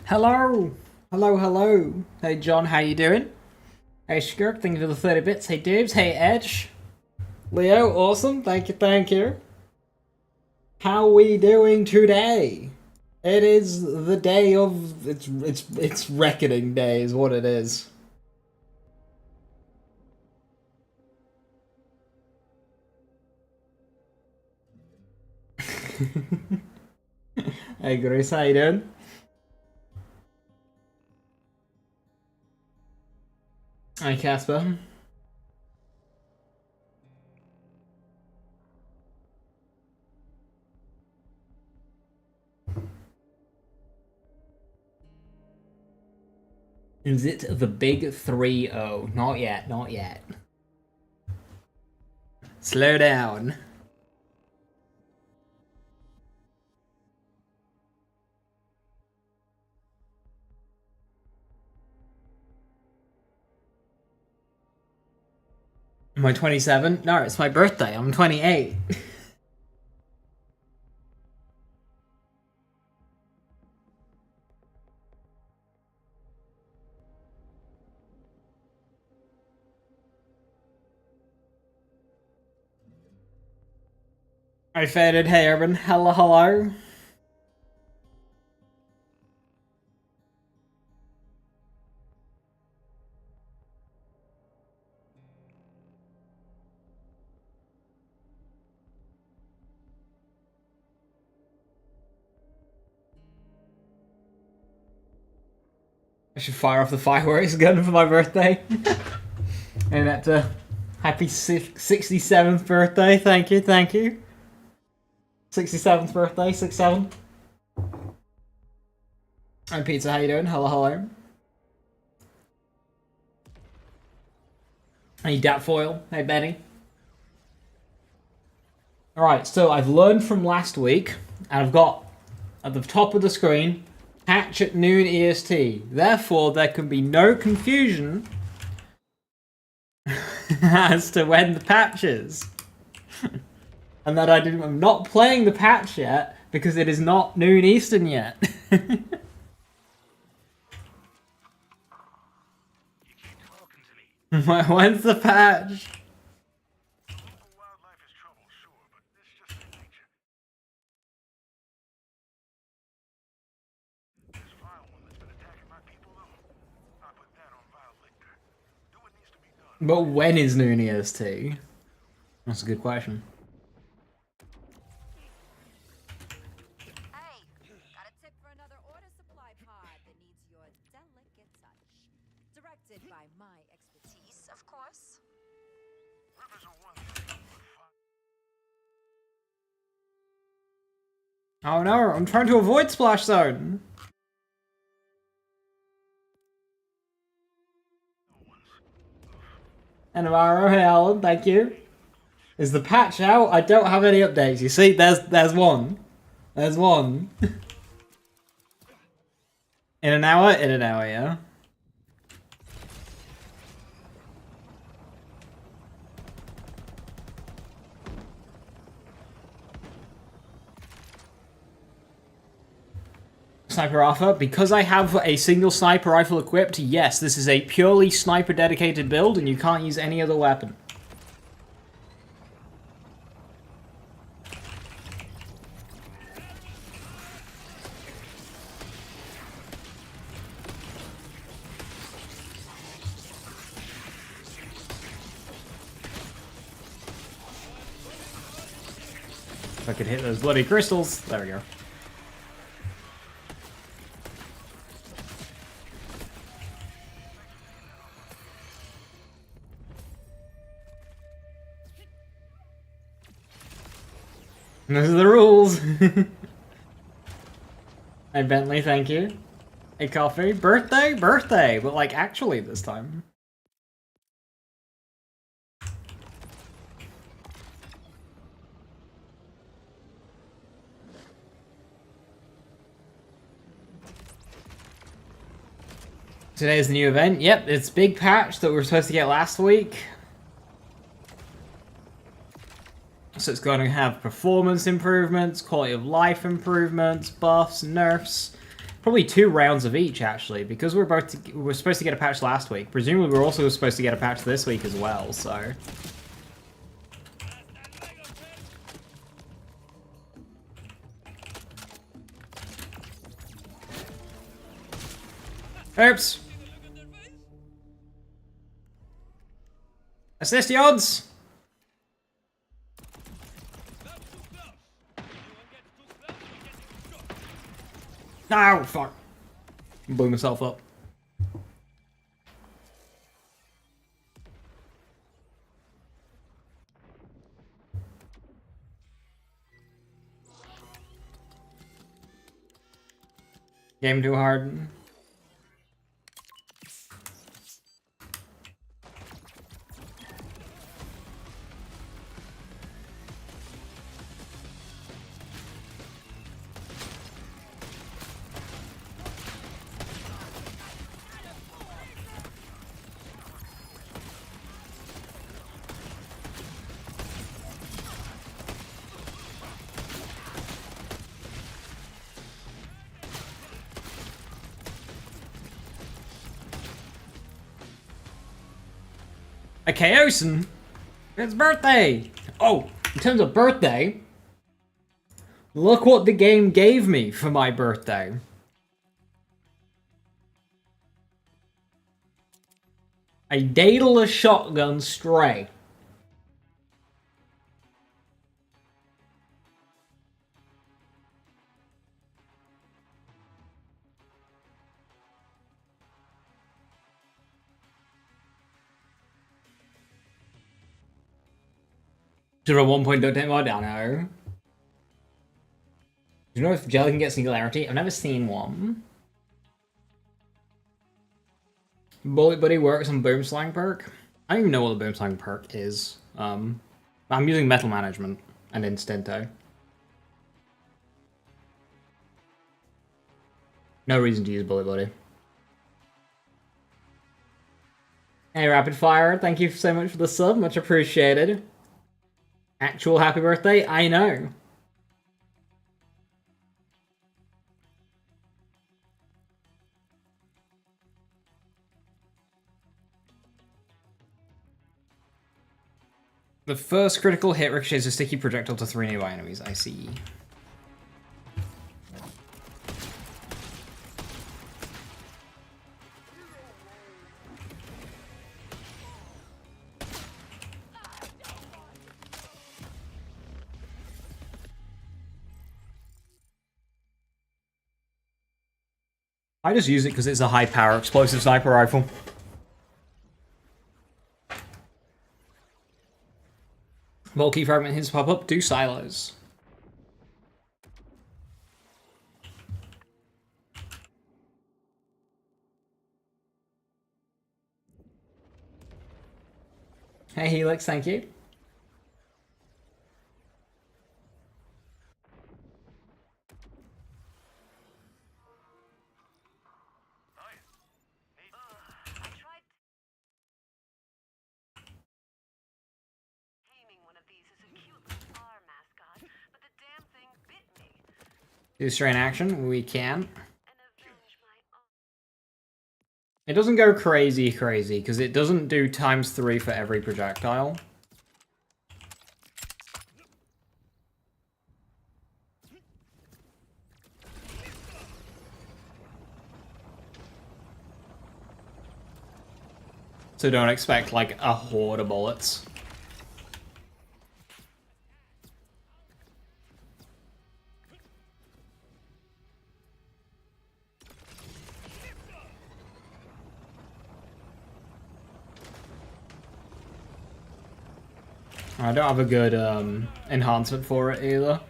Hello! Hello. Hey John, how you doing? Hey Skirk, thank you for the 30 bits. Hey Dubes, hey Edge. Leo, awesome, thank you. How we doing today? It is the day of... It's reckoning day is what it is. Hey Grace, how you doing? Hi Casper. Is it the big 3-0? Not yet, not yet. Slow down. Am I 27? No, it's my birthday. I'm 28. I faded. Hey, Urban. Hello. I should fire off the fireworks gun for my birthday. And that's a happy 67th birthday. Thank you. 67th birthday, 67. I'm Pizza, how you doing? Hello. Hey, Datfoil. Hey, Benny. Alright, so I've learned from last week, and I've got, at the top of the screen, patch at noon EST. Therefore, there can be no confusion as to when the patch is. And that I'm not playing the patch yet, because it is not noon Eastern yet. When's the patch? But when is noon EST? That's a good question. Hey, got a tip for another order supply pod that needs your delicate touch. Directed by my expertise, of course. Oh no, I'm trying to avoid Splash Zone! And Navarro, hey Alan, thank you. Is the patch out? I don't have any updates. You see, there's one. There's one. In an hour? In an hour, yeah. Sniper Alpha, because I have a single sniper rifle equipped, yes, this is a purely sniper dedicated build and you can't use any other weapon. If I could hit those bloody crystals. There we go. Those are the rules. Hey Bentley, thank you. Hey Coffee. Birthday? Birthday! But like actually this time. Today's the new event. Yep, it's big patch that we were supposed to get last week. So it's going to have performance improvements, quality of life improvements, buffs, nerfs, Probably 2 rounds of each, actually, because we were supposed to get a patch last week. Presumably we're also supposed to get a patch this week as well, so... Oops! Assist the odds! No, fuck. Blew myself up. Game too hard. A Chaosan? It's birthday! Oh, in terms of birthday, look what the game gave me for my birthday. A Daedalus shotgun stray. Should at one point don't take more down now. Do you know if Jelly can get Singularity? I've never seen one. Bullet Buddy works on Boom Slang perk. I don't even know what the Boom Slang perk is. I'm using Metal Management and Instinto. No reason to use Bullet Buddy. Hey, Rapid Fire, thank you so much for the sub, much appreciated. Actual happy birthday? I know. The first critical hit ricochets a sticky projectile to 3 nearby enemies. I see. I just use it because it's a high-power explosive sniper rifle. Bulky fragment hits pop up, do silos. Hey Helix, thank you. Do strain action, we can. It doesn't go crazy, because it doesn't do ×3 for every projectile. So don't expect, like, a horde of bullets. I don't have a good enhancement for it either.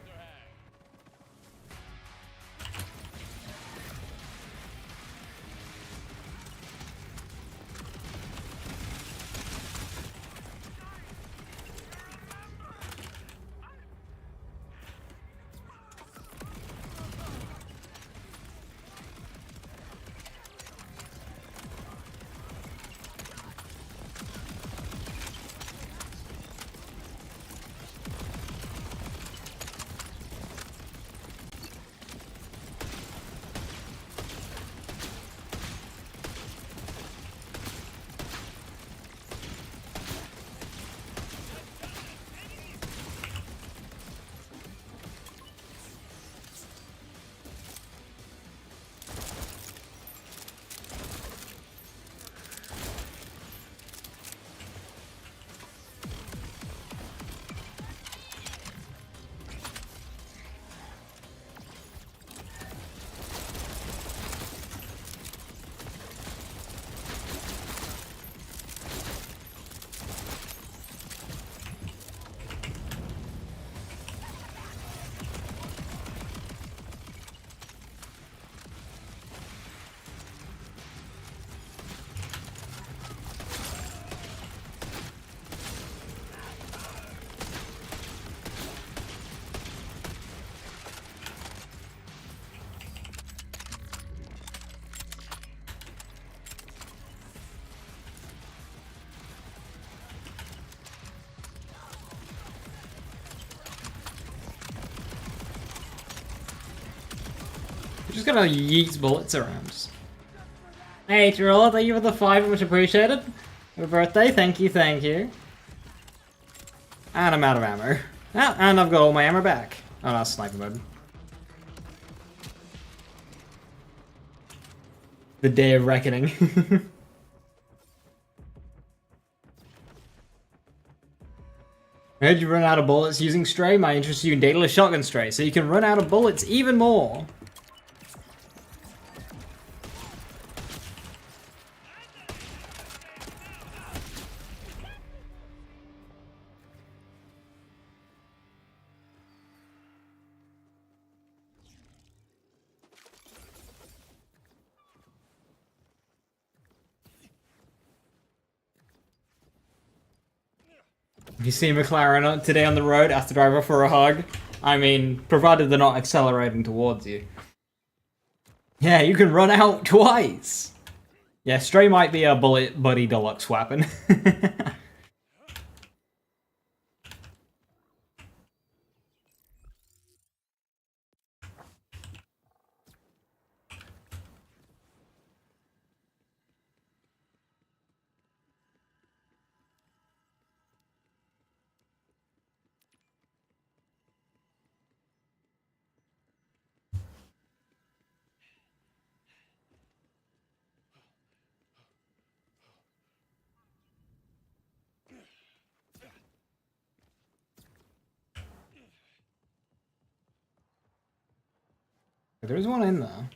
Just gonna yeet bullets around. Hey, Troll, thank you for the 5, much appreciated. Happy birthday, thank you, thank you. And I'm out of ammo. Ah, and I've got all my ammo back. Oh no, sniper mode. The day of reckoning. I heard you run out of bullets using Stray. My interest you in Daedalus Shotgun Stray, so you can run out of bullets even more. If you see McLaren today on the road, ask the driver for a hug. I mean, provided they're not accelerating towards you. Yeah, you can run out twice! Yeah, Stray might be a bullet buddy deluxe weapon. There's one in there.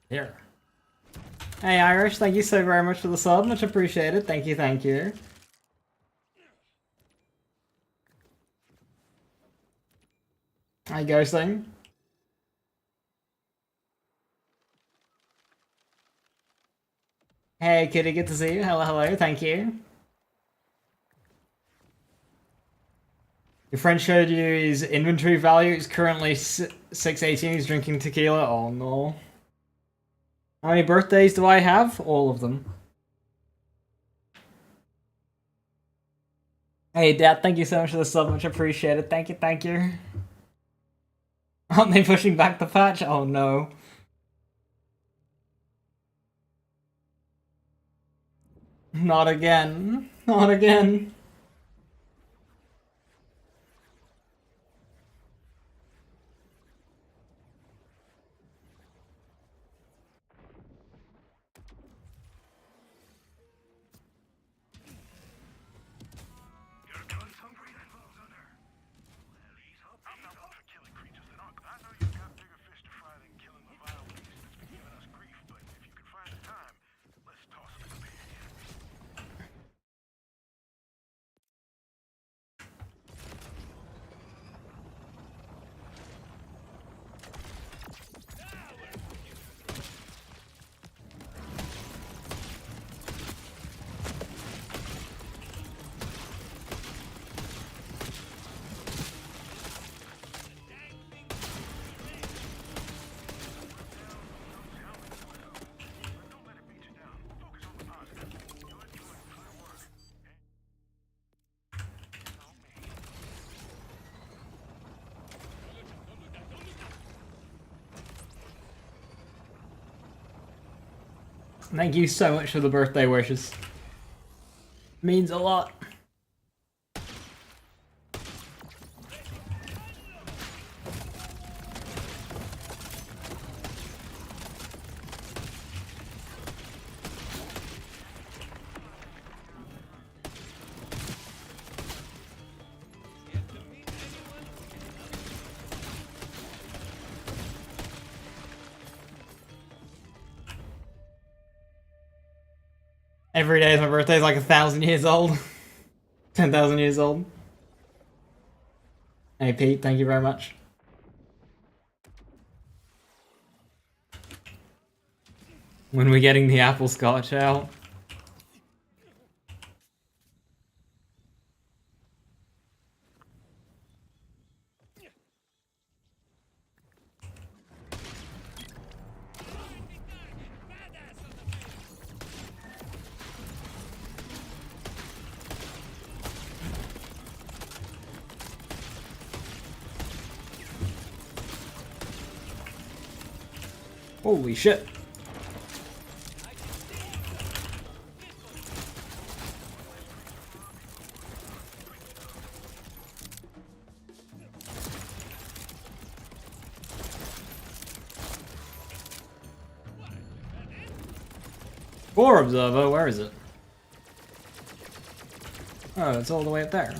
Here. Hey Irish, thank you so very much for the sub, much appreciated. Thank you, thank you. Hi Ghosting. Hey Kitty, good to see you. Hello, hello, thank you. Your friend showed you his inventory value. It's currently 618. He's drinking tequila. Oh no. How many birthdays do I have? All of them. Hey Dad, thank you so much for the sub. Much appreciated. Thank you, thank you. Aren't they pushing back the patch? Oh no. Not again. Not again. Thank you so much for the birthday wishes. Means a lot. Every day is my birthday is like 1,000 years old. 10,000 years old. Hey Pete, thank you very much. When we're getting the apple scotch out. Holy shit. Core observer, where is it? Oh, it's all the way up there.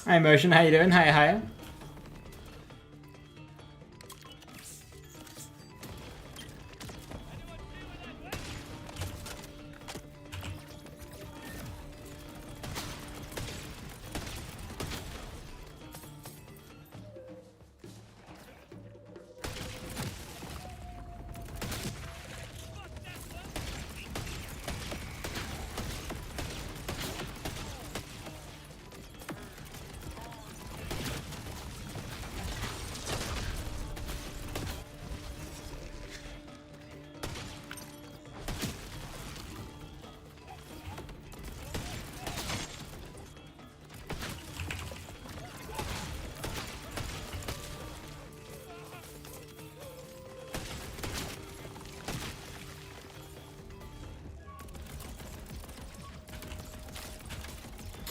Hi Motion, how you doing? Hiya.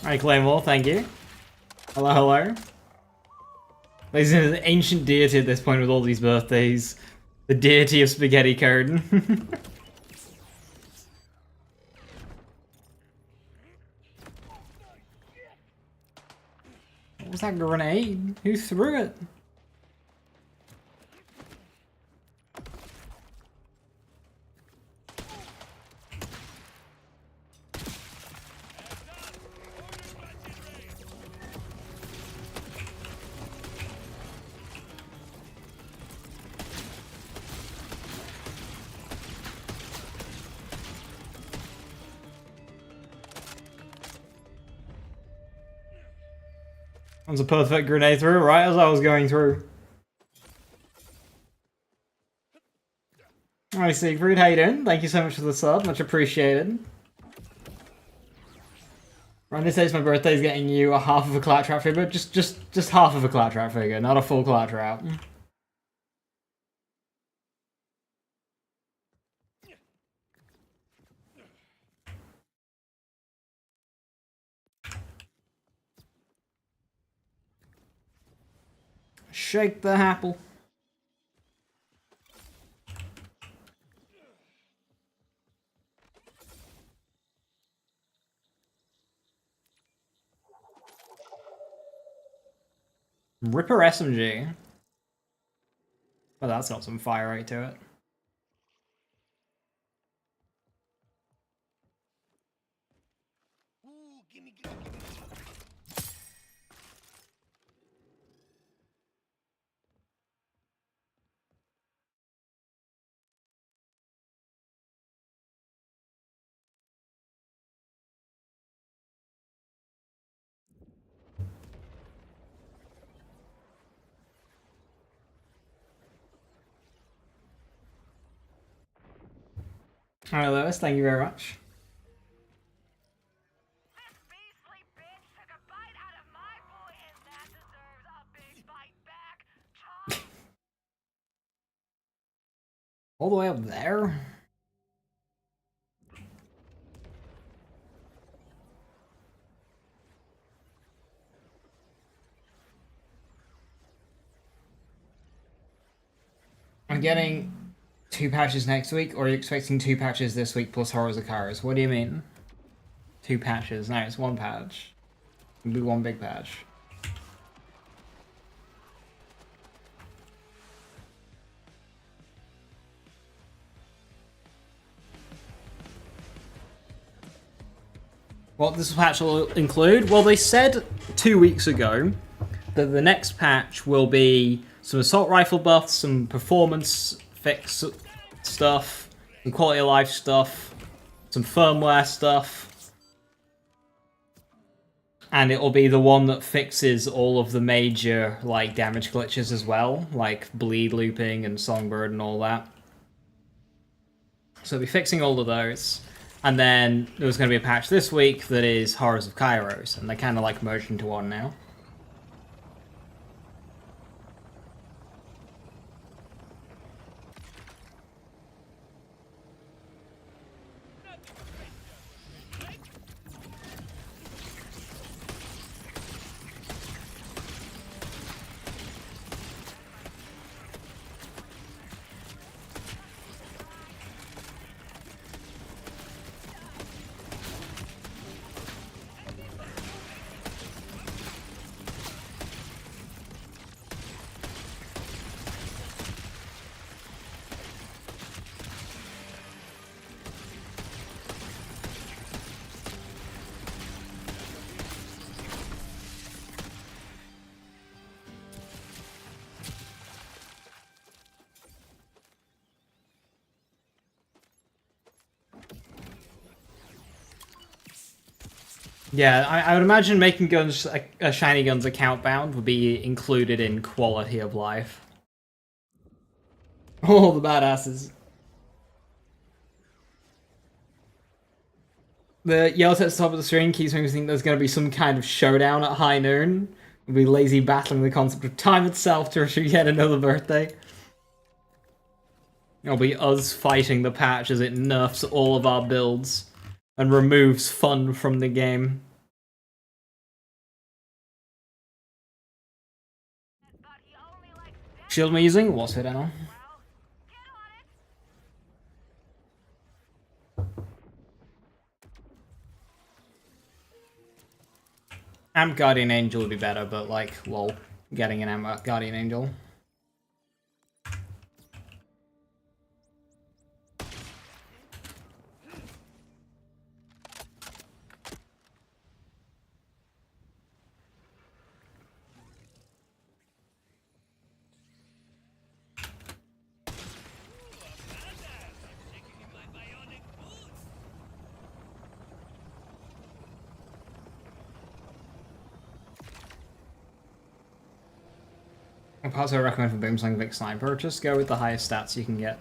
Hi Claymore, thank you. Hello, hello. He's an ancient deity at this point with all these birthdays. The deity of spaghetti code. What was that grenade? Who threw it? That was a perfect grenade through, right as I was going through. Hi Siegfried, how you doing? Thank you so much for the sub, much appreciated. Randy says my birthday's getting you a half of a Claptrap figure, just half of a Claptrap figure, not a full Claptrap. Shake the apple. Ripper SMG. Well, that's got some fire rate to it. Alright, Lewis, thank you very much. This beastly bitch took a bite out of my boy, and that deserves a big bite back. Chomp. All the way up there? I'm getting 2 patches next week, or are you expecting 2 patches this week plus Horrors of Kairos? What do you mean? 2 patches. No, it's 1 patch. It'll be 1 big patch. What this patch will include? Well, they said 2 weeks ago that the next patch will be some assault rifle buffs, some performance fix stuff, some quality of life stuff, some firmware stuff, and it will be the one that fixes all of the major like damage glitches as well, like bleed looping and songbird and all that. So we'll be fixing all of those. And then there was going to be a patch this week that is Horrors of Kairos, and they kind of like merged into one now. Yeah, I would imagine making guns shiny guns account bound would be included in quality of life. All the badasses. The yellow text at the top of the screen keeps making me think there's going to be some kind of showdown at high noon. We'll be lazy battling the concept of time itself to issue yet another birthday. It'll be us fighting the patch as it nerfs all of our builds and removes fun from the game. Shield am I using? What's it, Anna? Amp Guardian Angel would be better, but like, lol, getting an Amp Guardian Angel. I'll also recommend for Boomslang Vic Sniper, just go with the highest stats you can get.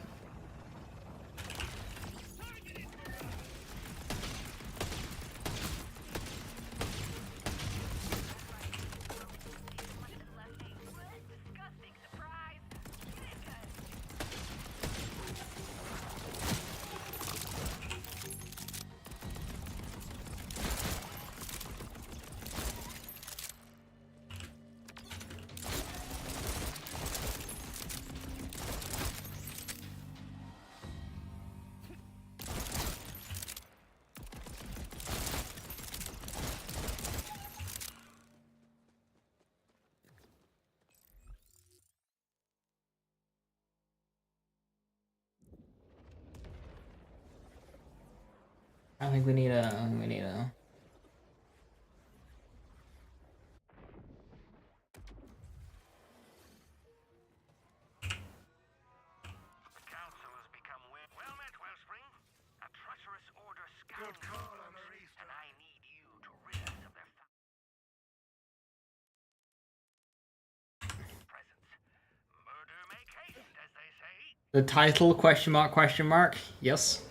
I think we need a... The title, question mark, question mark? Yes.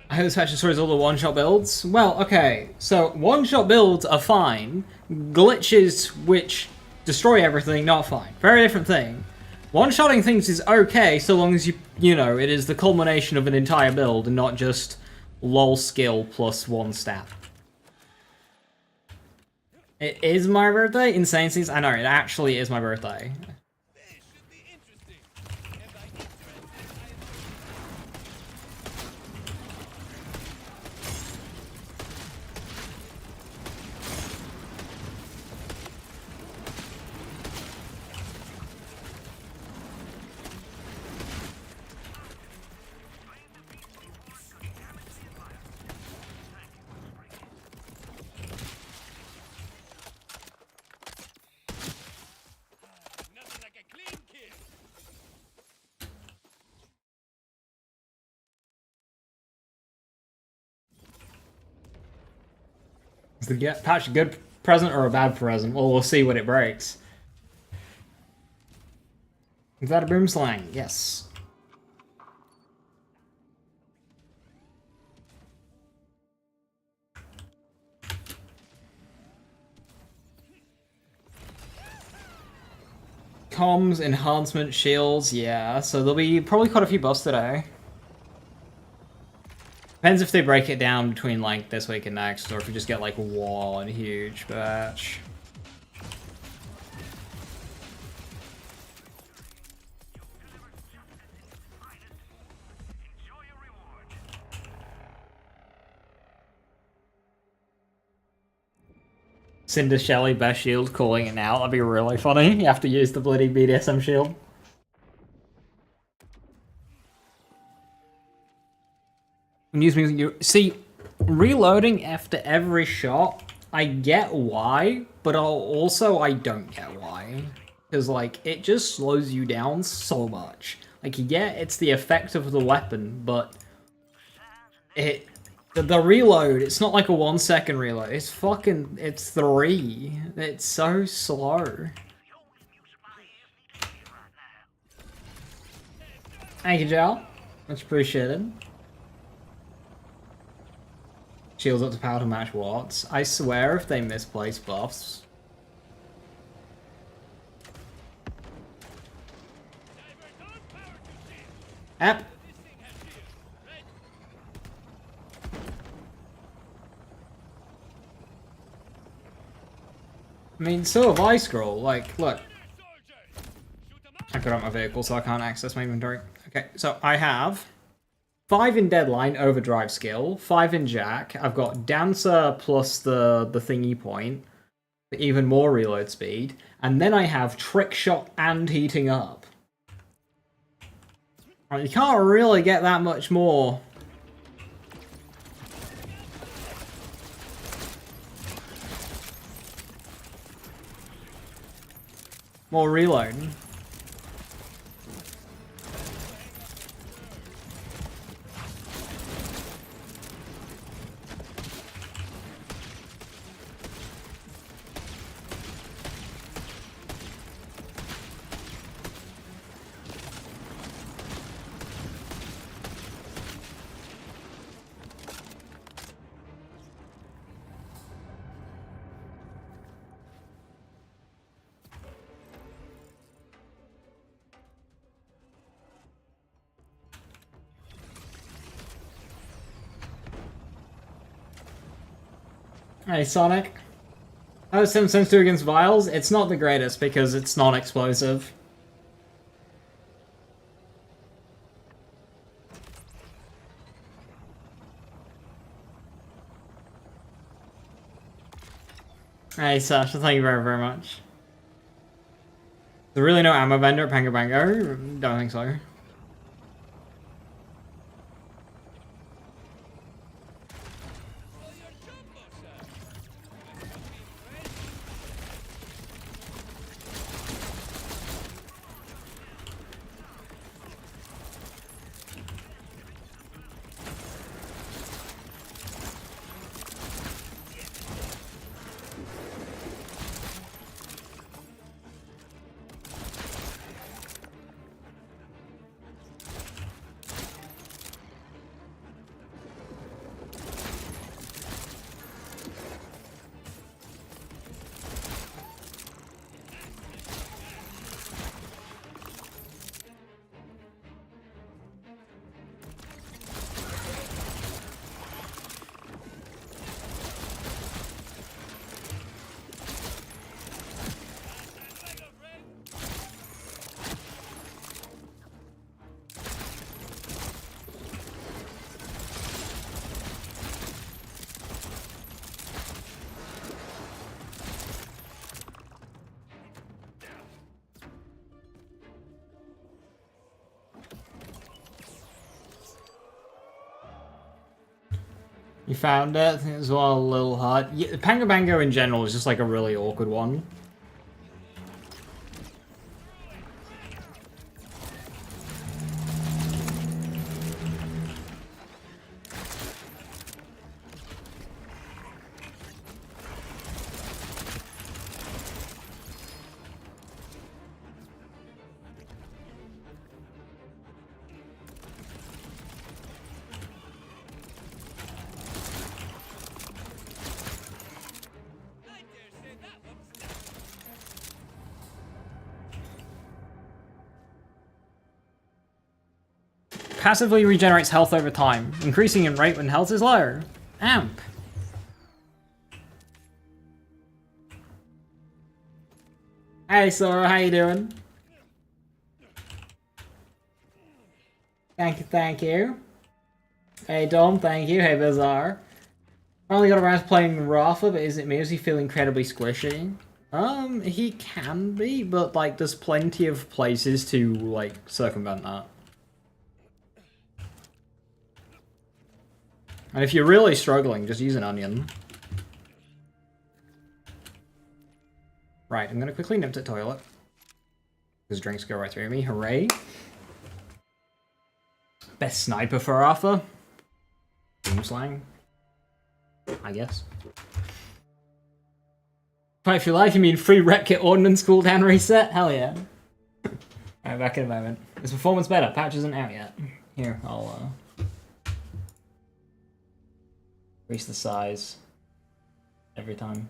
I hope this patch destroys all the one-shot builds. Well, okay, so one-shot builds are fine. Glitches which destroy everything, not fine. Very different thing. One-shotting things is okay so long as you know, it is the culmination of an entire build and not just lol skill plus 1 stat. It is my birthday? Insane things? I know, it actually is my birthday. Is the patch a good present or a bad present? Well, we'll see when it breaks. Is that a boomslang? Yes. Comms, enhancement, shields, yeah. So there'll be probably quite a few buffs today. Depends if they break it down between like this week and next, or if we just get like one huge batch. Cinder Shelly best shield calling it out. That'd be really funny. You have to use the bloody BDSM shield. See, reloading after every shot, I get why, but I don't get why. Because, like, it just slows you down so much. Like, yeah, it's the effect of the weapon, but the reload, it's not like a 1 second reload. It's 3. It's so slow. Thank you, Joe. Much appreciated. Shields up to power to match watts. I swear if they misplace buffs. App. I mean, so have I scroll. Like, look. I got out my vehicle, so I can't access my inventory. Okay, so I have 5 in Deadline, Overdrive skill, 5 in Jack. I've got Dancer plus the thingy point, for even more reload speed. And then I have Trick Shot and Heating Up. You can't really get that much more. More reload. Hey, Sonic. Oh, Sense 2 against Vials? It's not the greatest because it's non-explosive. Hey, Sasha, thank you very, very much. There really no ammo vendor at Pango Bango? Don't think so. You found it? I think it was all a little hard. Yeah, Pango Bango in general is just like a really awkward one. Passively regenerates health over time, increasing in rate when health is low. Amp. Hey Sora, how you doing? Thank you, thank you. Hey Dom, thank you. Hey Bizarre. Finally got around to playing Rafa, but is it me or is he feeling incredibly squishy? He can be, but like there's plenty of places to like circumvent that. And if you're really struggling, just use an onion. Right, I'm gonna quickly nip to the toilet. Because drinks go right through me, hooray. Best sniper for Arthur? Boom slang? I guess. Fight for your life, you mean free rep kit ordnance cooldown reset? Hell yeah. Alright, back in a moment. Is performance better? Patch isn't out yet. Here, I'll increase the size every time.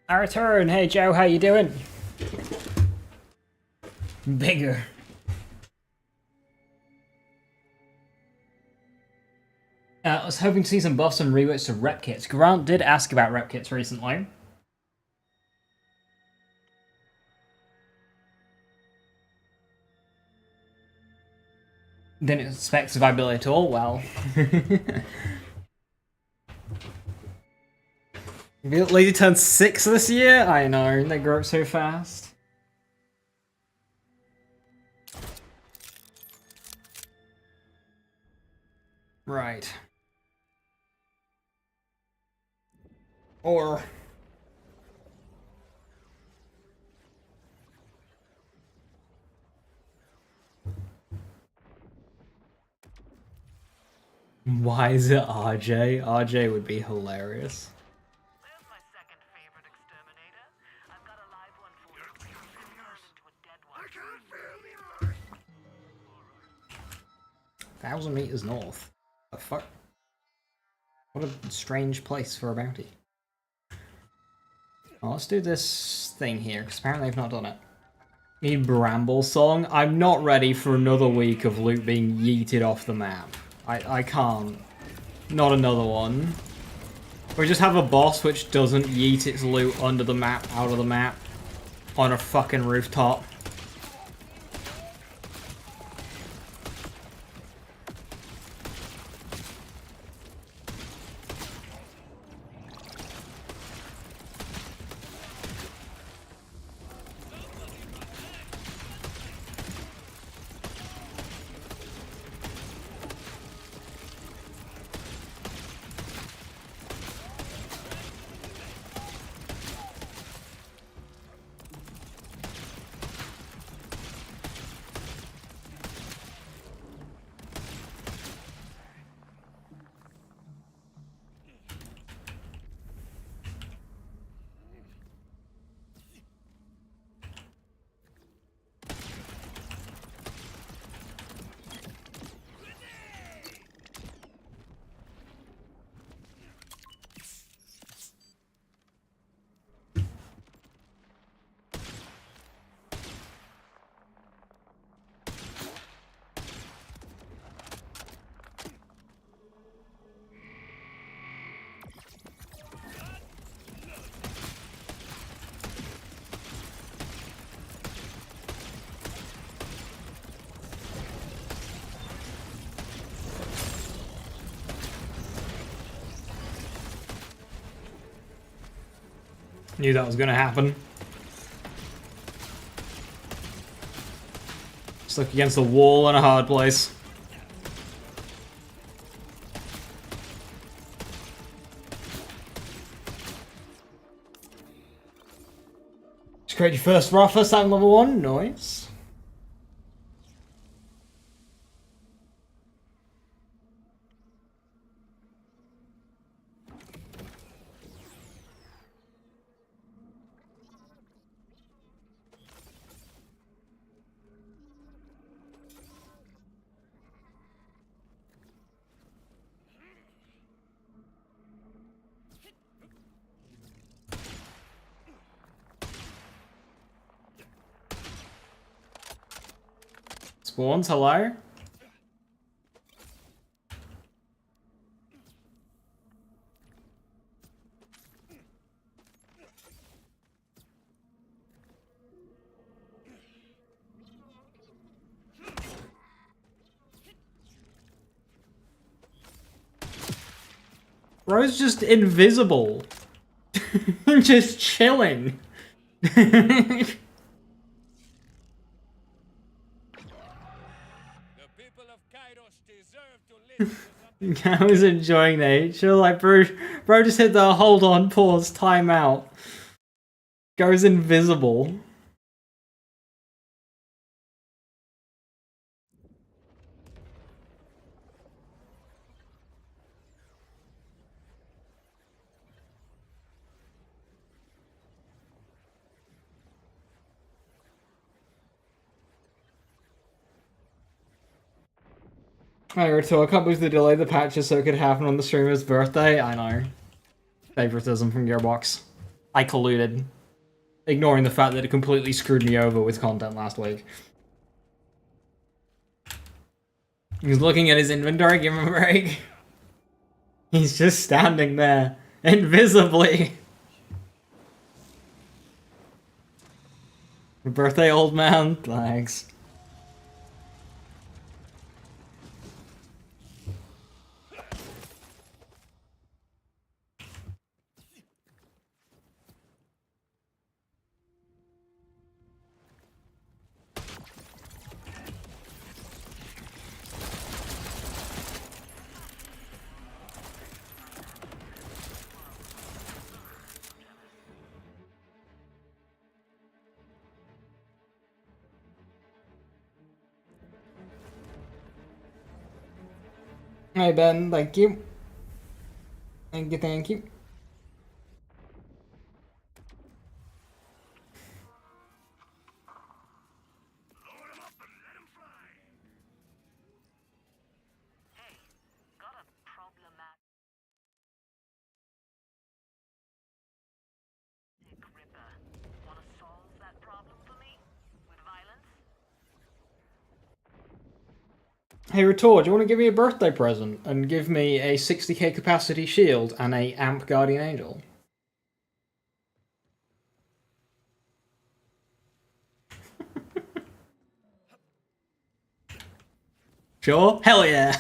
I return. Hey Joe, how you doing? Bigger. I was hoping to see some buffs and reworks to rep kits. Grant did ask about rep kits recently. Didn't expect survivability at all. Well. Lady turned 6 this year? I know, they grow up so fast. Right. Or... why is it RJ? RJ would be hilarious. Thousand meters north. The fuck? What a strange place for a bounty. Well, let's do this thing here, because apparently I've not done it. Me Bramble Song? I'm not ready for another week of loot being yeeted off the map. I can't. Not another one. We just have a boss which doesn't yeet its loot under the map, out of the map, on a fucking rooftop. Knew that was gonna happen. Stuck against the wall in a hard place. Just create your first raw, first time level 1, nice. Spawns, hello? Bro's just invisible. Just chilling. I was enjoying nature. Like, bro just hit the hold on, pause, time out. Goes invisible. I can't believe they delayed the patches so it could happen on the streamer's birthday. I know. Favoritism from Gearbox. I colluded. Ignoring the fact that it completely screwed me over with content last week. He's looking at his inventory, give him a break. He's just standing there, invisibly. Birthday, old man. Thanks. Hey Ben, thank you. Thank you, thank you. Hey Retort, do you want to give me a birthday present and give me a 60k capacity shield and a amp guardian angel? Sure? Hell yeah!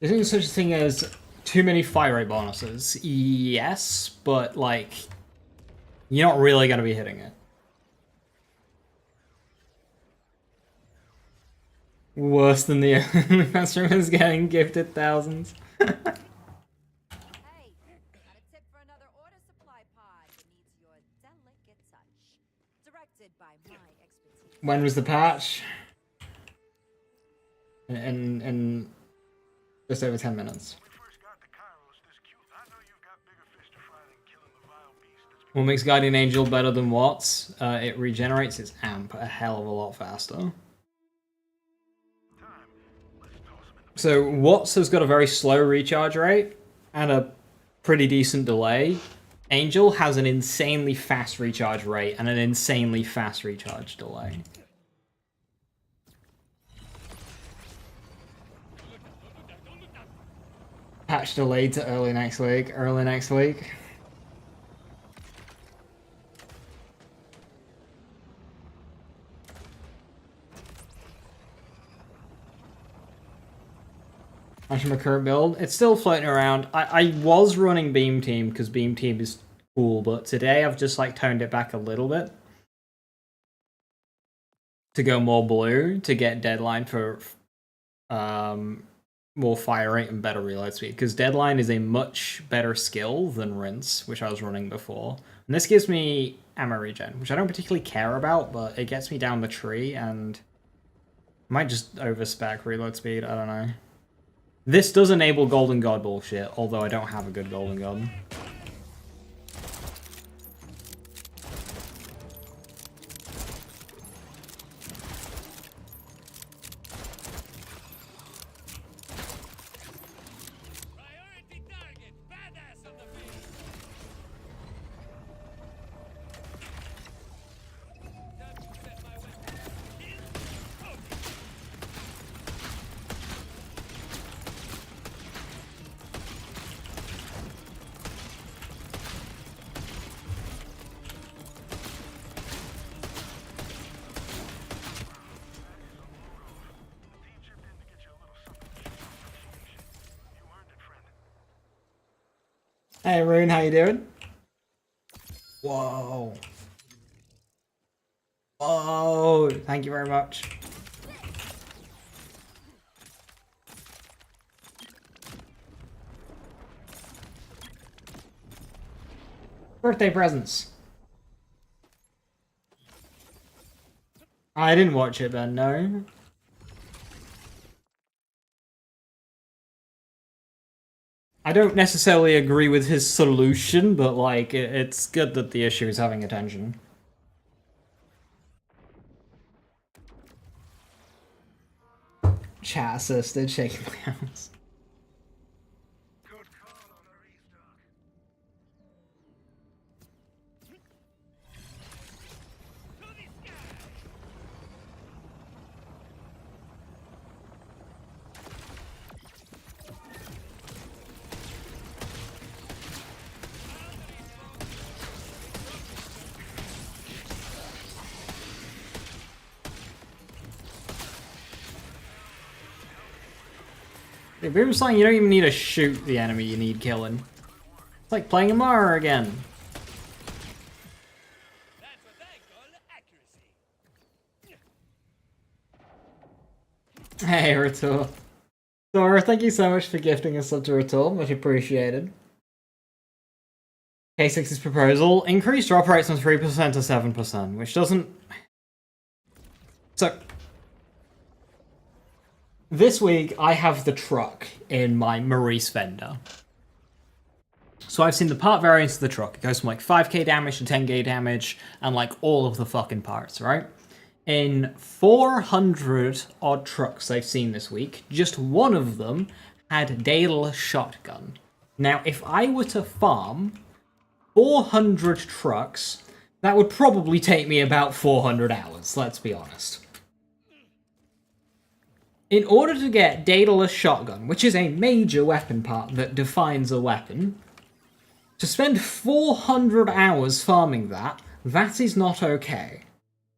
There isn't such a thing as too many fire rate bonuses. Yes, but like, you're not really gonna be hitting it. Worse than the OnlyFans streamers getting gifted thousands. Hey, got a tip for another order supply pod that needs your delicate touch. Directed by my expertise. When was the patch? In just over 10 minutes. What makes Guardian Angel better than what? It regenerates its amp a hell of a lot faster. So Watts has got a very slow recharge rate and a pretty decent delay. Angel has an insanely fast recharge rate and an insanely fast recharge delay. Patch delayed to early next week. Early next week. Actually, my current build, it's still floating around. I was running Beam Team because Beam Team is cool, but today I've just like toned it back a little bit to go more blue to get Deadline for more fire rate and better reload speed, because Deadline is a much better skill than Rinse, which I was running before. And this gives me ammo regen, which I don't particularly care about, but it gets me down the tree and I might just overspec reload speed, I don't know. This does enable Golden God bullshit, although I don't have a good Golden God. Hey Rune, how you doing? Whoa. Whoa, thank you very much. Birthday presents. I didn't watch it, Ben, no. I don't necessarily agree with his solution, but like, it's good that the issue is having attention. Chat assisted, shaking my hands. Boom's saying you don't even need to shoot the enemy you need killing. It's like playing a Mara again. That's what they call accuracy. Hey, Retour. Dora, thank you so much for gifting us sub to Retour, much appreciated. K6's proposal, increase drop rates from 3% to 7%, which doesn't... So... This week, I have the truck in my Maurice Fender. So I've seen the part variance of the truck. It goes from like 5k damage to 10k damage, and like all of the fucking parts, right? In 400 odd trucks I've seen this week, just one of them had Daedalus shotgun. Now, if I were to farm 400 trucks, that would probably take me about 400 hours, let's be honest. In order to get Daedalus shotgun, which is a major weapon part that defines a weapon, to spend 400 hours farming that, that is not okay.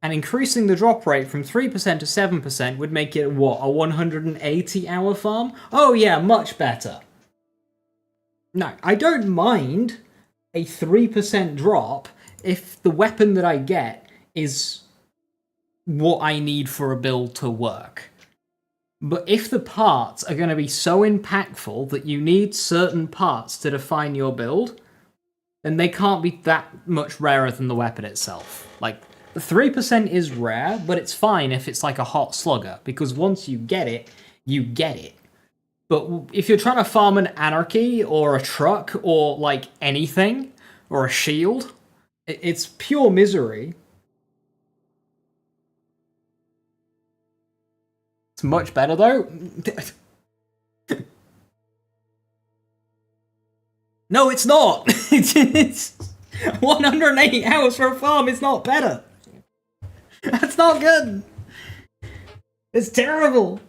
And increasing the drop rate from 3% to 7% would make it, what, a 180 hour farm? Oh yeah, much better. No, I don't mind a 3% drop if the weapon that I get is what I need for a build to work. But if the parts are going to be so impactful that you need certain parts to define your build, then they can't be that much rarer than the weapon itself. Like, the 3% is rare, but it's fine if it's like a hot slugger, because once you get it, you get it. But if you're trying to farm an anarchy, or a truck, or like anything, or a shield, it's pure misery. It's much better though. No, it's not. It's 180 hours for a farm. It's not better. That's not good. It's terrible.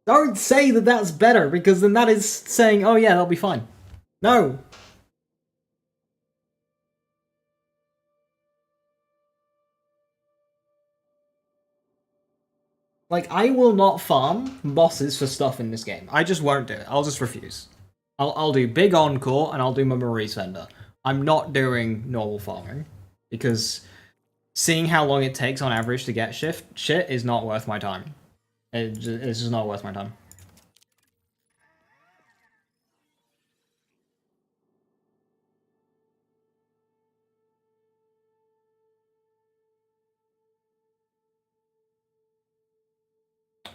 Don't say that that's better, because then that is saying, oh yeah, that'll be fine. No. Like, I will not farm bosses for stuff in this game. I just won't do it. I'll just refuse. I'll do big encore and I'll do my Maurice Vendor. I'm not doing normal farming, because seeing how long it takes on average to get shit is not worth my time. It's just not worth my time.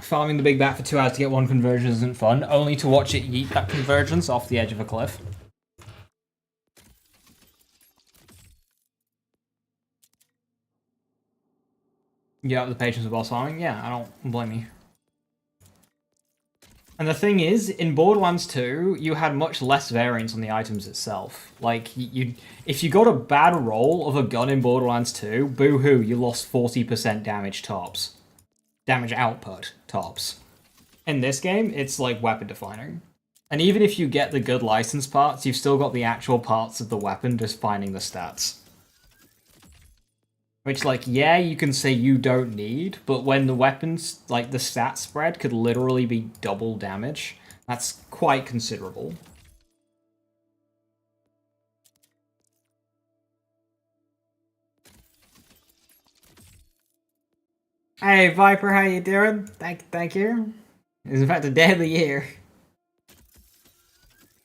Farming the big bat for 2 hours to get one conversion isn't fun, only to watch it yeet that convergence off the edge of a cliff. You have the patience of boss farming? Yeah, I don't blame you. And the thing is, in Borderlands 2, you had much less variance on the items itself. Like, if you got a bad roll of a gun in Borderlands 2, boo-hoo, you lost 40% damage tops. Damage output tops. In this game, it's like weapon defining. And even if you get the good license parts, you've still got the actual parts of the weapon defining the stats. Which, like, yeah, you can say you don't need, but when the weapons, like, the stat spread could literally be double damage, that's quite considerable. Hey, Viper, how you doing? Thank you. It's in fact a day of the year.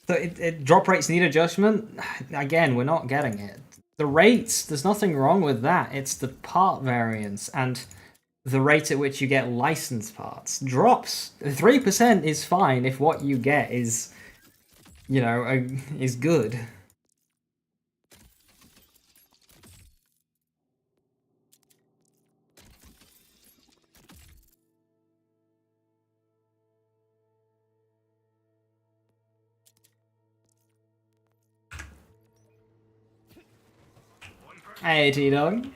So drop rates need adjustment? Again, we're not getting it. The rates, there's nothing wrong with that. It's the part variance and the rate at which you get licensed parts. Drops. 3% is fine if what you get is, you know, is good. Hey, T-Dog.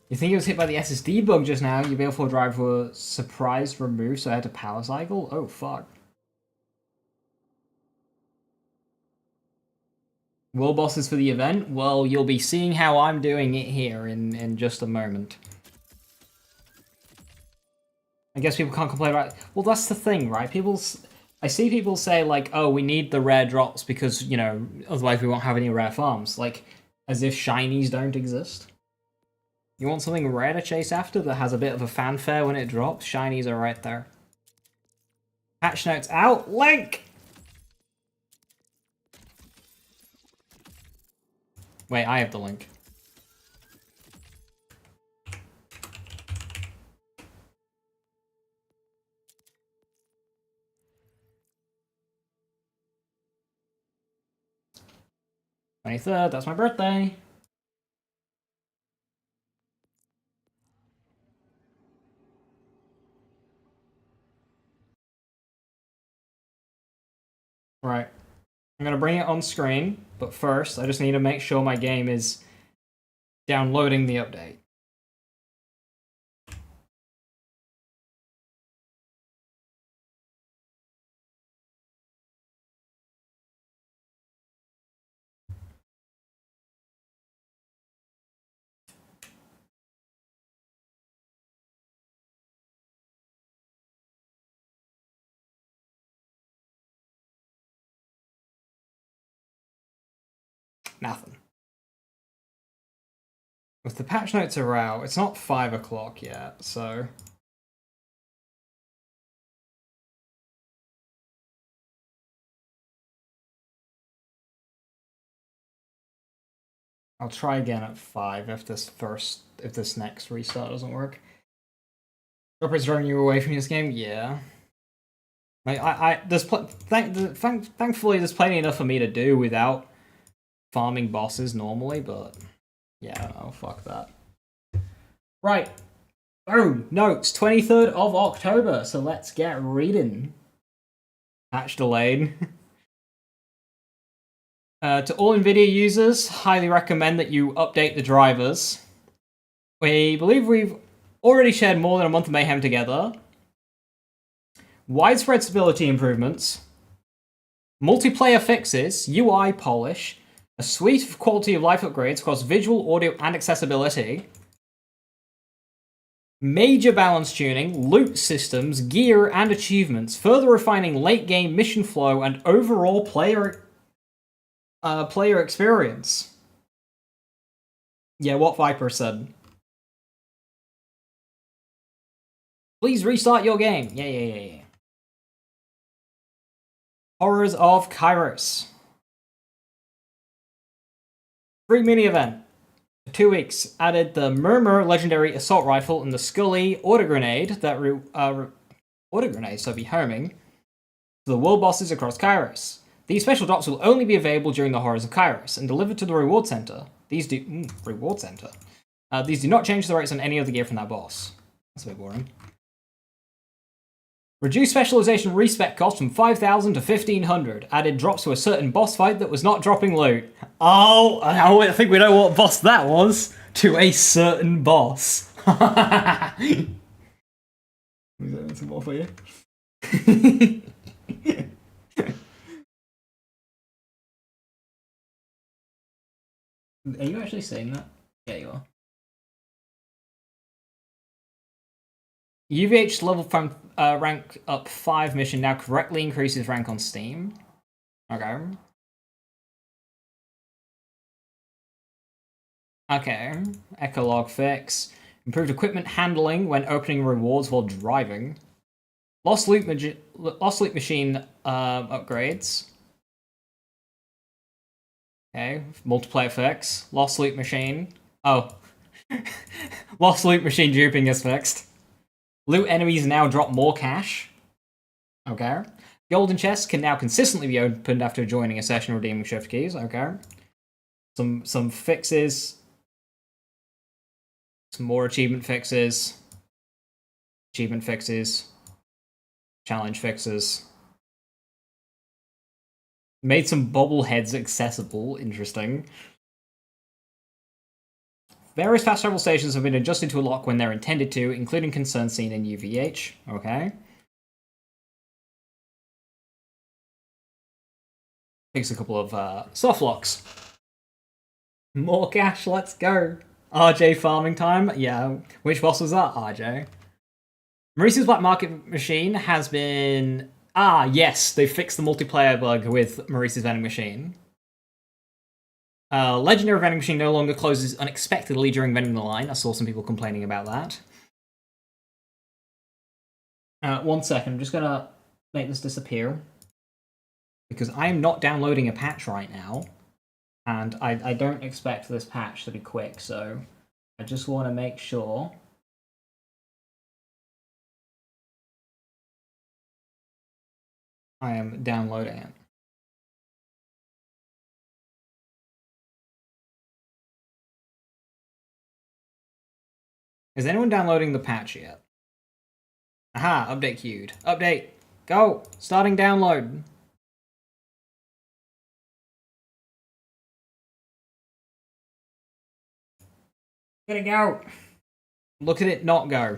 You think it was hit by the SSD bug just now? Your Baleful drive was surprised removed, so I had to power cycle? Oh, fuck. World bosses for the event? Well, you'll be seeing how I'm doing it here in just a moment. I guess people can't complain about it. Well, that's the thing, right? I see people say, like, oh, we need the rare drops because, you know, otherwise we won't have any rare farms. Like, as if shinies don't exist. You want something rare to chase after that has a bit of a fanfare when it drops? Shinies are right there. Patch notes out. Link! Wait, I have the link. #23rd, that's my birthday. Right. I'm gonna bring it on screen, but first I just need to make sure my game is downloading the update. Nothing. If the patch notes are out, it's not 5 o'clock yet, so... I'll try again at 5 if this next restart doesn't work. Dropper's throwing you away from this game? Yeah. Like, thankfully there's plenty enough for me to do without farming bosses normally, but yeah, oh fuck that. Right. Oh, notes, 23rd of October, so let's get reading. Patch delayed. To all NVIDIA users, highly recommend that you update the drivers. We believe we've already shared more than a month of mayhem together. Widespread stability improvements, multiplayer fixes, UI polish, a suite of quality of life upgrades across visual, audio, and accessibility, major balance tuning, loot systems, gear, and achievements, further refining late game mission flow and overall player experience. Yeah, what Viper said. Please restart your game. Yeah. Horrors of Kairos. Free mini event. For 2 weeks, added the Murmur legendary assault rifle and the Scully auto grenade that auto grenades so be homing to the world bosses across Kairos. These special drops will only be available during the Horrors of Kairos and delivered to the reward center. These do reward center. These do not change the rates on any of the gear from that boss. That's a bit boring. Reduced specialization respec cost from 5,000 to 1,500. Added drops to a certain boss fight that was not dropping loot. Oh, I think we know what boss that was. To a certain boss. Is there some more for you? Are you actually saying that? Yeah, you are. UVH level from rank up 5 mission now correctly increases rank on Steam. Okay. Echolog fix. Improved equipment handling when opening rewards while driving. Lost loot machine upgrades. Okay. Multiplayer fix. Lost loot machine. Oh. Lost loot machine duping is fixed. Loot enemies now drop more cash. Okay. Golden chests can now consistently be opened after joining a session redeeming shift keys. Okay. Some fixes. Some more achievement fixes. Achievement fixes. Challenge fixes. Made some bobbleheads accessible. Interesting. Various fast travel stations have been adjusted to a lock when they're intended to, including concern seen in UVH. Okay. Fix a couple of soft locks. More cash, let's go. RJ farming time? Yeah. Which boss was that, RJ? Maurice's Black Market Machine has been... Ah, yes, they fixed the multiplayer bug with Maurice's Vending Machine. Legendary Vending Machine no longer closes unexpectedly during vending the line. I saw some people complaining about that. 1 second, I'm just gonna make this disappear. Because I am not downloading a patch right now. And I don't expect this patch to be quick, so I just want to make sure. I am downloading it. Is anyone downloading the patch yet? Aha, update queued. Update! Go! Starting download! Gonna go! Look at it not go.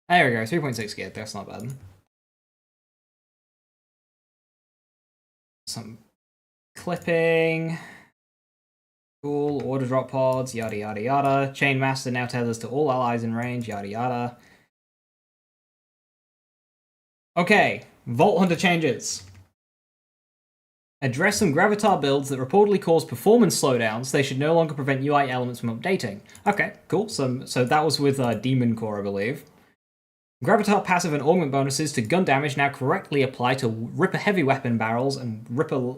There we go, 3.6 gig, that's not bad. Some clipping. Cool, order drop pods, yada yada yada. Chainmaster now tethers to all allies in range, yada yada. Okay, Vault Hunter changes. Address some Gravatar builds that reportedly cause performance slowdowns. They should no longer prevent UI elements from updating. Okay, cool. So that was with Demon Core, I believe. Gravatar passive and augment bonuses to gun damage now correctly apply to Ripper heavy weapon barrels and Ripper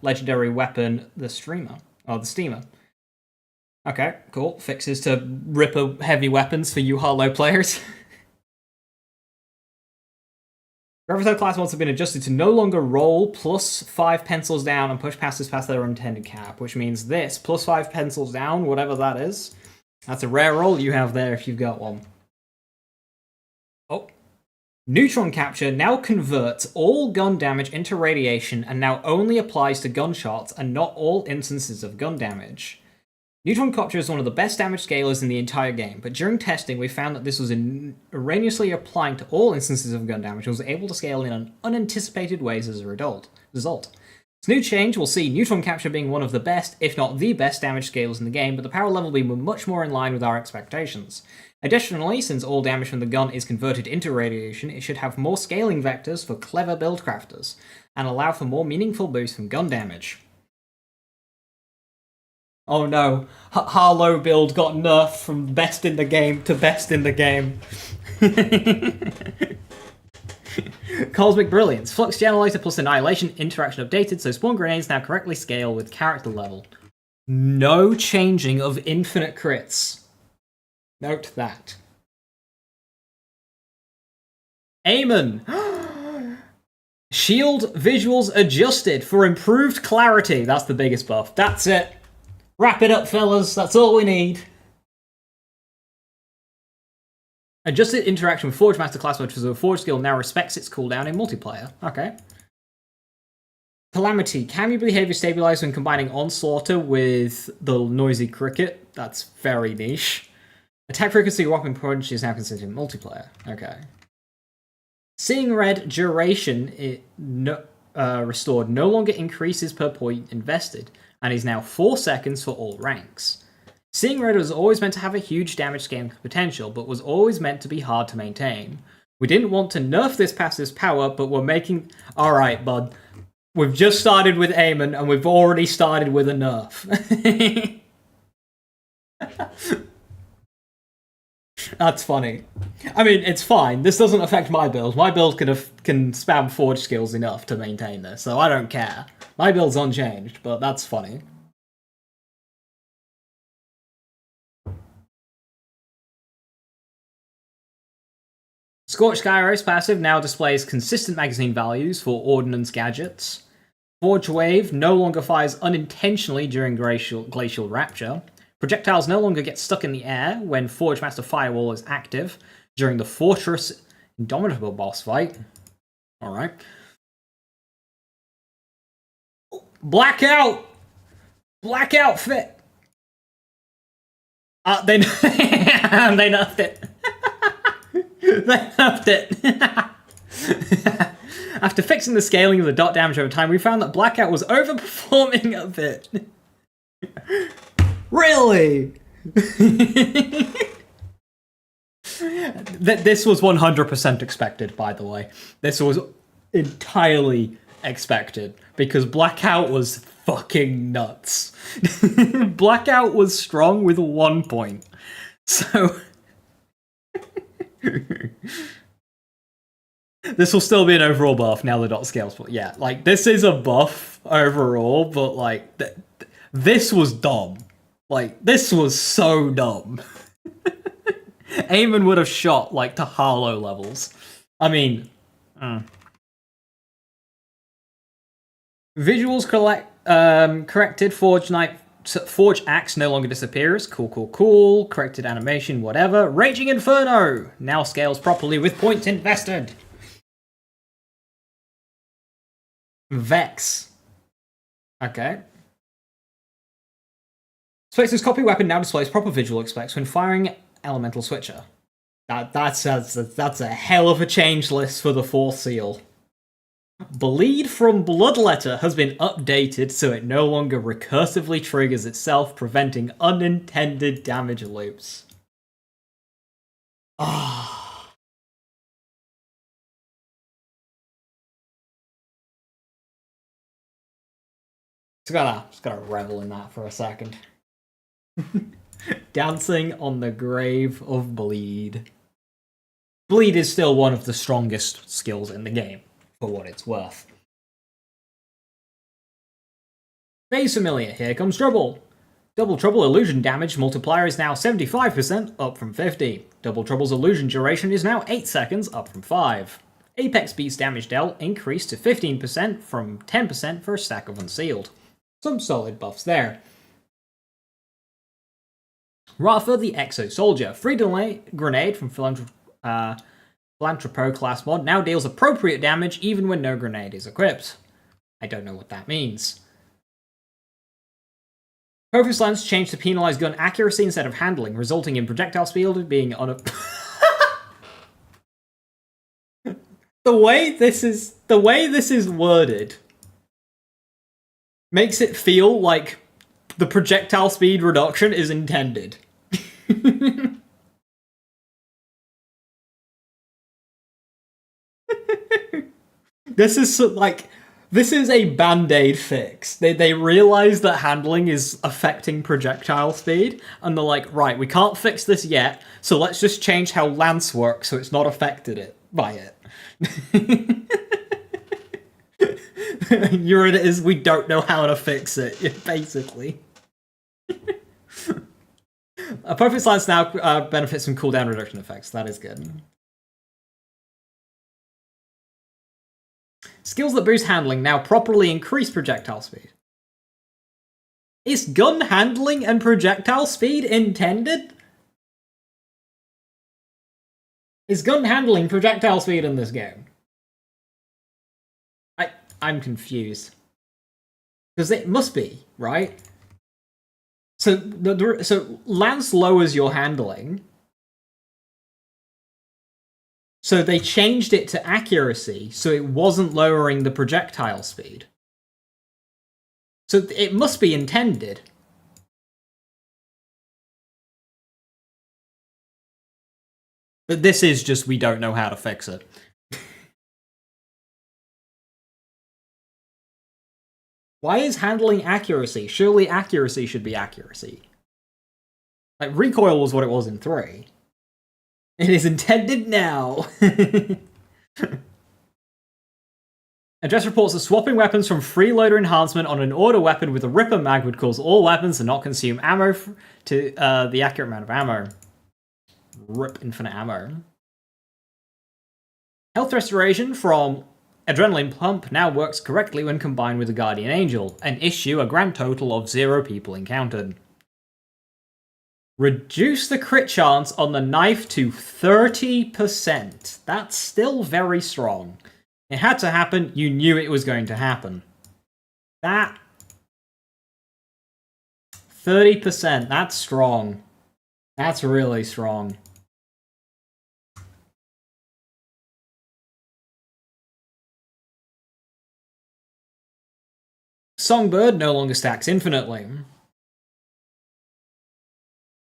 legendary weapon, the Steamer. Okay, cool. Fixes to Ripper heavy weapons for you Harlow players. Graviton class mods have been adjusted to no longer roll plus 5 pencils down and push passes past their intended cap, which means this, plus 5 pencils down, whatever that is, that's a rare roll you have there if you've got one. Oh. Neutron capture now converts all gun damage into radiation and now only applies to gunshots and not all instances of gun damage. Neutron capture is one of the best damage scalers in the entire game, but during testing we found that this was erroneously applying to all instances of gun damage and was able to scale in unanticipated ways as a result. This new change will see neutron capture being one of the best, if not the best, damage scalers in the game, but the power level being much more in line with our expectations. Additionally, since all damage from the gun is converted into radiation, it should have more scaling vectors for clever build crafters, and allow for more meaningful boosts from gun damage. Oh no, Harlow build got nerfed from best in the game to best in the game. Cosmic Brilliance. Flux Generator plus Annihilation interaction updated, so spawn grenades now correctly scale with character level. No changing of infinite crits. Note that. Eamon. Shield visuals adjusted for improved clarity. That's the biggest buff. That's it. Wrap it up, fellas. That's all we need. Adjusted interaction with Forge Master class mode for the Forge skill now respects its cooldown in multiplayer. Okay. Calamity. Can your behavior stabilize when combining Onslaughter with the Noisy Cricket? That's very niche. Attack frequency whopping punch is now considered in multiplayer. Okay. Seeing Red duration restored no longer increases per point invested, and is now 4 seconds for all ranks. Seeing Red was always meant to have a huge damage scaling potential, but was always meant to be hard to maintain. We didn't want to nerf this passive's power, but we're making... Alright, bud. We've just started with Eamon, and we've already started with a nerf. That's funny. I mean, it's fine. This doesn't affect my build. My build can spam Forge skills enough to maintain this, so I don't care. My build's unchanged, but that's funny. Scorched Gyro's passive now displays consistent magazine values for ordnance gadgets. Forge Wave no longer fires unintentionally during Glacial Rapture. Projectiles no longer get stuck in the air when Forge Master Firewall is active during the Fortress Indomitable boss fight. Alright. Blackout! Blackout fit! They nerfed it. They nerfed it. After fixing the scaling of the dot damage over time, we found that Blackout was overperforming a bit. Really? This was 100% expected, by the way. This was entirely expected, because Blackout was fucking nuts. Blackout was strong with 1 point. So... this will still be an overall buff now the dot scales, but yeah, like, this is a buff overall, but like, this was dumb. Like, this was so dumb. Eamon would have shot, like, to Harlow levels. I mean... Visuals corrected. Forge Axe no longer disappears. Cool. Corrected animation, whatever. Raging Inferno now scales properly with points invested. Vex. Okay. Spectre's copy weapon now displays proper visual effects when firing Elemental Switcher. That's a hell of a change list for the 4th seal. Bleed from Bloodletter has been updated so it no longer recursively triggers itself, preventing unintended damage loops. Ah. Just gotta revel in that for a second. Dancing on the grave of Bleed. Bleed is still one of the strongest skills in the game, for what it's worth. Phase Familiar, here comes Trouble. Double Trouble illusion damage multiplier is now 75%, up from 50. Double Trouble's illusion duration is now 8 seconds, up from 5. Apex Beat's damage dealt increased to 15% from 10% for a stack of Unsealed. Some solid buffs there. Rafa the Exo Soldier. Free grenade from Philanthropo class mod now deals appropriate damage even when no grenade is equipped. I don't know what that means. Focus lens changed to penalize gun accuracy instead of handling, resulting in projectile speed being on a... The way this is worded makes it feel like the projectile speed reduction is intended. This is a band-aid fix. They realize that handling is affecting projectile speed, and they're like, right, we can't fix this yet, so let's just change how Lance works so it's not affected by it. Your edit is, we don't know how to fix it, basically. A perfect Lance now benefits from cooldown reduction effects. That is good. Skills that boost handling now properly increase projectile speed. Is gun handling and projectile speed intended? Is gun handling projectile speed in this game? I'm confused. Because it must be, right? So Lance lowers your handling. So they changed it to accuracy, so it wasn't lowering the projectile speed. So it must be intended. But this is just, we don't know how to fix it. Why is handling accuracy? Surely accuracy should be accuracy. Like, recoil was what it was in 3. It is intended now. Address reports that swapping weapons from freeloader enhancement on an order weapon with a Ripper mag would cause all weapons to not consume ammo to the accurate amount of ammo. Rip infinite ammo. Health restoration from Adrenaline Pump now works correctly when combined with a Guardian Angel, and issue a grand total of 0 people encountered. Reduce the crit chance on the knife to 30%. That's still very strong. It had to happen, you knew it was going to happen. That... 30%, that's strong. That's really strong. Songbird no longer stacks infinitely.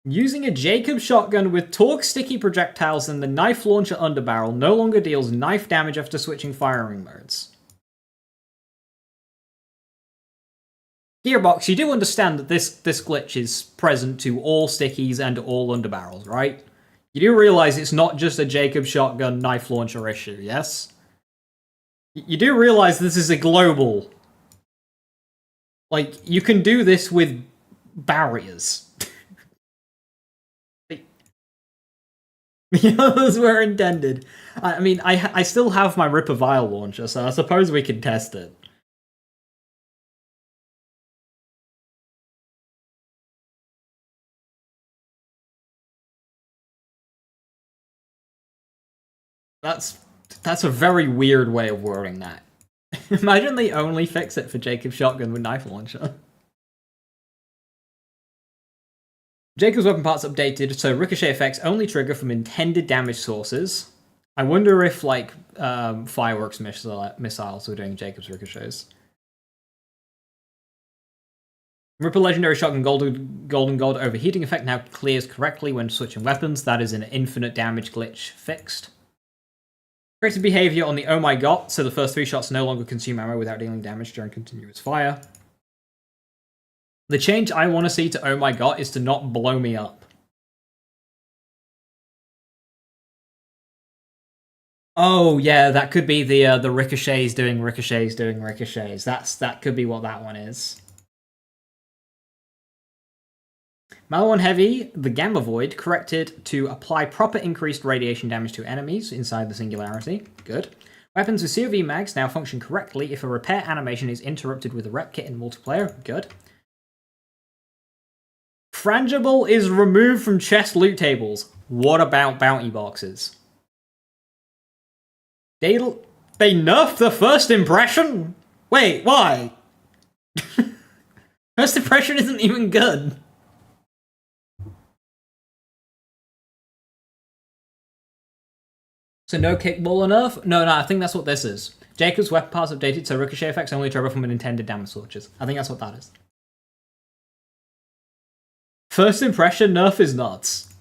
Using a Jacob shotgun with torque sticky projectiles and the knife launcher underbarrel no longer deals knife damage after switching firing modes. Gearbox, you do understand that this glitch is present to all stickies and all underbarrels, right? You do realize it's not just a Jacob shotgun knife launcher issue, yes? You do realize this is a global... Like, you can do this with barriers. The others were intended. I mean, I still have my Ripper Vial launcher, so I suppose we can test it. That's a very weird way of wording that. Imagine they only fix it for Jacob's shotgun with knife launcher. Jacob's weapon parts updated, so ricochet effects only trigger from intended damage sources. I wonder if, like, fireworks missiles were doing Jacob's ricochets. Ripper Legendary Shotgun Golden God overheating effect now clears correctly when switching weapons. That is an infinite damage glitch fixed. Corrected behavior on the Oh My God, so the first 3 shots no longer consume ammo without dealing damage during continuous fire. The change I want to see to Oh My God is to not blow me up. Oh yeah, that could be the ricochets doing ricochets doing ricochets. That could be what that one is. Maliwan Heavy, the Gamma Void, corrected to apply proper increased radiation damage to enemies inside the Singularity. Good. Weapons with COV mags now function correctly if a repair animation is interrupted with a rep kit in multiplayer. Good. Frangible is removed from chest loot tables. What about bounty boxes? They nerfed the first impression? Wait, why? First impression isn't even good. So no kickball enough? No, I think that's what this is. Jacob's weapon parts updated so ricochet effects only travel from an intended damage launchers. I think that's what that is. First impression nerf is nuts.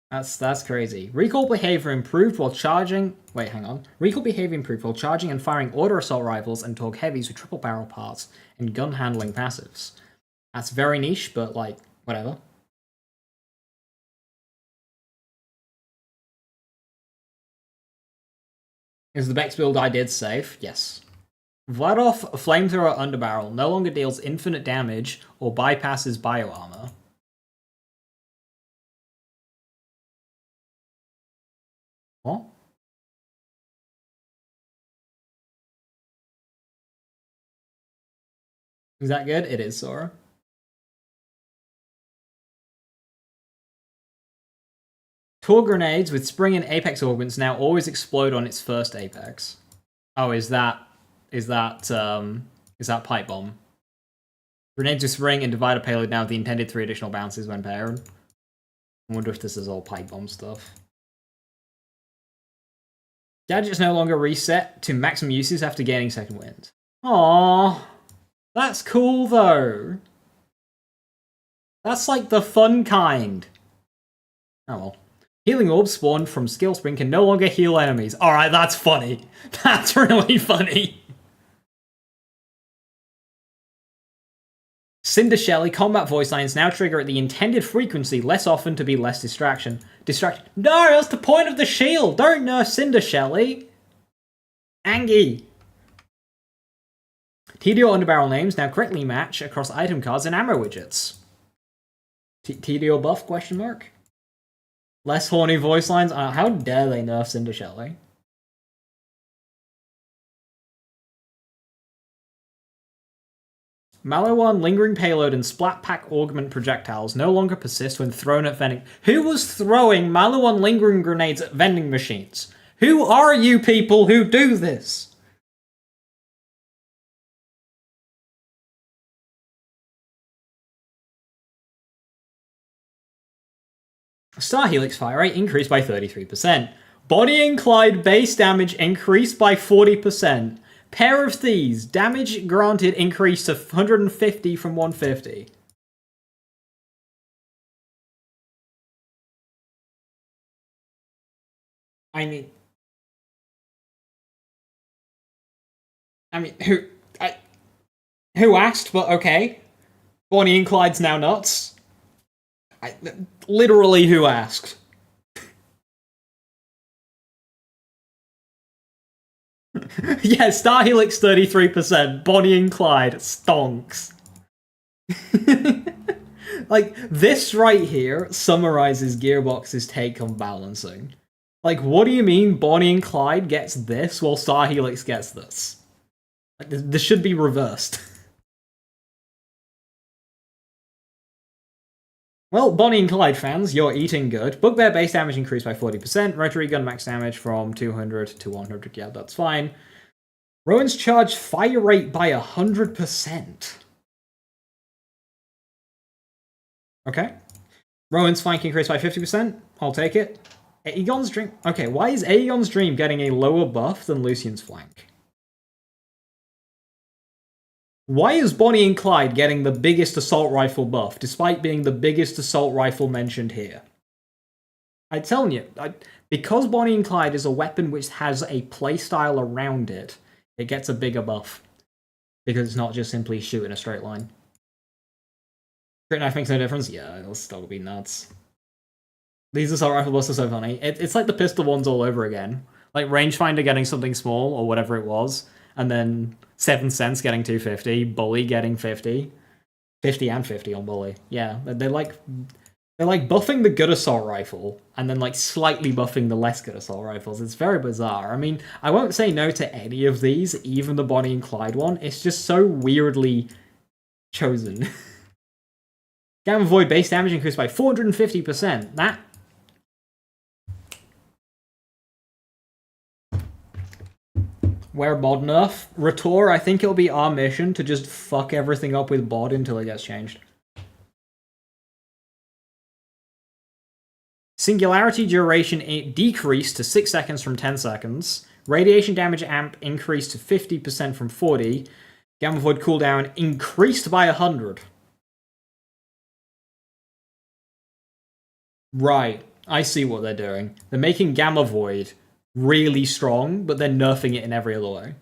That's crazy. Recoil behavior improved while charging. Wait, hang on. Recoil behavior improved while charging and firing auto assault rifles and Torgue heavies with triple barrel parts and gun handling passives. That's very niche, but like, whatever. Is the Bex build I did safe? Yes. Vladov Flamethrower Underbarrel no longer deals infinite damage or bypasses bioarmor. What? Is that good? It is, Sora. Tour grenades with spring and apex augments now always explode on its first apex. Oh, is that pipe bomb? Grenades with spring and divider payload now have the intended 3 additional bounces when paired. I wonder if this is all pipe bomb stuff. Gadgets no longer reset to maximum uses after gaining second wind. Aww. That's cool though. That's like the fun kind. Oh well. Healing orbs spawned from skill spring can no longer heal enemies. Alright, that's funny. That's really funny. Cinder Shelly combat voice lines now trigger at the intended frequency less often to be less distraction. No, that's the point of the shield! Don't nerf Cinder Shelly! Angie! TDO underbarrel names now correctly match across item cards and ammo widgets. TDO buff, question mark? Less horny voice lines? How dare they nerf Cinder Shelly? Maliwan lingering payload and splat pack augment projectiles no longer persist when thrown at vending. Who was throwing Maliwan lingering grenades at vending machines? Who are you people who do this? Star Helix fire rate increased by 33%. Body and Clyde base damage increased by 40%. Pair of Thieves, damage granted increased to 150 from 150. I mean, who asked? But okay, Bonnie and Clyde's now nuts. Literally, who asked? Yeah, Star Helix 33%, Bonnie and Clyde stonks. Like, this right here summarizes Gearbox's take on balancing. Like, what do you mean Bonnie and Clyde gets this while Star Helix gets this? Like, this should be reversed. Well, Bonnie and Clyde fans, you're eating good. Bugbear base damage increased by 40%. Rotary gun max damage from 200 to 100. Yeah, that's fine. Rowan's charge fire rate by 100%. Okay. Rowan's flank increased by 50%. I'll take it. Aegon's Dream. Okay, why is Aegon's Dream getting a lower buff than Lucian's flank? Why is Bonnie and Clyde getting the biggest assault rifle buff, despite being the biggest assault rifle mentioned here? I'm telling you, because Bonnie and Clyde is a weapon which has a playstyle around it, it gets a bigger buff. Because it's not just simply shoot in a straight line. Crit knife makes no difference? Yeah, it'll still be nuts. These assault rifle buffs are so funny. It's like the pistol ones all over again. Like Rangefinder getting something small, or whatever it was, and then 7th Sense getting 250, Bully getting 50. 50 and 50 on Bully. Yeah, they're like... They're like buffing the good assault rifle and then like slightly buffing the less good assault rifles. It's very bizarre. I mean, I won't say no to any of these, even the Bonnie and Clyde one. It's just so weirdly chosen. Gamma Void base damage increased by 450%. That. Where mod nerf? Retour, I think it'll be our mission to just fuck everything up with bod until it gets changed. Singularity duration decreased to 6 seconds from 10 seconds. Radiation damage amp increased to 50% from 40. Gamma Void cooldown increased by 100. Right, I see what they're doing. They're making Gamma Void really strong, but they're nerfing it in every other way.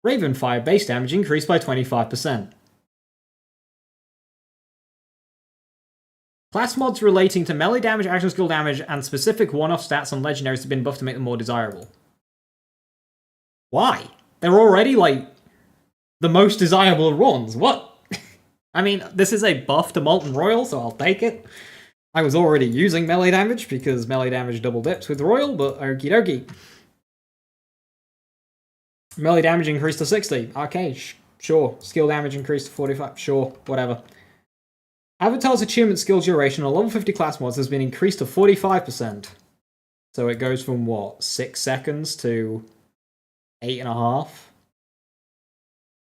Ravenfire base damage increased by 25%. Class mods relating to melee damage, action skill damage, and specific one-off stats on legendaries have been buffed to make them more desirable. Why? They're already, like, the most desirable ones. What? I mean, this is a buff to Molten Royal, so I'll take it. I was already using melee damage because melee damage double dips with Royal, but okie dokie. Melee damage increased to 60. Okay, sure. Skill damage increased to 45. Sure, whatever. Avatar's achievement skill duration on level 50 class mods has been increased to 45%. So it goes from what, 6 seconds to 8.5?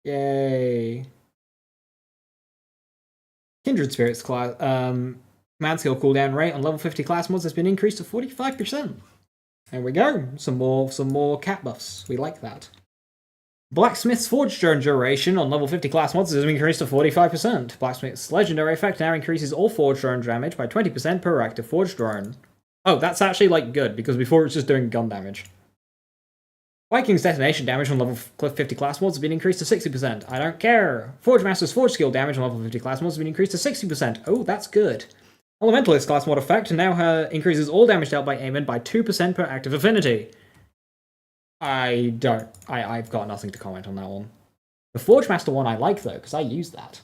Yay. Kindred Spirits class command skill cooldown rate on level 50 class mods has been increased to 45%. There we go. Some more cat buffs. We like that. Blacksmith's Forge Drone duration on level 50 class mods has increased to 45%. Blacksmith's legendary effect now increases all Forge Drone damage by 20% per active Forge Drone. Oh, that's actually, like, good, because before it was just doing gun damage. Viking's detonation damage on level 50 class mods has been increased to 60%. I don't care. Forge Master's Forge skill damage on level 50 class mods has been increased to 60%. Oh, that's good. Elementalist class mod effect now increases all damage dealt by Aemon by 2% per active affinity. I've got nothing to comment on that one. The Forge Master one I like, though, because I use that.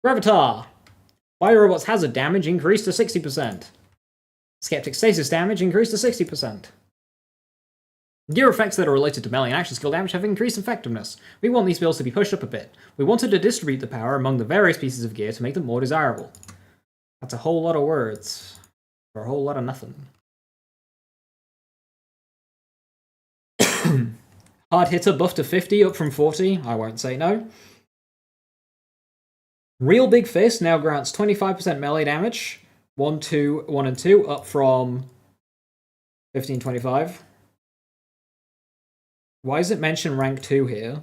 Gravitar. Biorobots hazard damage increased to 60%. Skeptic stasis damage increased to 60%. Gear effects that are related to melee and action skill damage have increased effectiveness. We want these builds to be pushed up a bit. We wanted to distribute the power among the various pieces of gear to make them more desirable. That's a whole lot of words for a whole lot of nothing. Hard hitter buff to 50, up from 40. I won't say no. Real Big Fist now grants 25% melee damage. 1, 2, 1, and 2, up from 15, 25. Why does it mention rank 2 here?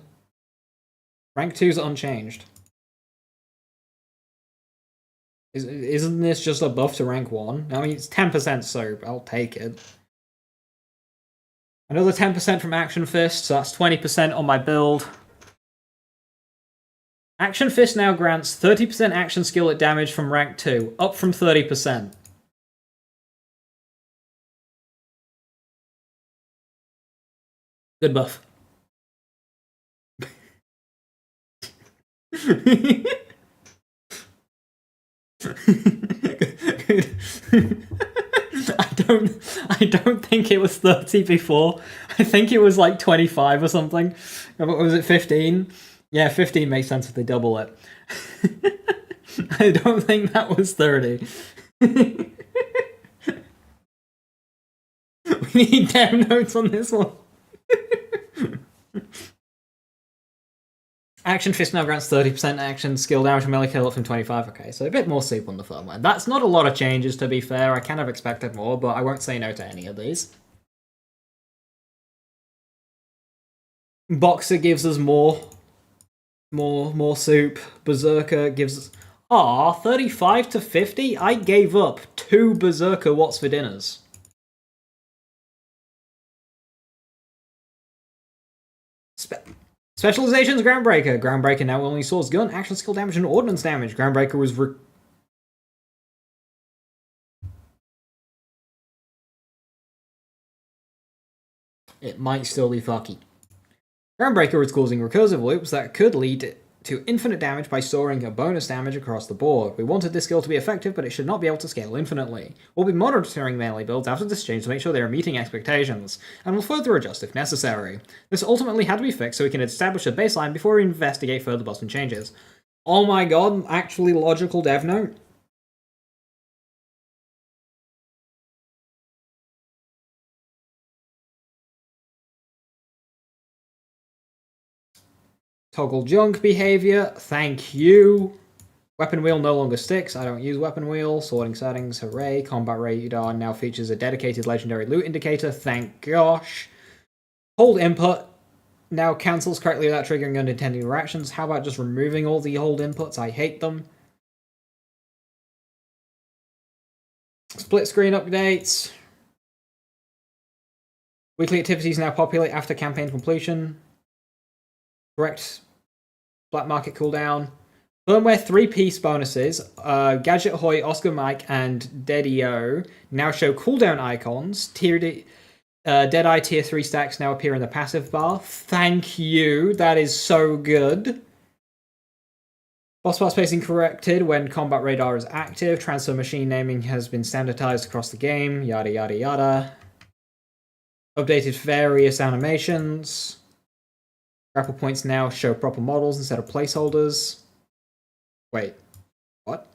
Rank 2 is unchanged. Isn't this just a buff to rank 1? I mean, it's 10% soap. I'll take it. Another 10% from Action Fist, so that's 20% on my build. Action Fist now grants 30% action skill at damage from rank 2, up from 30%. Good buff. I don't think it was 30 before. I think it was like 25 or something. Was it 15? Yeah, 15 makes sense if they double it. I don't think that was 30. We need damn notes on this one. Action Fist now grants 30% action skill damage from melee kill up from 25. Okay, so a bit more soup on the firmware. That's not a lot of changes, to be fair. I kind of expected more, but I won't say no to any of these. Boxer gives us more soup. Berserker gives us... 35 to 50? I gave up 2 Berserker What's for Dinners. Specializations, Groundbreaker. Groundbreaker now only soars gun, action skill damage, and ordnance damage. Groundbreaker was it might still be fucky. Groundbreaker is causing recursive loops that could lead to infinite damage by storing a bonus damage across the board. We wanted this skill to be effective, but it should not be able to scale infinitely. We'll be monitoring melee builds after this change to make sure they are meeting expectations, and will further adjust if necessary. This ultimately had to be fixed so we can establish a baseline before we investigate further buffs and changes. Oh my god, actually logical dev note. Toggle junk behavior, thank you. Weapon wheel no longer sticks, I don't use weapon wheel. Sorting settings, hooray. Combat radar now features a dedicated legendary loot indicator, thank gosh. Hold input now cancels correctly without triggering unintended interactions. How about just removing all the hold inputs? I hate them. Split screen updates. Weekly activities now populate after campaign completion. Correct black market cooldown. Firmware 3-piece bonuses, Gadget Hoy, Oscar Mike, and Dedio now show cooldown icons. Deadeye tier 3 stacks now appear in the passive bar. Thank you, that is so good. Boss bar spacing corrected when combat radar is active. Transfer machine naming has been standardized across the game. Yada yada yada. Updated various animations. Grapple points now show proper models instead of placeholders. Wait, what?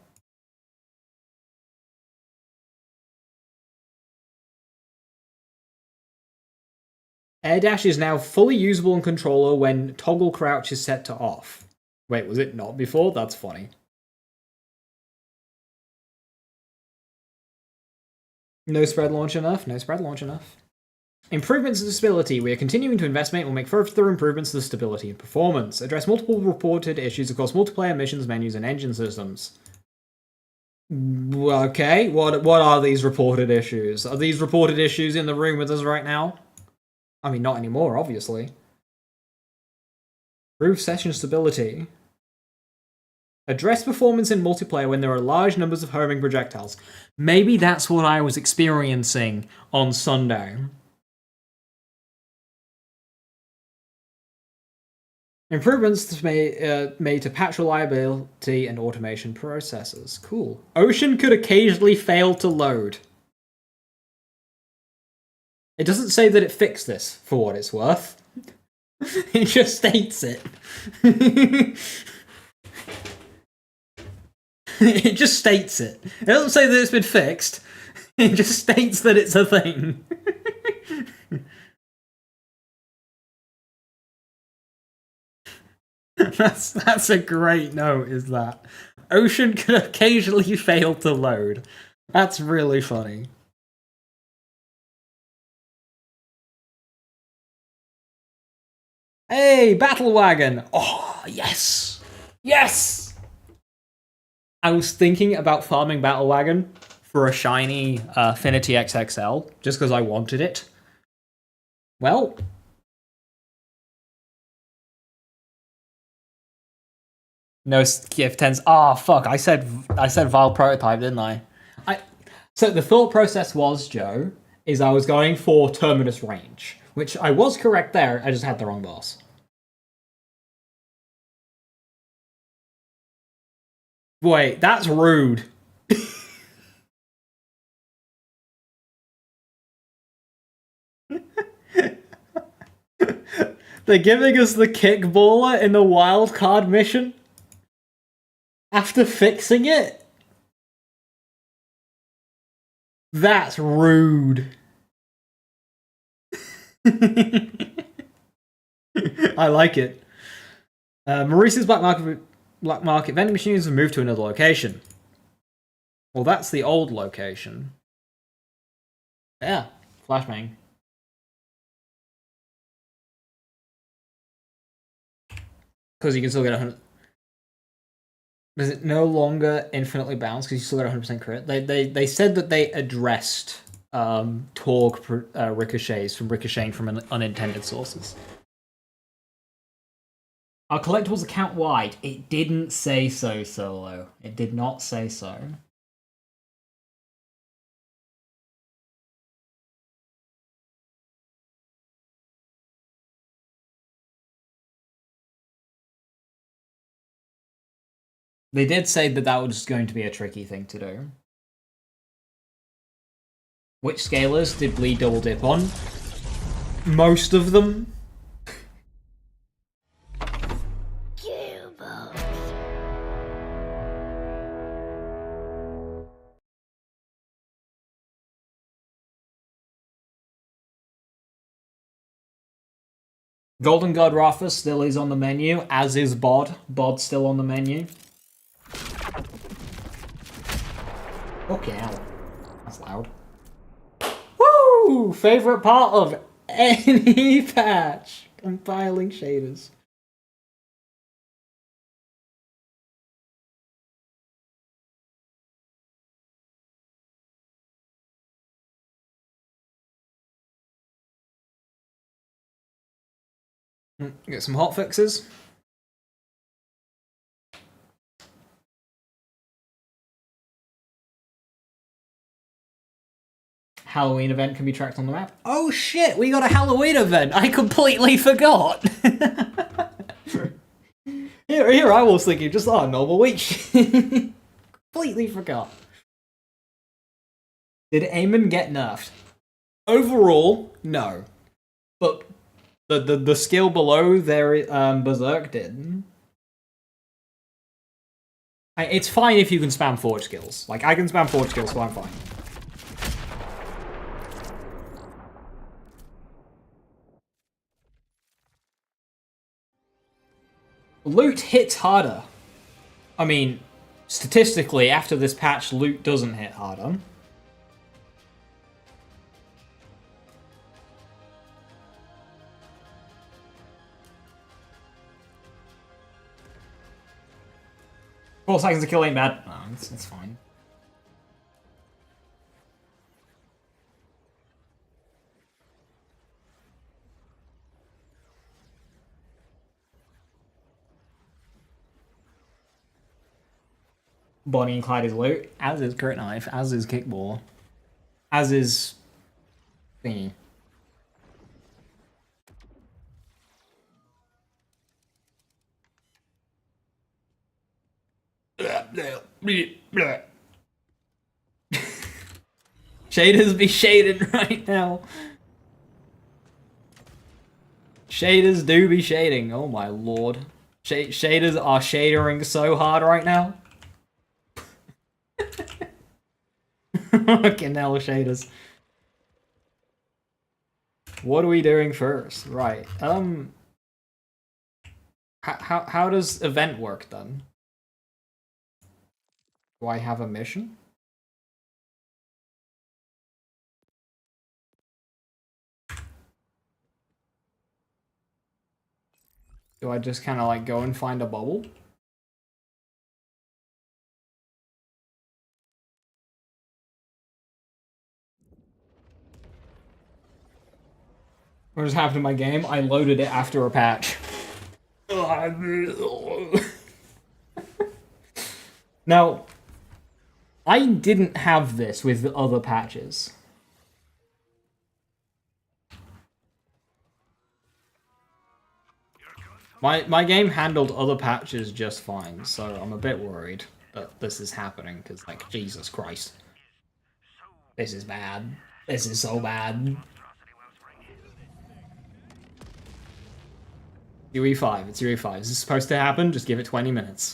Air dash is now fully usable in controller when toggle crouch is set to off. Wait, was it not before? That's funny. No spread launch enough? No spread launch enough. Improvements to stability. We are continuing to investigate and will make further improvements to the stability and performance. Address multiple reported issues across multiplayer missions, menus, and engine systems. Okay, what are these reported issues? Are these reported issues in the room with us right now? I mean, not anymore, obviously. Improve session stability. Address performance in multiplayer when there are large numbers of homing projectiles. Maybe that's what I was experiencing on Sunday. Improvements made to patch reliability and automation processes. Cool. Ocean could occasionally fail to load. It doesn't say that it fixed this, for what it's worth. It just states it. It just states it. It doesn't say that it's been fixed. It just states that it's a thing. That's a great note, is that. Ocean can occasionally fail to load. That's really funny. Hey, Battle Wagon! Oh, yes! Yes! I was thinking about farming Battle Wagon for a shiny Affinity XXL, just because I wanted it. Well... No gift 10s. Ah, fuck! I said Vile Prototype, didn't I? So the thought process was, Joe, is I was going for Terminus range, which I was correct there. I just had the wrong boss. Wait, that's rude. They're giving us the kickballer in the wild card mission after fixing it? That's rude. I like it. Maurice's black market vending machines have moved to another location. Well, that's the old location. Yeah, flashbang. Because you can still get 100. Is it no longer infinitely balanced because you still get 100% crit? They said that they addressed torque ricochets from ricocheting from unintended sources. Our collectibles account wide. It didn't say so, Solo. It did not say so. They did say that that was going to be a tricky thing to do. Which scalers did Bleed double dip on? Most of them. Gearbox. Golden God Rafa still is on the menu, as is Bod. Bod's still on the menu. Okay, that's loud. Woo! Favorite part of any patch. Compiling shaders. Get some hot fixes. Halloween event can be tracked on the map. Oh shit, we got a Halloween event! I completely forgot! Here I was thinking, just normal week. Completely forgot. Did Eamon get nerfed? Overall, no. But the skill below there, Berserk did. It's fine if you can spam forward skills. Like, I can spam forward skills, so I'm fine. Loot hits harder. I mean, statistically, after this patch, loot doesn't hit harder. Four seconds to kill ain't bad. No, it's fine. Bonnie and Clyde is loot, as is Crit Knife, as is Kickball, as is thingy. Shaders be shading right now. Shaders do be shading. Oh my lord. Shaders are shadering so hard right now. Fucking hell, shaders. What are we doing first? Right. How does event work then? Do I have a mission? Do I just kind of like go and find a bubble? What just happened to my game? I loaded it after a patch. Now, I didn't have this with the other patches. My game handled other patches just fine, so I'm a bit worried that this is happening, because, like, Jesus Christ. This is bad. This is so bad. UE5, it's UE5. Is this supposed to happen? Just give it 20 minutes.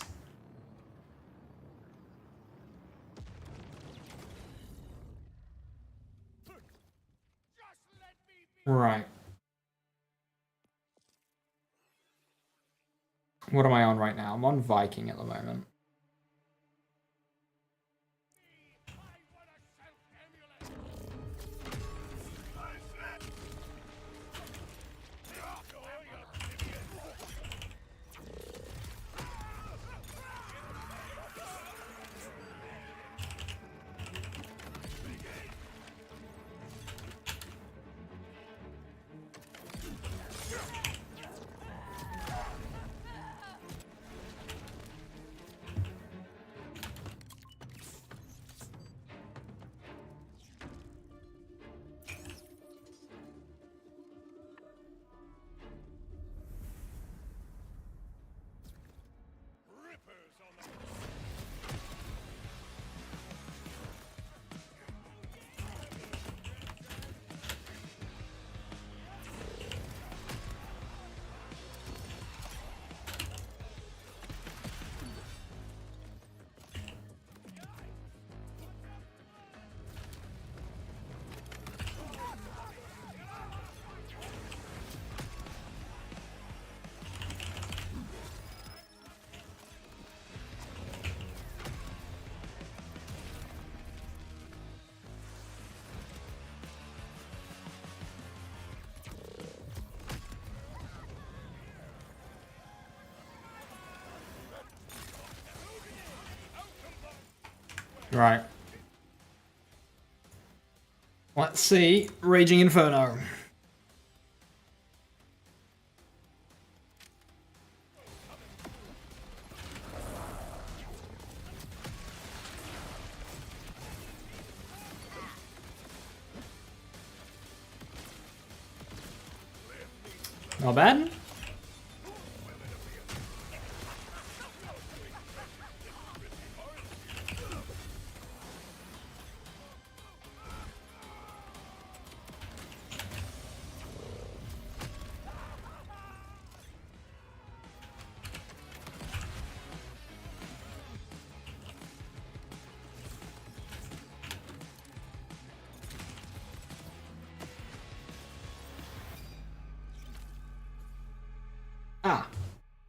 Right. What am I on right now? I'm on Viking at the moment. Right. Let's see. Raging Inferno. Not bad. Ah,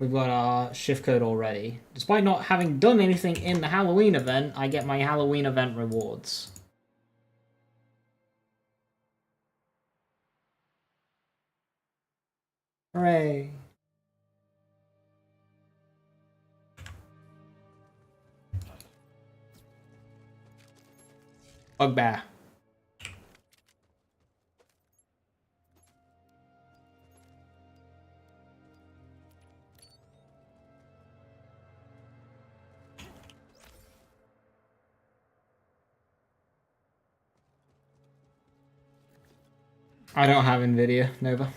we've got our shift code already. Despite not having done anything in the Halloween event, I get my Halloween event rewards. Hooray. Bugbear. I don't have Nvidia, Nova.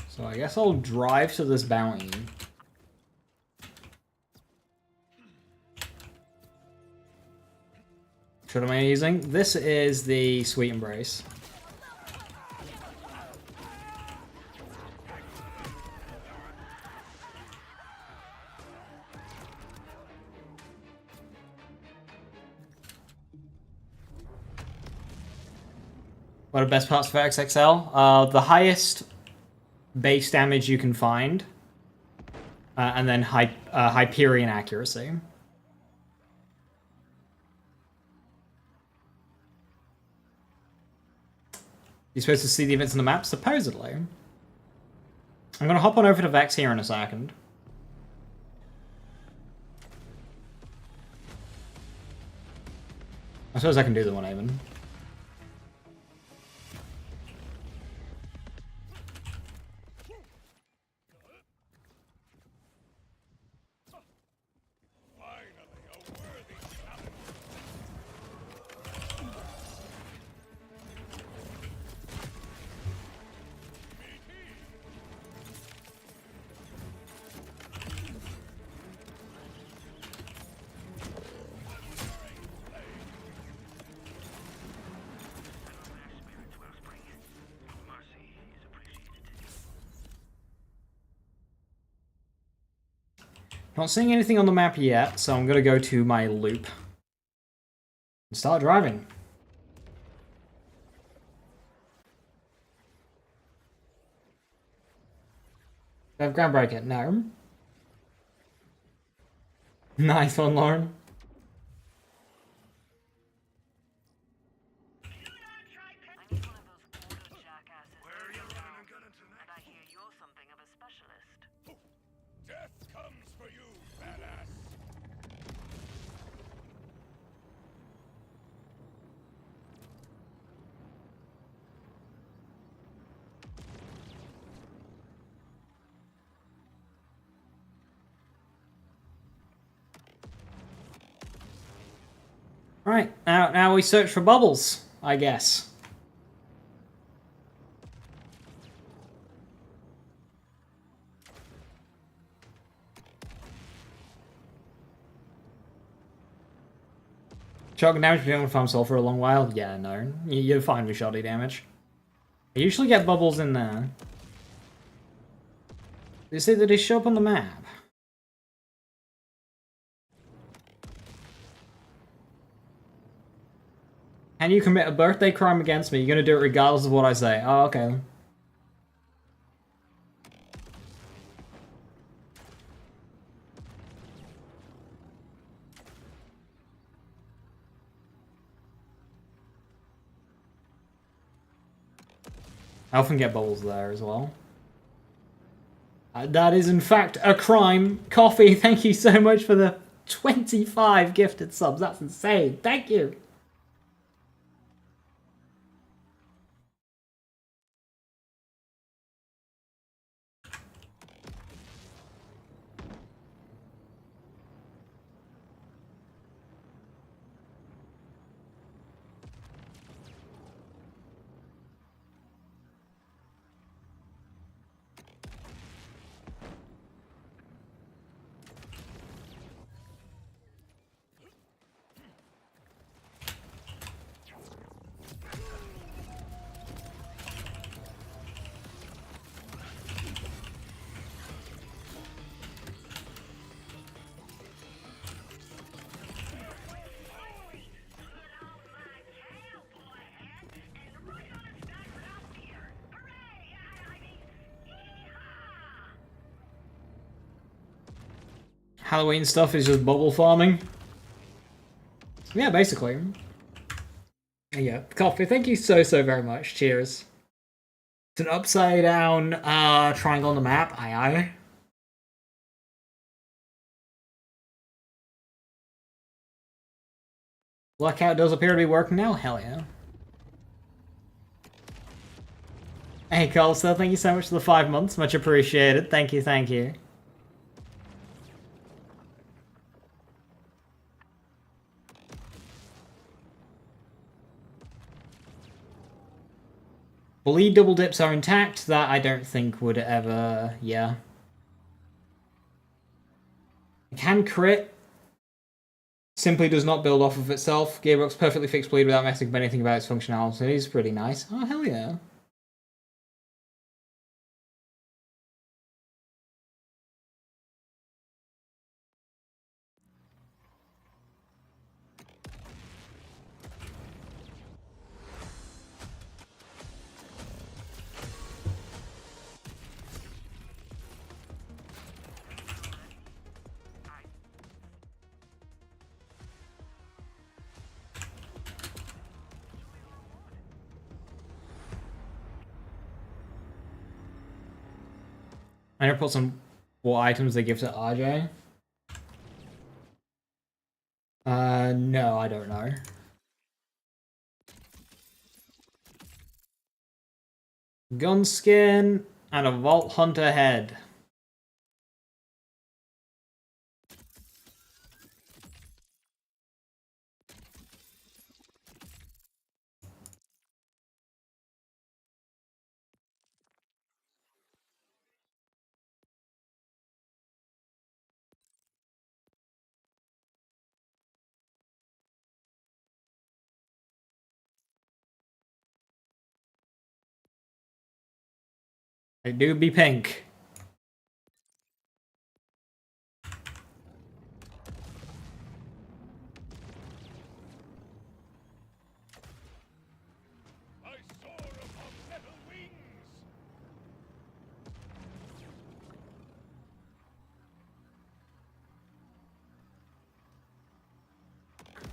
So I guess I'll drive to this bounty. What am I using? This is the Sweet Embrace. What are best parts for XXL? The highest base damage you can find, and then Hyperion accuracy. You're supposed to see the events on the map? Supposedly. I'm gonna hop on over to Vex here in a second. I suppose I can do the one even. Not seeing anything on the map yet, so I'm gonna go to my loop and start driving. Do I have Groundbreaker? No. Nice one, Lauren. Death comes for you, badass. Right, now we search for bubbles, I guess. Shotgun damage if you don't farm soul for a long while? Yeah, no. You're fine with shoddy damage. I usually get bubbles in there. They say that they show up on the map. Can you commit a birthday crime against me? You're gonna do it regardless of what I say. Oh, okay. I often get bubbles there as well. That is in fact a crime. Coffee, thank you so much for the 25 gifted subs. That's insane. Thank you. Halloween stuff is just bubble farming. Yeah, basically. Yeah, coffee, thank you so very much. Cheers. It's an upside down triangle on the map. Aye aye. Blackout does appear to be working now. Hell yeah. Hey, Colster, thank you so much for the 5 months. Much appreciated. Thank you, thank you. Bleed double dips are intact. That I don't think would ever... yeah. Can crit. Simply does not build off of itself. Gearbox perfectly fixed bleed without messing with anything about its functionality. It is pretty nice. Oh, hell yeah. I'm gonna put some what items they give to RJ. No, I don't know. Gunskin and a Vault Hunter head. They do be pink. I soar upon metal wings.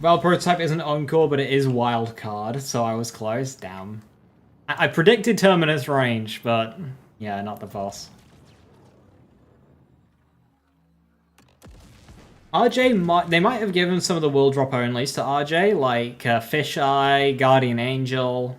Well, prototype isn't Encore, but it is wild card, so I was close. Damn. I predicted Terminus range, but yeah, not the boss. RJ they might have given some of the world drop onlys to RJ, like Fisheye, Guardian Angel.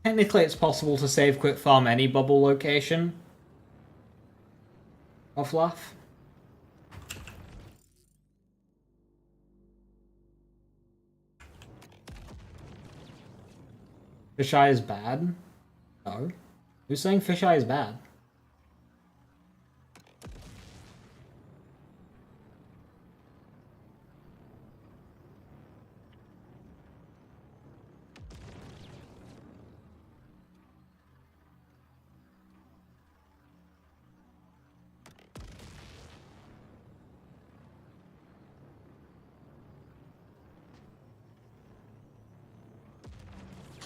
Technically, it's possible to save quick farm any bubble location. Off laugh. Fisheye is bad? No. Who's saying Fisheye is bad?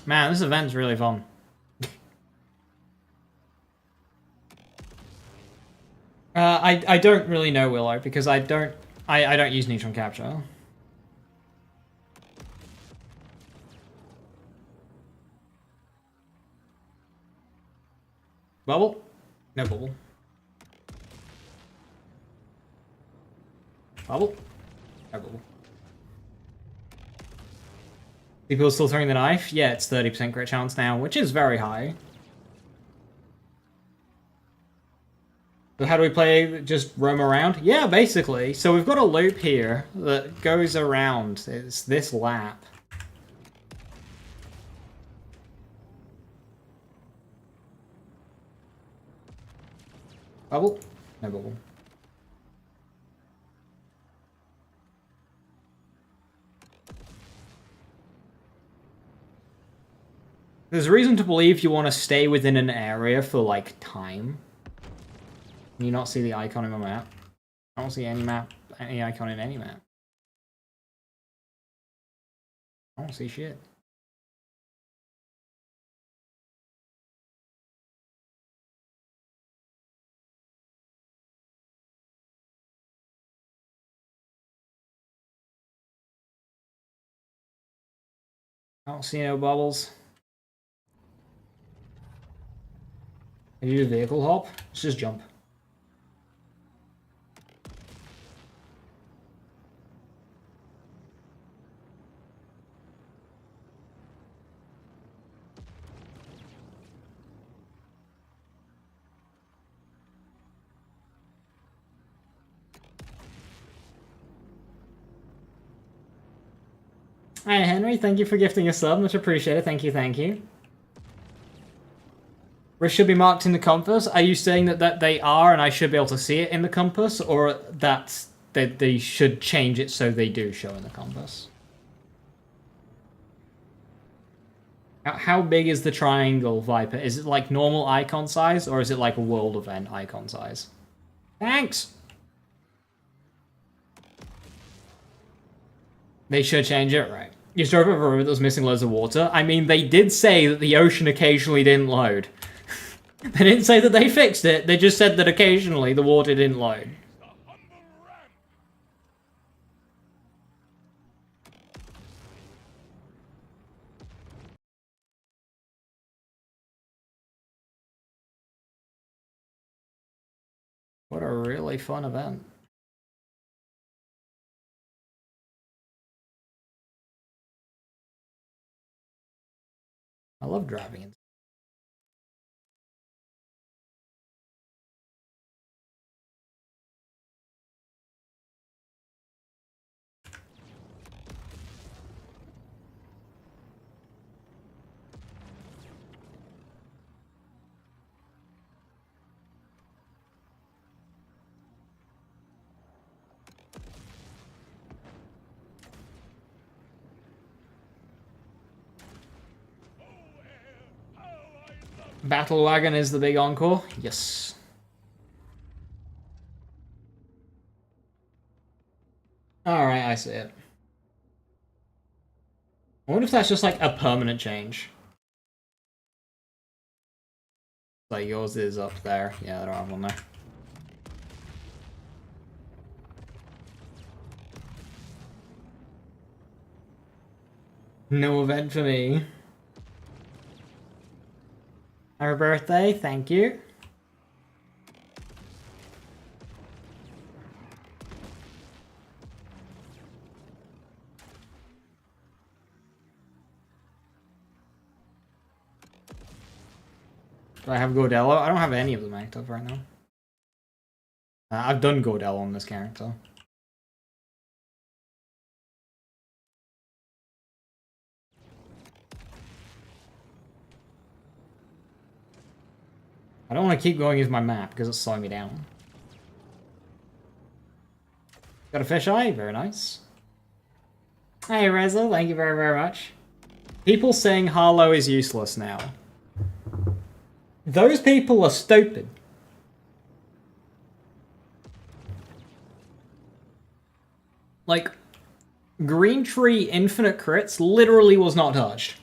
Man, this event's really fun. I don't really know Willow because I don't use neutron capture. Bubble? No bubble. Bubble? No bubble. People are still throwing the knife? Yeah, it's 30% crit chance now, which is very high. So how do we play? Just roam around? Yeah, basically. So we've got a loop here that goes around. It's this lap. Bubble? No bubble. There's reason to believe you want to stay within an area for, like, time. Can you not see the icon in my map? I don't see any icon in any map. I don't see shit. I don't see no bubbles. Can you do vehicle hop? Let's just jump. Hi Henry, thank you for gifting a sub, much appreciated, thank you, thank you. Wrist should be marked in the compass. Are you saying that they are and I should be able to see it in the compass, or that they should change it so they do show in the compass? How big is the triangle Viper? Is it like normal icon size, or is it like a world event icon size? Thanks! They should change it, right? You drove over a river that was missing loads of water. I mean, they did say that the ocean occasionally didn't load. They didn't say that they fixed it, they just said that occasionally the water didn't load. What a really fun event. I love driving it. Battle Wagon is the big encore? Yes. Alright, I see it. I wonder if that's just like a permanent change. Like yours is up there. Yeah, I don't have one there. No event for me. Happy birthday, thank you. Do I have Gordello? I don't have any of them active right now. I've done Gordello on this character. I don't want to keep going as my map because it's slowing me down. Got a fisheye? Very nice. Hey Reza, thank you very, very much. People saying Harlow is useless now. Those people are stupid. Like, Green Tree Infinite Crits literally was not touched.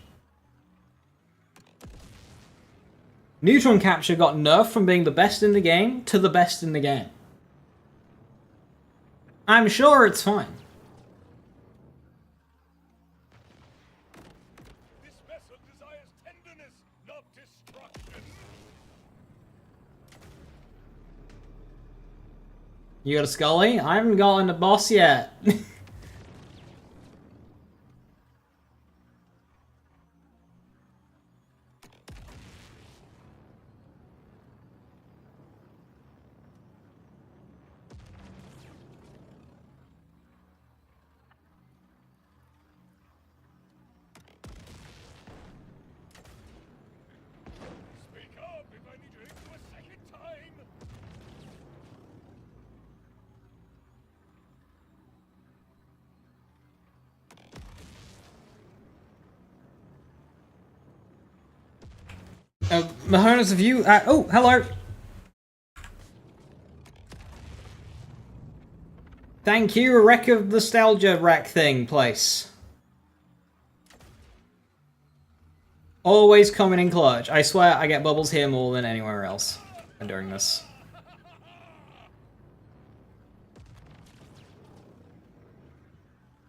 Neutron capture got nerfed from being the best in the game to the best in the game. I'm sure it's fine. This vessel desires tenderness, not destruction. You got a Scully? I haven't gotten a boss yet. Speak up if I need to hit you a second time. Mahonas, have you... oh, hello! Thank you, a wreck of nostalgia wreck thing place. Always coming in clutch. I swear I get bubbles here more than anywhere else during this.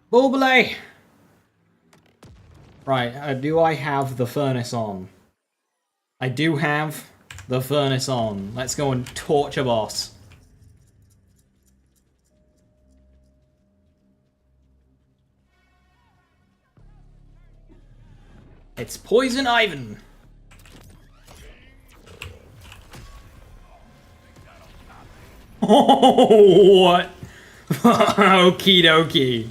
Bulbulay! Right, do I have the furnace on? I do have the furnace on. Let's go and torch a boss. It's Poison Ivan! Oh, what? Okie dokie.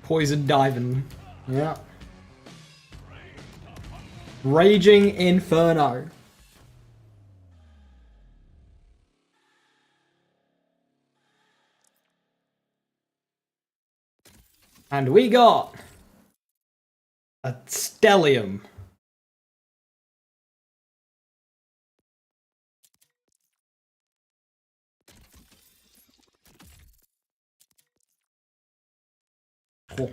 Poison diving. Yeah. Raging Inferno. And we got a Stellium. Cool.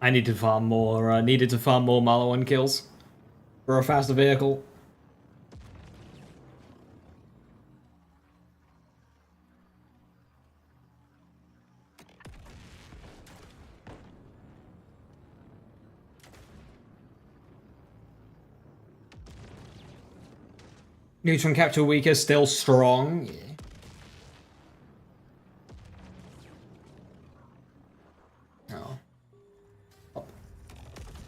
I need to farm more, needed to farm more Malawan kills for a faster vehicle. Neutron capture weaker, still strong. Yeah. Oh.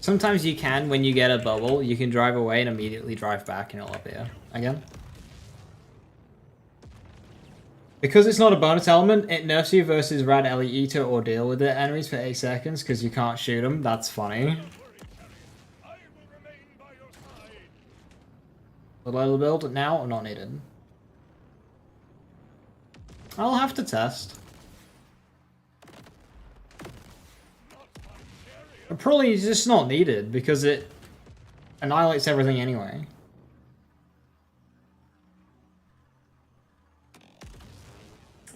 Sometimes you can, when you get a bubble, you can drive away and immediately drive back and it'll appear again. Because it's not a bonus element, it nerfs you versus Rad Ellie Eater or deal with it enemies for 8 seconds because you can't shoot them. That's funny. Little build now or not needed? I'll have to test. Probably just not needed because it annihilates everything anyway.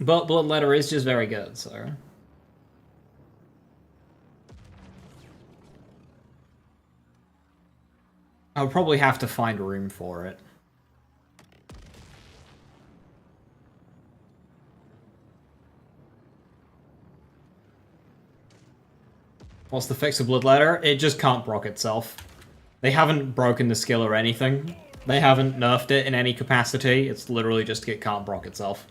But Bloodletter is just very good, so. I'll probably have to find room for it. What's the fix of Bloodletter? It just can't proc itself. They haven't broken the skill or anything. They haven't nerfed it in any capacity. It's literally just it can't proc itself.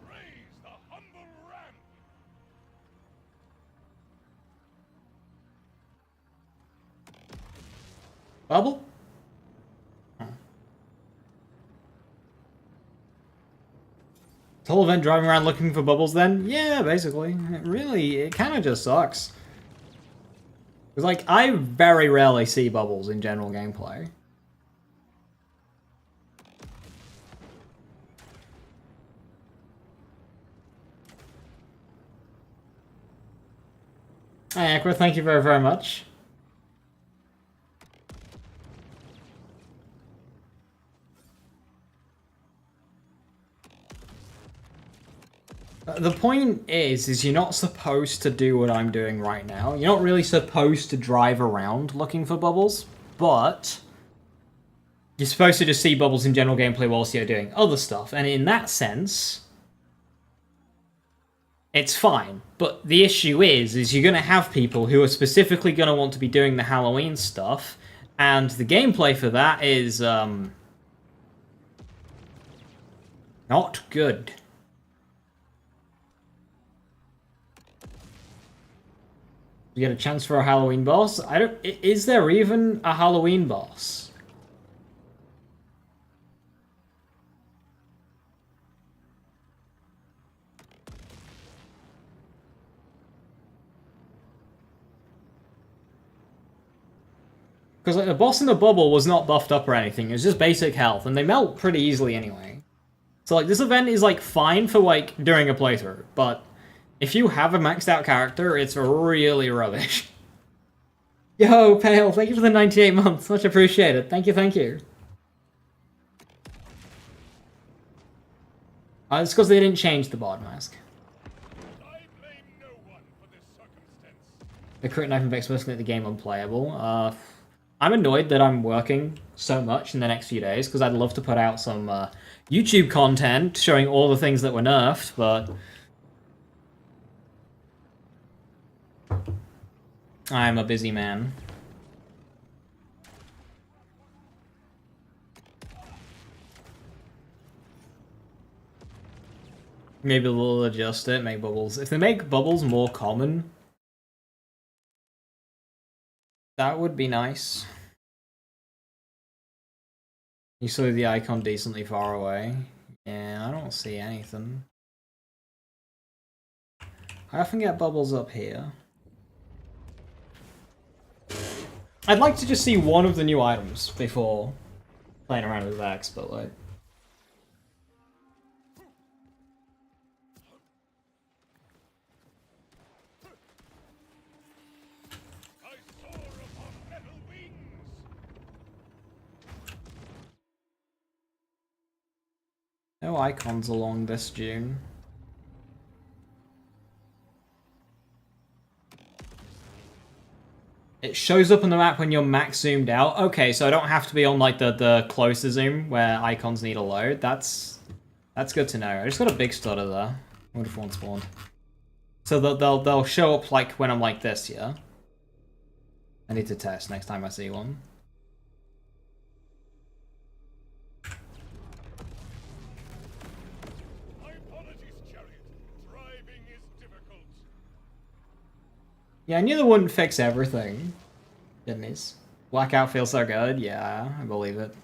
Raise the humble ramp. Bubble? This whole event driving around looking for bubbles then? Yeah, basically. It kind of just sucks. Because, like, I very rarely see bubbles in general gameplay. Hey, Aqua, thank you very, very much. The point is you're not supposed to do what I'm doing right now. You're not really supposed to drive around looking for bubbles, but you're supposed to just see bubbles in general gameplay whilst you're doing other stuff. And in that sense, it's fine. But the issue is you're going to have people who are specifically going to want to be doing the Halloween stuff, and the gameplay for that is, not good. You get a chance for a Halloween boss? Is there even a Halloween boss? Because like the boss in the bubble was not buffed up or anything, it was just basic health, and they melt pretty easily anyway. So like this event is like fine for like during a playthrough, but if you have a maxed out character, it's really rubbish. Yo, Pale, thank you for the 98 months. Much appreciated. Thank you, thank you. It's because they didn't change the bard mask. I blame no one for this circumstance. The crit knife and Vex mostly make the game unplayable. I'm annoyed that I'm working so much in the next few days, because I'd love to put out some YouTube content showing all the things that were nerfed, but I'm a busy man. Maybe they'll adjust it, make bubbles. If they make bubbles more common, that would be nice. You saw the icon decently far away. Yeah, I don't see anything. I often get bubbles up here. I'd like to just see one of the new items before playing around with Vex, but like... I soar upon metal wings. No icons along this dune. It shows up on the map when you're max zoomed out. Okay, so I don't have to be on like the closer zoom where icons need a load. That's good to know. I just got a big stutter there. What if one spawned? So they'll show up like when I'm like this, yeah? I need to test next time I see one. My apologies, Chariot. Driving is difficult. Yeah, I knew they wouldn't fix everything. Didn't it? Blackout feels so good. Yeah, I believe it.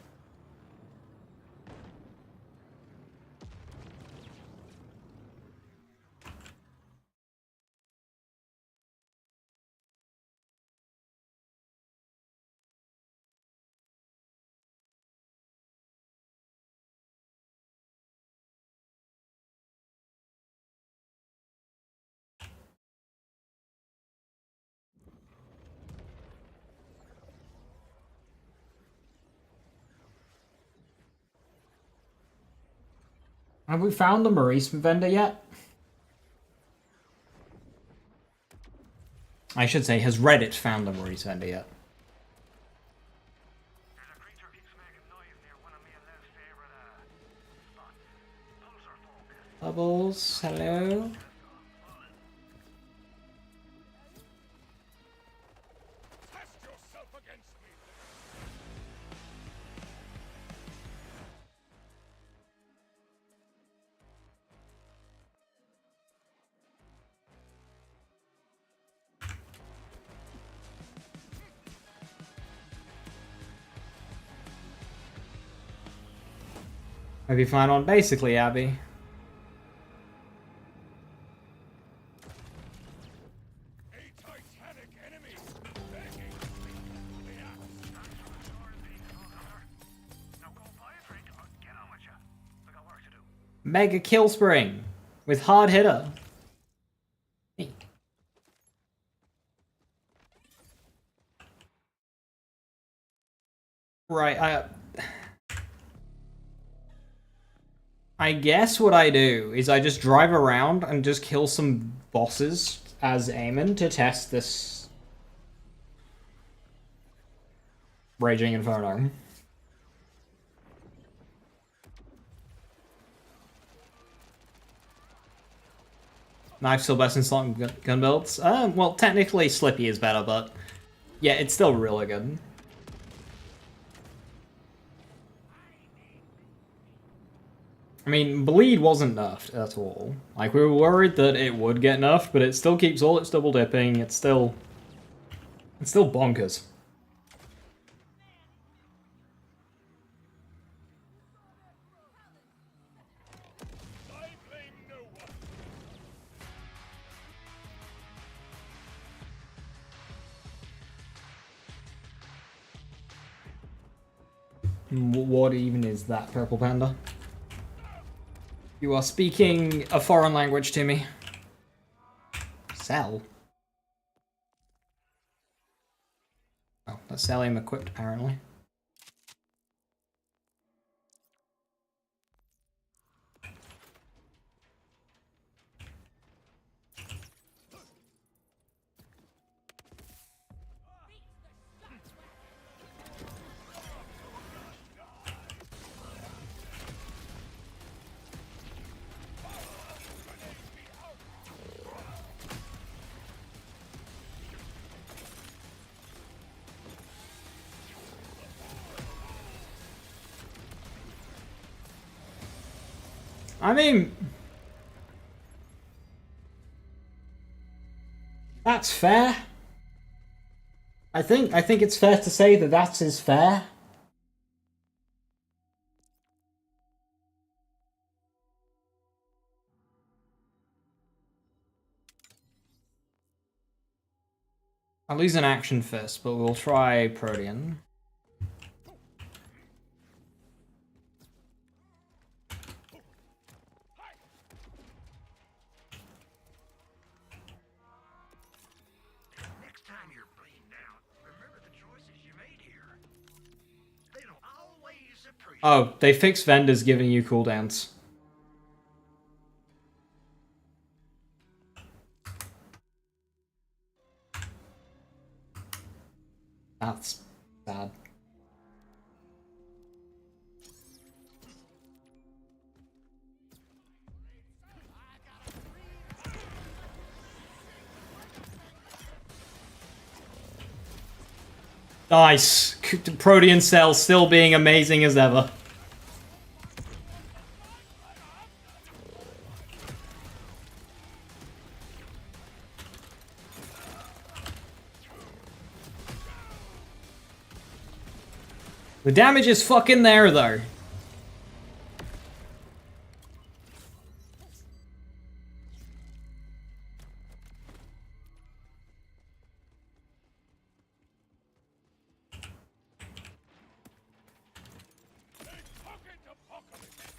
Have we found the Maurice vendor yet? I should say, has Reddit found the Maurice vendor yet? Bubbles, hello. Test yourself against me. Hope you find one basically, Abby. A titanic enemy begging the axe. Now go buy a drink or get on with you. We got work to do. Mega kill spring with hard hitter. Hey. Right, I guess what I do is I just drive around and just kill some bosses as Aemon to test this Raging Inferno. Knife still best in slot and gun builds? Well, technically Slippy is better, but yeah, it's still really good. I mean, Bleed wasn't nerfed at all. Like, we were worried that it would get nerfed, but it still keeps all its double dipping. It's still bonkers. I blame no one. What even is that, Purple Panda? You are speaking a foreign language to me. Sell? Oh, that's selling equipped, apparently. I mean, that's fair. I think it's fair to say that that is fair. I'll lose an action first, but we'll try Protean. Next time you're bleeding out, remember the choices you made here. They'll always appreciate. Oh, they fixed vendors giving you cooldowns. That's bad. Nice. Protean Cell still being amazing as ever. The damage is fucking there, though. A pocket apocalypse.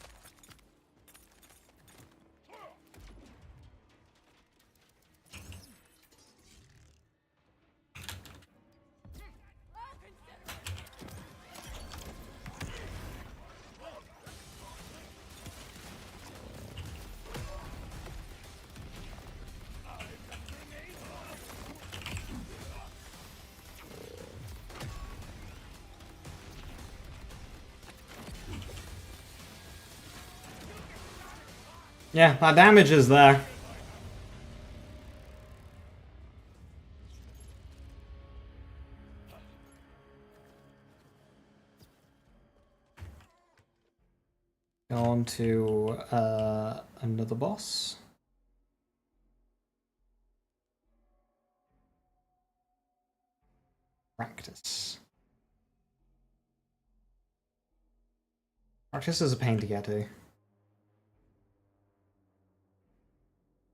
Yeah, that damage is there. Go on to another boss. Practice. Practice is a pain to get to.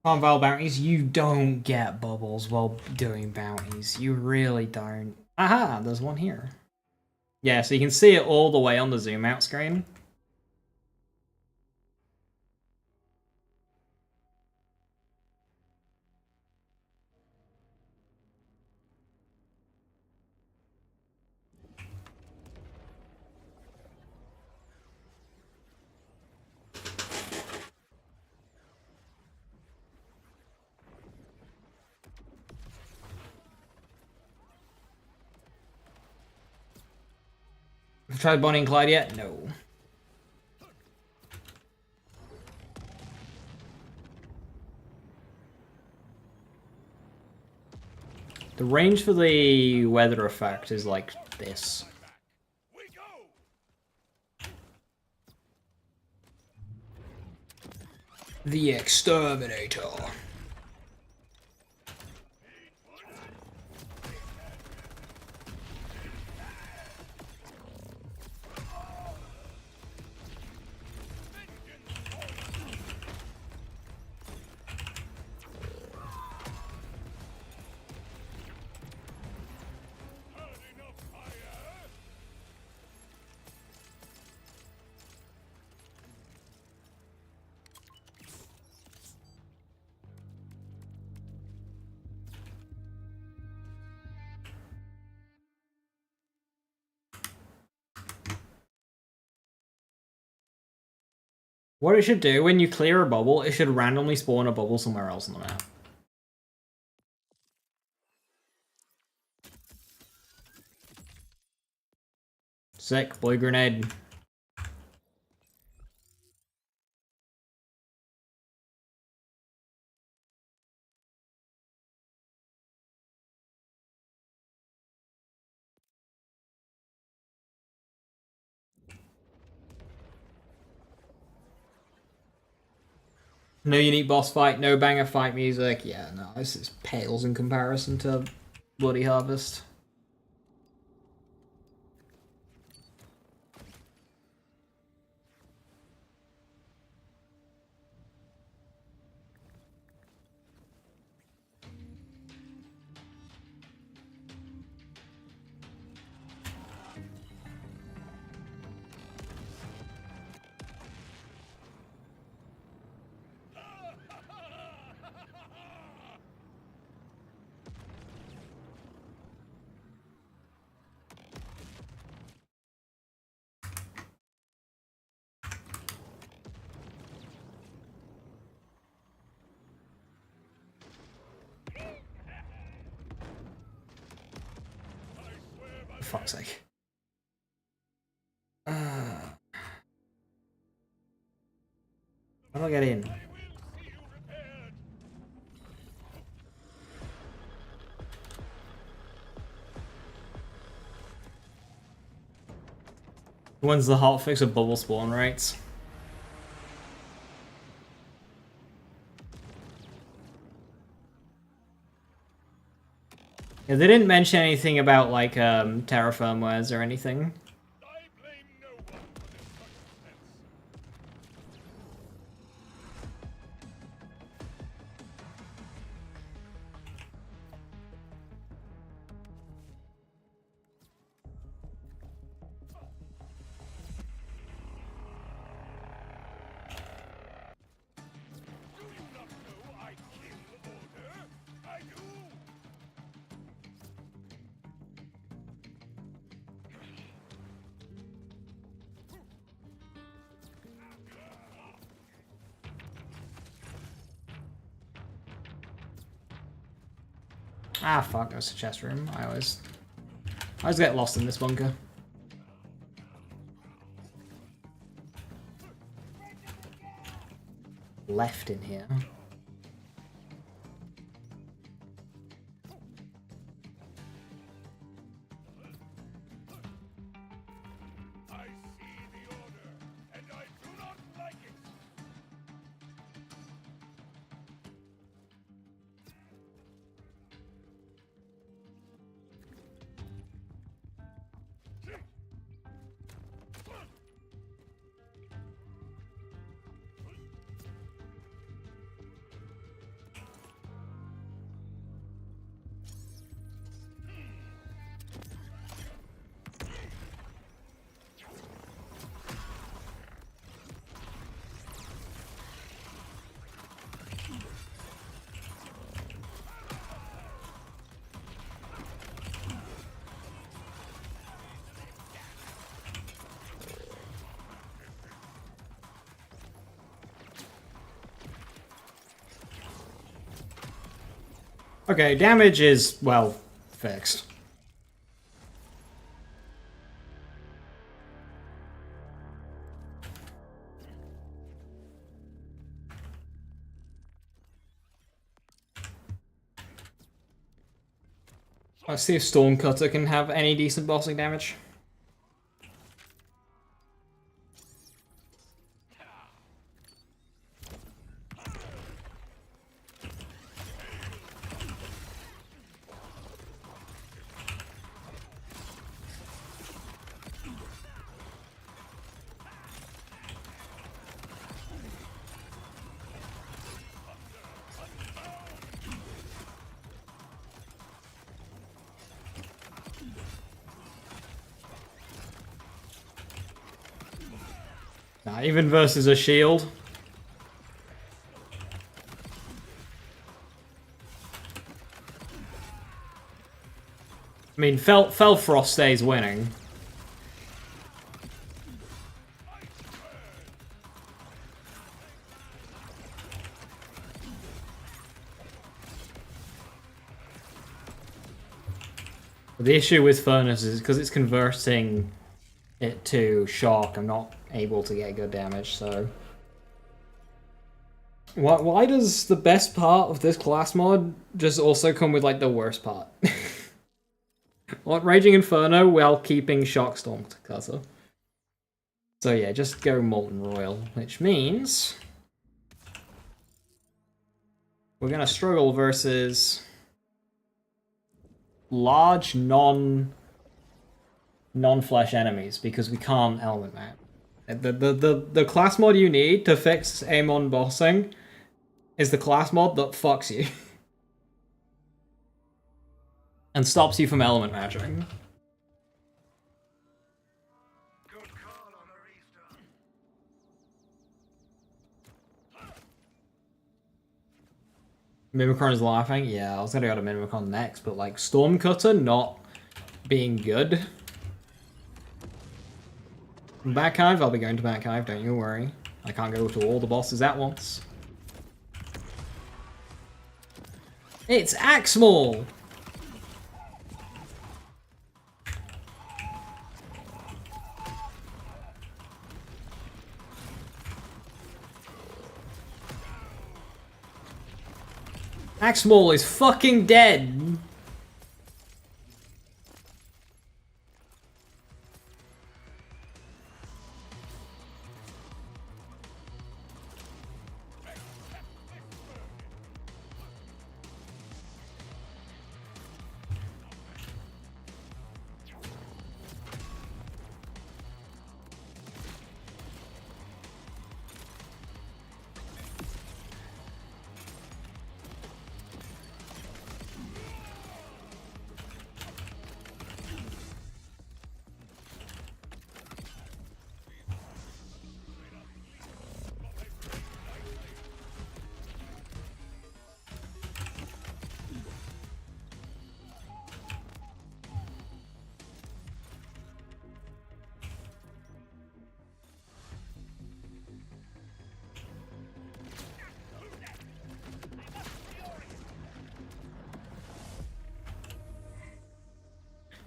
On Val bounties, you don't get bubbles while doing bounties. You really don't. Aha, there's one here. Yeah, so you can see it all the way on the zoom out screen. Have you tried Bonnie and Clyde yet? No. The range for the weather effect is like this. We go! The Exterminator. Turning up fire! What it should do when you clear a bubble, it should randomly spawn a bubble somewhere else on the map. Sick, blue grenade. No unique boss fight, no banger fight music. Yeah, no, this is pales in comparison to Bloody Harvest. For fuck's sake. How do I get in? I will see you repaired! When's the hotfix of bubble spawn rates? Yeah, they didn't mention anything about like terra firmwares or anything. I blame no one for this circumstance. Do you not know I kill order? I do! Ah, fuck, that's a chest room. I always get lost in this bunker. left in here. I see the order, and I do not like it. Okay, damage is, well, fixed. Let's see if Stormcutter can have any decent bossing damage. Nah, even versus a shield. I mean, Felfrost stays winning. The issue with Furnace is because it's converting it to shock, I'm not able to get good damage, so... Why does the best part of this class mod just also come with, like, the worst part? What, Raging Inferno while keeping Shock Stormcutter? So yeah, just go Molten Royal, which means... we're gonna struggle versus... large non-flesh enemies, because we can't element map. The class mod you need to fix Amon bossing is the class mod that fucks you. And stops you from element matching. Good call on the restart. Mimikron is laughing? Yeah, I was gonna go to Mimikron next, but like Stormcutter not being good. Batcave, I'll be going to Batcave, don't you worry. I can't go to all the bosses at once. It's Axmal! Axmal is fucking dead!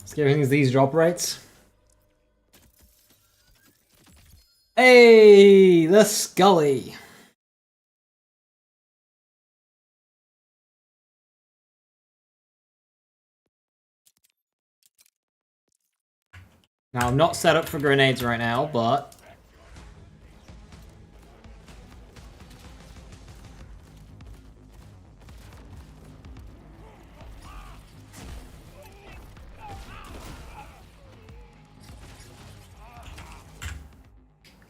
Let's give these drop rates. Hey, the Scully. Now, I'm not set up for grenades right now, but...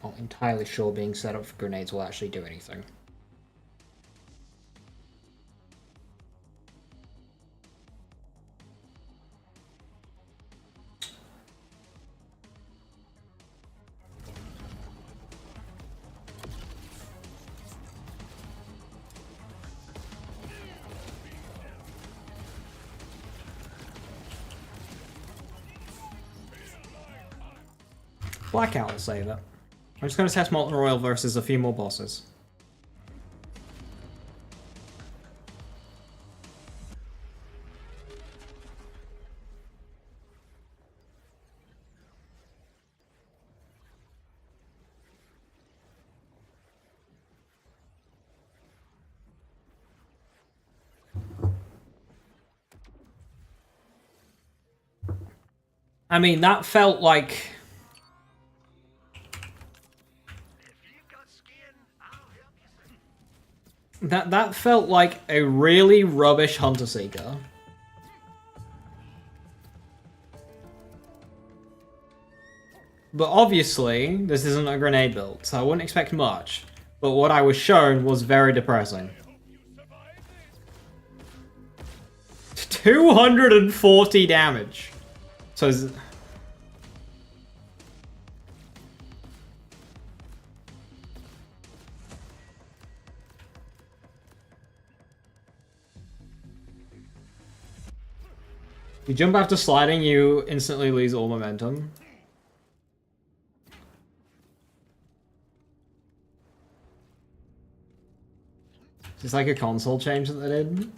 Not entirely sure being set up for grenades will actually do anything. Blackout will save it. I'm just going to test Molten Royal versus a few more bosses. I mean, that felt like... That felt like a really rubbish Hunter Seeker. But obviously, this isn't a grenade build, so I wouldn't expect much. But what I was shown was very depressing. 240 damage. So... You jump after sliding, you instantly lose all momentum. It's like a console change that they did.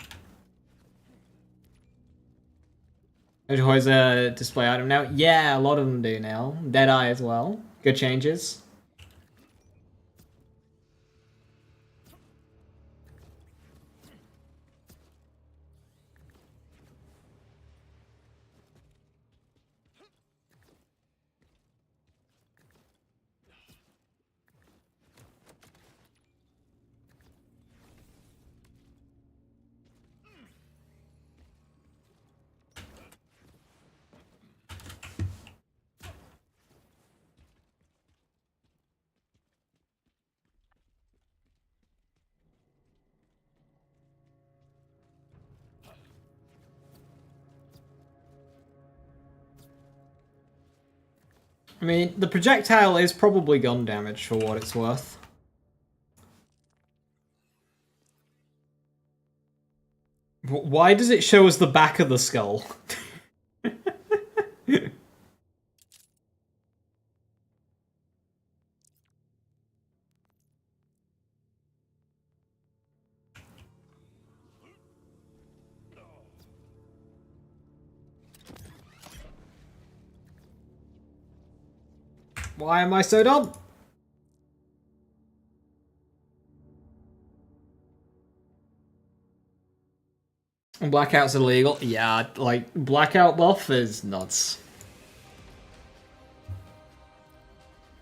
There's a display item now. Yeah, a lot of them do now. Deadeye as well. Good changes. I mean, the projectile is probably gun damage for what it's worth. Why does it show us the back of the skull? Why am I so dumb? Blackout's illegal? Yeah, like, blackout buff is nuts.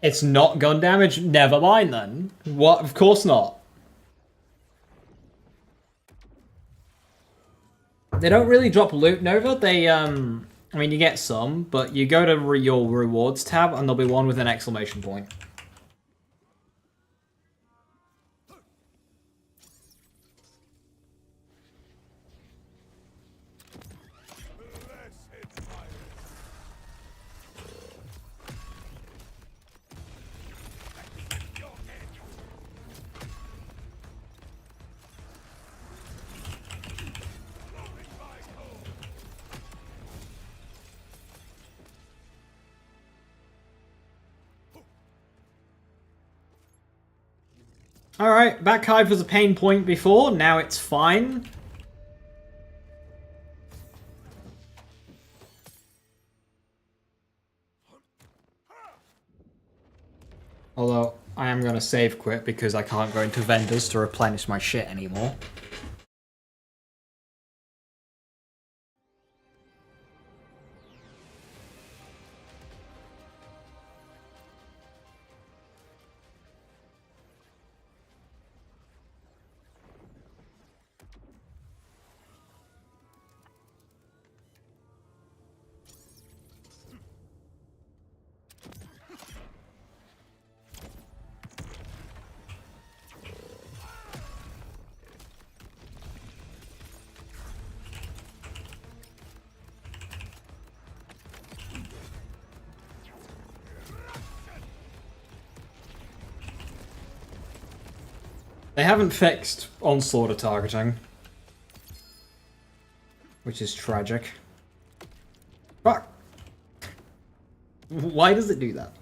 It's not gun damage? Never mind then. What? Of course not. They don't really drop loot Nova. They, I mean, you get some, but you go to your rewards tab and there'll be one with an exclamation point. Alright, back hive was a pain point before, now it's fine. Although, I am going to save quit because I can't go into vendors to replenish my shit anymore. They haven't fixed onslaughter targeting, which is tragic. Fuck. Why does it do that?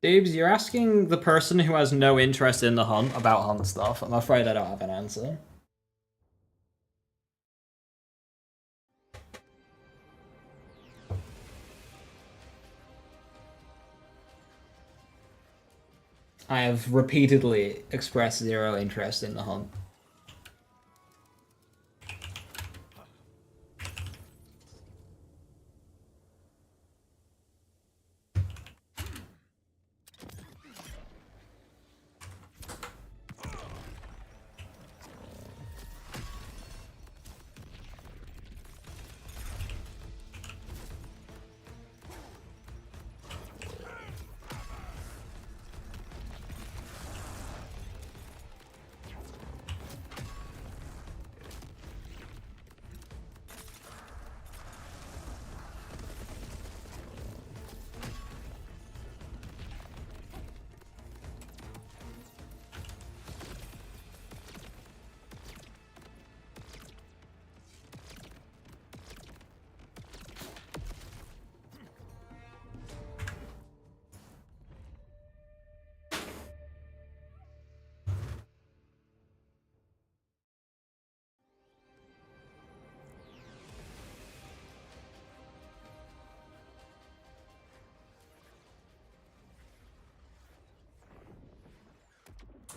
Dubes, you're asking the person who has no interest in the hunt about hunt stuff. I'm afraid I don't have an answer. I have repeatedly expressed zero interest in the hunt.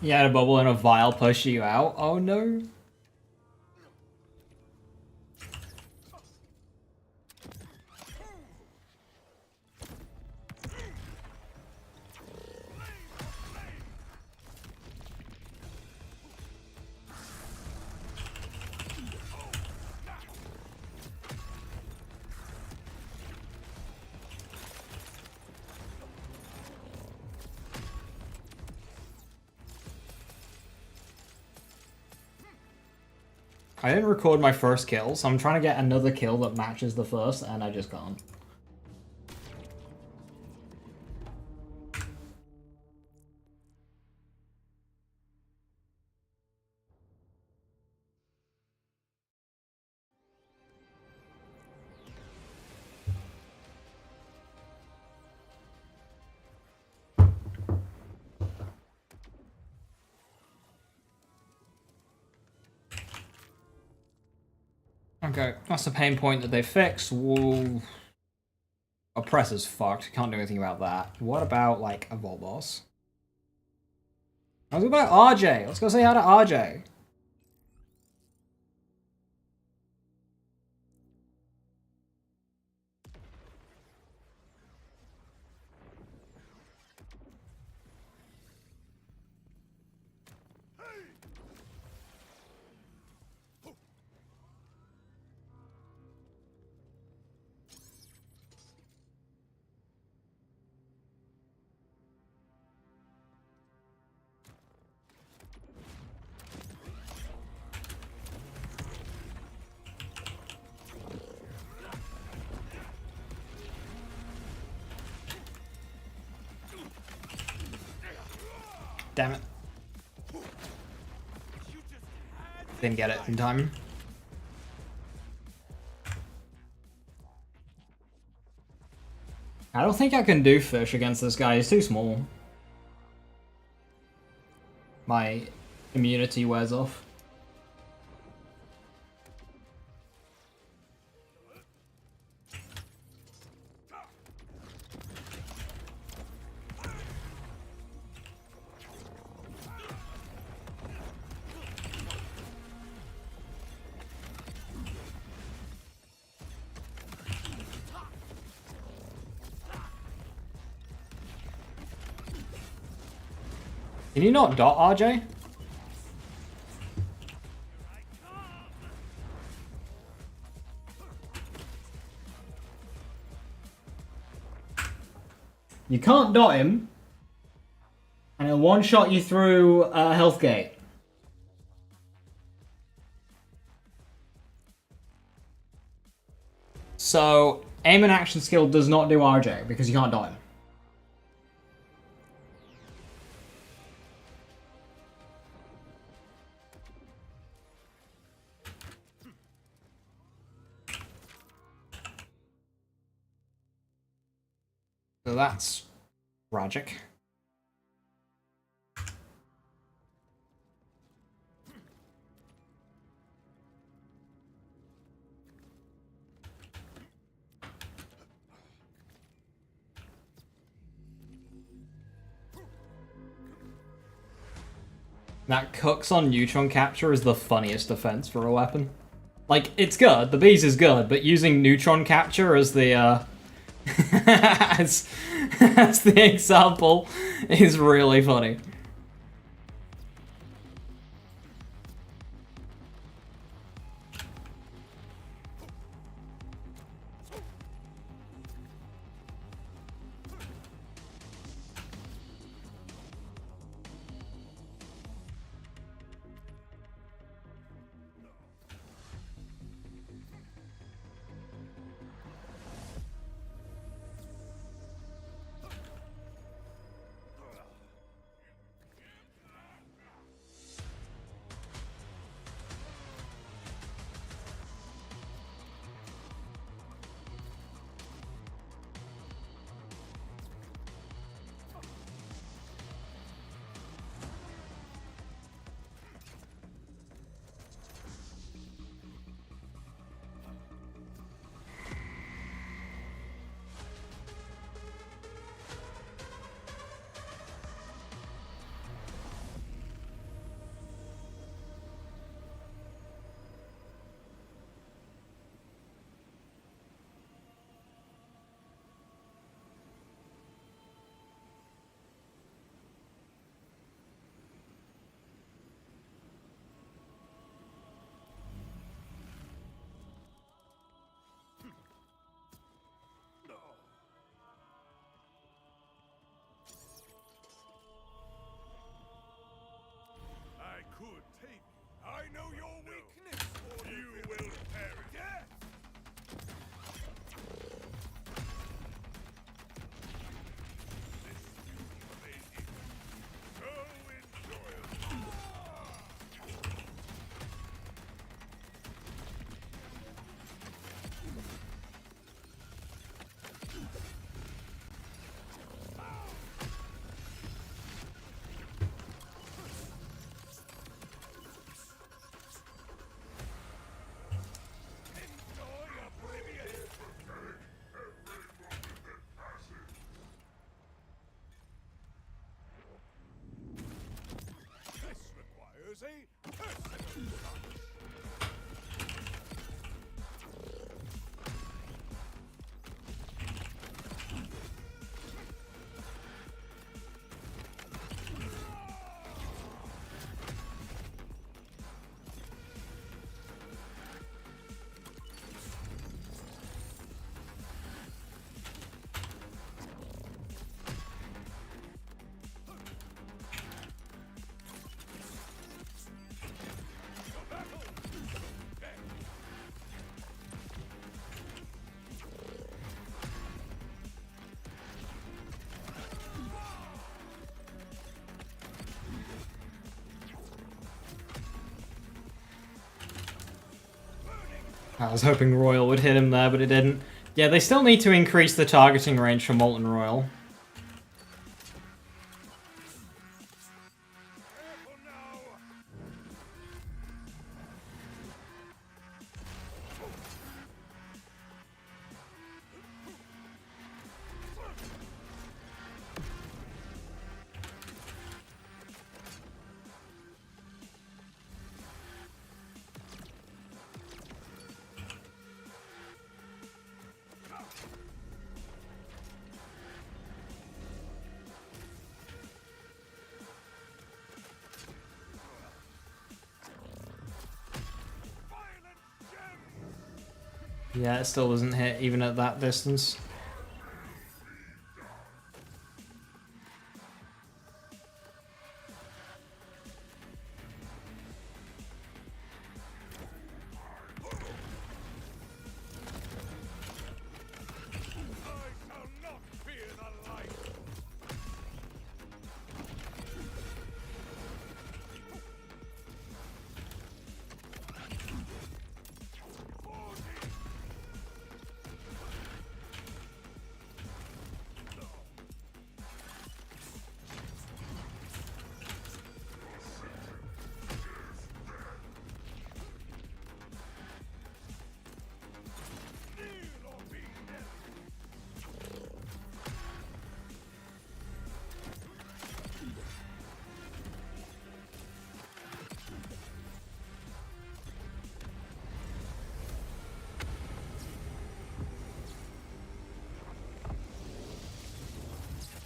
You had a bubble and a vial push you out? Oh no. I didn't record my first kill, so I'm trying to get another kill that matches the first, and I just can't. Okay, that's a pain point that they fixed. Whoa. Oppressor's fucked. Can't do anything about that. What about, like, a Vault Boss? What about RJ? Let's go say hi to RJ. Damn it. Didn't get it in time. I don't think I can do fish against this guy. He's too small. My immunity wears off. Can you not dot, RJ? You can't dot him, and he'll one-shot you through a health gate. So, aim and action skill does not do RJ, because you can't dot him. So that's tragic. That cooks on neutron capture is the funniest defense for a weapon. Like, it's good, the bees is good, but using neutron capture as the, as the example is really funny. I could take you. I know your weakness. You will perish. Death! This lady. So enjoyable. Enjoy oblivion. This requires a personal touch. I was hoping Royal would hit him there, but it didn't. Yeah, they still need to increase the targeting range for Molten Royal. Careful now. Yeah, it still doesn't hit even at that distance.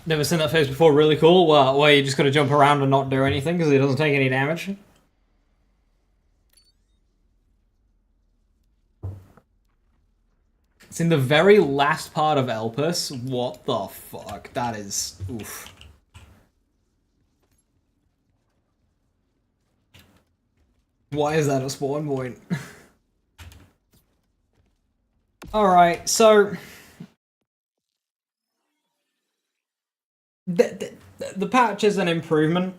Never seen that phase before. Really cool. Where you just gotta jump around and not do anything because he doesn't take any damage. It's in the very last part of Elpis. What the fuck? That is... oof. Why is that a spawn point? Alright, so... The patch is an improvement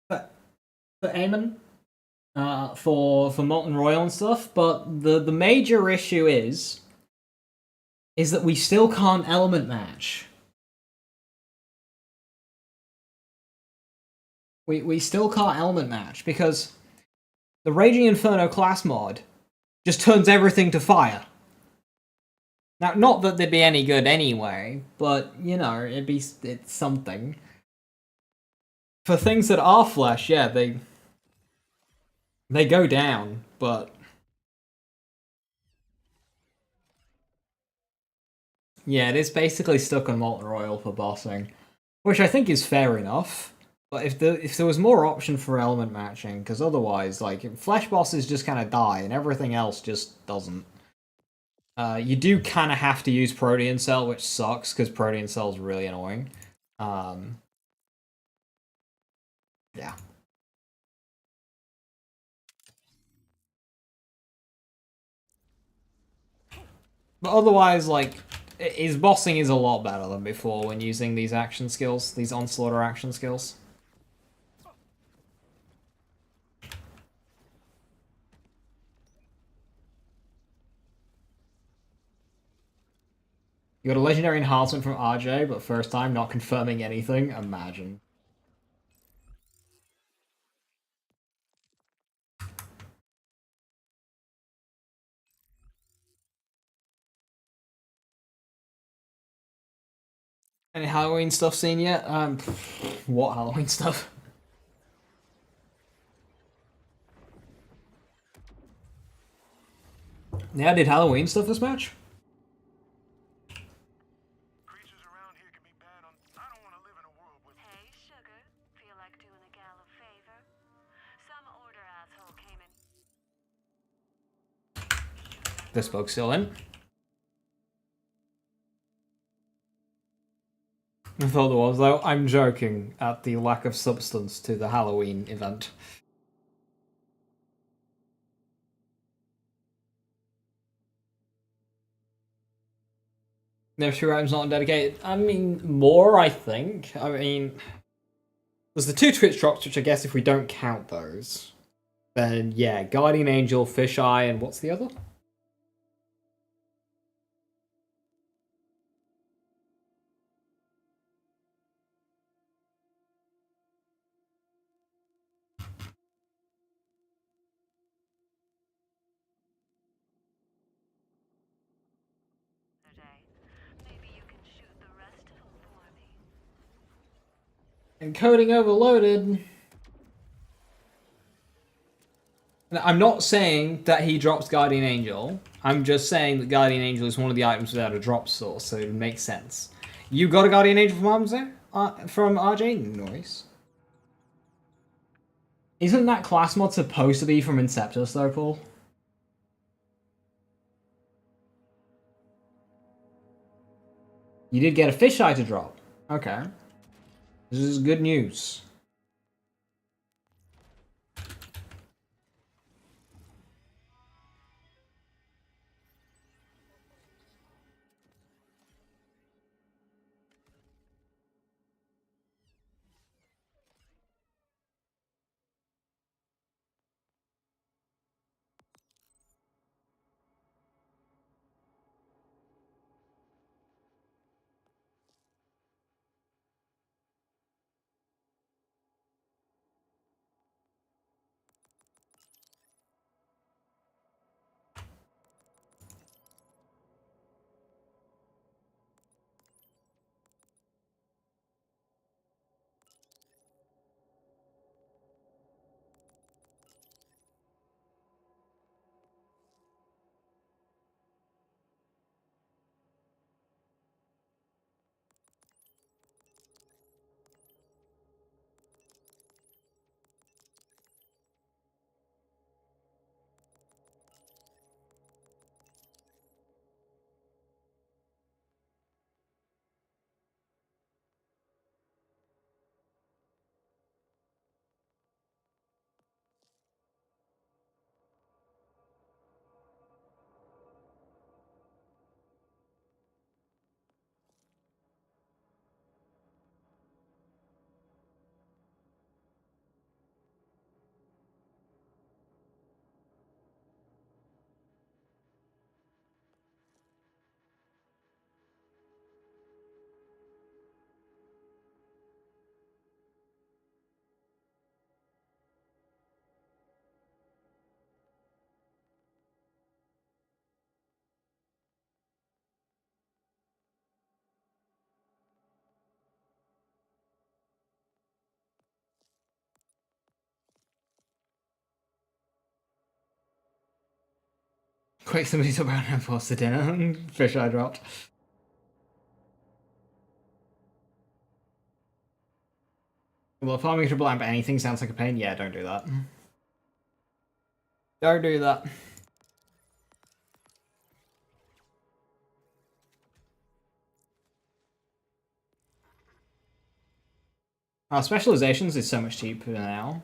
for Aemon, for Molten Royal and stuff, but the major issue is that we still can't element match. We still can't element match because the Raging Inferno class mod just turns everything to fire. Now, not that they'd be any good anyway, but, you know, it's something. For things that are flesh, yeah, they go down, but... yeah, it is basically stuck on Molten Royal for bossing, which I think is fair enough. But if there was more option for element matching, because otherwise, like, flesh bosses just kind of die, and everything else just doesn't. You do kind of have to use Protean Cell, which sucks, because Protean Cell is really annoying. Yeah. But otherwise, like, his bossing is a lot better than before when using these action skills, these Onslaughter action skills. You got a legendary enhancement from RJ, but first time not confirming anything. Imagine. Any Halloween stuff seen yet? What Halloween stuff? Yeah, I did Halloween stuff this match. Creatures around here can be bad on. I don't want to live in a world with. Hey, sugar. Feel like doing a gal a favor? Some order asshole came in. This bug's still in. I thought there was, though. I'm joking at the lack of substance to the Halloween event. There's 2 items not dedicated. I mean, more, I think. I mean, there's the 2 Twitch drops, which I guess if we don't count those, then yeah, Guardian Angel, Fisheye, and what's the other? Maybe you can shoot the rest of them for me. Encoding overloaded. I'm not saying that he drops Guardian Angel. I'm just saying that Guardian Angel is one of the items without a drop source, so it makes sense. You got a Guardian Angel from RJ? Nice. Isn't that class mod supposed to be from Inceptus, though, Paul? You did get a fisheye to drop. Okay. This is good news. Quick, somebody's about to post the dinner. Fisheye dropped. Well, farming triple amp anything sounds like a pain. Yeah, don't do that. Don't do that. Our specializations is so much cheaper now.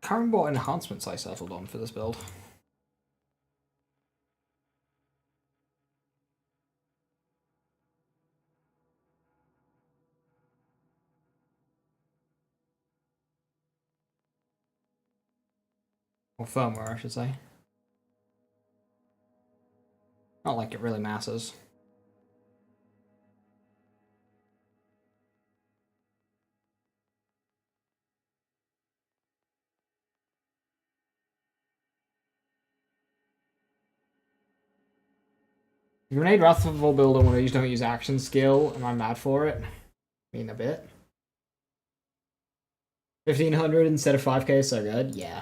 Can't remember what enhancements I settled on for this build. Or firmware, I should say. Not like it really matters. Grenade Wrathful builder when I don't use action skill. Am I mad for it? I mean, a bit. 1500 instead of 5k is so good? Yeah.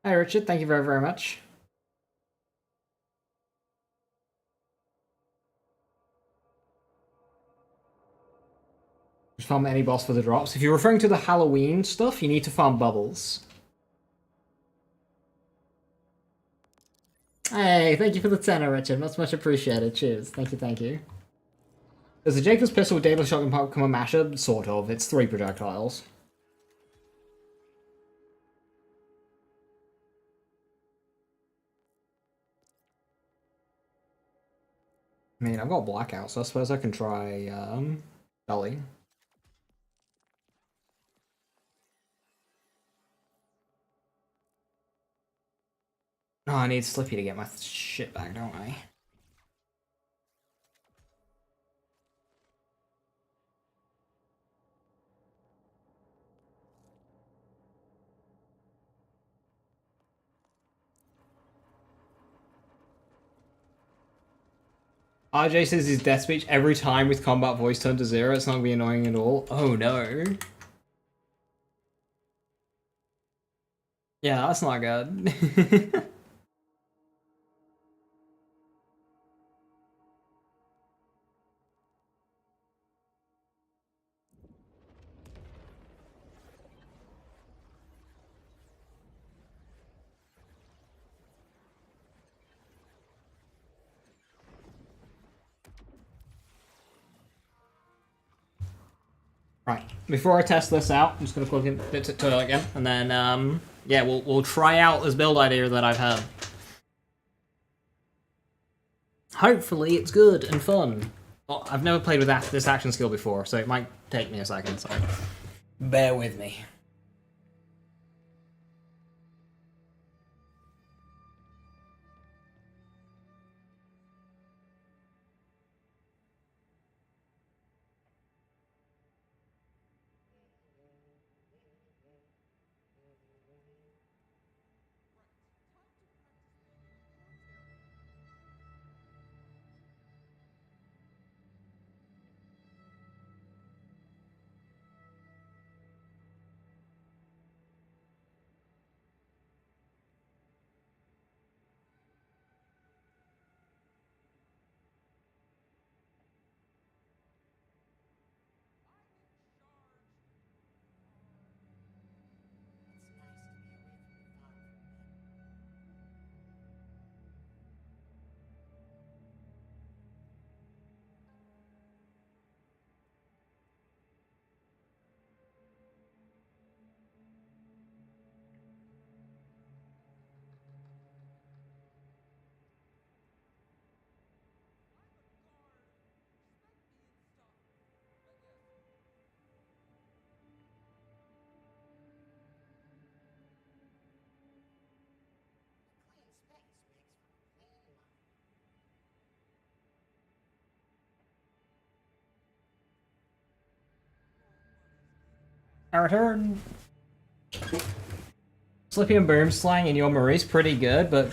Hi, Richard. Thank you very, very much. Just farm any boss for the drops. If you're referring to the Halloween stuff, you need to farm bubbles. Hey, thank you for the tenner, Richard. Much appreciated. Cheers. Thank you, thank you. Does the Jacob's pistol with Daedalus shotgun pop become a mashup? Sort of. It's 3 projectiles. I mean, I've got blackout, so I suppose I can try, Belly. Oh, I need Slippy to get my shit back, don't I? RJ says his death speech every time with combat voice turned to 0. It's not gonna be annoying at all. Oh no. Yeah, that's not good. Right, before I test this out, I'm just gonna plug in it to toilet again, and then yeah, we'll try out this build idea that I've had. Hopefully, it's good and fun. Well, I've never played with this action skill before, so it might take me a second. So bear with me. I return. Slippy and Boom slang in your Marie's pretty good, but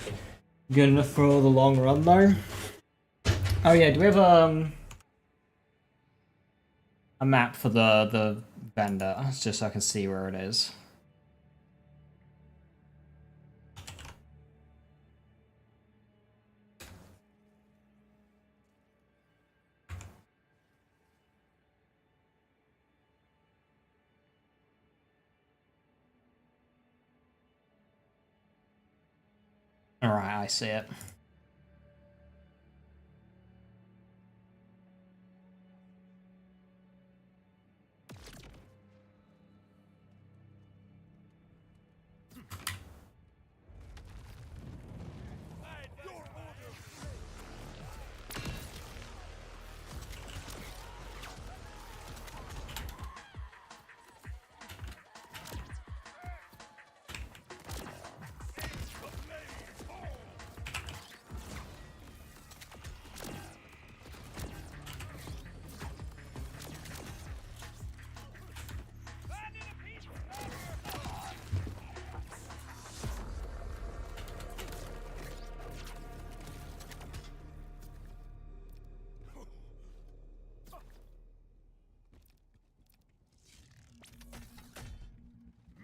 good enough for the long run though. Oh yeah, do we have a map for the vendor? Just so I can see where it is. Alright, I see it.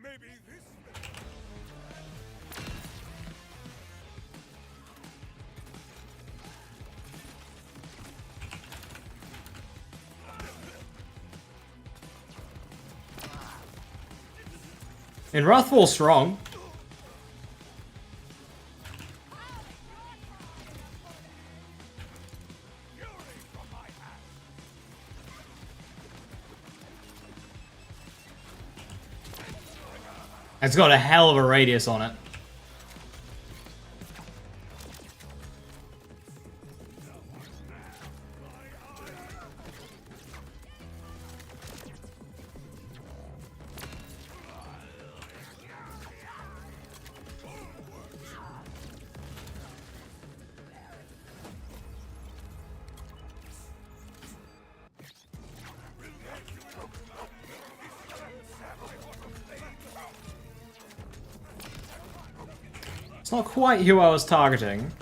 Maybe this. And Wrathful strong. It's got a hell of a radius on it. It's not quite who I was targeting.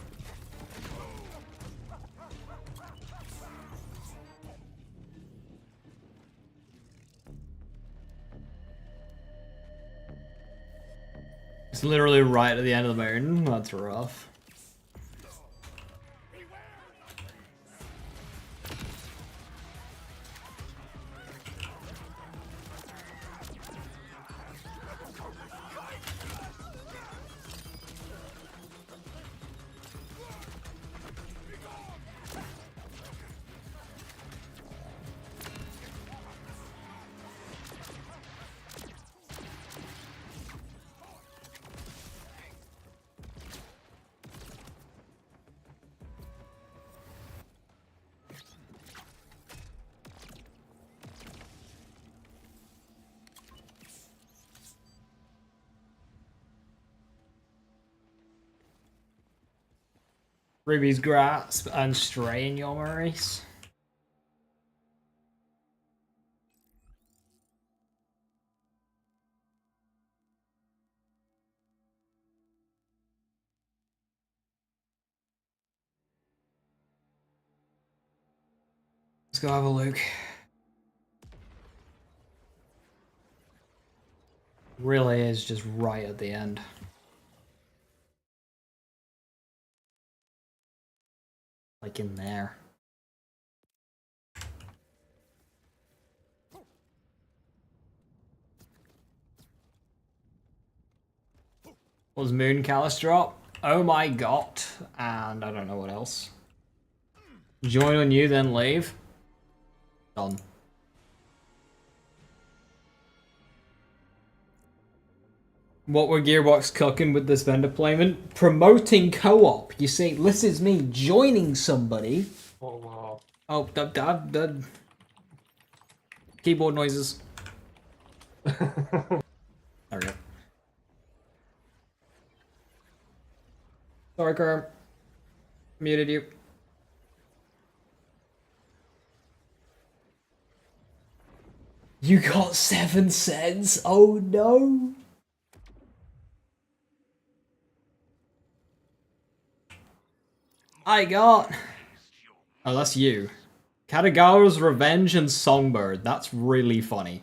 It's literally right at the end of the moon. That's rough. Ruby's grasp and strain your Maurice. Let's go have a look. Really is just right at the end. Like in there. Was Moon Callus drop? Oh my god. And I don't know what else. Join on you, then leave. Done. What were Gearbox cooking with this vendor deployment? Promoting co-op. You see, this is me joining somebody. Oh wow. Oh, keyboard noises. There we go. Sorry, Kerm. Muted you. You got 7 cents? Oh no! I got... Oh, that's you. Katagawa's Revenge and Songbird. That's really funny.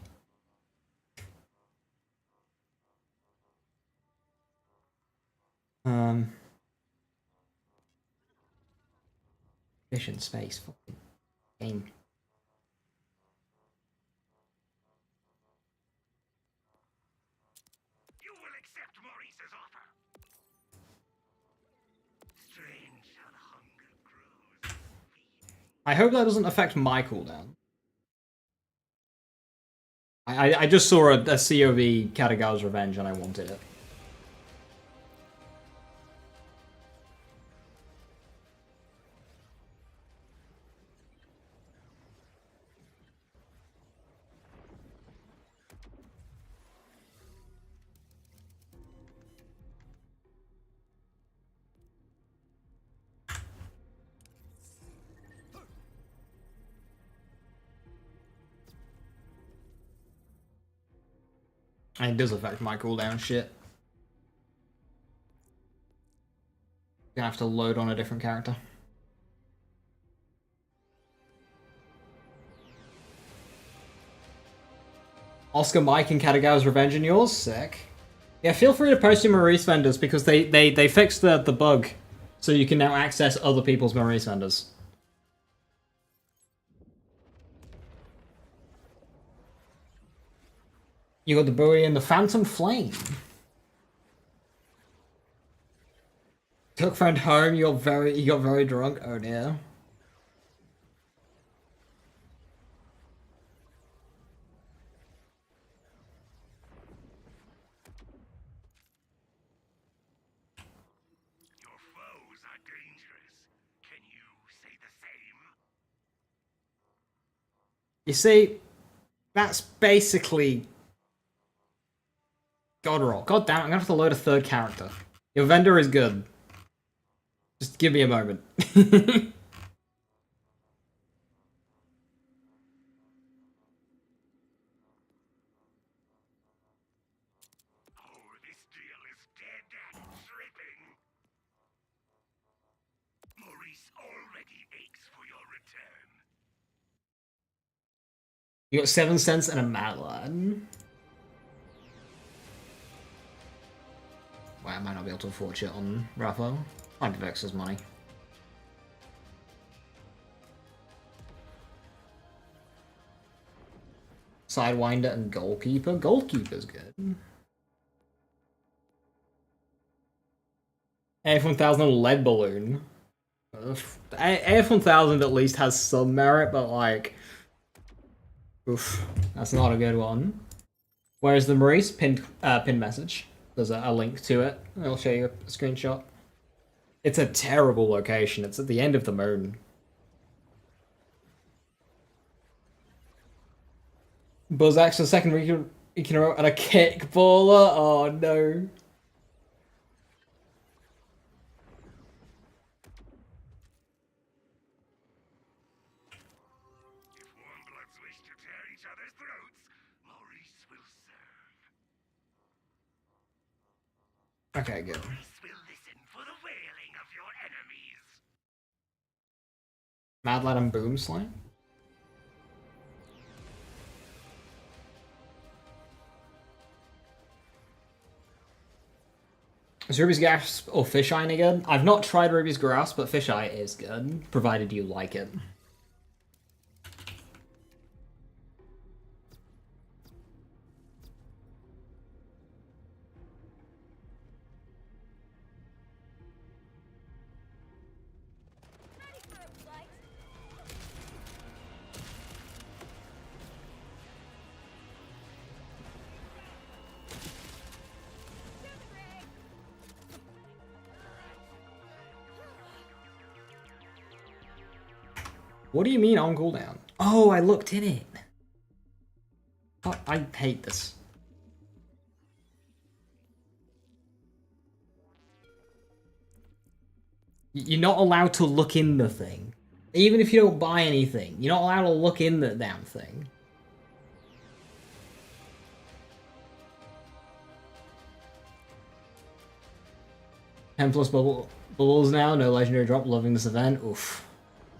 Fish in space. Fucking game. You will accept Maurice's offer. Strange how the hunger grows. I hope that doesn't affect my cooldown. I just saw a COV Katagawa's Revenge and I wanted it. And it does affect my cooldown shit. Gonna have to load on a different character. Oscar Mike and Katagawa's Revenge in yours? Sick. Yeah, feel free to post your Maurice vendors because they fixed the bug. So you can now access other people's Maurice vendors. You got the Bowie and the Phantom Flame. Took friend home, you got very drunk. Oh dear. are dangerous. Can you say the same? You see, that's basically God roll. God damn it, I'm gonna have to load a third character. Your vendor is good. Just give me a moment. Oh, this deal is dead and dripping. Maurice already aches for your return. You got 7 cents and a mad lad. Well, I might not be able to afford shit on Raphael. I did Vex's money. Sidewinder and Goalkeeper. Goalkeeper's good. AF1000 lead balloon. AF1000 at least has some merit, but like, oof, that's not a good one. Whereas the Maurice pinned message. There's a link to it. I'll show you a screenshot. It's a terrible location. It's at the end of the moon. Buzzak's the second week in a row and a kickballer. Oh no. If warm bloods wish to tear each other's throats, Maurice will serve. Okay, good. Maurice will listen for the wailing of your enemies. Mad Lad and Boom Slam. Is Ruby's Grasp or Fisheye any good? I've not tried Ruby's Grasp, but Fisheye is good, provided you like it. What do you mean on cooldown? Oh, I looked in it. Oh, I hate this. You're not allowed to look in the thing. Even if you don't buy anything, you're not allowed to look in the damn thing. Ten plus bubbles now, no legendary drop, loving this event. Oof.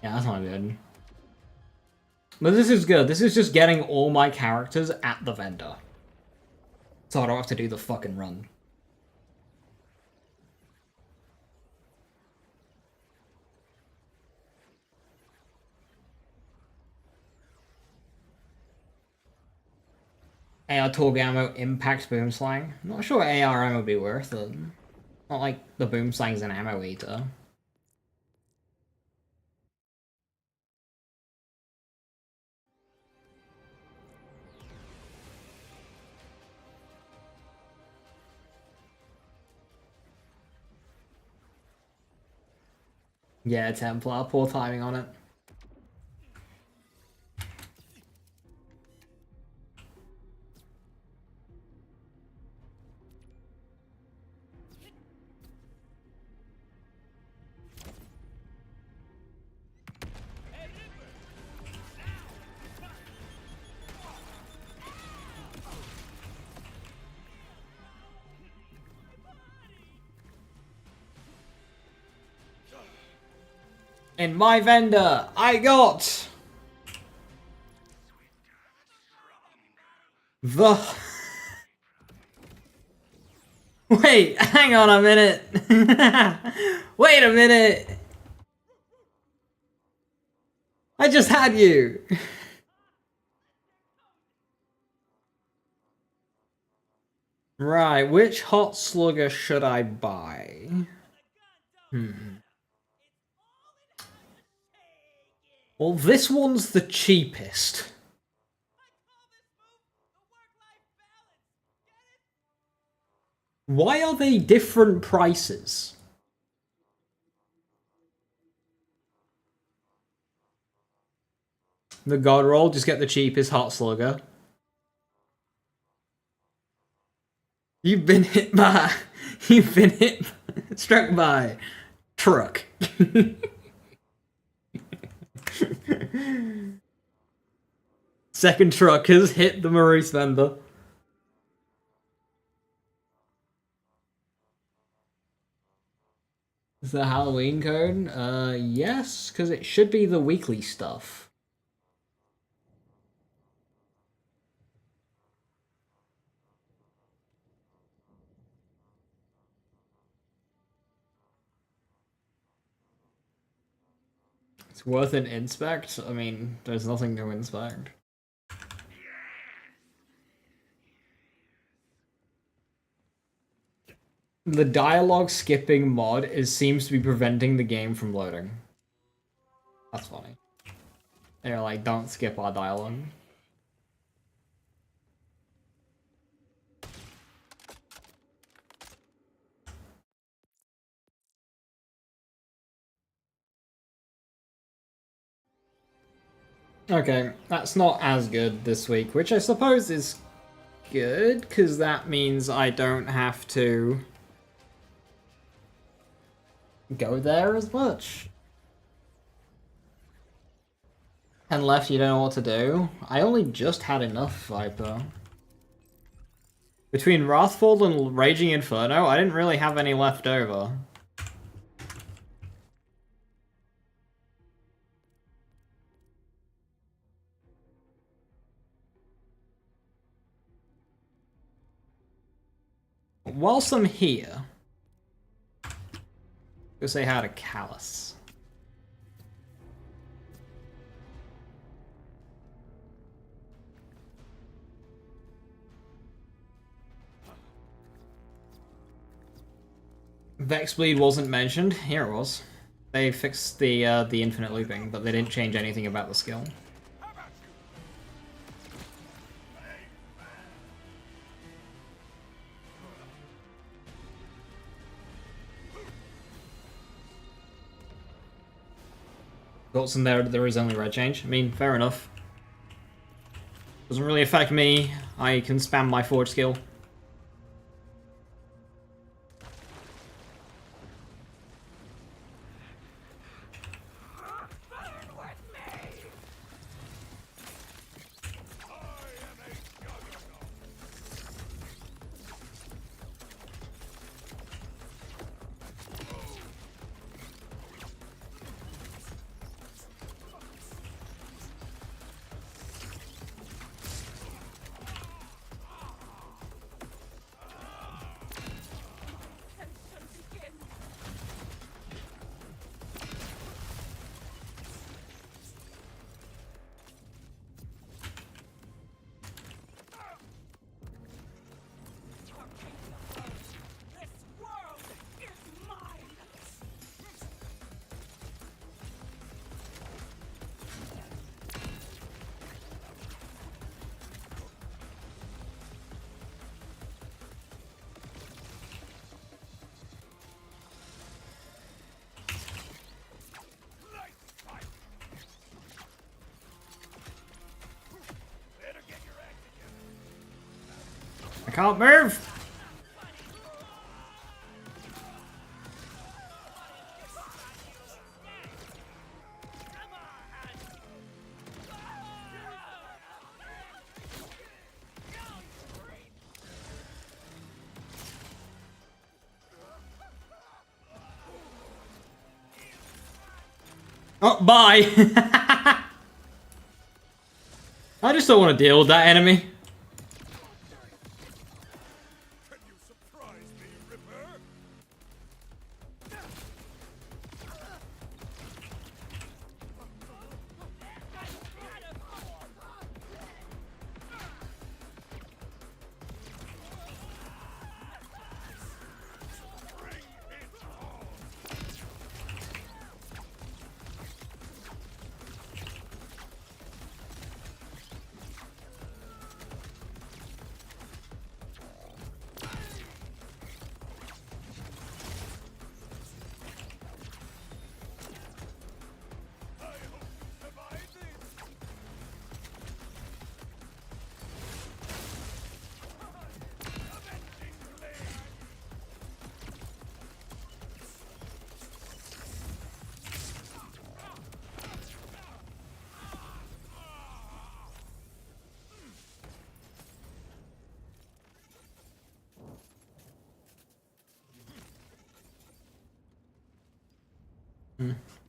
Yeah, that's not good. But this is good. This is just getting all my characters at the vendor. So I don't have to do the fucking run. AR Torg ammo impact boom slang. I'm not sure AR ammo would be worth it. Not like the boom slang's an ammo eater. Yeah, Templar, poor timing on it. In my vendor, I got the... Wait, hang on a minute. Wait a minute. I just had you. Right, which hot slugger should I buy? Well, this one's the cheapest. Why are they different prices? The god roll, just get the cheapest hot slugger. You've been hit by... You've been struck by... truck. Second truck has hit the Maurice vendor. Is the Halloween code? Yes, because it should be the weekly stuff. It's worth an inspect? I mean, there's nothing to inspect. The dialogue skipping mod seems to be preventing the game from loading. That's funny. They're like, don't skip our dialogue. Okay, that's not as good this week, which I suppose is good, because that means I don't have to go there as much. And left, you don't know what to do. I only just had enough Viper. Between Wrathfall and Raging Inferno, I didn't really have any left over. Whilst I'm here, go say hi to Callus. Vexbleed wasn't mentioned. Here it was. They fixed the infinite looping, but they didn't change anything about the skill. Thoughts in there is only red change. I mean, fair enough. Doesn't really affect me. I can spam my forge skill. I can't move! Oh, bye! I just don't want to deal with that enemy. Can you surprise me, Ripper?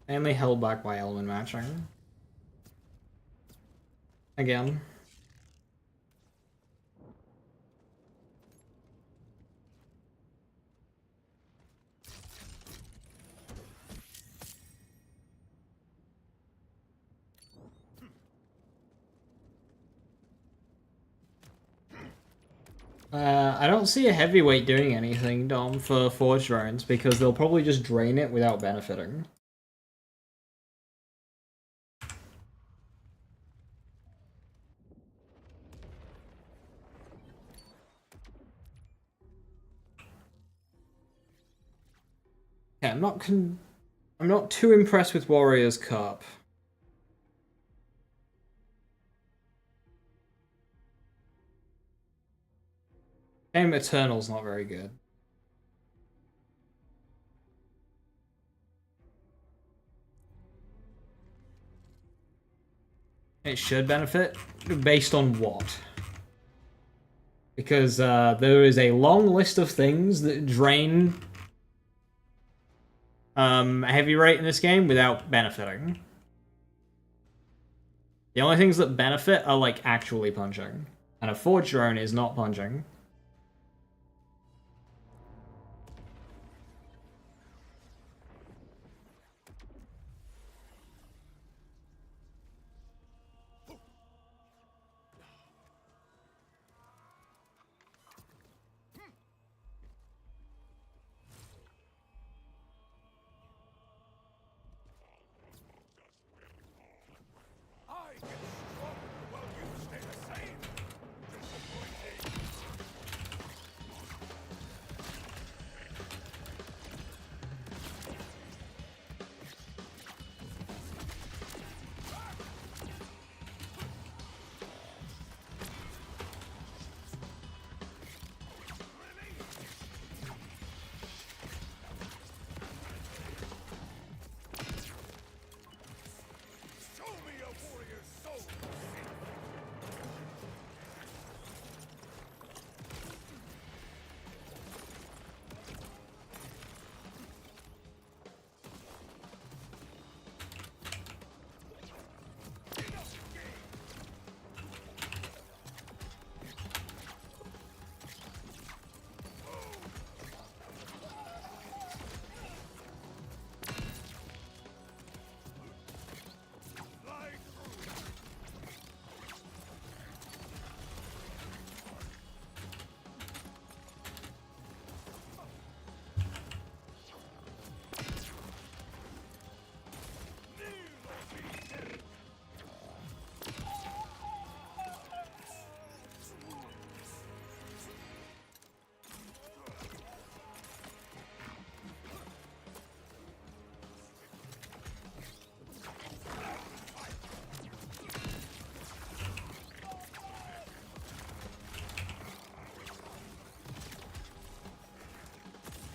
Mainly held back by element matching. Again. I don't see a heavyweight doing anything, Dom, for Forge drones, because they'll probably just drain it without benefiting. Yeah, I'm not too impressed with Warriors Cup. Game Eternal's not very good. It should benefit? Based on what? Because there is a long list of things that drain heavy rate in this game without benefiting. The only things that benefit are like actually punching. And a Forge drone is not punching. I get stronger while you stay the same. Disappointing. Show me a warrior's soul. Fly through.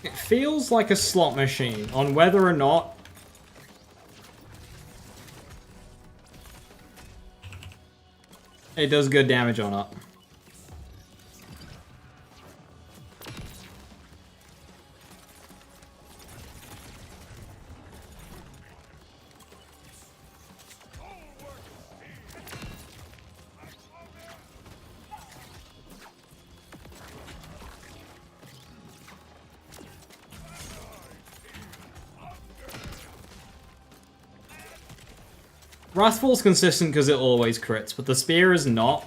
It feels like a slot machine on whether or not it does good damage or not. Wrathfall's consistent because it always crits, but the spear is not.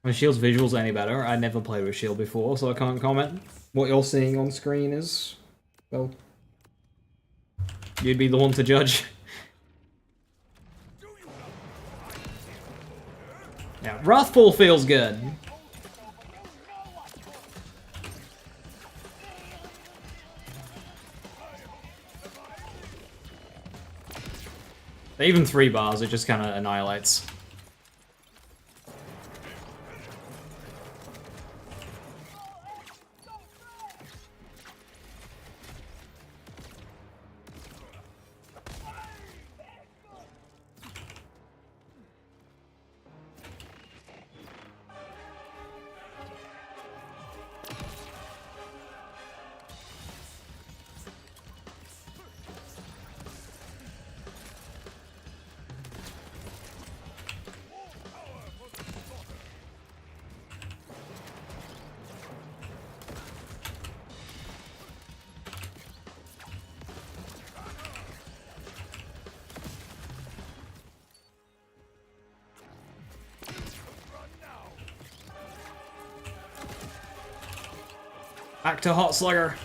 When Shield's visuals any better, I never played with Shield before, so I can't comment. What you're seeing on screen is, well, you'd be the one to judge. Yeah, Wrathfall feels good. Even 3 bars, it just kind of annihilates. Back to Hot Slugger.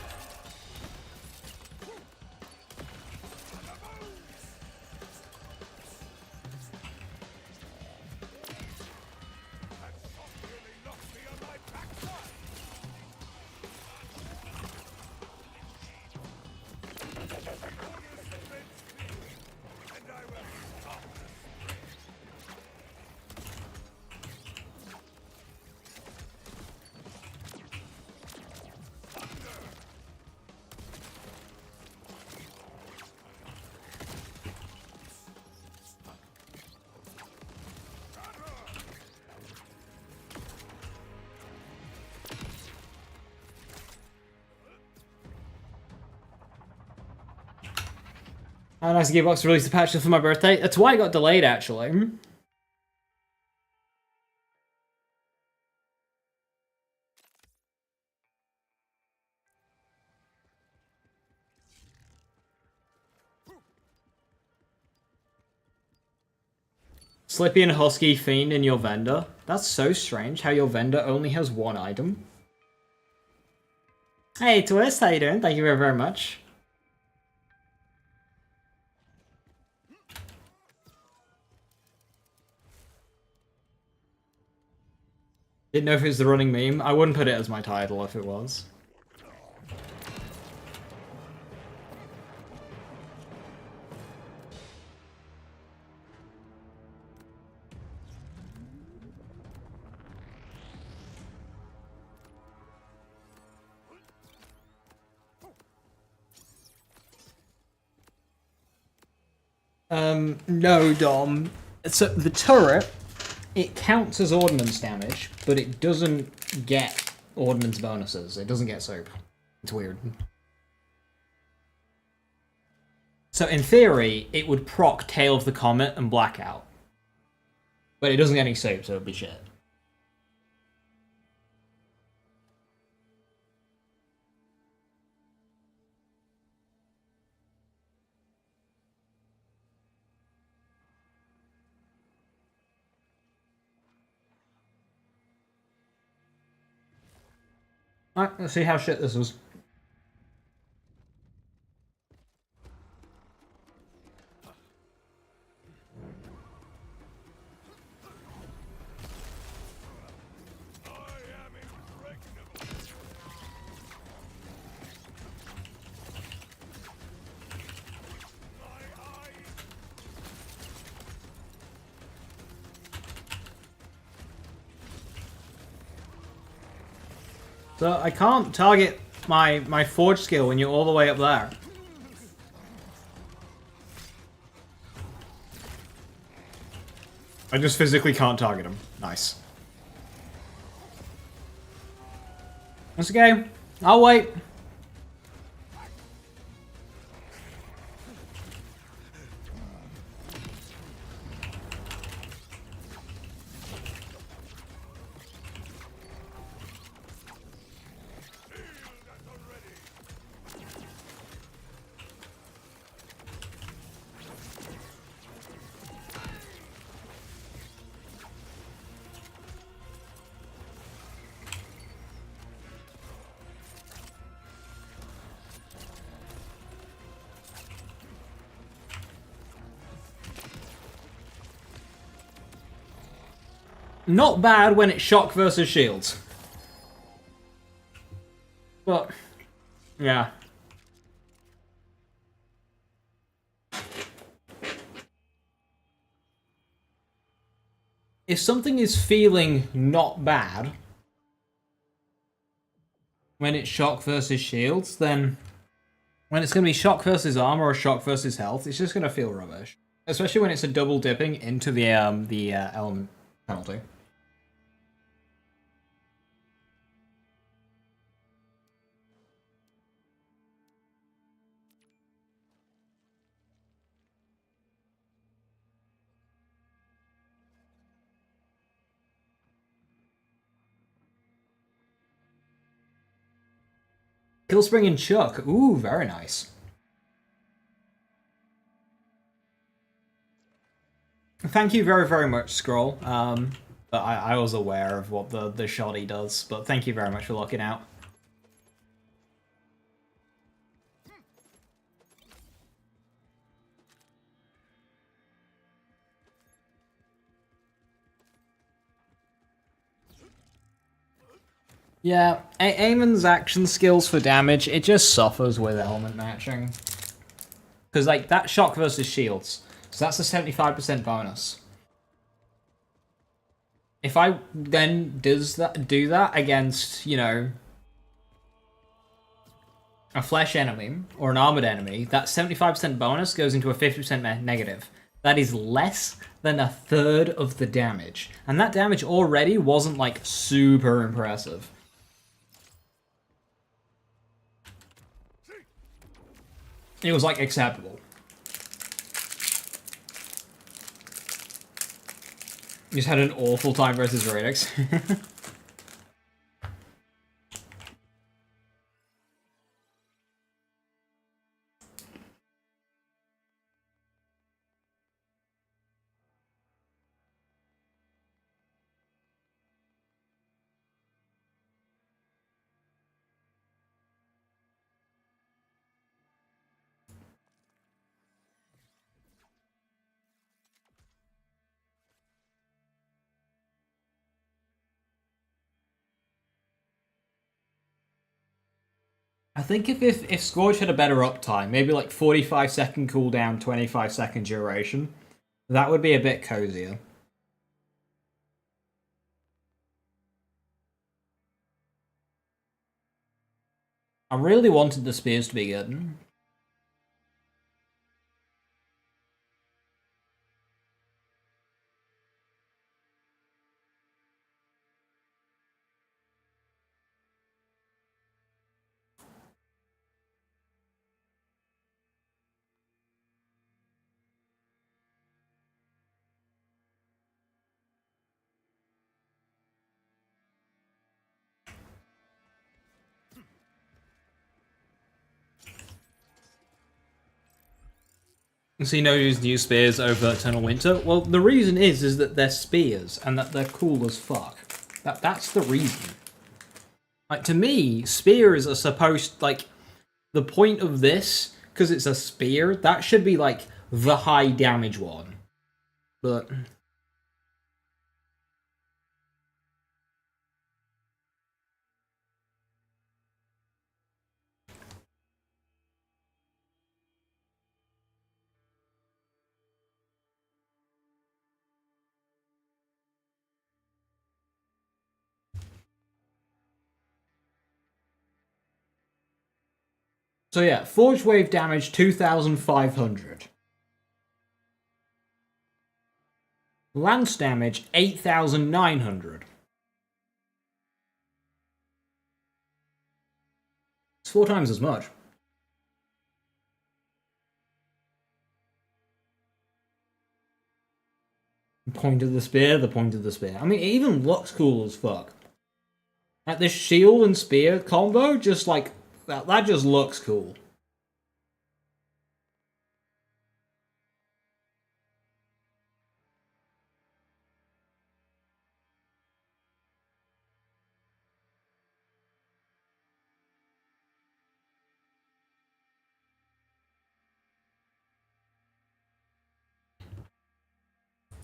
How nice Gearbox released a patch for my birthday. That's why it got delayed, actually. Slippy and Husky Fiend in your vendor. That's so strange how your vendor only has one item. Hey Twist, how you doing? Thank you very, very much. Didn't know if it was the running meme. I wouldn't put it as my title if it was. No, Dom. So the turret, it counts as ordnance damage, but it doesn't get ordnance bonuses. It doesn't get soap. It's weird. So in theory, it would proc Tail of the Comet and Blackout. But it doesn't get any soap, so it'd be shit. Alright, let's see how shit this is. So I can't target my forge skill when you're all the way up there. I just physically can't target him. Nice. That's okay. I'll wait. Not bad when it's shock versus shields. But, yeah. If something is feeling not bad when it's shock versus shields, then when it's going to be shock versus armor or shock versus health, it's just going to feel rubbish. Especially when it's a double dipping into the element penalty. Killspring and Chuck. Ooh, very nice. Thank you very, very much, Scroll. But I was aware of what the shoddy does, but thank you very much for looking out. Yeah, Eamon's action skills for damage, it just suffers with element matching. Because, like, that shock versus shields. So that's a 75% bonus. If I then do that against, you know, a flesh enemy or an armored enemy, that 75% bonus goes into a 50% negative. That is less than a third of the damage. And that damage already wasn't, like, super impressive. It was, like, acceptable. Just had an awful time versus Radix. I think if Scourge had a better uptime, maybe like 45-second cooldown, 25-second duration, that would be a bit cozier. I really wanted the spears to be good. So you know use new spears over Eternal Winter? Well, the reason is that they're spears and that they're cool as fuck. That's the reason. Like, to me, spears are supposed, like, the point of this, because it's a spear, that should be, like, the high damage one. But... So yeah, Forge Wave damage 2,500. Lance damage 8,900. It's 4 times as much. The point of the spear, the point of the spear. I mean, it even looks cool as fuck. Like, this shield and spear combo, just like, that just looks cool.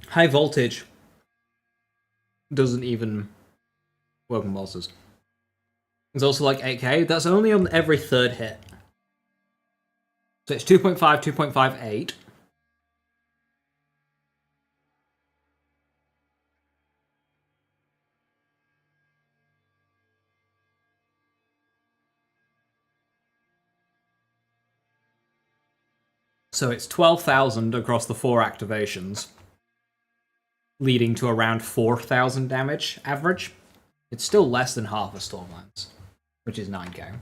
High voltage doesn't even work on bosses. It's also like 8k, that's only on every third hit. So it's 2.5, 2.58. So it's 12,000 across the 4 activations, leading to around 4,000 damage average. It's still less than half a Stormlance, which is 9k.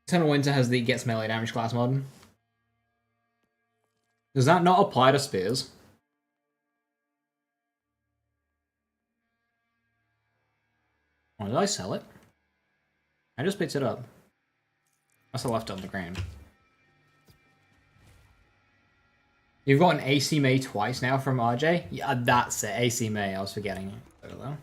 Eternal Winter has the gets melee damage class mod. Does that not apply to spears? Why did I sell it? I just picked it up. Must have left it on the ground. You've got an AC May twice now from RJ? Yeah, that's it. AC May. I was forgetting it. Though.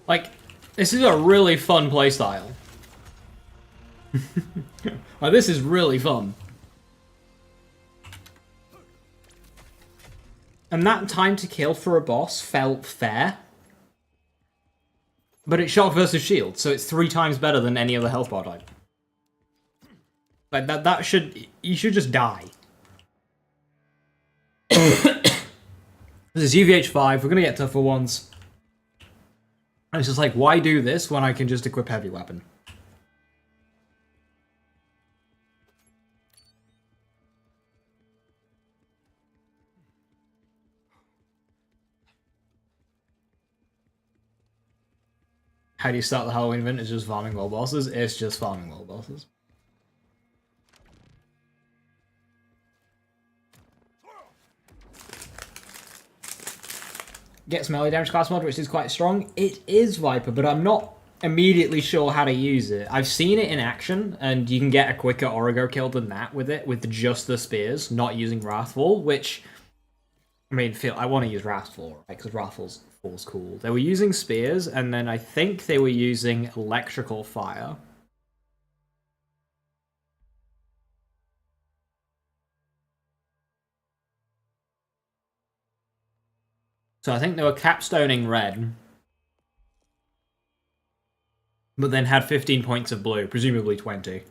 Like, this is a really fun playstyle. Like, this is really fun. And that time to kill for a boss felt fair. But it's shock versus shield, so it's 3 times better than any other health bar type. Like, that should... You should just die. This is UVH5, we're gonna get tougher ones. And it's just like, why do this when I can just equip heavy weapon? How do you start the Halloween event? It's just farming world bosses? It's just farming world bosses. Gets melee damage class mod, which is quite strong. It is Viper, but I'm not immediately sure how to use it. I've seen it in action, and you can get a quicker Origo kill than that with it, with just the spears, not using Wrathfall, which... I mean, I want to use Wrathfall, right? Because Wrathfall's cool. They were using spears, and then I think they were using electrical fire. So I think they were capstoning red, but then had 15 points of blue, presumably 20.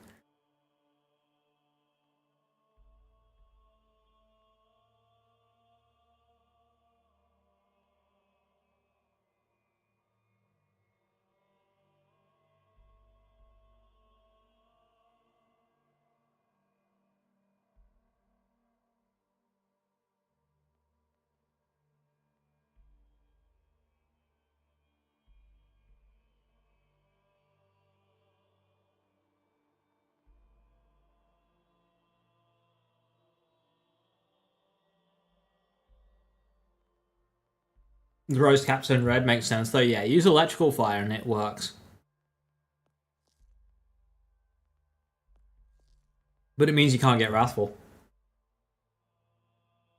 The rose capstone red makes sense, though. Yeah, use electrical fire and it works. But it means you can't get Wrathful.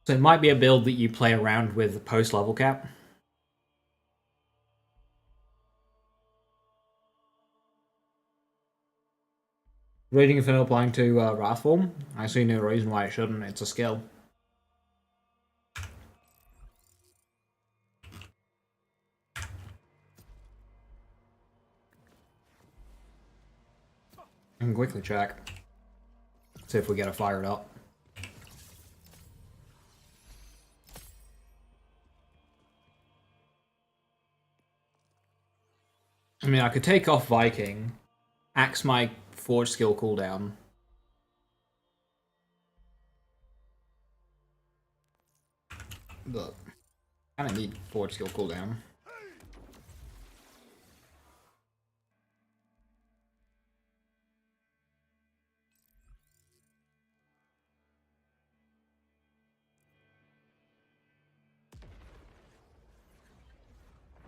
So it might be a build that you play around with post-level cap. Raging Inferno applying to Wrathfall? I see no reason why it shouldn't, it's a skill. I can quickly check. See if we get it fired up. I mean, I could take off Viking, axe my Forge skill cooldown. But I kind of need Forge skill cooldown.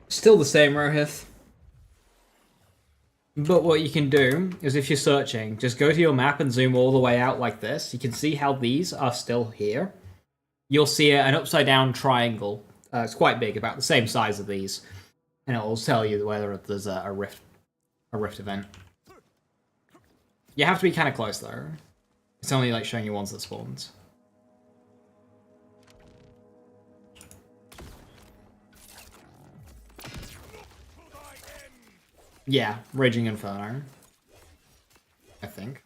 Still the same, Rohith. But what you can do is if you're searching, just go to your map and zoom all the way out like this. You can see how these are still here. You'll see an upside down triangle. It's quite big, about the same size of these. And it will tell you whether there's a rift event. You have to be kind of close though. It's only like showing you ones that spawns. Yeah, Raging Inferno. I think.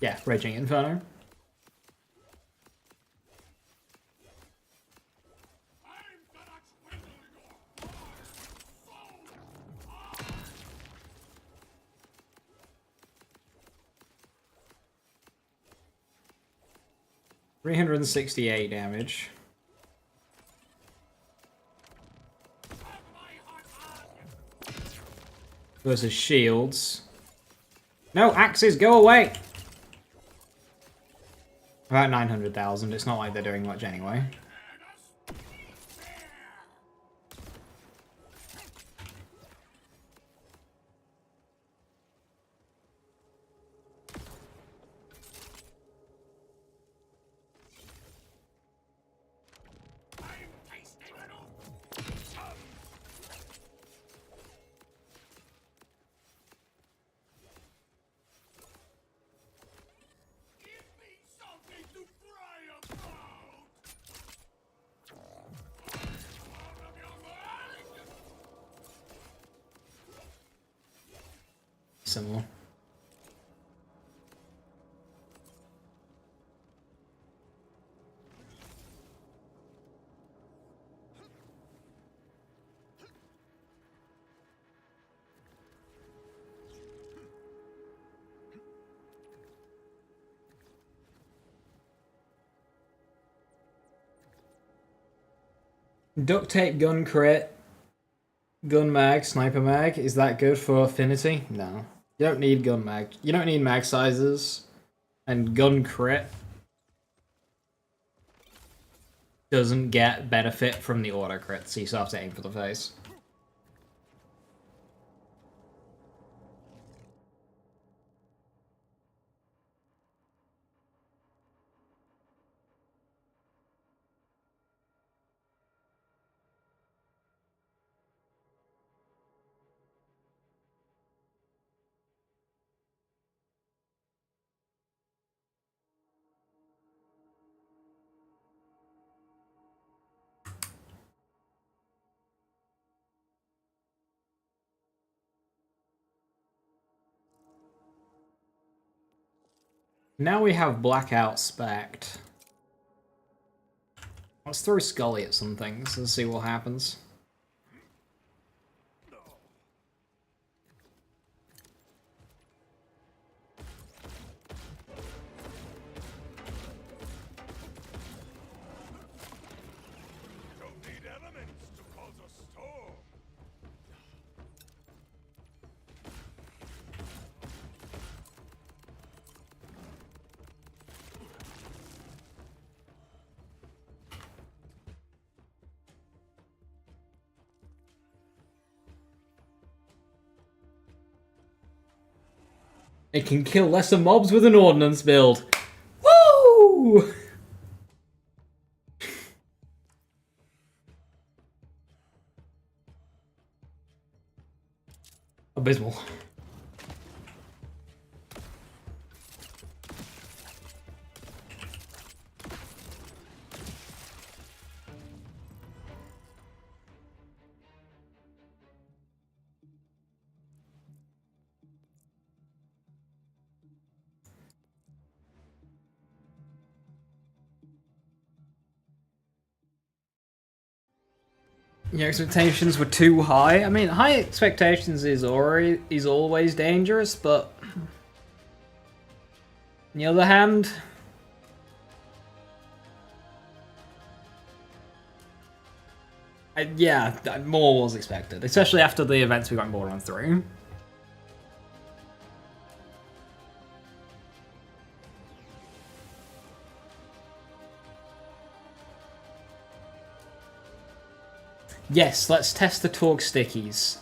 Yeah, Raging Inferno. $368 damage. Versus shields. No, axes, go away! About 900,000, it's not like they're doing much anyway. similar. Duct tape gun crit, gun mag, sniper mag. Is that good for affinity? No. You don't need gun mag. You don't need mag sizes. And gun crit doesn't get benefit from the auto crit, so you still have to aim for the face. Now we have Blackout spec'd. Let's throw Scully at some things and see what happens. Don't need elements to cause a storm. It can kill lesser mobs with an ordnance build. Woo! Abysmal. Your expectations were too high. I mean, high expectations is always dangerous, but on the other hand, yeah, more was expected, especially after the events we got in Borderlands 3. Yes, let's test the Torgue stickies.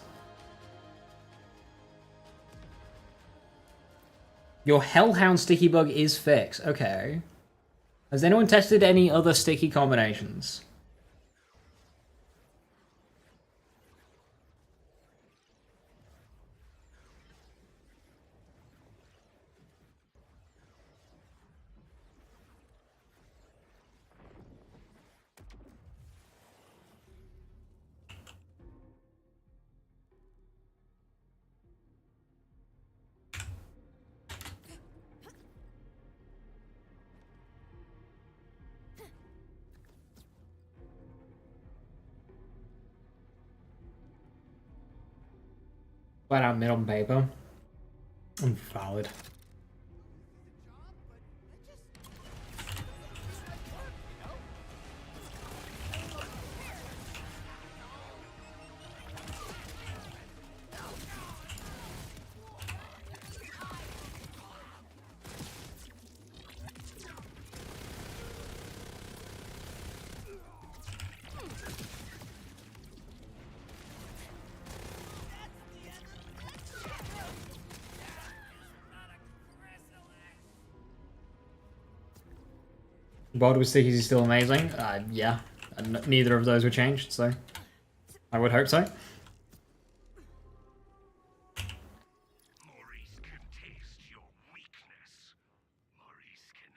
Your Hellhound sticky bug is fixed. Okay. Has anyone tested any other sticky combinations? Flat out mid on paper. Invalid. Bod with stickies is still amazing. Yeah, and neither of those were changed, so I would hope so. Maurice can taste your weakness. Maurice can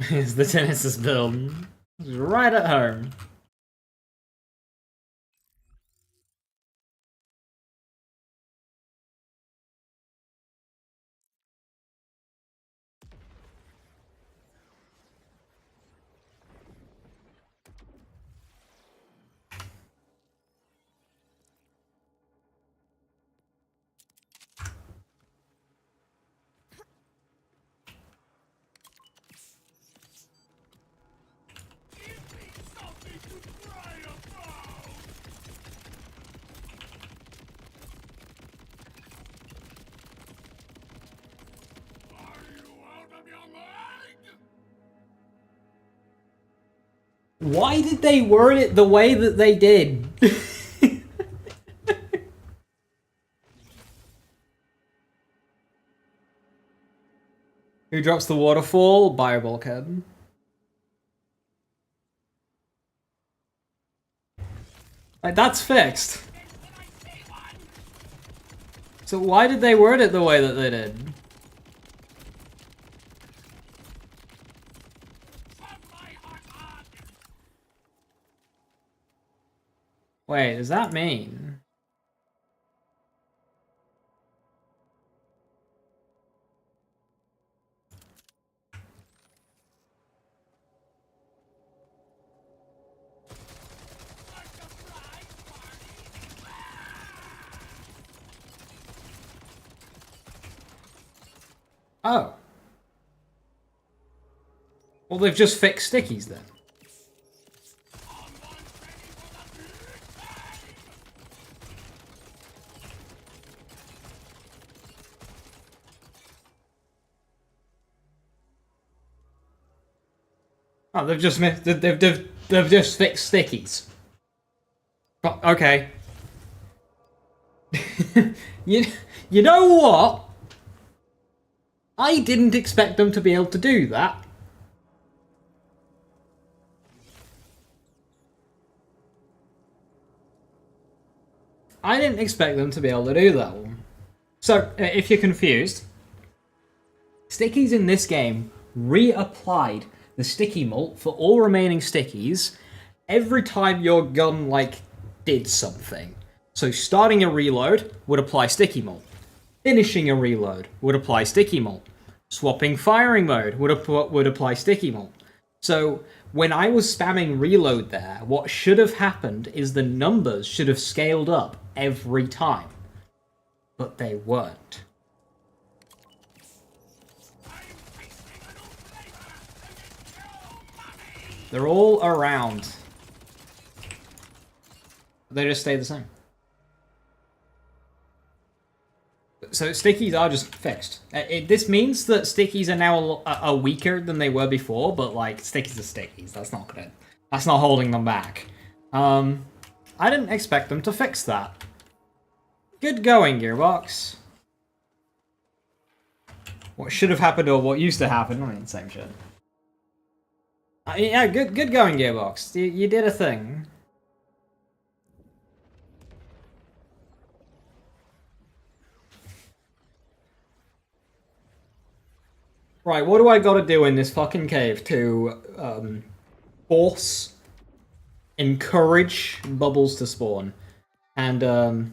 help. It's the Genesis build. It's right at home. Why did they word it the way that they did? Who drops the waterfall? Bulkhead. Like, that's fixed. So why did they word it the way that they did? Wait, does that mean? Oh. Well, they've just fixed stickies then. Oh, they've just fixed stickies. Oh, okay. you know what? I didn't expect them to be able to do that. I didn't expect them to be able to do that one. So, if you're confused, stickies in this game reapplied the sticky mult for all remaining stickies every time your gun, like, did something. So starting a reload would apply sticky mult. Finishing a reload would apply sticky mult. Swapping firing mode would apply sticky mult. So when I was spamming reload there, what should have happened is the numbers should have scaled up every time. But they weren't. They're all around. They just stay the same. So stickies are just fixed. This means that stickies are now are weaker than they were before, but like stickies are stickies. That's not holding them back. I didn't expect them to fix that. Good going, Gearbox. What should have happened or what used to happen? I mean, same shit. Yeah, good going, Gearbox. You did a thing. Right, what do I gotta do in this fucking cave to encourage bubbles to spawn? And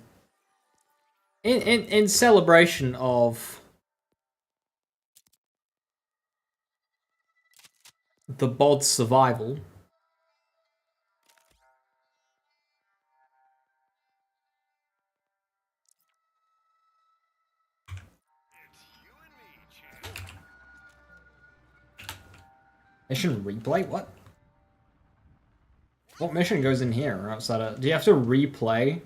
in celebration of the bod's survival, mission replay? What? What mission goes in here outside of... Do you have to replay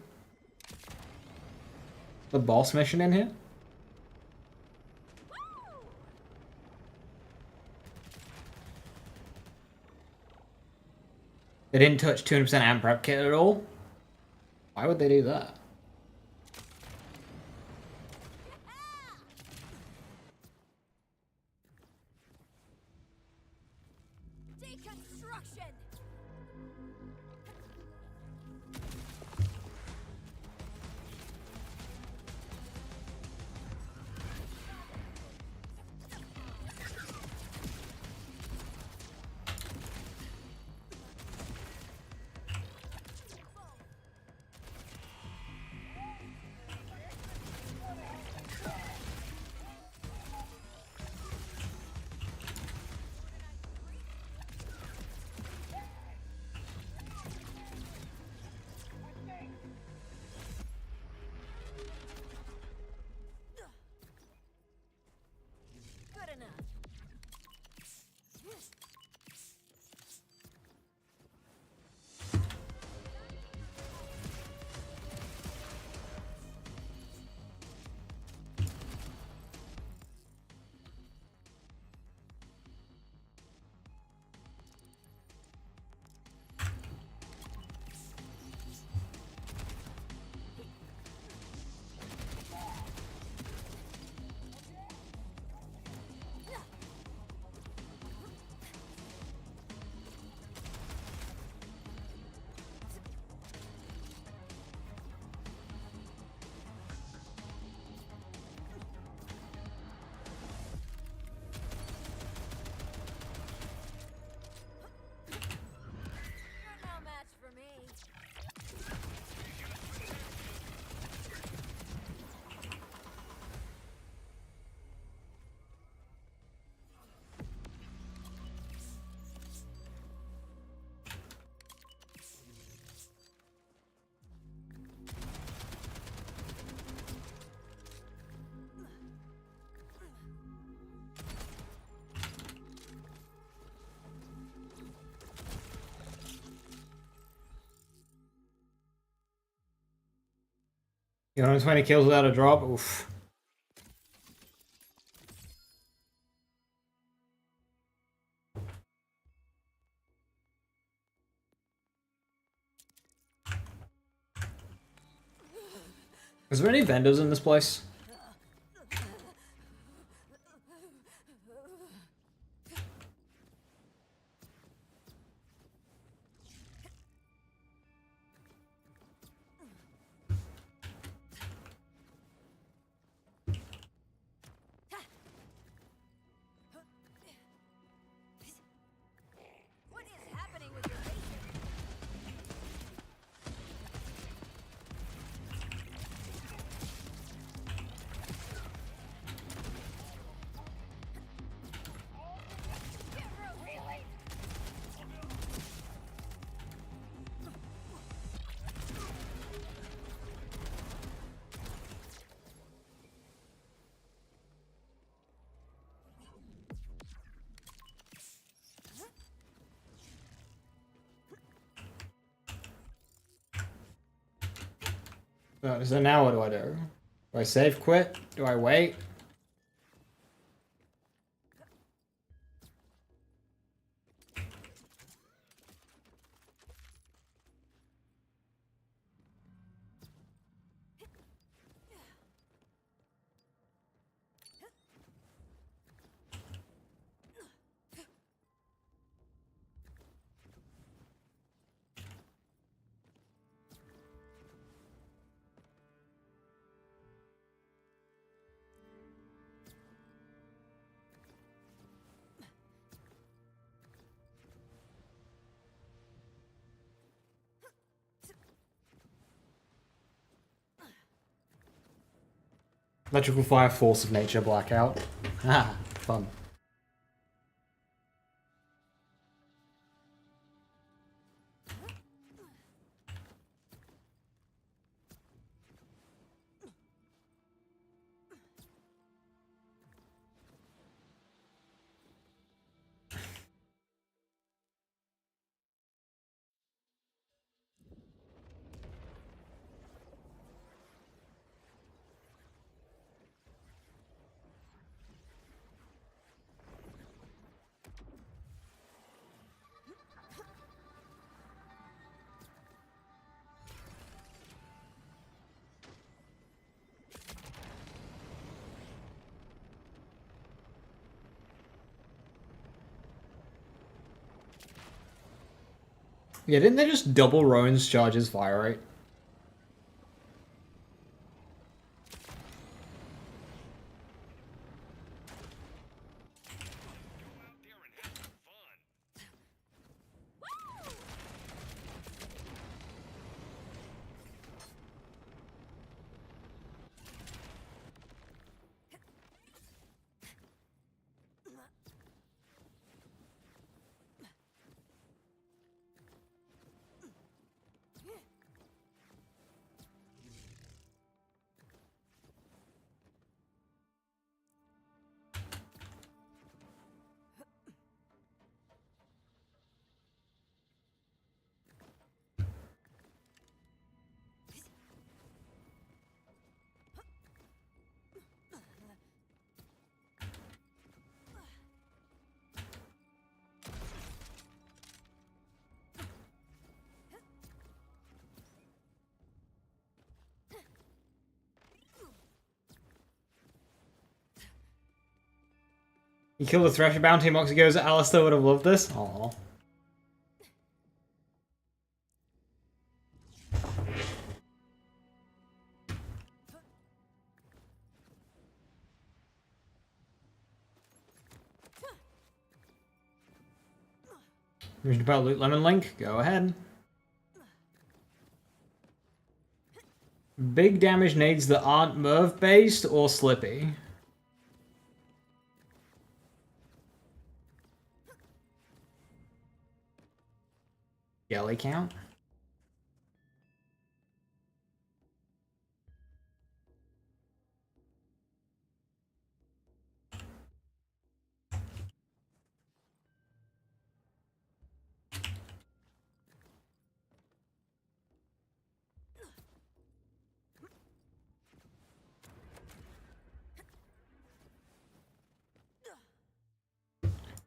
the boss mission in here? They didn't touch 200% amp prep kit at all? Why would they do that? Deconstruction! 120 kills without a drop? Oof. Is there any vendors in this place? What is happening with your laser? So now what do I do? Do I save quit? Do I wait? Electrical fire, force of nature, blackout. Ah, fun. Yeah, didn't they just double Rowan's charges fire rate? You killed the Thresher bounty, Moxie goes, Alistair would have loved this. Aww. Read about Loot Lemon Link? Go ahead. Big damage nades that aren't Merv based or Slippy. Galley count?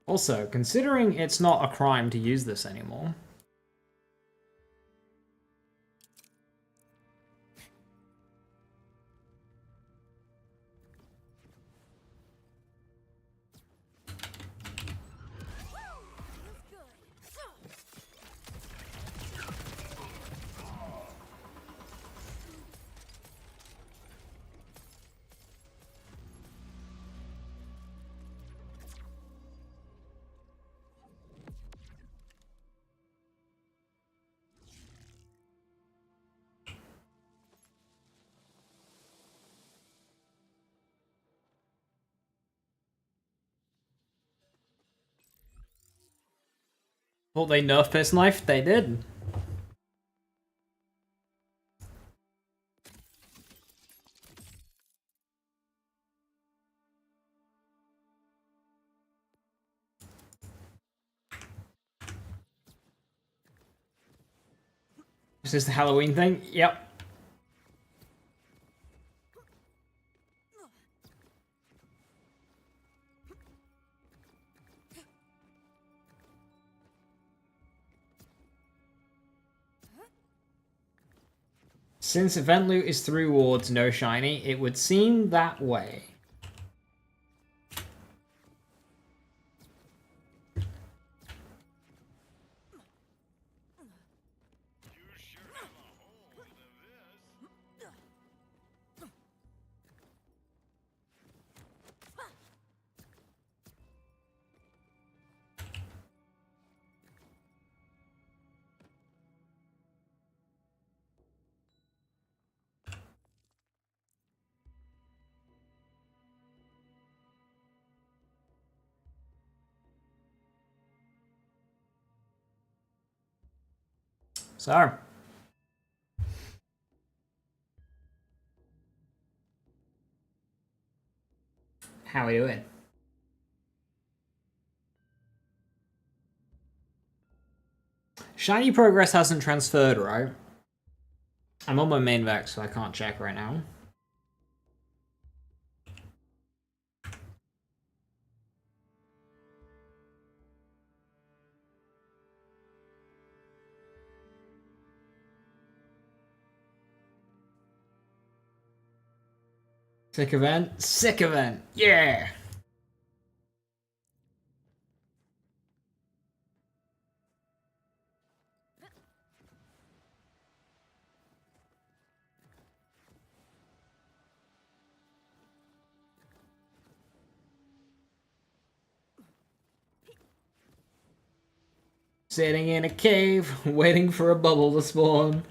Also, considering it's not a crime to use this anymore. Thought they nerfed this knife? They did. Is this the Halloween thing? Yep. Since event loot is 3 wards, no shiny, it would seem that way. You sure have a hold of this. So. How we doing? Shiny progress hasn't transferred, right? I'm on my main Vex, so I can't check right now. Sick event? Sick event! Yeah! Sitting in a cave, waiting for a bubble to spawn.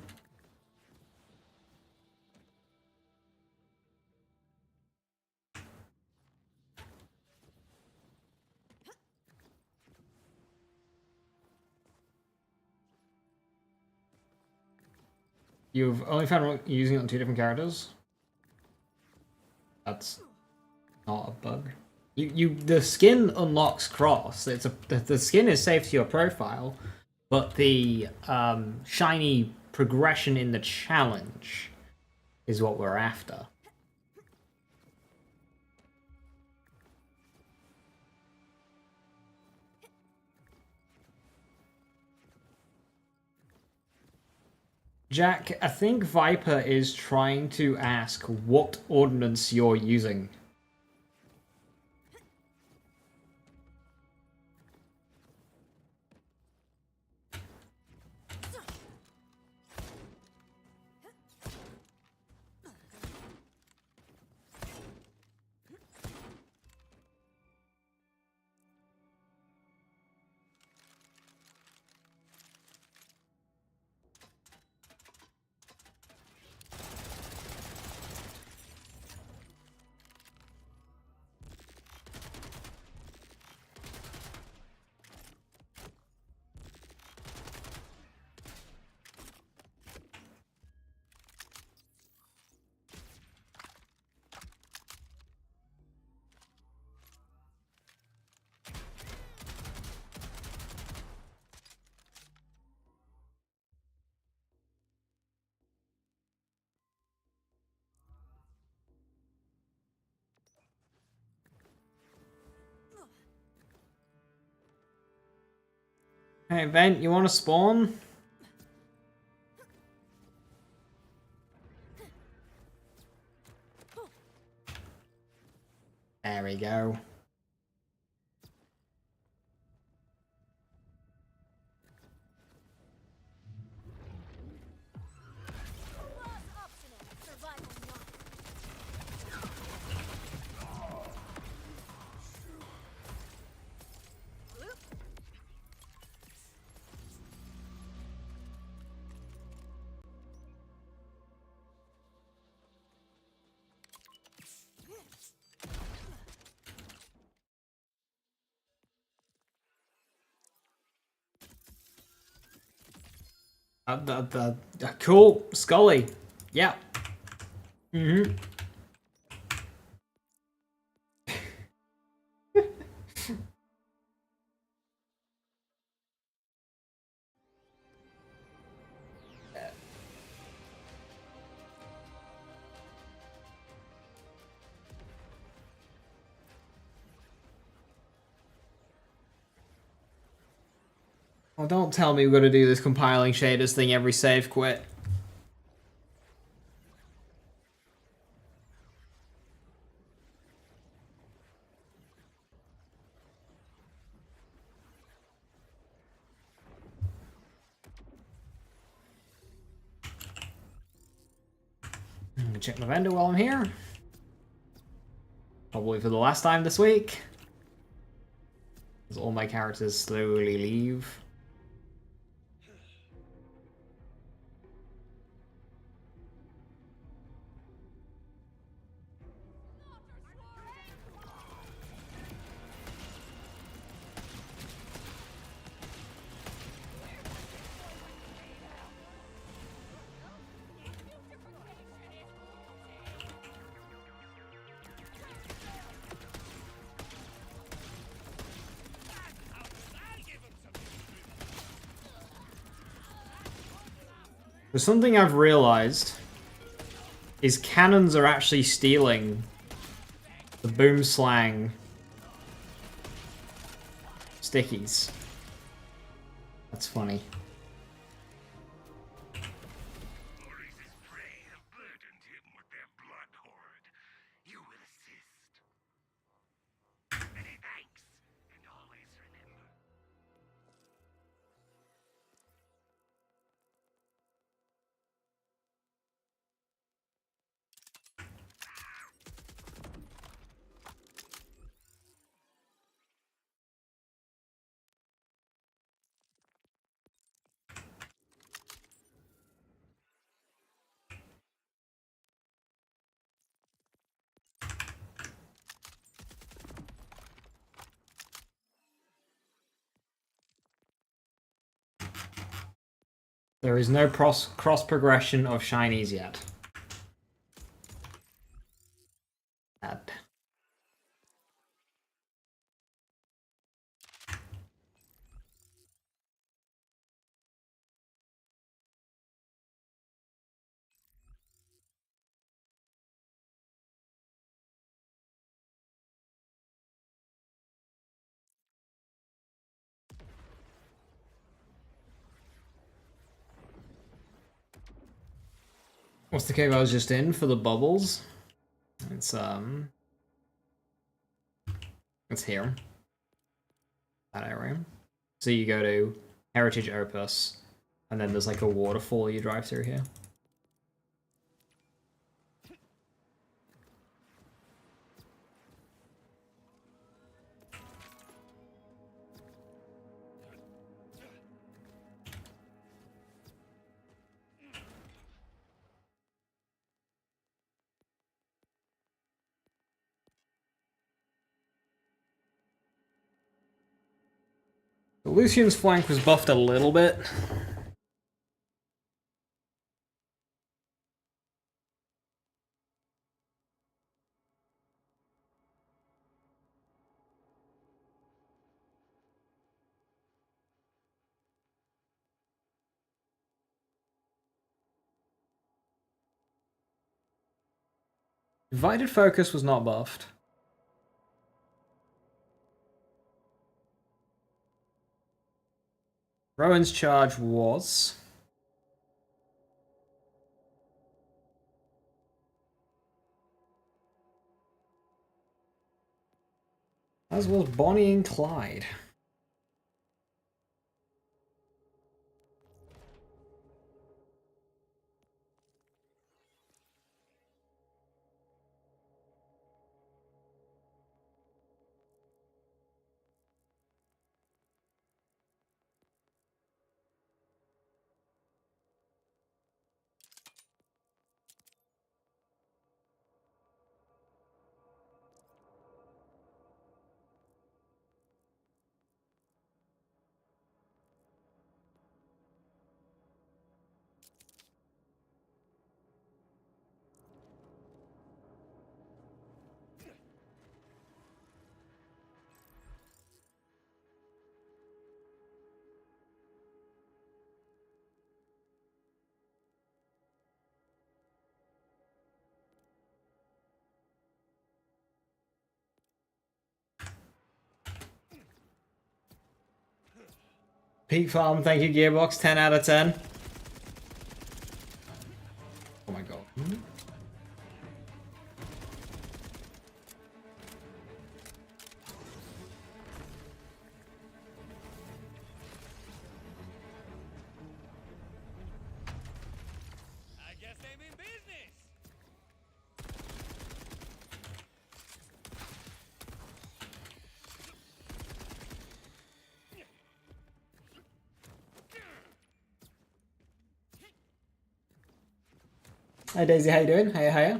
You've only found using it on 2 different characters? That's not a bug. The skin unlocks cross. The skin is safe to your profile, but the shiny progression in the challenge is what we're after. Jack, I think Viper is trying to ask what ordnance you're using. Hey, Vent, you want to spawn? There we go. Cool, Scully. Yeah. Mm-hmm. Well, don't tell me we're gonna do this compiling shaders thing every save quit. Check my vendor while I'm here. Probably for the last time this week. As all my characters slowly leave. There's something I've realized is cannons are actually stealing the boom slang stickies. That's funny. Maurice's prey have burdened him with their blood horde. You will assist. Many thanks, and always remember. There is no cross progression of shinies yet. Bad. What's the cave I was just in for the bubbles? It's here. That area. So you go to Heritage Opus, and then there's like a waterfall you drive through here. Lucian's flank was buffed a little bit. Divided focus was not buffed. Rowan's charge was... as was Bonnie and Clyde. Peak farm, thank you Gearbox, 10 out of 10. Oh my god. I guess I'm in business. Hi Daisy, how you doing? Hiya, hiya.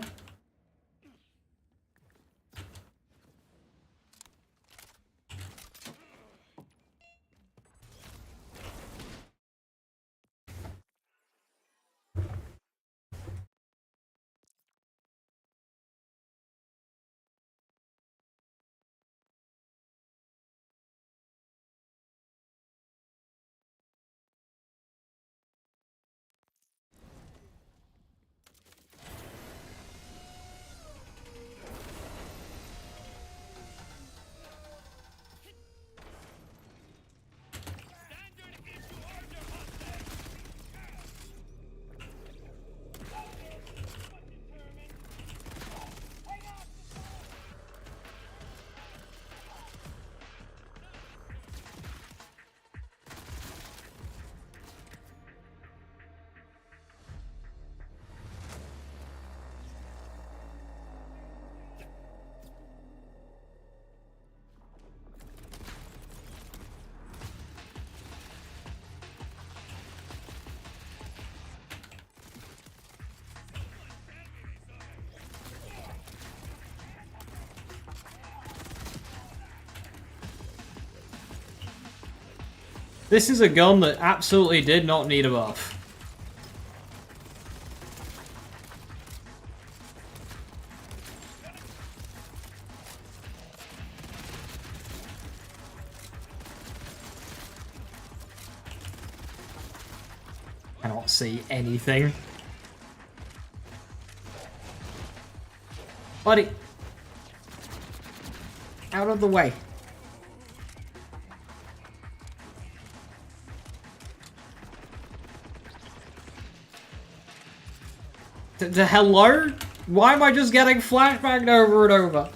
Standard issue order, hostile. This is a gun that absolutely did not need a buff. Cannot see anything. Buddy! Out of the way. Hello? Why am I just getting flashbacked over and over?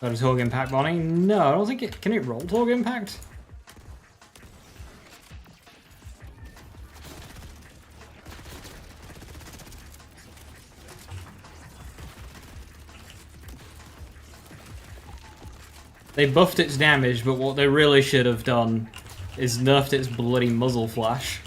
Got a Torg Impact, Bonnie? No, I don't think it... Can it roll Torg Impact? They buffed its damage, but what they really should have done is nerfed its bloody muzzle flash.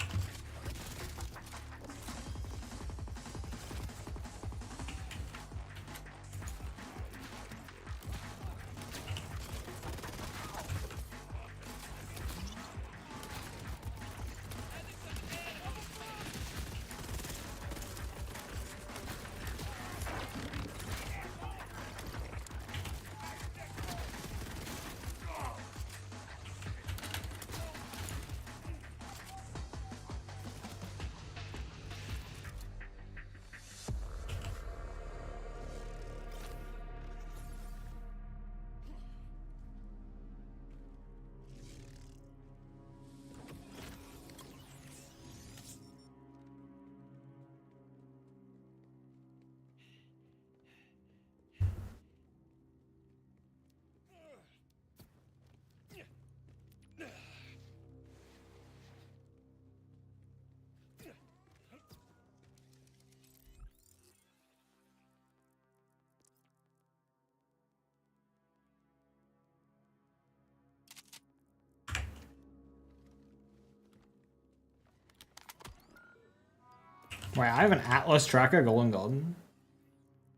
Wait, I have an Atlas tracker, Golden Golden.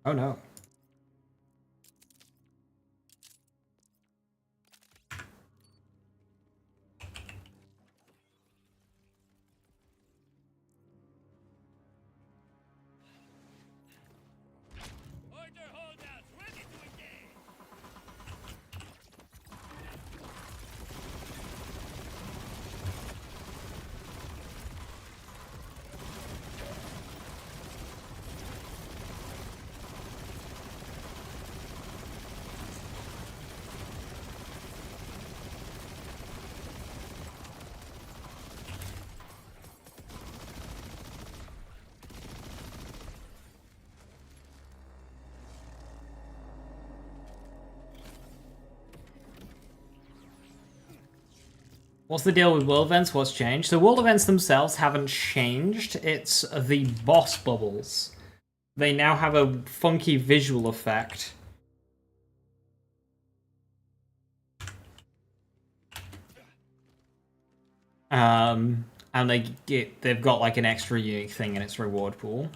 Oh no. Order holdouts ready to engage! What's the deal with world events? What's changed? The world events themselves haven't changed. It's the boss bubbles. They now have a funky visual effect. And they've got like an extra unique thing in its reward pool.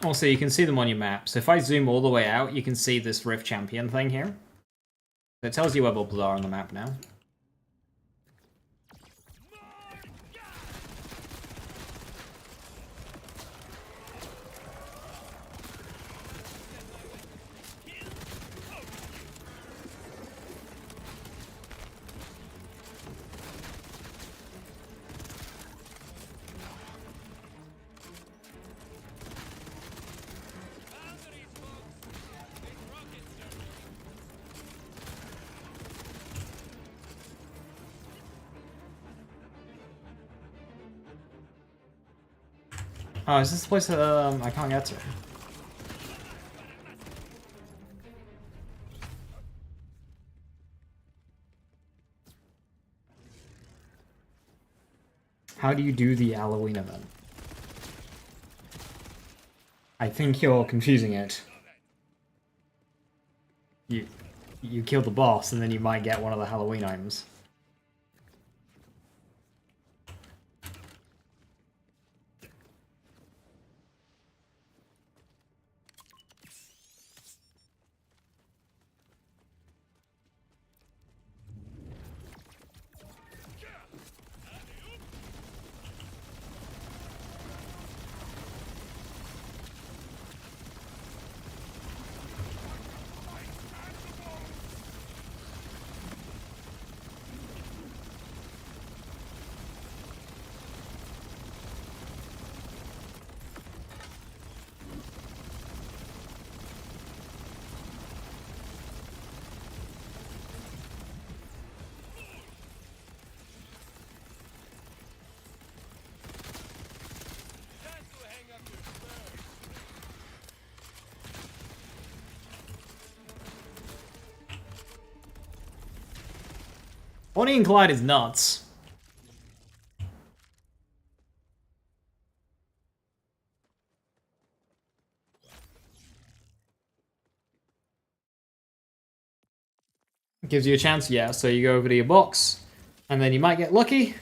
Also, you can see them on your map. So if I zoom all the way out, you can see this Rift Champion thing here. It tells you where bubbles are on the map now. Oh, is this the place that I can't get to? How do you do the Halloween event? I think you're confusing it. You kill the boss and then you might get one of the Halloween items. Bonnie and Clyde is nuts. Gives you a chance, yeah. So you go over to your box, and then you might get lucky,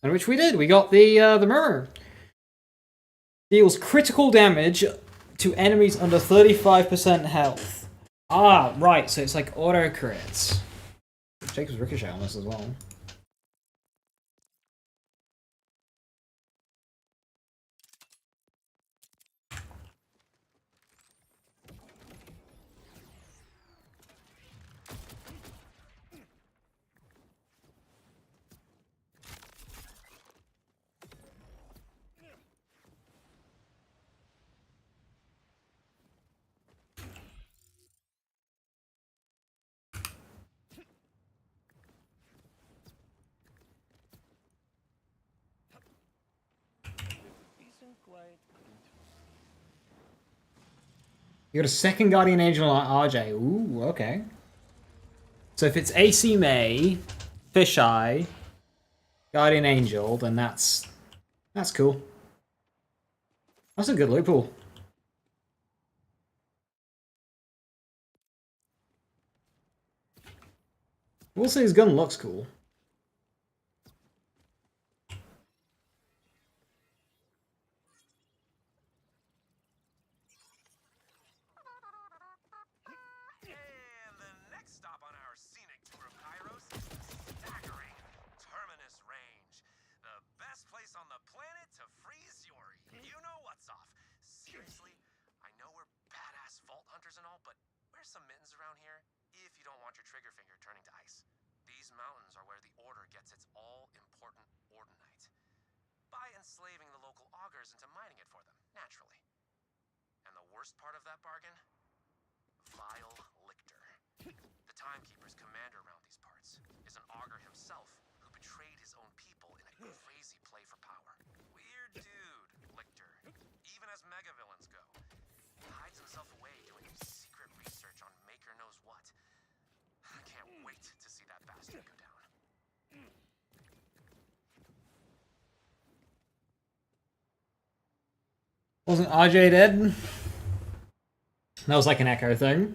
and which we did. We got the mirror. Deals critical damage to enemies under 35% health. Ah, right. So it's like auto crits. Jacob's Ricochet on this as well. You got a second Guardian Angel on RJ. Ooh, okay. So if it's AC May, Fisheye, Guardian Angel, then that's cool. That's a good loot pool. We'll say his gun looks cool. And the next stop on our scenic tour of Kairos is the staggering Terminus Range. The best place on the planet to freeze your you know what's off. Seriously, I know we're badass vault hunters and all, but wear some mittens around here if you don't want your trigger finger turning to ice. These mountains are where the Order gets its all-important Ordinite. By enslaving the local augurs into mining it for them, naturally. And the worst part of that bargain? Vile Lictor. The Timekeeper's commander around these parts is an augur himself who betrayed his own people in a crazy play for power. Weird dude, Lictor. Even as megavillains go. He hides himself away doing secret research on Maker knows what. I can't wait to see that bastard go down. Wasn't RJ dead? That was like an echo thing.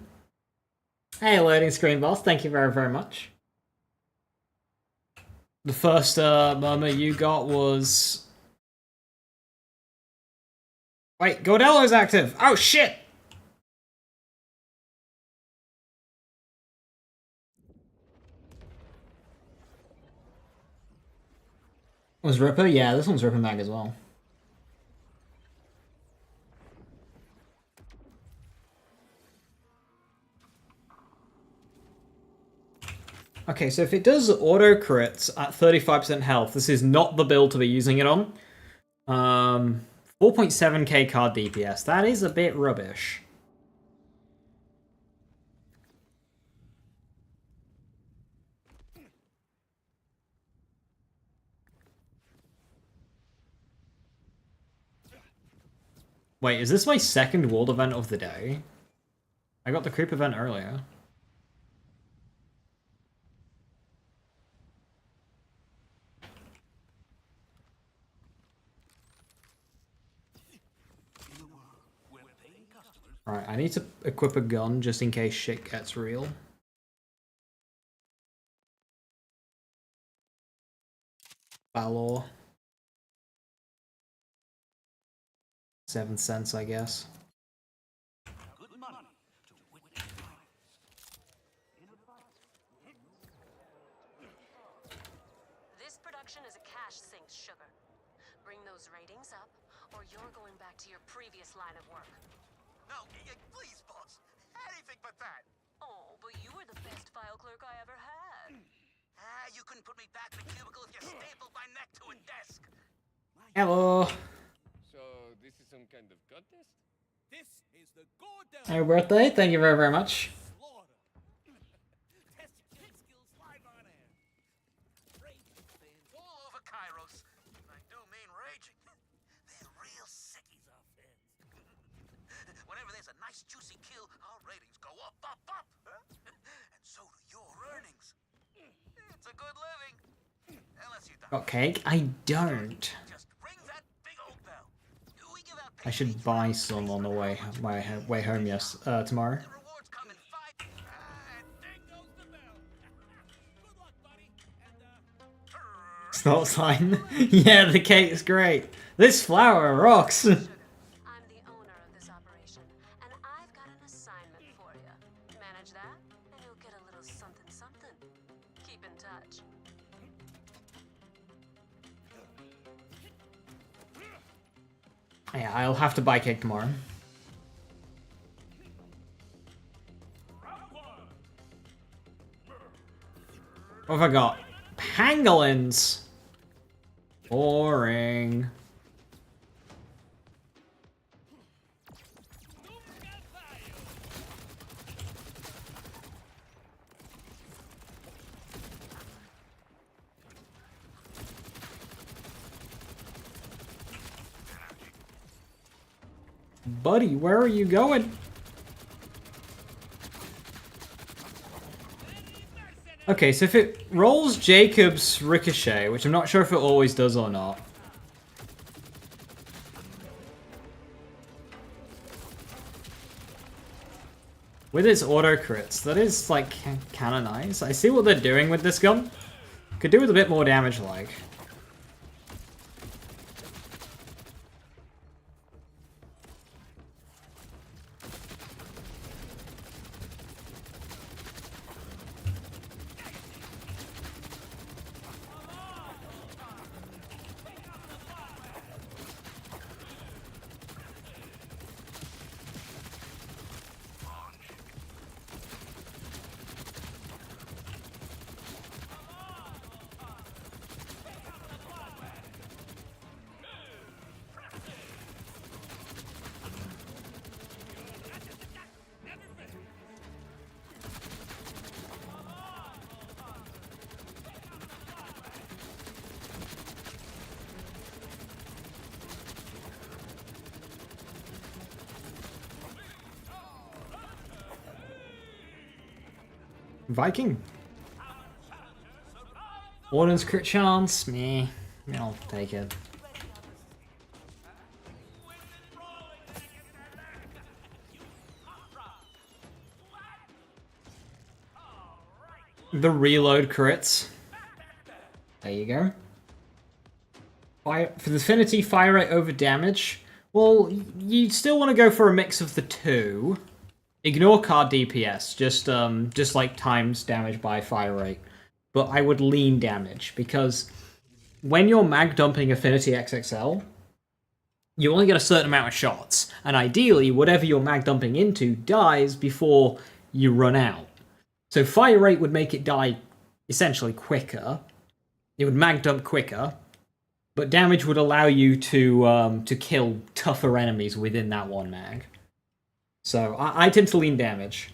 Hey, loading screen boss, thank you very, very much. The first murmur you got was... Wait, Gordello's active! Oh shit! Was Ripper? Yeah, this one's ripping back as well. Okay, so if it does auto crits at 35% health, this is not the build to be using it on. 4.7k card DPS. That is a bit rubbish. Wait, is this my second world event of the day? I got the creep event earlier. Alright, I need to equip a gun just in case shit gets real. Valor. 7 cents, I guess. This production is a cash sink, sugar. Bring those ratings up, or you're going back to your previous line of work. No, please, boss. Anything but that. Oh, but you were the best file clerk I ever had. You couldn't put me back in the cubicle if you stapled my neck to a desk. Hello. So this is some kind of contest? This is the Gordon Happy birthday. Thank you very, very much. Slaughter. Test your kick skills live on air. Raging fans. All over Kairos. I do mean raging. They're real sickies, our fans. Whenever there's a nice juicy kill, our ratings go up, up, up. And so do your earnings. It's a good living. Unless you don't. Got cake? I don't. Just ring that big old bell. We give out I should buy some on the way home. Yes, tomorrow. The rewards come in 5. And There goes the bell. Good luck, buddy. And, It's not sign. Yeah, the cake's great. This flower rocks. I'm the owner of this operation, and I've got an assignment for you. Manage that, and you'll get a little something something. Keep in touch. Yeah, I'll have to buy cake tomorrow. What have I got? Pangolins. Boring. Buddy, where are you going? Okay, so if it rolls Jacob's Ricochet, which I'm not sure if it always does or not. With its auto crits, that is, like, kinda nice. I see what they're doing with this gun. Could do with a bit more damage, like. Viking. Warden's crit chance, me. I'll take it. The reload crits. There you go. Fire, for the affinity, fire rate over damage. Well, you still want to go for a mix of the two. Ignore card DPS, just like times damage by fire rate. But I would lean damage, because when you're mag dumping Affinity XXL, you only get a certain amount of shots, and ideally, whatever you're mag dumping into dies before you run out. So fire rate would make it die essentially quicker. It would mag dump quicker, but damage would allow you to kill tougher enemies within that one mag. So, I tend to lean damage.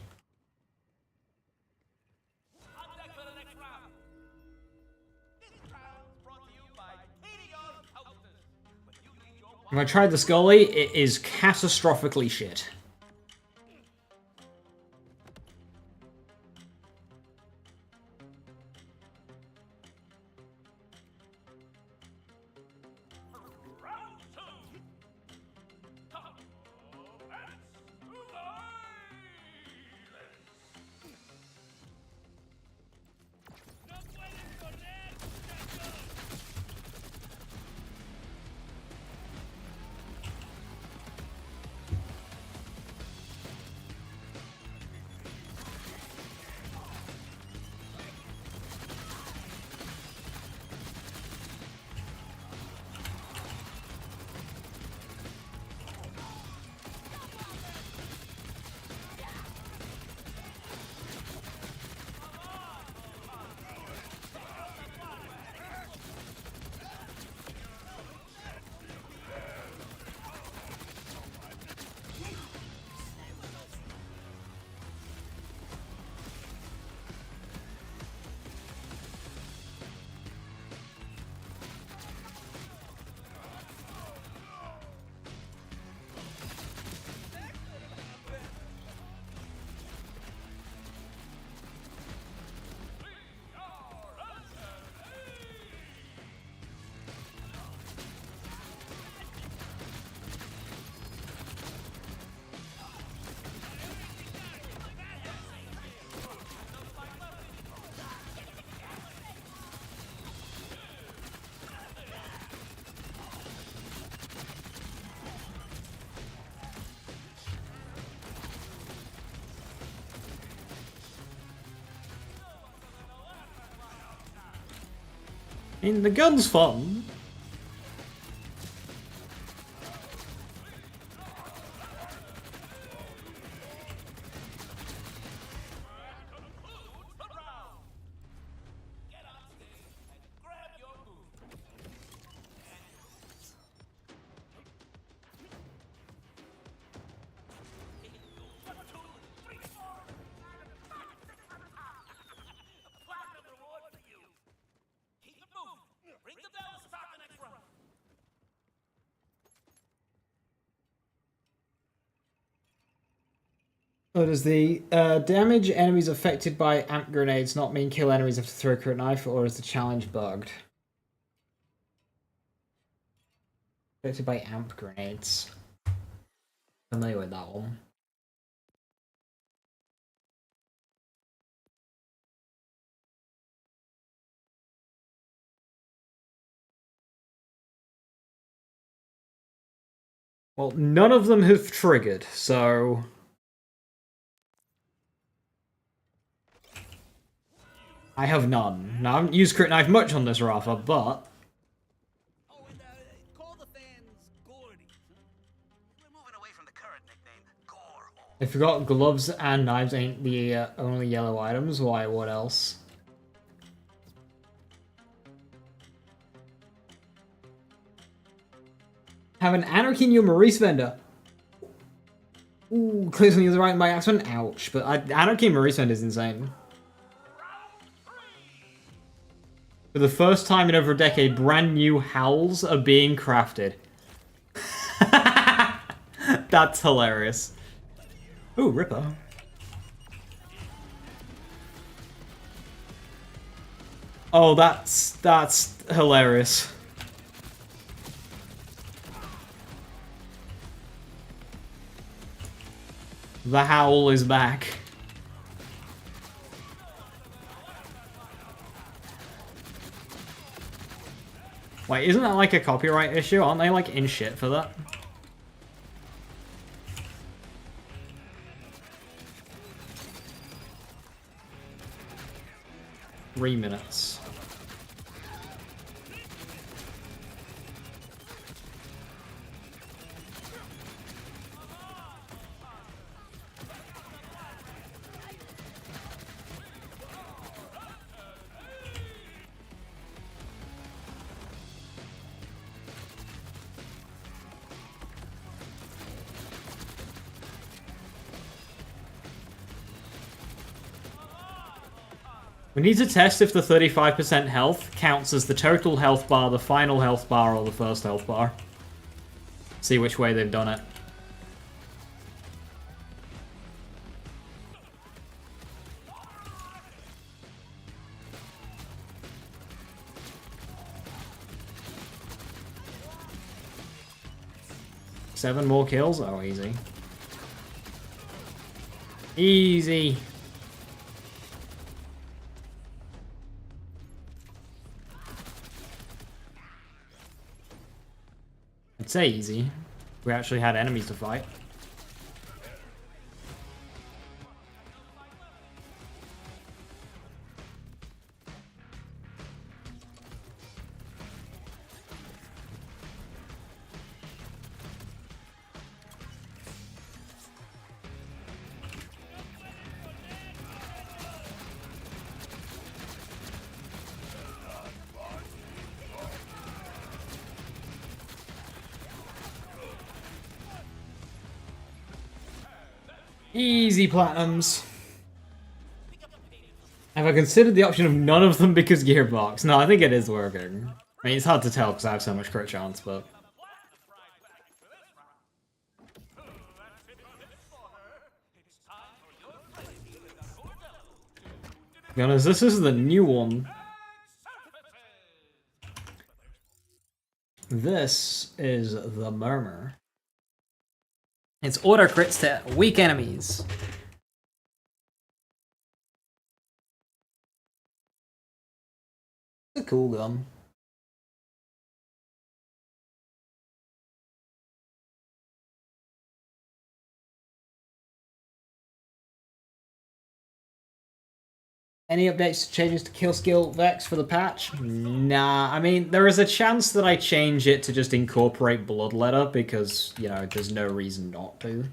When I tried the Scully, it is catastrophically shit. I mean, the gun's fun. Ring the bell, Spartan! Oh, does the damage enemies affected by amp grenades not mean kill enemies have to throw a crit knife, or is the challenge bugged? Affected by amp grenades. Familiar with that one. Well, none of them have triggered, so... I have none. Now, I haven't used crit knife much on this Rafa, but... Oh, and call the fans Gordy. We're moving away from the current nickname, Gorehole. I forgot gloves and knives ain't the only yellow items. Why, what else? Have an anarchy in your Maurice vendor. Ooh, clears on the other right by accident. Ouch. But anarchy in Maurice vendor is insane. For the first time in over a decade, brand new howls are being crafted. That's hilarious. Ooh, Ripper. Oh, that's hilarious. The howl is back. Wait, isn't that like a copyright issue? Aren't they like in shit for that? Three minutes. We need to test if the 35% health counts as the total health bar, the final health bar, or the first health bar. See which way they've done it. Seven more kills? Oh, easy. Easy. I'd say easy. We actually had enemies to fight. Easy platinums. Have I considered the option of none of them because Gearbox? No, I think it is working. I mean, it's hard to tell because I have so much crit chance, but... To be honest, this is the new one. This is the Murmur. It's auto crits to weak enemies. It's a cool gun. Any updates, changes to kill skill Vex for the patch? Nah, I mean, there is a chance that I change it to just incorporate Bloodletter because, you know, there's no reason not to.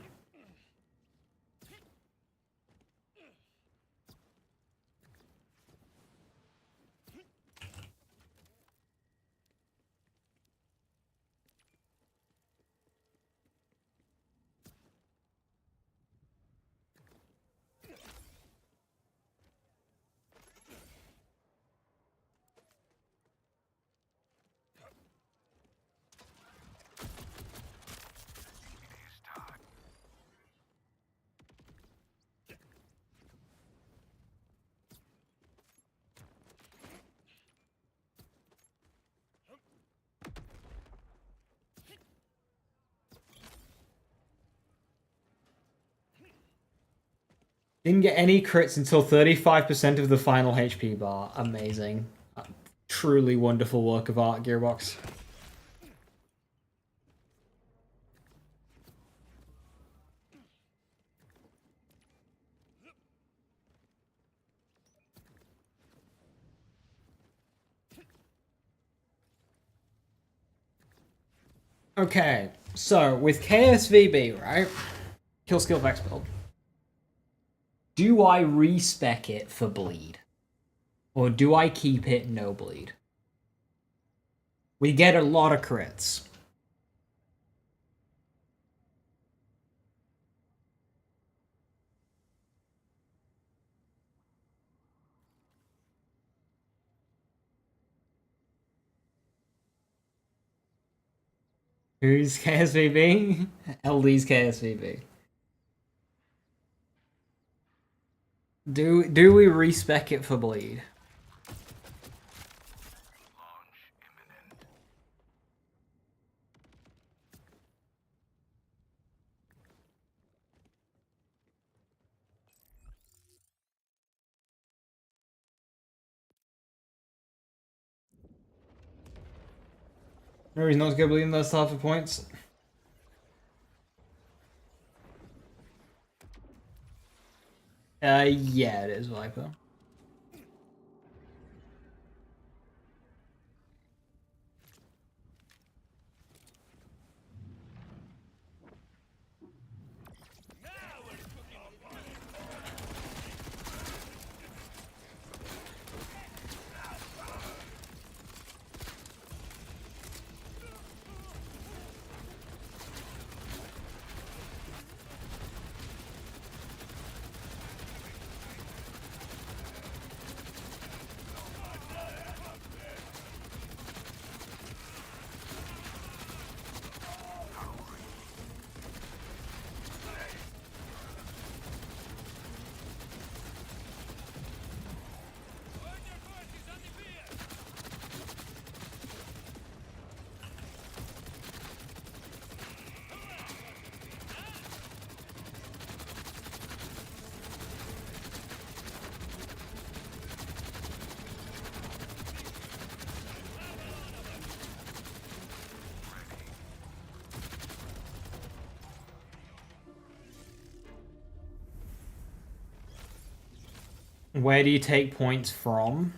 Didn't get any crits until 35% of the final HP bar. Amazing. Truly wonderful work of art, Gearbox. Okay, so with KSVB, right? Kill skill vex build. Do I respec it for bleed? Or do I keep it no bleed? We get a lot of crits. Who's KSVB? LD's KSVB. Do we respec it for bleed? No, he's not going to bleed in those half of points. Yeah, it is Viper. Where do you take points from?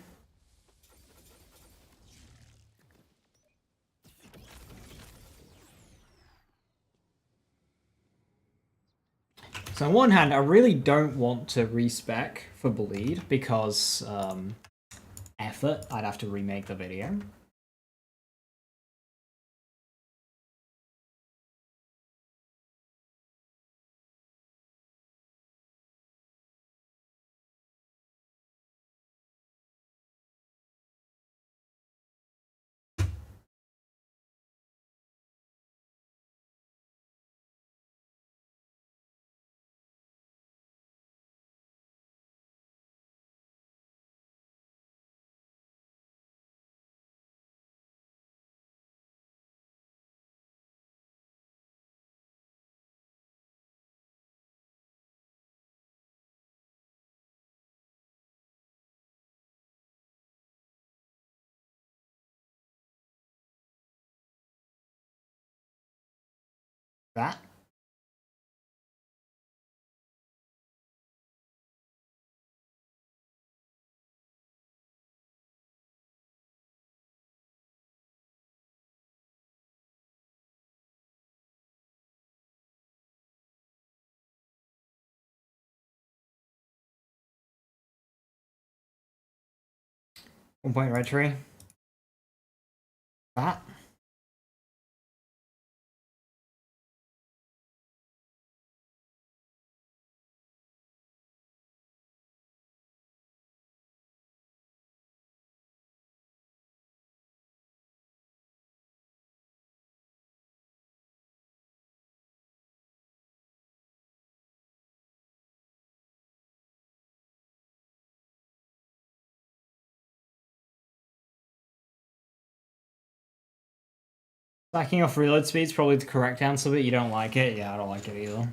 So on one hand, I really don't want to respec for bleed because effort, I'd have to remake the video. That? One point red tree. That? Stacking off reload speed's probably the correct answer, but you don't like it? Yeah, I don't like it either.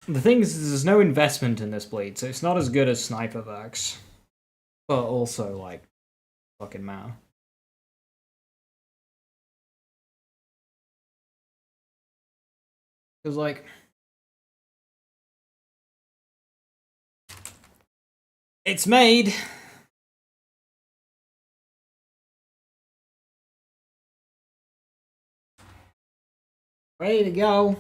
The thing is, there's no investment in this blade, so it's not as good as Sniper Vax. But also, like, fucking matter. Because, like, it's made. Ready to go.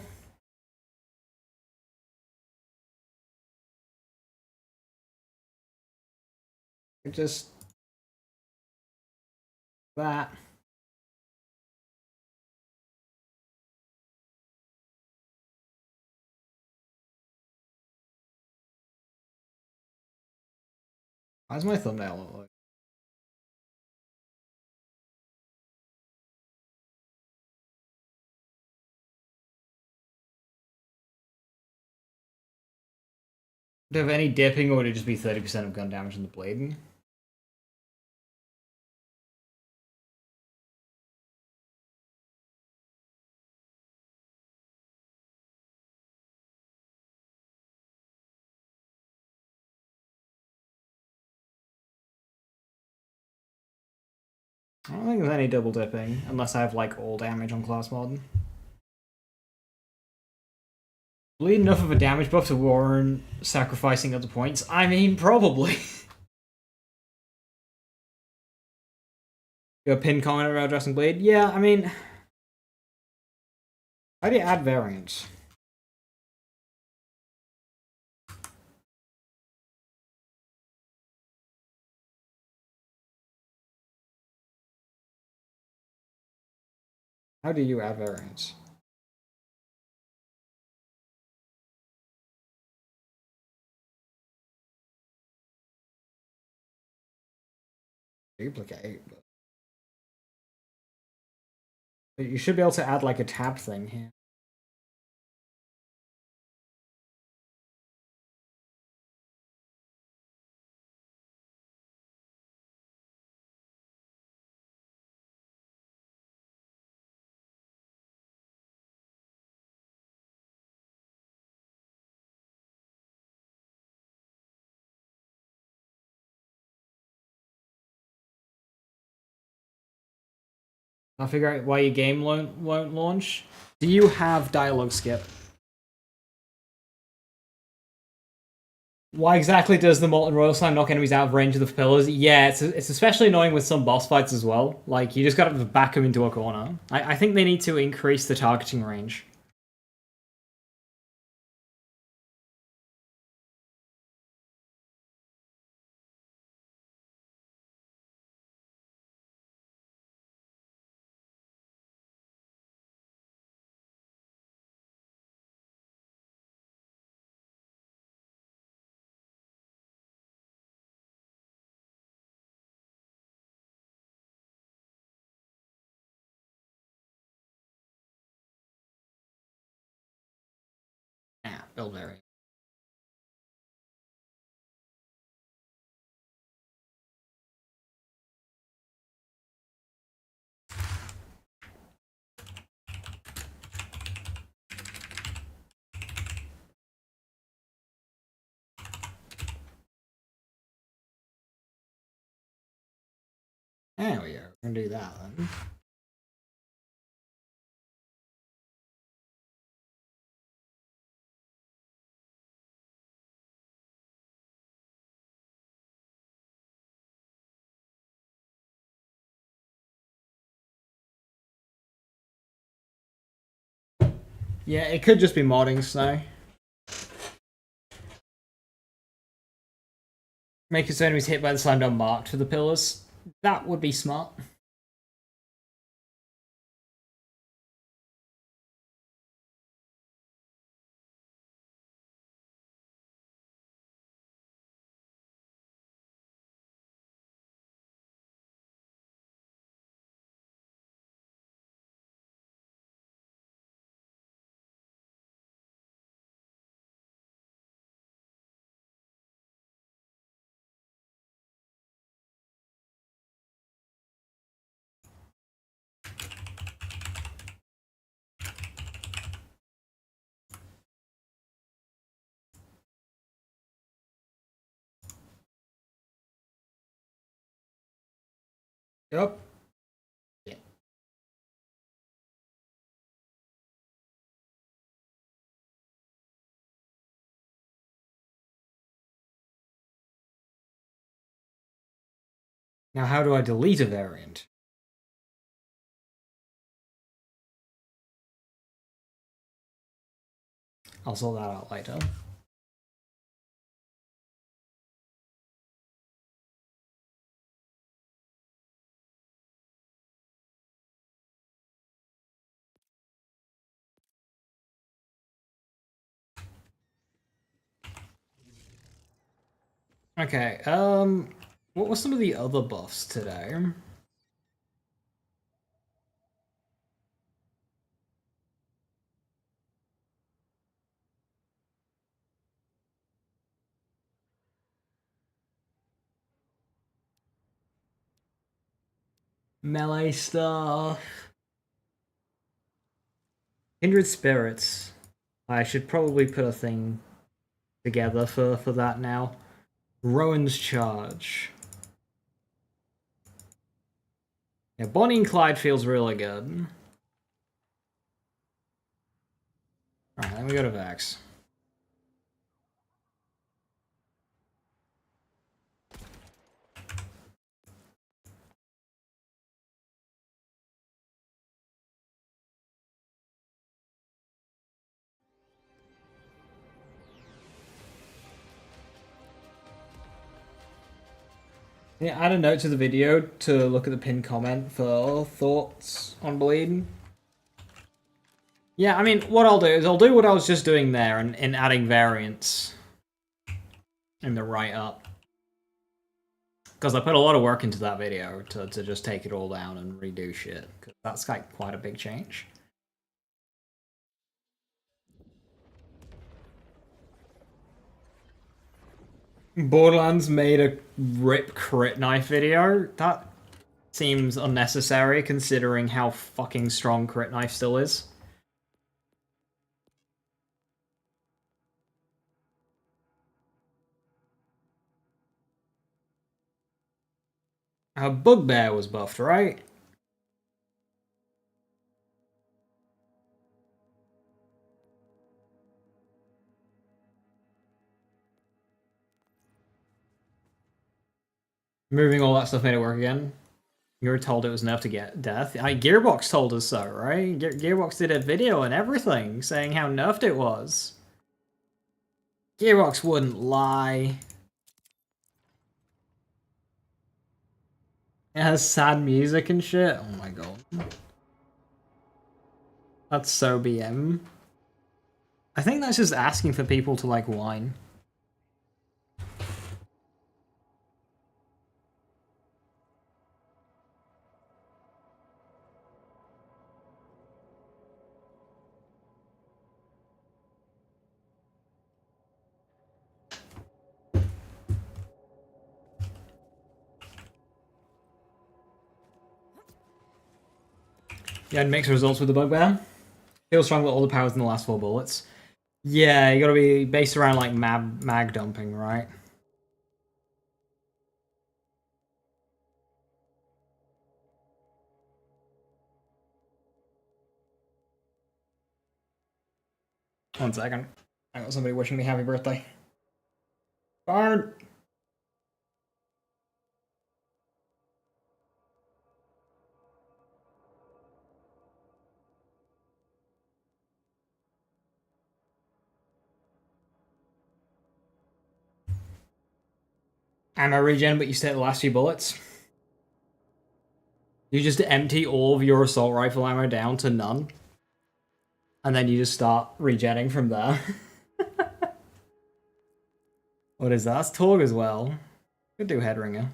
Just that. Why does my thumbnail look like? Do you have any dipping, or would it just be 30% of gun damage in the blade? I don't think there's any double dipping, unless I have like all damage on class mod. Bleed enough of a damage buff to warrant sacrificing other points? I mean, probably. Your pin comment about dressing blade? Yeah, I mean, how do you add variants? How do you add variants? Duplicate. But you should be able to add like a tab thing here. I'll figure out why your game won't launch. Do you have dialogue skip? Why exactly does the Molten Royal Slime knock enemies out of range of the pillars? Yeah, it's especially annoying with some boss fights as well. Like, you just gotta back them into a corner. I think they need to increase the targeting range. Yeah, build area. There we go. We're gonna do that then. Yeah, it could just be modding snow. Make its enemies hit by the slime dome marked for the pillars. That would be smart. Yep. Yeah. Now, how do I delete a variant? I'll sort that out later. Okay, what were some of the other buffs today? Melee stuff. Kindred Spirits. I should probably put a thing together for that now. Rowan's Charge. Yeah, Bonnie and Clyde feels really good. Alright, then we go to Vax. Yeah, add a note to the video to look at the pinned comment for thoughts on Bleed. Yeah, I mean, what I'll do is I'll do what I was just doing there in adding variants in the write-up. Because I put a lot of work into that video to just take it all down and redo shit. Because that's like quite a big change. Borderlands made a rip crit knife video. That seems unnecessary considering how fucking strong crit knife still is. Bugbear was buffed, right? Moving all that stuff made it work again. You were told it was enough to get death. Gearbox told us so, right? Gearbox did a video and everything saying how nerfed it was. Gearbox wouldn't lie. It has sad music and shit. Oh my god. That's so BM. I think that's just asking for people to like whine. You had mixed results with the bugbear. Feels strong with all the powers in the last 4 bullets. Yeah, you gotta be based around like mag dumping, right? One second. I got somebody wishing me happy birthday. Bard! Ammo regen, but you stay at the last few bullets. You just empty all of your assault rifle ammo down to none. And then you just start regenning from there. What is that? That's Torg as well. Could do Headringer.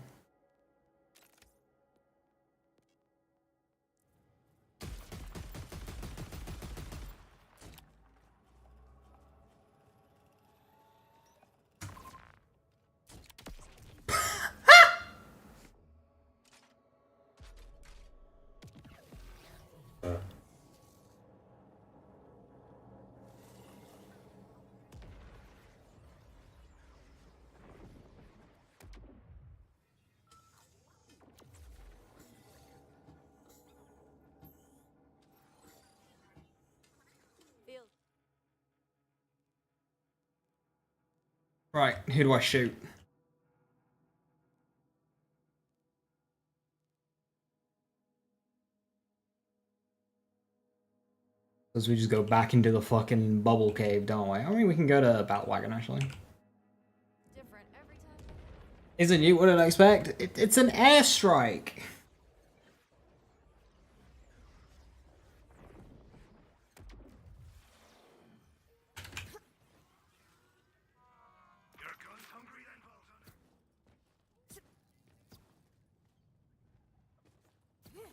Right, who do I shoot? Because we just go back into the fucking bubble cave, don't we? I mean, we can go to Battle Wagon, actually. Different every time. Isn't you? What did I expect? It's an airstrike.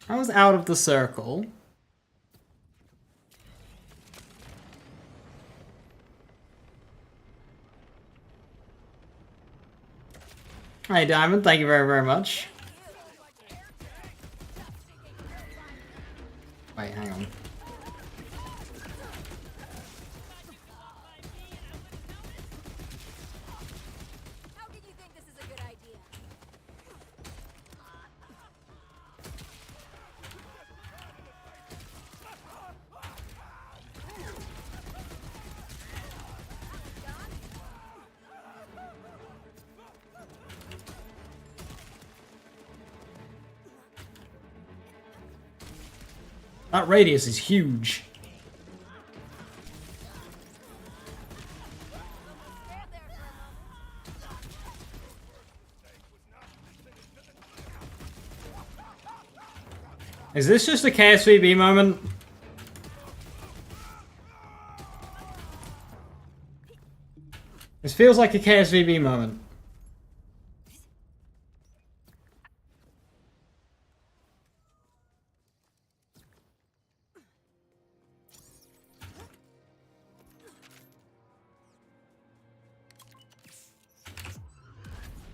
I was out of the circle. Hey, Diamond, thank you very, very much. Wait, hang on. How can you think this is a good idea? That radius is huge. Stand there for a moment. Is this just a KSVB moment? This feels like a KSVB moment.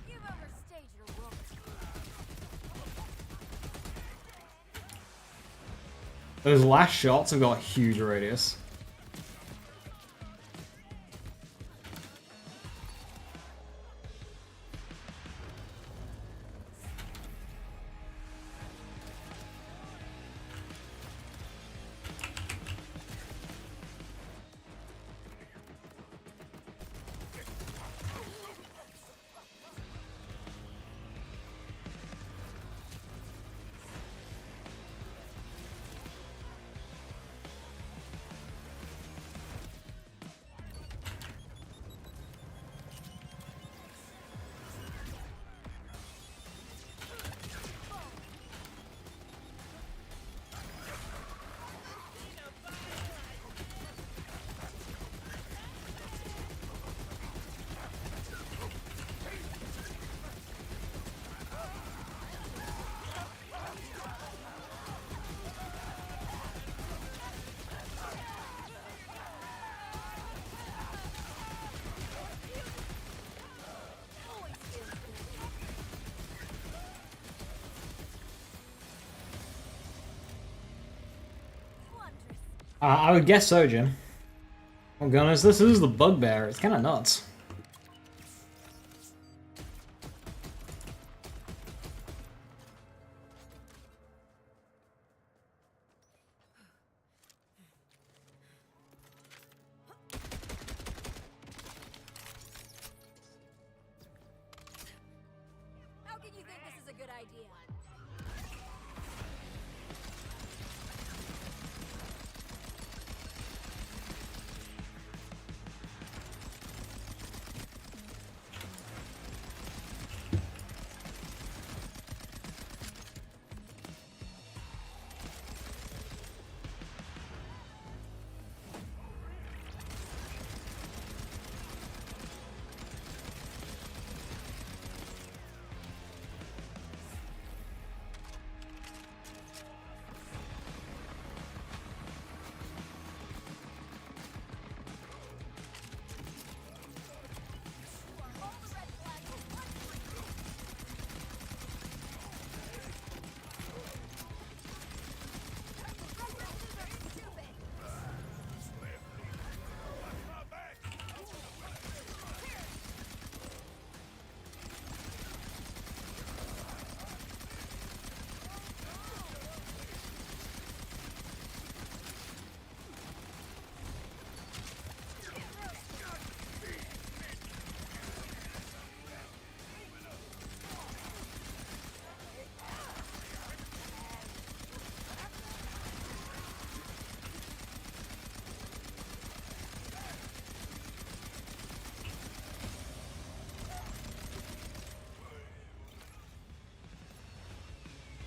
You've overstayed your welcome. Those last shots have got a huge radius. I would guess so, Jim. Oh goodness, this is the bugbear. It's kind of nuts. How can you think this is a good idea?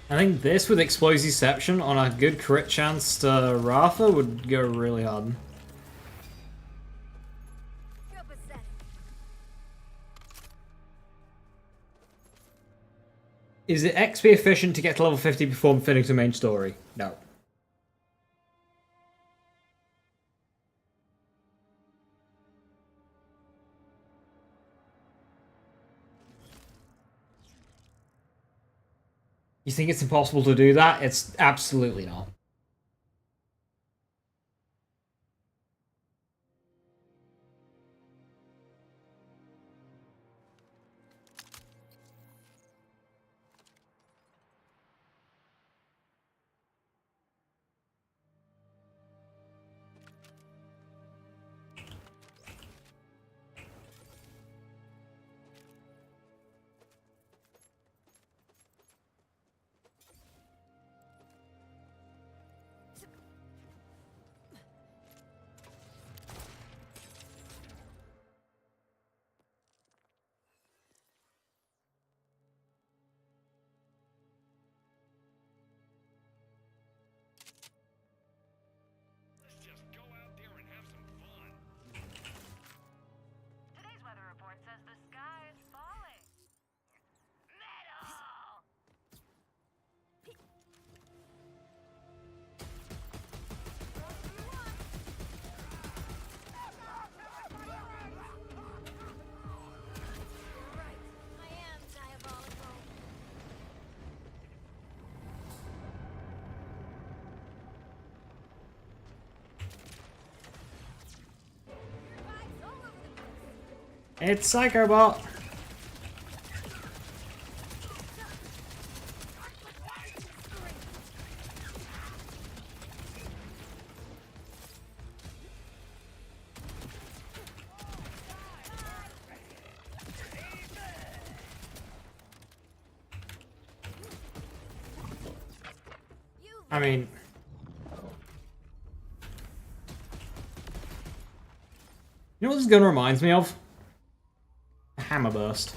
I think this with Exploseception on a good crit chance to Rafa would go really hard. You're pathetic. Is it XP efficient to get to level 50 before finishing the main story? No. You think it's impossible to do that? It's absolutely not. Let's just go out there and have some fun. Today's weather report says the sky is falling. Metal! Right. I am diabolical. Vibes all over the place. It's Psychobot! I mean... You know what this gun reminds me of? A hammer burst.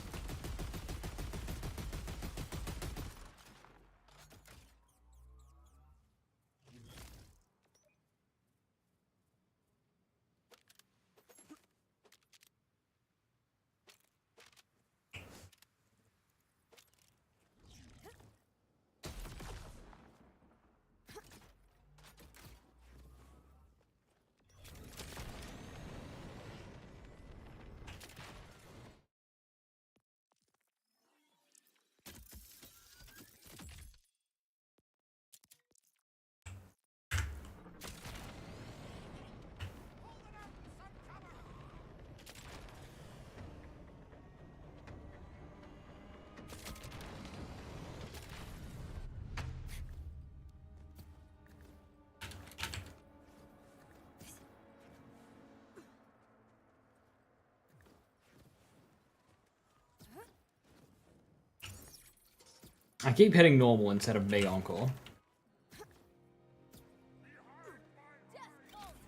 I keep hitting normal instead of big encore.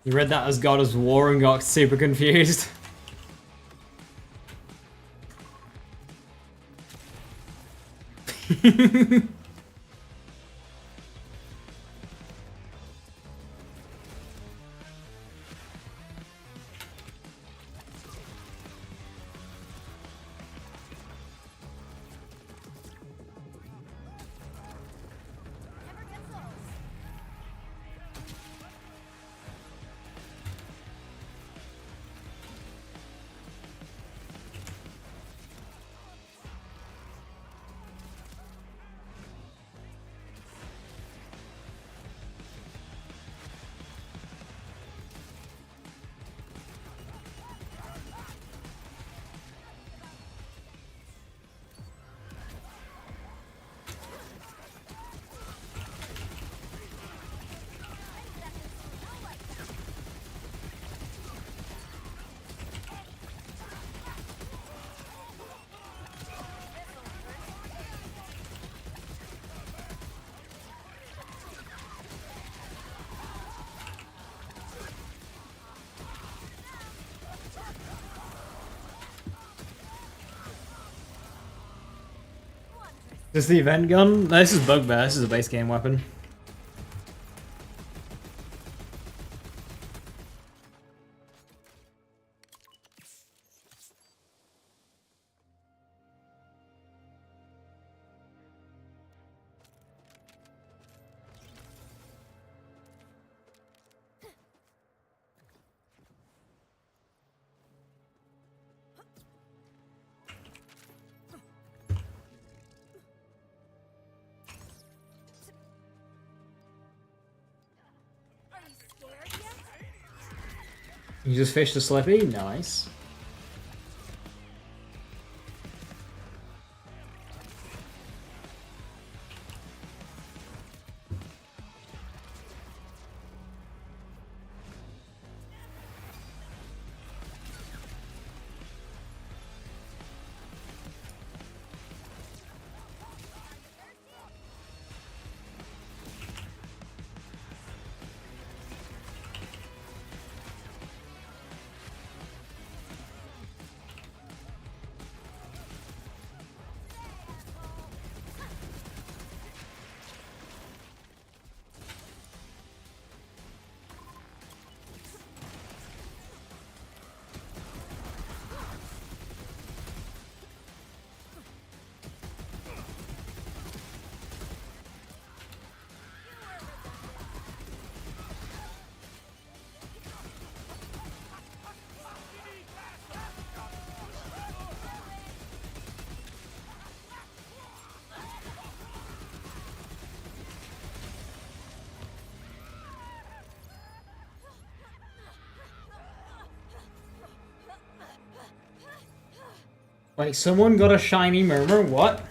You read that as God of War and got super confused. Never gets old. Is this the event gun? No, this is Bugbear. This is a base game weapon. Are you scared yet? You just fished a Slippy? Nice. Wait, someone got a shiny murmur? What?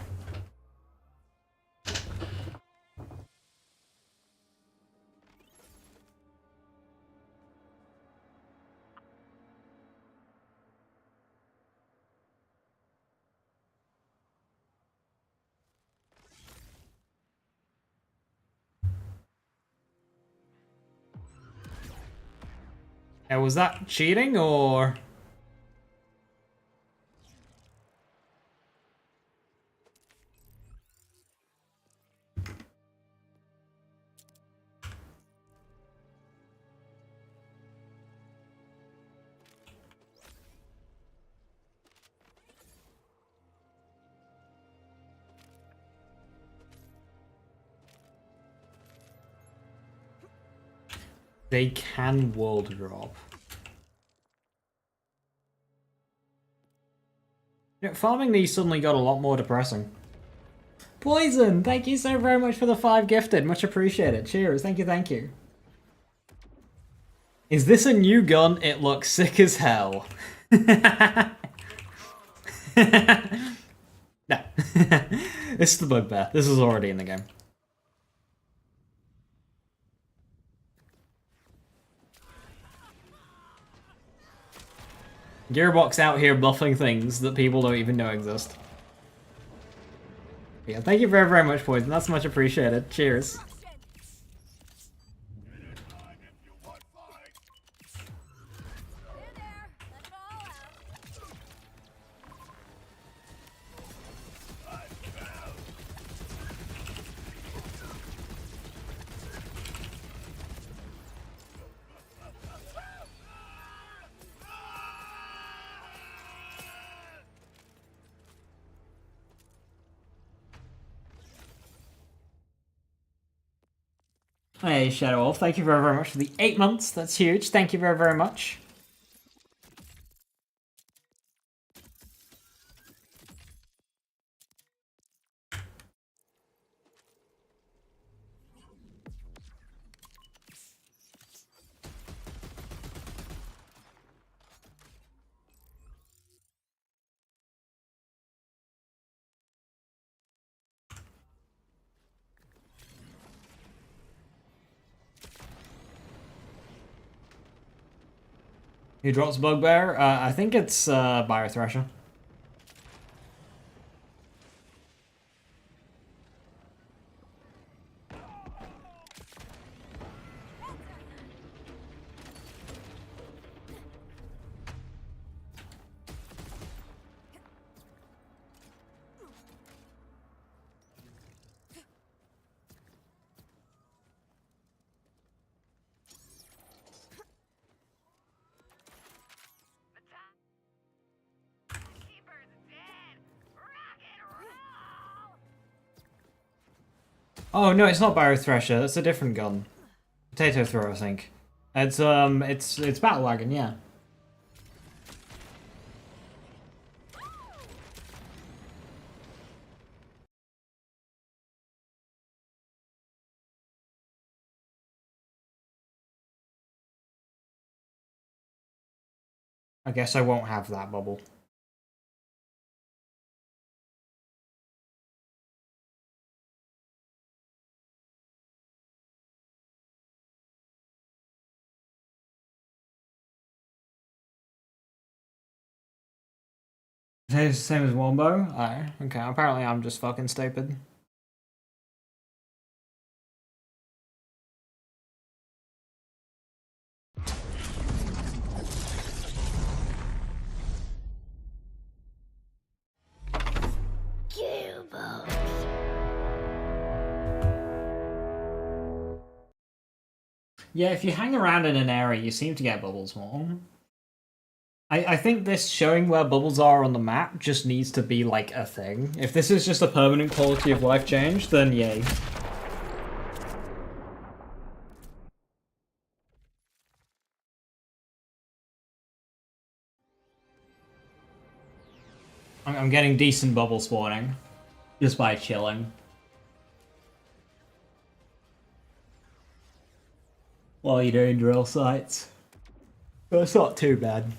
Was that cheating or? They can world drop. Yeah, farming these suddenly got a lot more depressing. Poison, thank you so very much for the 5 gifted. Much appreciated. Cheers. Thank you, thank you. Is this a new gun? It looks sick as hell. No. This is the Bugbear. This is already in the game. Gearbox out here buffing things that people don't even know exist. Yeah, thank you very, very much, Poison. That's much appreciated. Cheers. Hey, Shadow Wolf, thank you very, very much for the 8 months. That's huge. Thank you very, very much. Who drops Bugbear? I think it's Biothresher. Oh no, it's not Barrow Thresher. That's a different gun. Potato Thrower, I think. It's Battle Wagon, yeah. I guess I won't have that bubble. It's the same as Wombo? Oh, okay. Apparently I'm just fucking stupid. Gearbox. Yeah, if you hang around in an area, you seem to get bubbles more. I think this showing where bubbles are on the map just needs to be like a thing. If this is just a permanent quality of life change, then yay. I'm getting decent bubble spawning just by chilling. While you're doing drill sites. That's not too bad.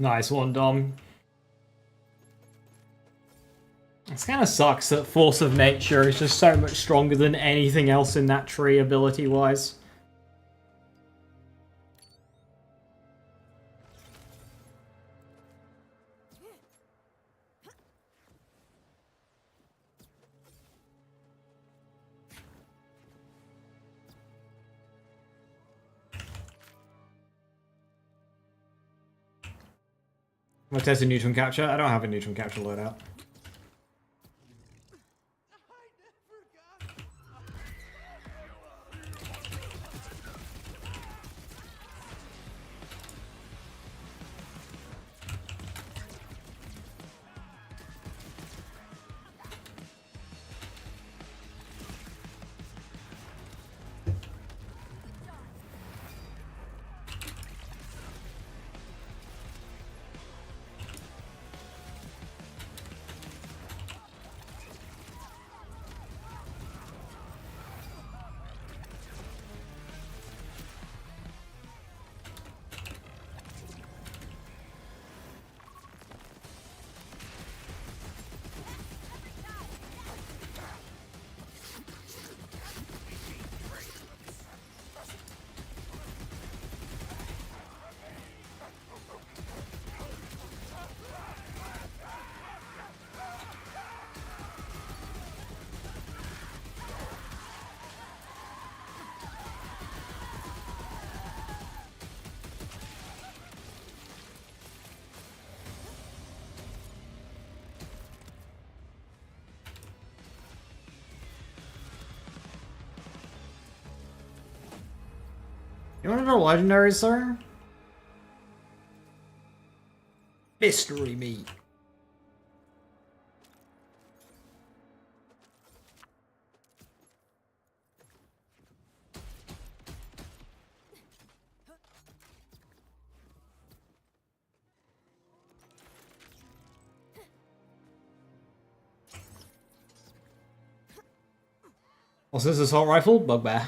Nice one, Dom. It kind of sucks that Force of Nature is just so much stronger than anything else in that tree ability-wise. I'm gonna test a neutron capture. I don't have a neutron capture loadout. You want to know legendary, sir? Mystery meat. What's this assault rifle? Bugbear.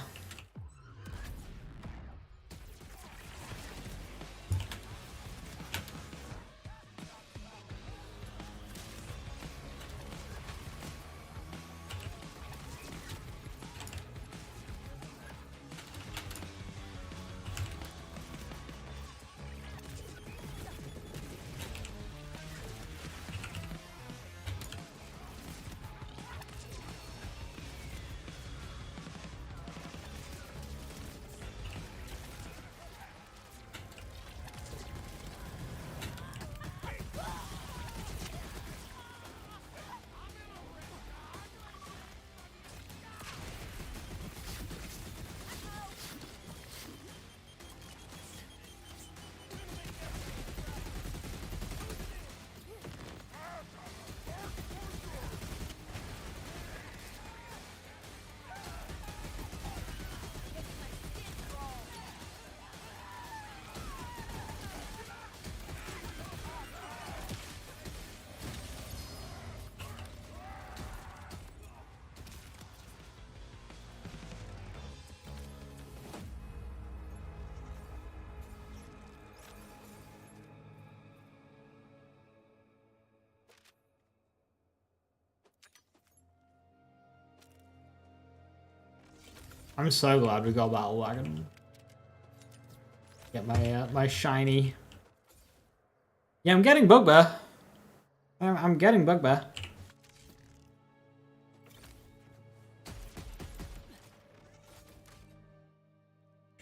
I'm so glad we got Battle Wagon. Get my my shiny. Yeah, I'm getting Bugbear. I'm getting Bugbear.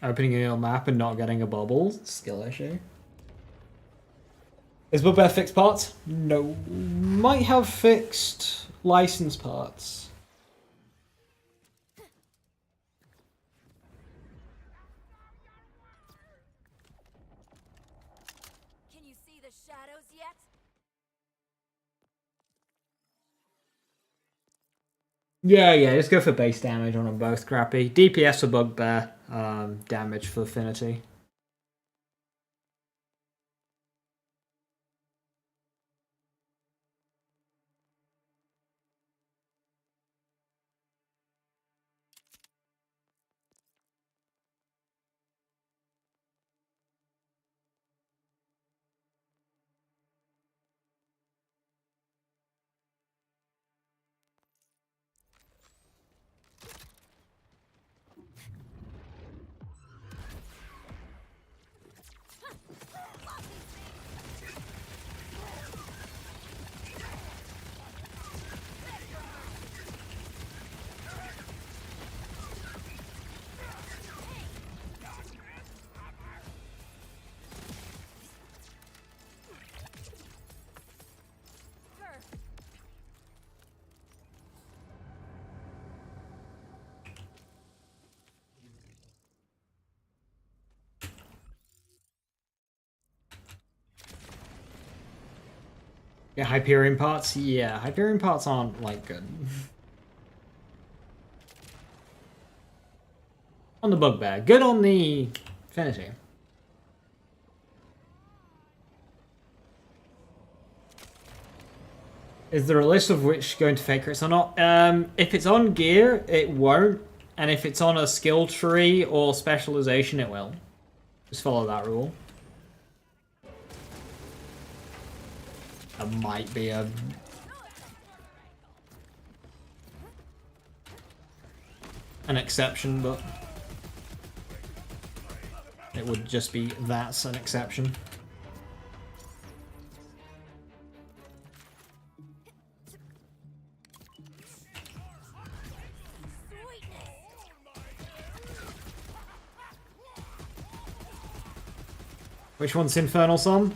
Opening a map and not getting a bubble. Skill issue. Is Bugbear fixed parts? No. Might have fixed license parts. Can you see the shadows yet? Yeah, just go for base damage on them both, crappy. DPS for Bugbear, damage for Affinity. Yeah, Hyperion parts? Yeah, Hyperion parts aren't, like, good. On the Bugbear. Good on the Affinity. Is there a list of which going to fake crits or not? If it's on gear, it won't. And if it's on a skill tree or specialization, it will. Just follow that rule. That might be an exception, but it would just be that's an exception. Which one's Infernal Sun?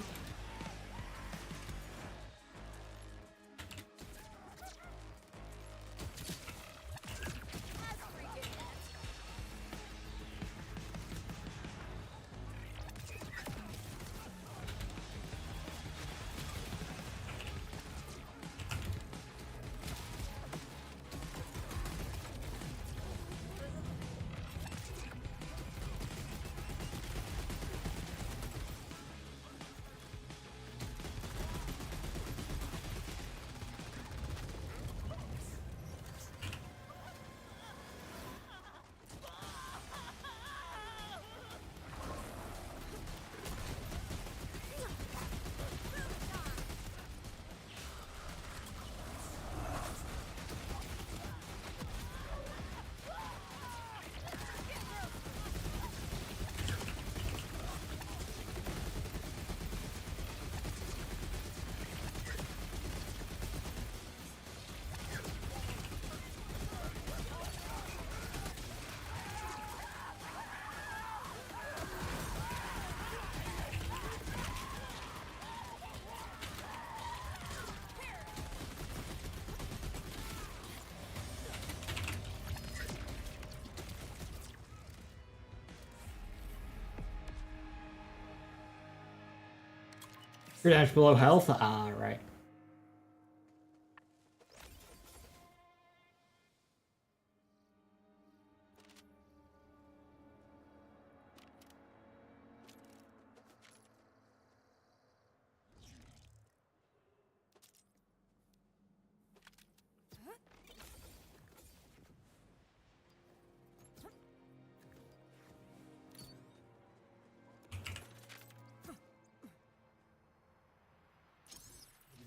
damage below health? Ah, right.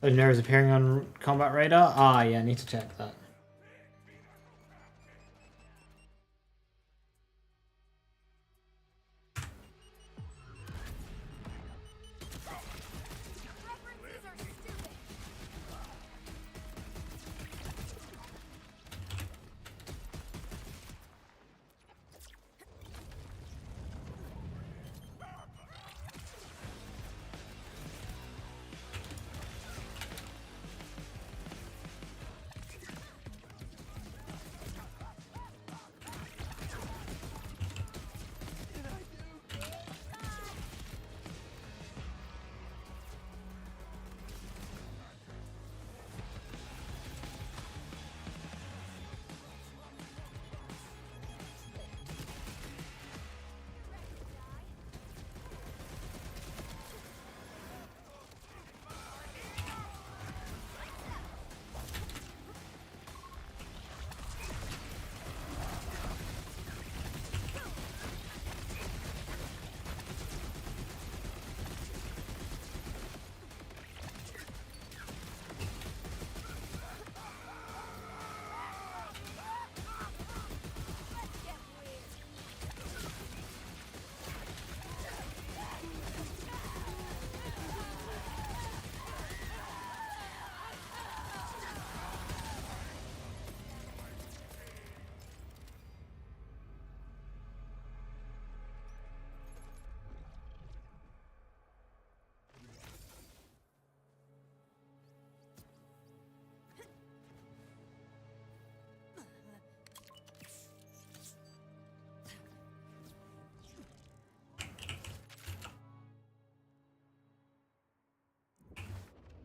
Oh, Nerfs appearing on combat radar? Ah, yeah, I need to check that.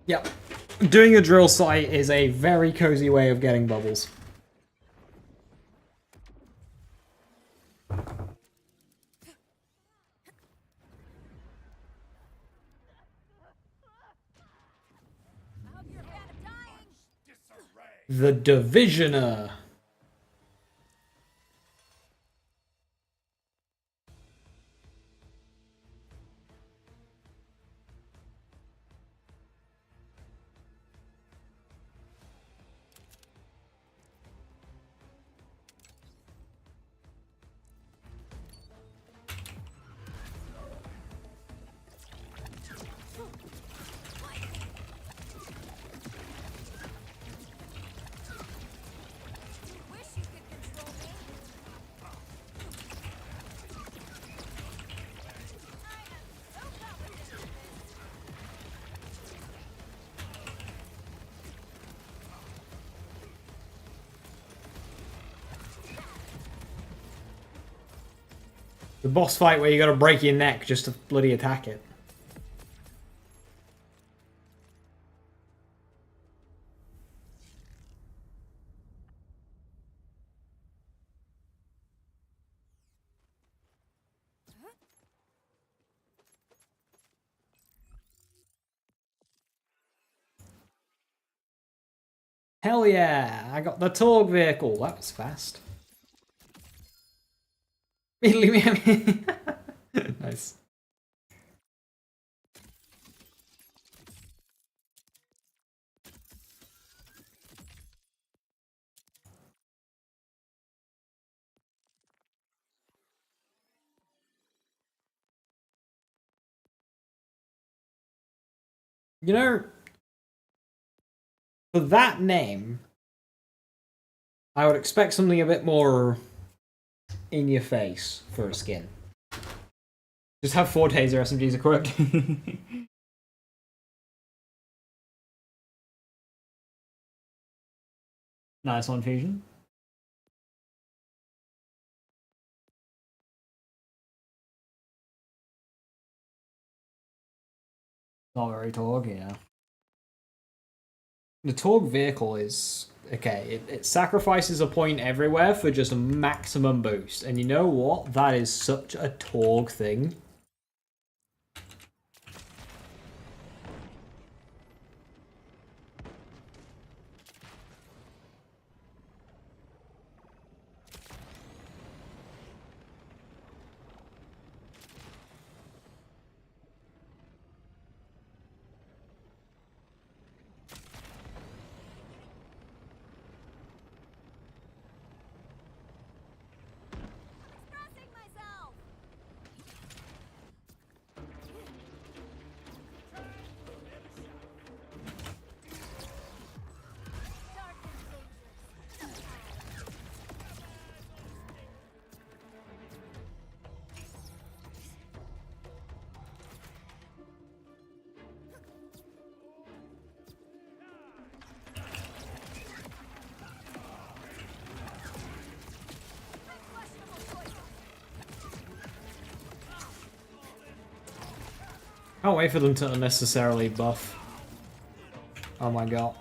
Yep. Doing a drill site is a very cozy way of getting bubbles. The Divisioner. The boss fight where you gotta break your neck just to bloody attack it. Hell yeah! I got the Torg vehicle. That was fast. Nice. You know, for that name, I would expect something a bit more in your face for a skin. Just have 4 taser SMGs equipped. Nice one, Fusion. Not very Torg, yeah. The Torg vehicle is... Okay, it sacrifices a point everywhere for just a maximum boost. And you know what? That is such a Torg thing. Expressing myself. Dark and dangerous. Can't wait for them to unnecessarily buff. Oh my god.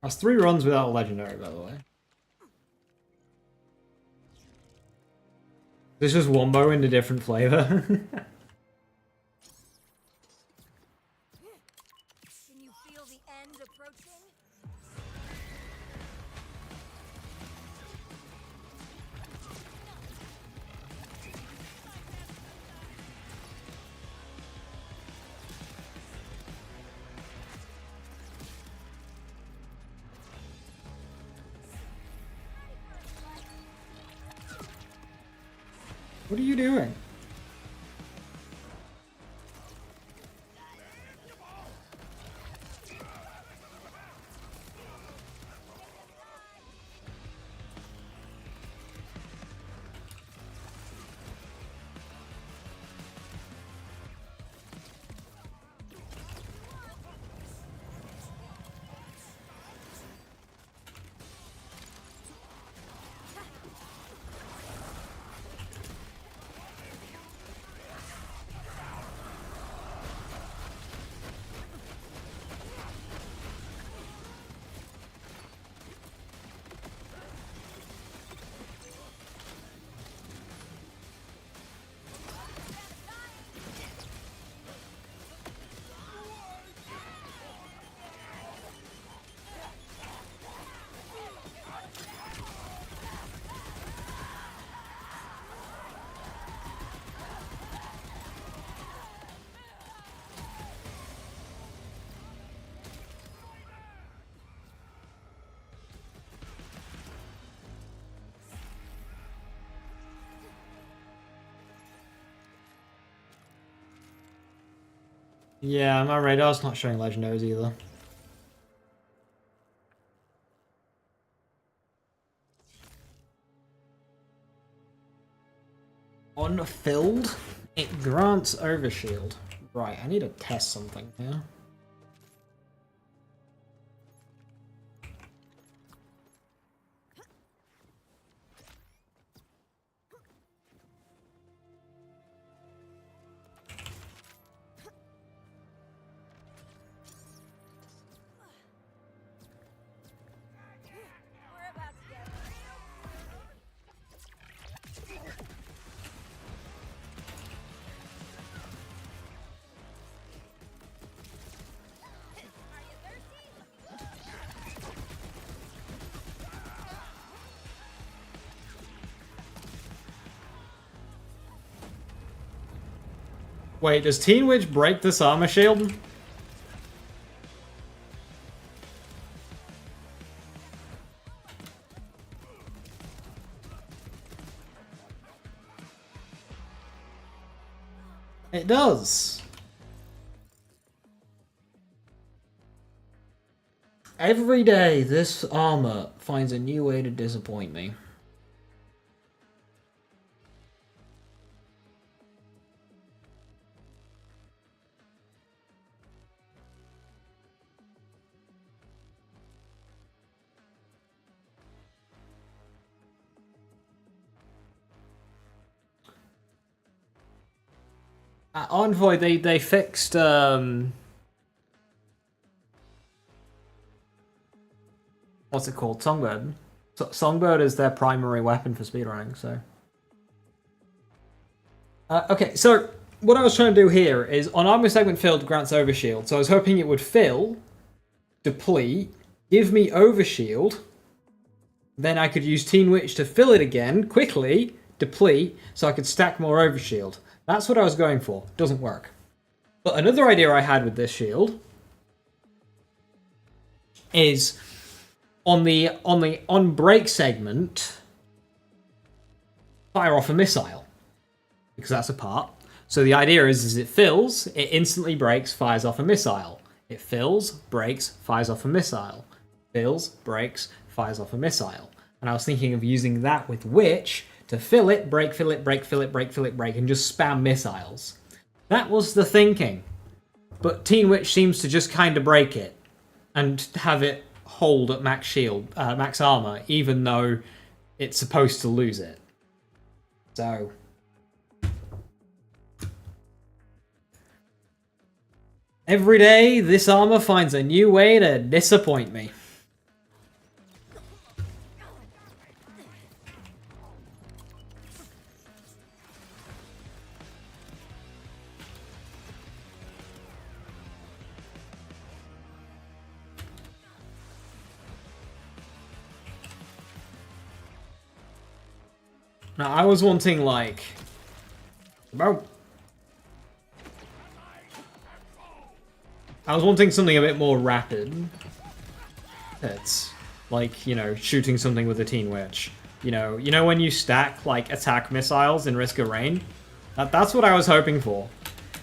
That's 3 runs without a legendary, by the way. This is Wombo in a different flavor. Can you feel the end approaching? What are you doing? Yeah, my radar's not showing legendaries either. Unfilled? It grants overshield. Right, I need to test something here. Wait, does Teen Witch break this armor shield? It does. Every day, this armor finds a new way to disappoint me. At Envoy, they fixed what's it called? Songbird. Songbird is their primary weapon for speedrunning, so. Okay, so what I was trying to do here is on armor segment filled grants overshield. So I was hoping it would fill, deplete, give me overshield. Then I could use Teen Witch to fill it again quickly, deplete, so I could stack more overshield. That's what I was going for. Doesn't work. But another idea I had with this shield is on break segment, fire off a missile, because that's a part. So the idea is it fills, it instantly breaks, fires off a missile. It fills, breaks, fires off a missile. Fills, breaks, fires off a missile. And I was thinking of using that with Witch to fill it, break, fill it, break, fill it, break, fill it, break, and just spam missiles. That was the thinking. But Teen Witch seems to just kind of break it and have it hold at max shield, max armor, even though it's supposed to lose it. So every day, this armor finds a new way to disappoint me. Now, I was wanting, like, about... I was wanting something a bit more rapid. It's like, you know, shooting something with a Teen Witch. You know when you stack, like, attack missiles in Risk of Rain? That's what I was hoping for.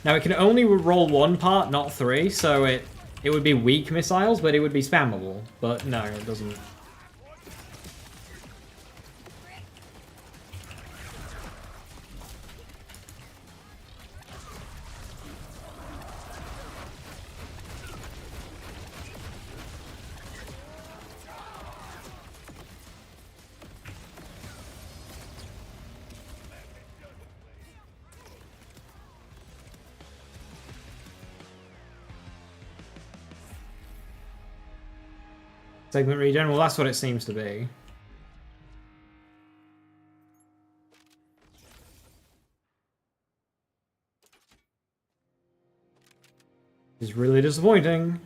Now, it can only roll one part, not three, so it would be weak missiles, but it would be spammable. But no, it doesn't. Segment regen? Well, that's what it seems to be. It's really disappointing.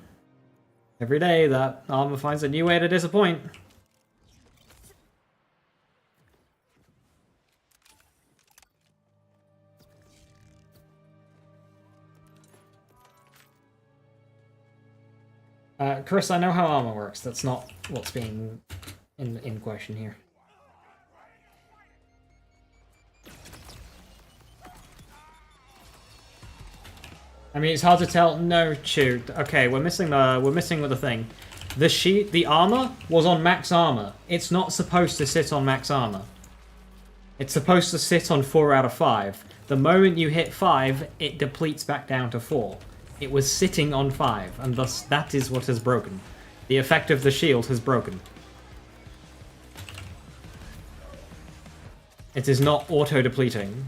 Every day, that armor finds a new way to disappoint. Chris, I know how armor works. That's not what's being in question here. I mean, it's hard to tell. No, shoot. Okay, we're missing the thing. The armor was on max armor. It's not supposed to sit on max armor. It's supposed to sit on 4 out of 5. The moment you hit 5, it depletes back down to 4. It was sitting on 5, and thus that is what has broken. The effect of the shield has broken. It is not auto-depleting.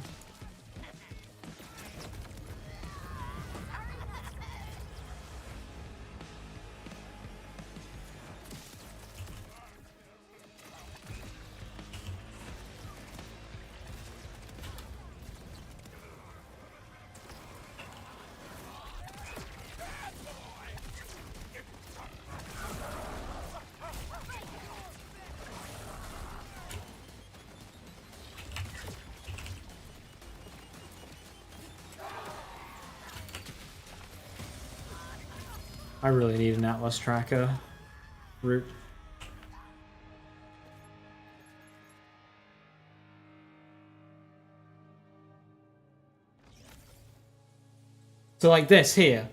I really need an Atlas tracker route. So like this here,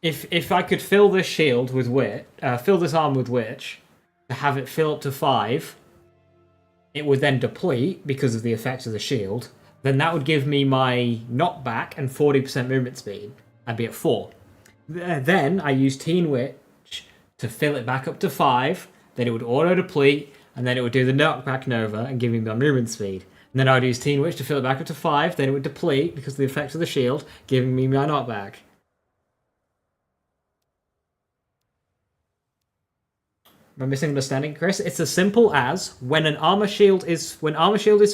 if I could fill this shield with witch, fill this arm with witch, to have it fill up to 5, it would then deplete because of the effect of the shield. Then that would give me my knockback and 40% movement speed. I'd be at 4. Then I use Teen Witch to fill it back up to 5. Then it would auto deplete, and then it would do the knockback nova and give me my movement speed. And then I would use Teen Witch to fill it back up to 5. Then it would deplete because of the effect of the shield, giving me my knockback. Am I misunderstanding, Chris? It's as simple as when armor shield is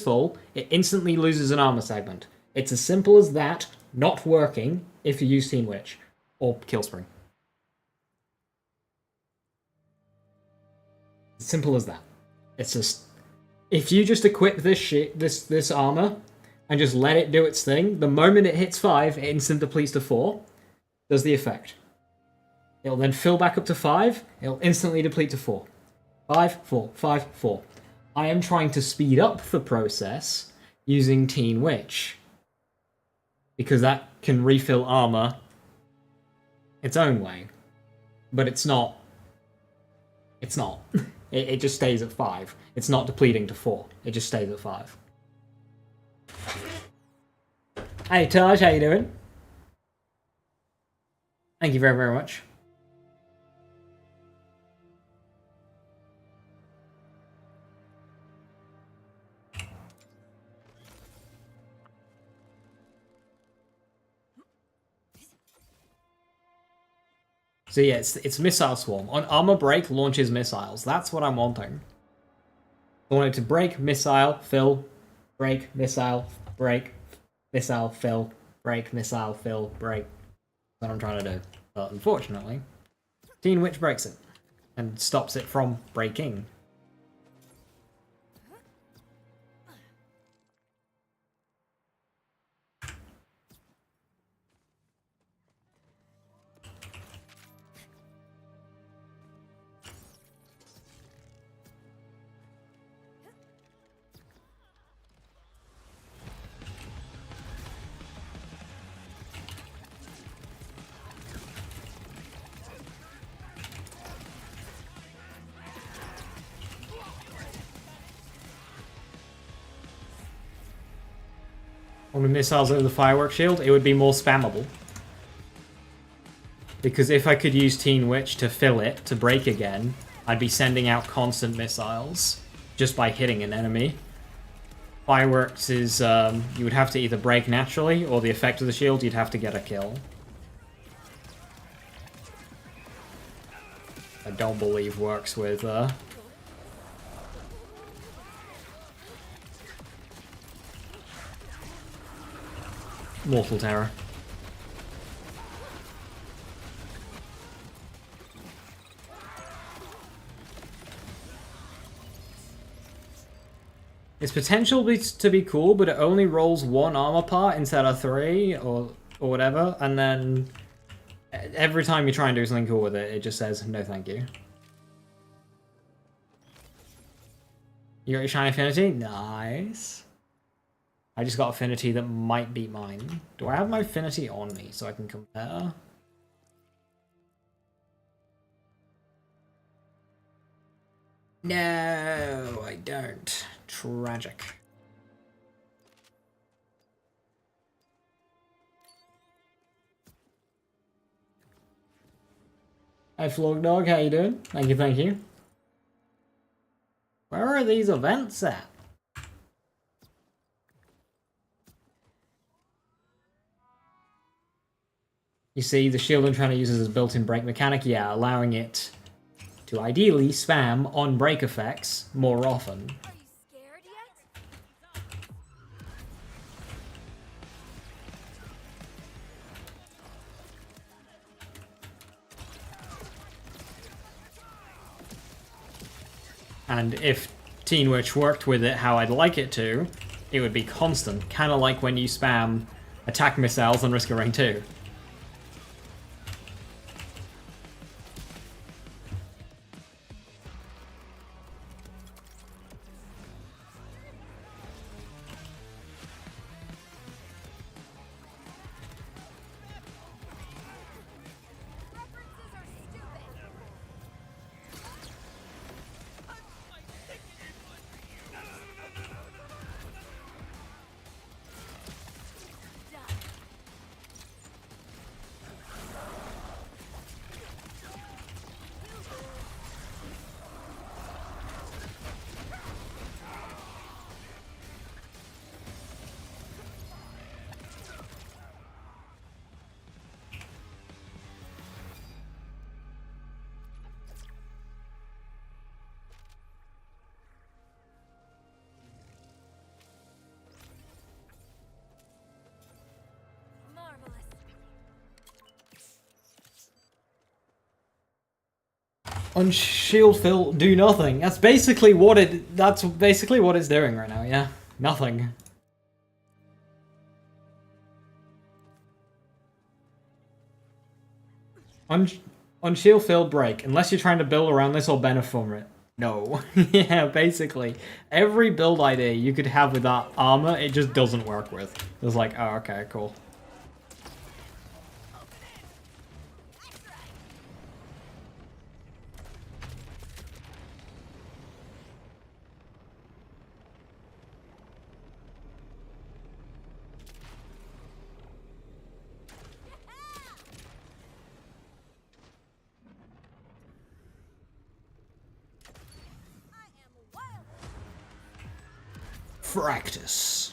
full, it instantly loses an armor segment. It's as simple as that, not working if you use Teen Witch or Killspring. Simple as that. It's just if you just equip this armor and just let it do its thing, the moment it hits 5, it instant depletes to 4. Does the effect. It'll then fill back up to 5. It'll instantly deplete to 4. 5, 4, 5, 4. I am trying to speed up the process using Teen Witch. Because that can refill armor its own way. But it's not. It's not. It just stays at 5. It's not depleting to 4. It just stays at 5. Hey Taj, how you doing? Thank you very, very much. So yeah, it's Missile Swarm. On Armor Break, launches missiles. That's what I'm wanting. I want it to break, missile, fill, break, missile, break, missile, fill, break, missile, fill, break. That's what I'm trying to do. But unfortunately, Teen Witch breaks it. And stops it from breaking. On the missiles over the firework shield, it would be more spammable. Because if I could use Teen Witch to fill it, to break again, I'd be sending out constant missiles just by hitting an enemy. Fireworks is, you would have to either break naturally, or the effect of the shield, you'd have to get a kill. I don't believe works with, Mortal Terror. Its potential to be cool, but it only rolls 1 armor part instead of 3, or whatever, and then every time you try and do something cool with it, it just says, no thank you. You got your Shiny Affinity? Nice. I just got Affinity that might beat mine. Do I have my Affinity on me so I can compare? No, I don't. Tragic. Hey Flog Dog, how you doing? Thank you, thank you. Where are these events at? You see, the shield I'm trying to use as a built-in break mechanic, yeah, allowing it to ideally spam on break effects more often. Are you scared yet? And if Teen Witch worked with it how I'd like it to, it would be constant, kind of like when you spam attack missiles on Risk of Rain 2. On shield fill, do nothing. That's basically what it's doing right now, yeah. Nothing. On shield fill, break. Unless you're trying to build around this or benefit from it. No. Yeah, basically. Every build idea you could have with that armor, it just doesn't work with. It's like, oh, okay, cool. Practice.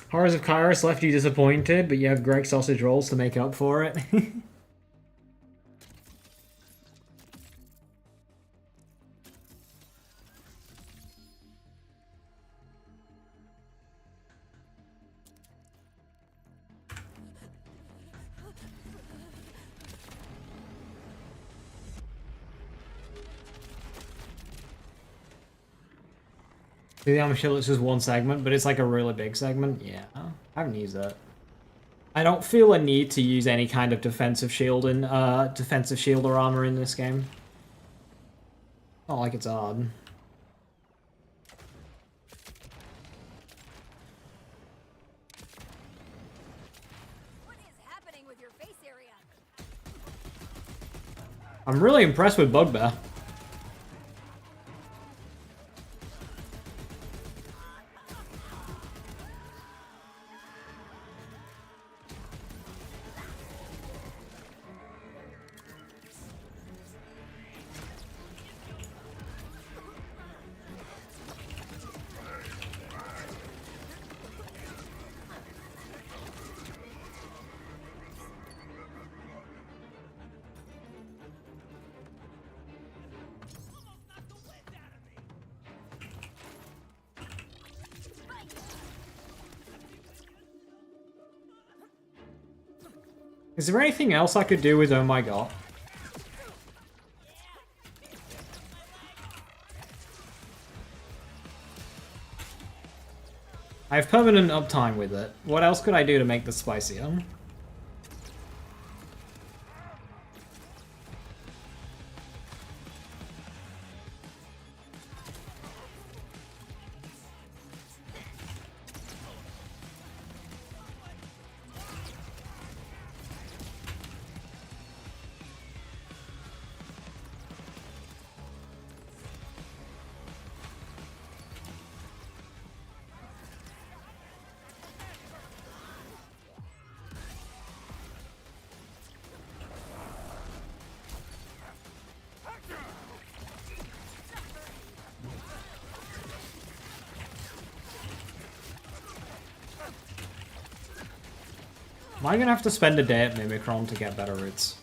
Horrors of Kairos left you disappointed, but you have Greg sausage rolls to make up for it. The armor shield is just one segment, but it's like a really big segment. Yeah, I haven't used that. I don't feel a need to use any kind of defensive shield or armor in this game. Not like it's hard. What is happening with your face area? I'm really impressed with Bugbear. Is there anything else I could do with Oh My God? I have permanent uptime with it. What else could I do to make this spicier? Am I gonna have to spend a day at Mimicron to get better routes?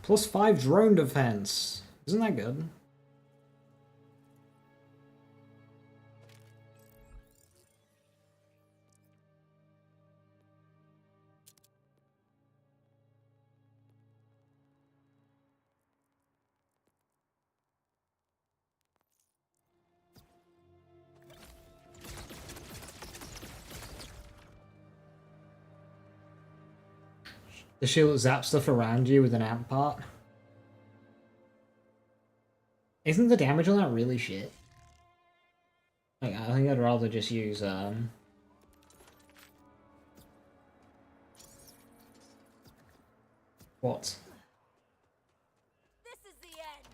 +5 drone defense. Isn't that good? The shield zap stuff around you with an amp part. Isn't the damage on that really shit? Like, I think I'd rather just use what? This is the end.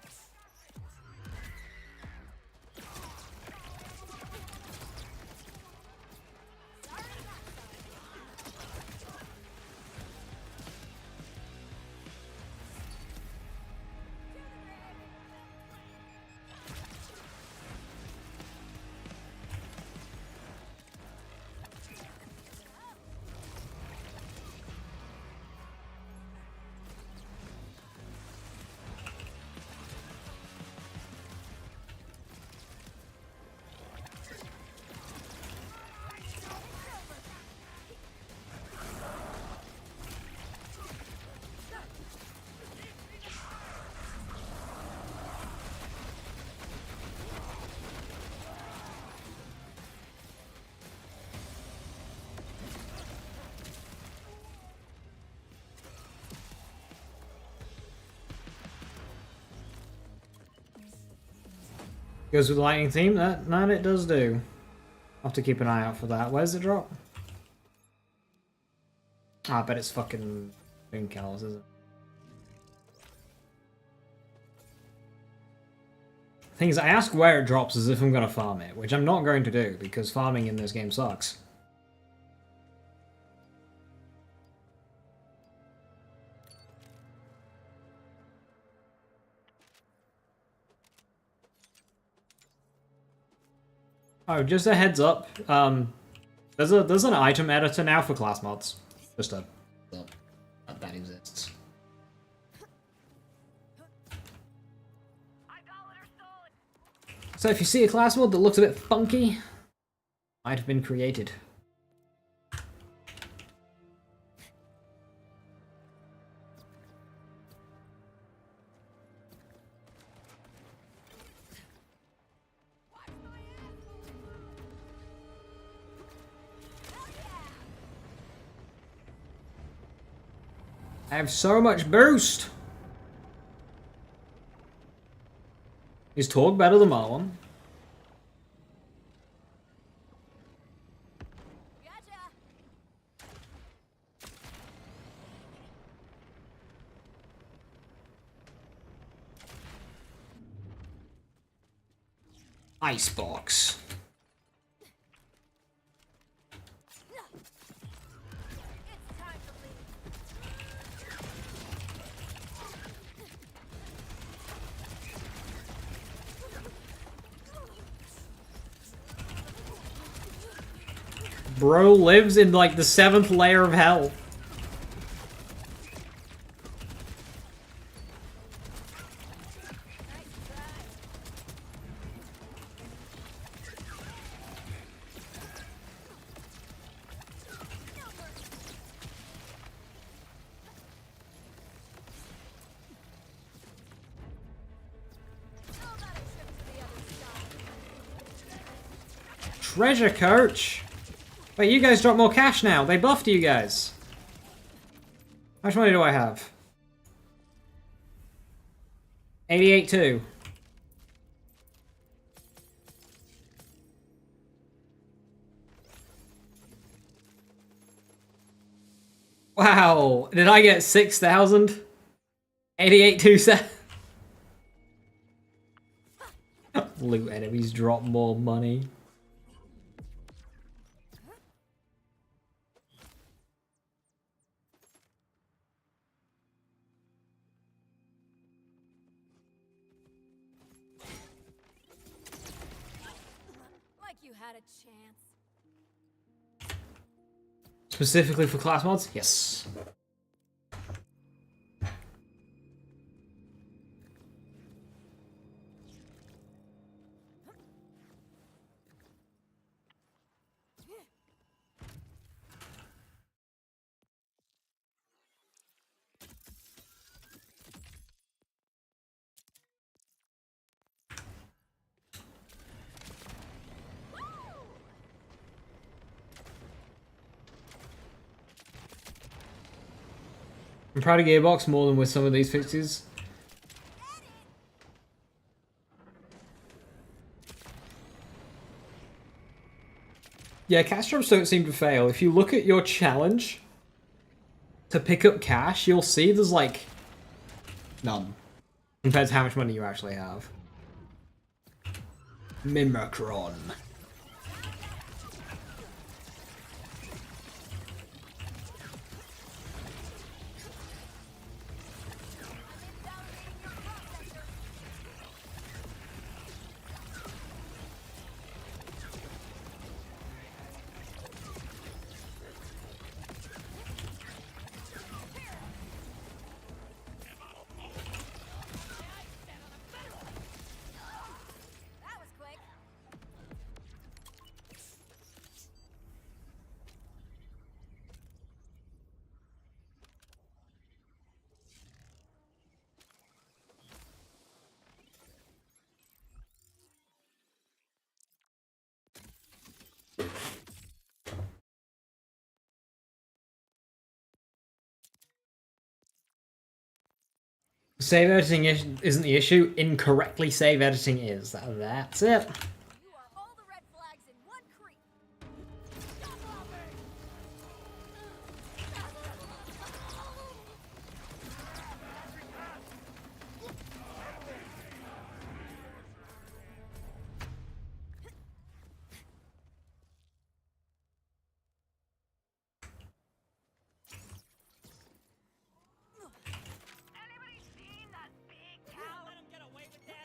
Goes with the lightning theme? That it does do. I'll have to keep an eye out for that. Where's the drop? I bet it's fucking Boon Cows, isn't it? Thing is, I ask where it drops as if I'm gonna farm it, which I'm not going to do, because farming in this game sucks. Oh, just a heads up. There's an item editor now for class mods. Just a that exists. So if you see a class mod that looks a bit funky, might have been created. I have so much boost! Is Torg better than Marlon? Gotcha. Icebox. It's time to leave. Bro lives in like the 7th layer of hell. Treasure coach? Wait, you guys drop more cash now. They buffed you guys. How much money do I have? 88.2. Wow, did I get 6,000? 88.27. Loot enemies drop more money. Like you had a chance. Specifically for class mods? Yes. I'm proud of Gearbox more than with some of these fixes. Yeah, cash drops don't seem to fail. If you look at your challenge to pick up cash, you'll see there's like none compared to how much money you actually have. Mimicron. That was quick. Save editing isn't the issue. Incorrectly save editing is. That's it. You are all the red flags in one creep. Anybody seen that big cow? Let him get away with that.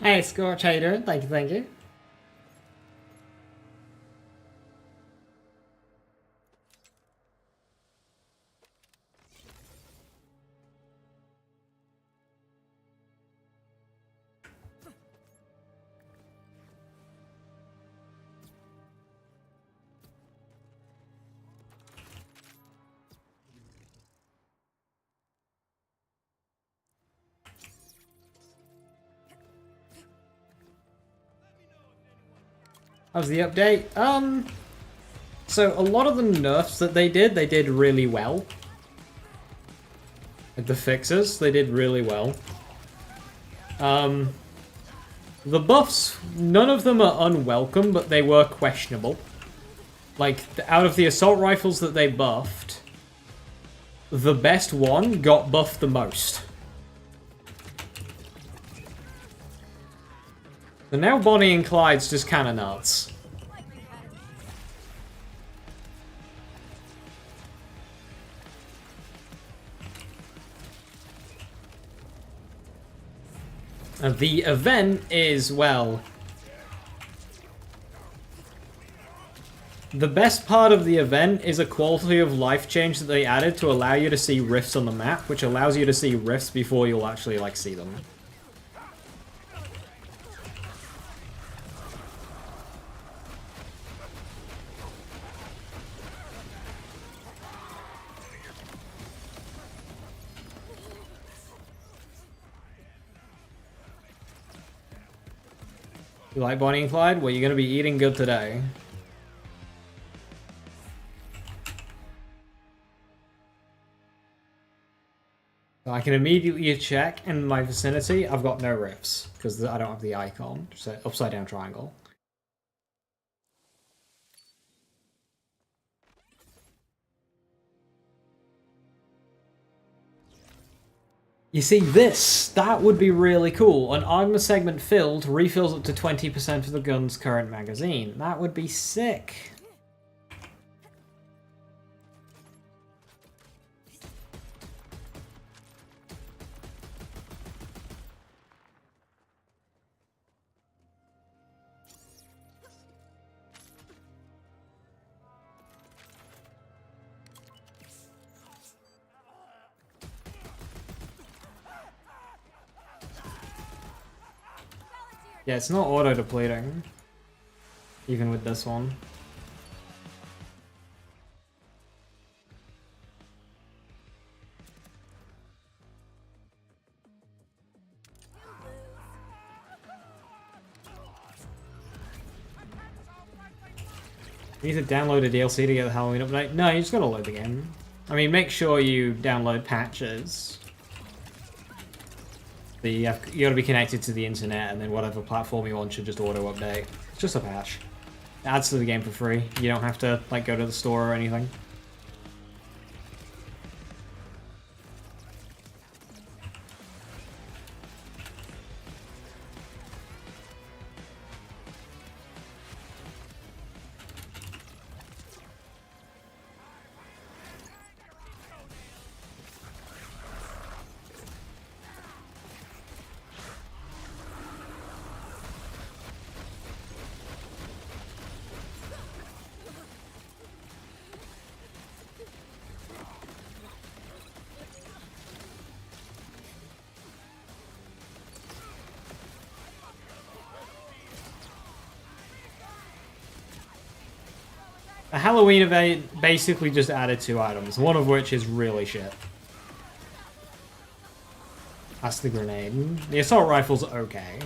Hey, Scorch, how you doing? Thank you, thank you. How's the update? So a lot of the nerfs that they did really well. Like the fixes, they did really well. The buffs, none of them are unwelcome, but they were questionable. Like, out of the assault rifles that they buffed, the best one got buffed the most. So now Bonnie and Clyde's just kind of nuts. And the event is, well... The best part of the event is a quality of life change that they added to allow you to see rifts on the map, which allows you to see rifts before you'll actually, like, see them. You like Bonnie and Clyde? Well, you're gonna be eating good today. So I can immediately check in my vicinity. I've got no rifts because I don't have the icon. Just an upside down triangle. You see this, that would be really cool. An armor segment filled refills up to 20% of the gun's current magazine. That would be sick. Yeah, it's not auto-depleting. Even with this one. You need to download a DLC to get the Halloween update. No, you just gotta load the game. I mean, make sure you download patches. You gotta be connected to the internet, and then whatever platform you want should just auto-update. It's just a patch. It adds to the game for free. You don't have to like go to the store or anything. A Halloween event basically just added 2 items, one of which is really shit. That's the grenade. The assault rifle's okay.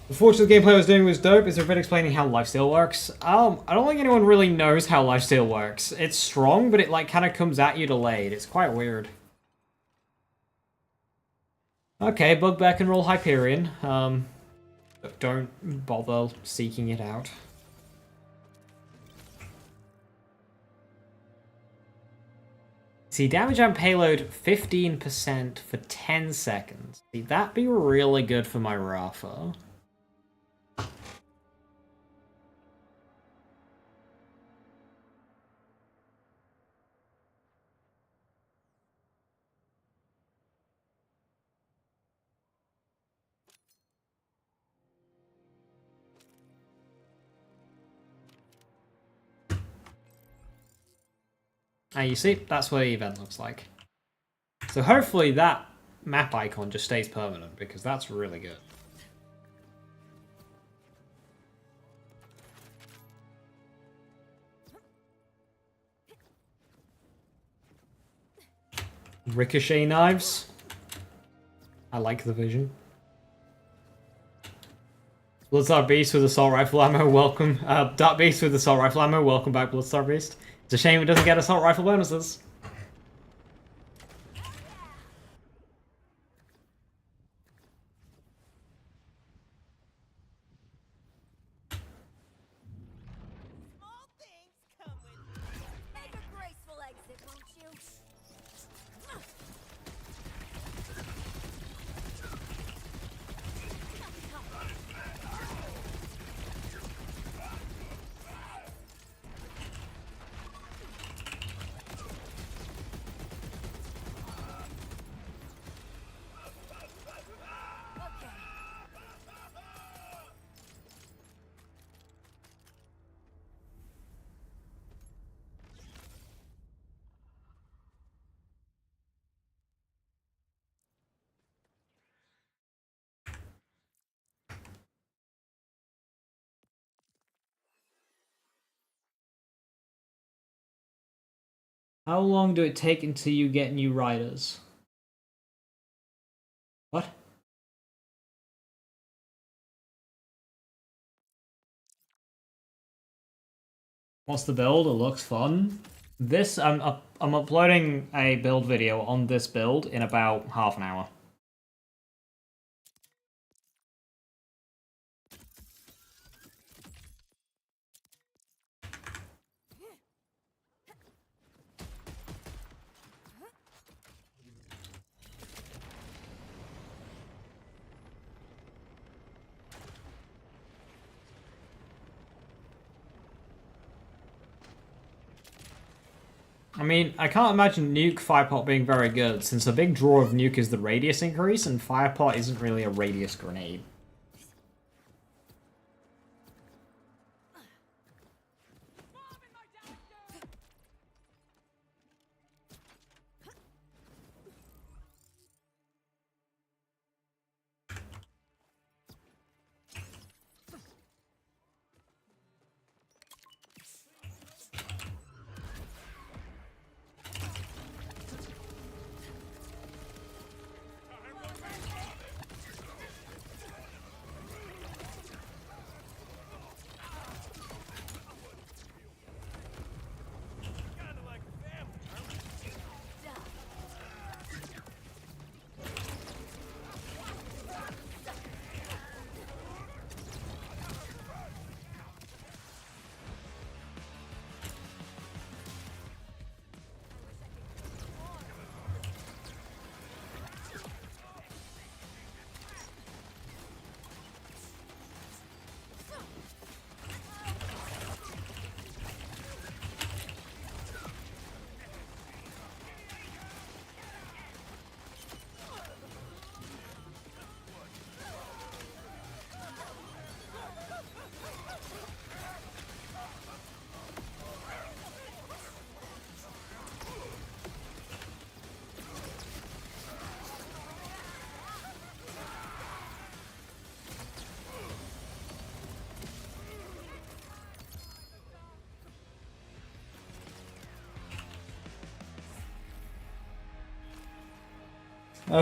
The fortunate gameplay I was doing was dope. Is there a bit explaining how lifesteal works? I don't think anyone really knows how lifesteal works. It's strong, but it like kind of comes at you delayed. It's quite weird. Okay, Bugbear can roll Hyperion. Don't bother seeking it out. See, damage and payload 15% for 10 seconds. See, that'd be really good for my Rafa. And you see, that's what the event looks like. So hopefully that map icon just stays permanent, because that's really good. Ricochet knives. I like the vision. Bloodstar Beast with assault rifle ammo, welcome. Dark Beast with assault rifle ammo, welcome back, Bloodstar Beast. It's a shame it doesn't get assault rifle bonuses. Small things come with. Make a graceful exit, won't you? How long do it take until you get new riders? What? What's the build? It looks fun. This, I'm uploading a build video on this build in about half an hour. I mean, I can't imagine Nuke Firepot being very good, since a big draw of Nuke is the radius increase, and Firepot isn't really a radius grenade. Kinda like a family, huh?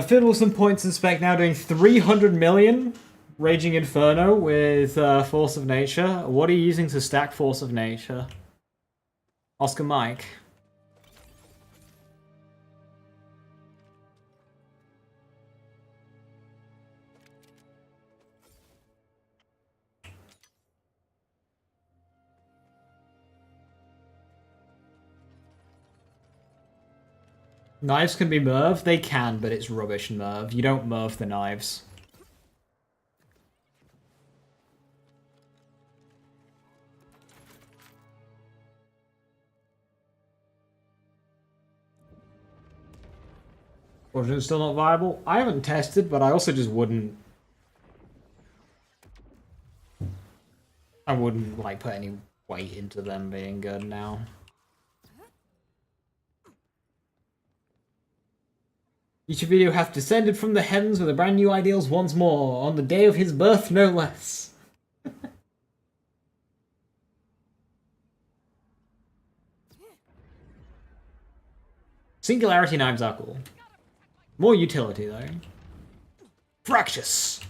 Fiddle some points in spec now doing 300 million. Raging Inferno with Force of Nature. What are you using to stack Force of Nature? Oscar Mike. Knives can be Merv? They can, but it's rubbish Merv. You don't Merv the knives. Fortune still not viable? I haven't tested, but I also just wouldn't... I wouldn't, like, put any weight into them being good now. Each video hath descended from the heavens with a brand new ideals once more, on the day of his birth no less. Singularity knives are cool. More utility though. Fractious!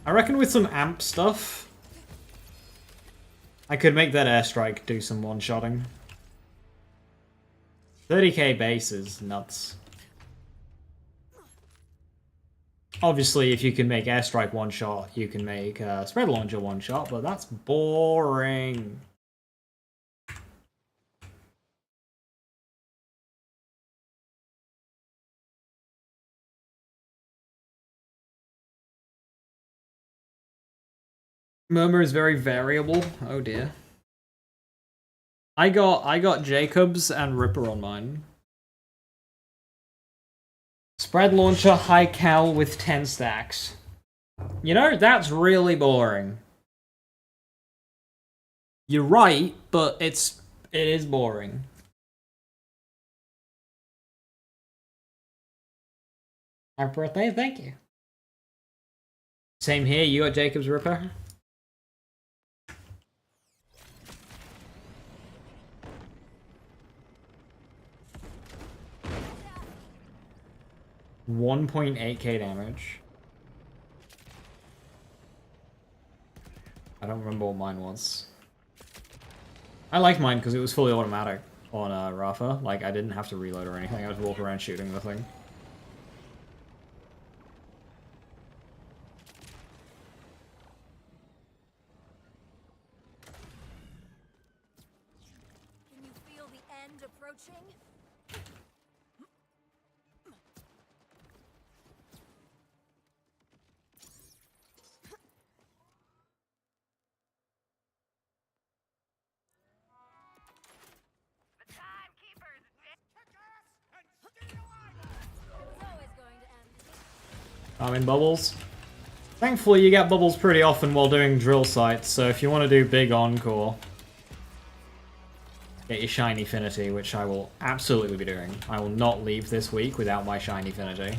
I reckon with some amp stuff, I could make that airstrike do some one-shotting. 30k base is nuts. Obviously, if you can make airstrike one-shot, you can make spread launcher one-shot, but that's boring. Murmur is very variable. Oh dear. I got Jacobs and Ripper on mine. Spread launcher, high cal with 10 stacks. You know, that's really boring. You're right, but it is boring. Happy birthday, thank you. Same here, you got Jacob's Ripper. $1.8k damage. I don't remember what mine was. I liked mine because it was fully automatic on Rafa. Like, I didn't have to reload or anything. I was walking around shooting the thing. Can you feel the end approaching? The timekeeper's kick ass and stay alive. It was always going to end. I'm in bubbles. Thankfully, you get bubbles pretty often while doing drill sites, so if you want to do big encore, get your shiny Finity, which I will absolutely be doing. I will not leave this week without my shiny Finity.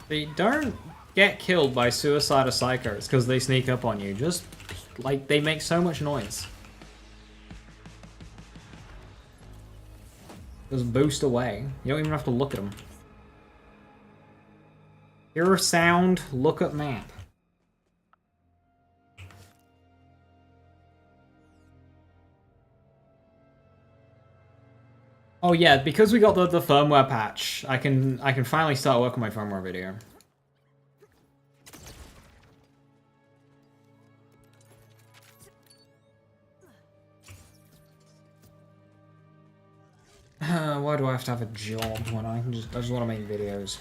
They don't get killed by suicide or psychos because they sneak up on you. Just, like, they make so much noise. Just boost away. You don't even have to look at them. Hear a sound, look at map. Oh yeah, because we got the firmware patch, I can finally start working on my firmware video. Why do I have to have a job when I just want to make videos?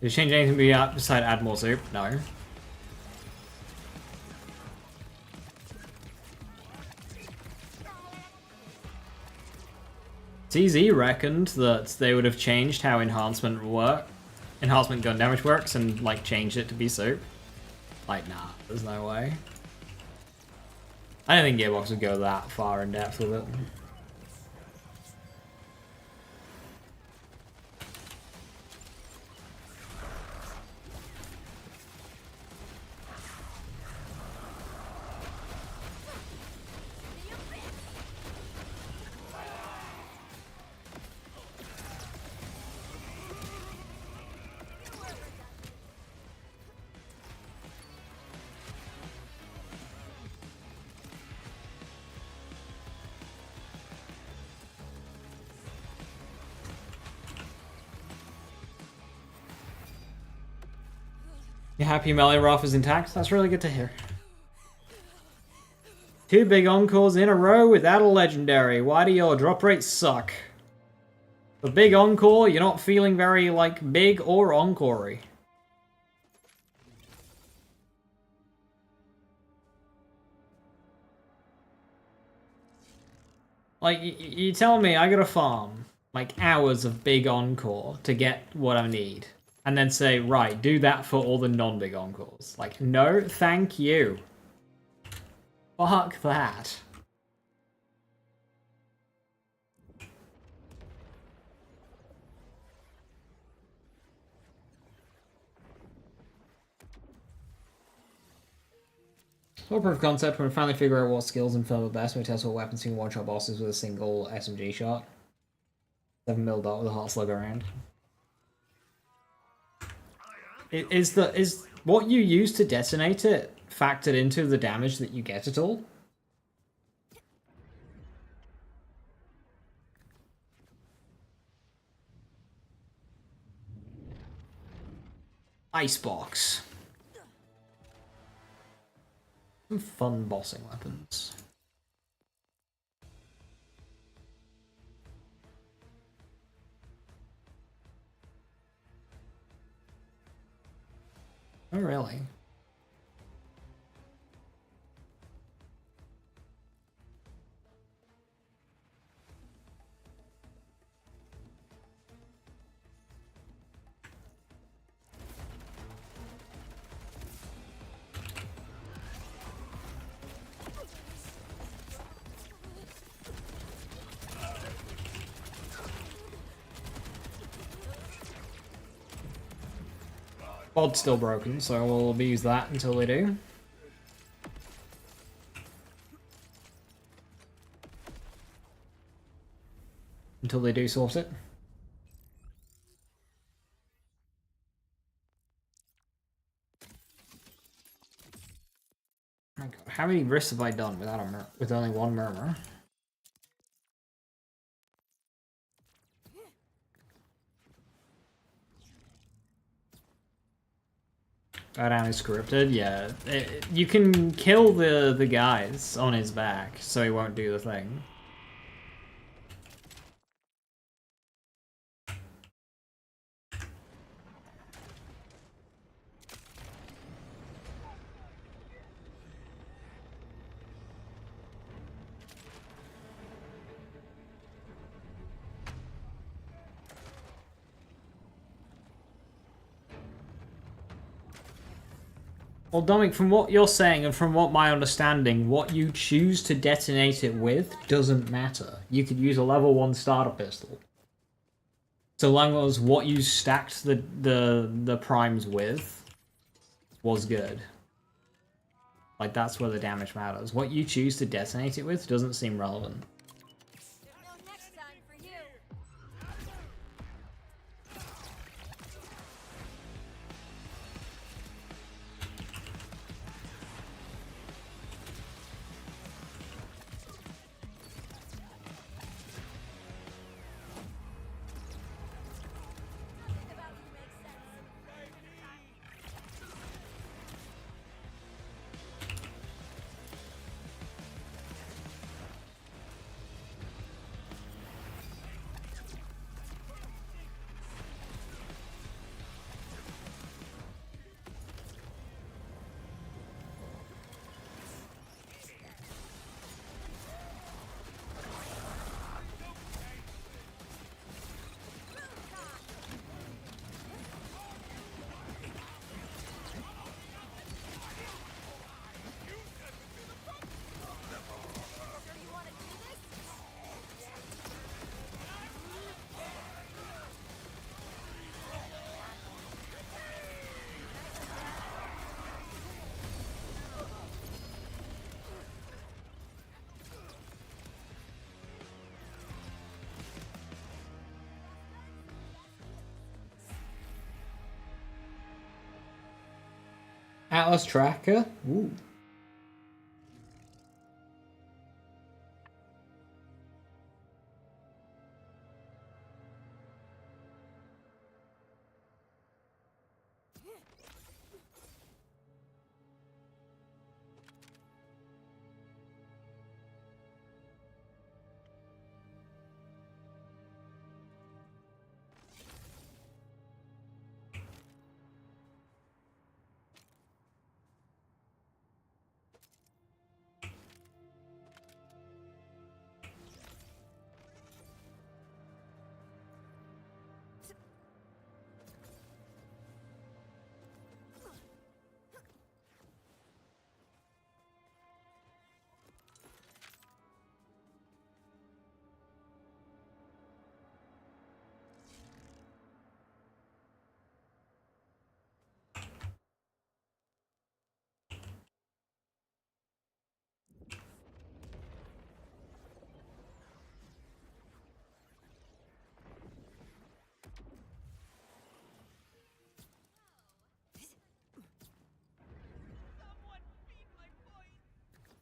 Did you change anything beside add more soup? No. TZ reckoned that they would have changed how enhancement gun damage works and like changed it to be soup. Like, nah, there's no way. I don't think Gearbox would go that far in depth with it. You happy Melee Roth is intact? That's really good to hear. 2 big encores in a row without a legendary. Why do your drop rates suck? The big encore, you're not feeling very, like, big or encore-y. Like, you tell me I gotta farm, like, hours of big encore to get what I need. And then say, right, do that for all the non-big encores. Like, no, thank you. Fuck that. For proof of concept, when we finally figure out what skills and firm are best, we test what weapons can one-shot bosses with a single SMG shot. 7 mil dot with a hot slug around. Is what you use to detonate it factored into the damage that you get at all? Icebox. Some fun bossing weapons. Oh, really? Pod's still broken, so we'll abuse that until they do. Until they do sort it. Oh my god, how many rifts have I done without with only one murmur? That down is scripted, yeah. You can kill the guys on his back, so he won't do the thing. Well, Dominic, from what you're saying and from what my understanding, what you choose to detonate it with doesn't matter. You could use a level 1 starter pistol. So long as what you stacked the primes with was good. Like, that's where the damage matters. What you choose to detonate it with doesn't seem relevant. There's no next time for you. Nothing about you makes sense. Sure you want to do this? Atlas Tracker? Ooh.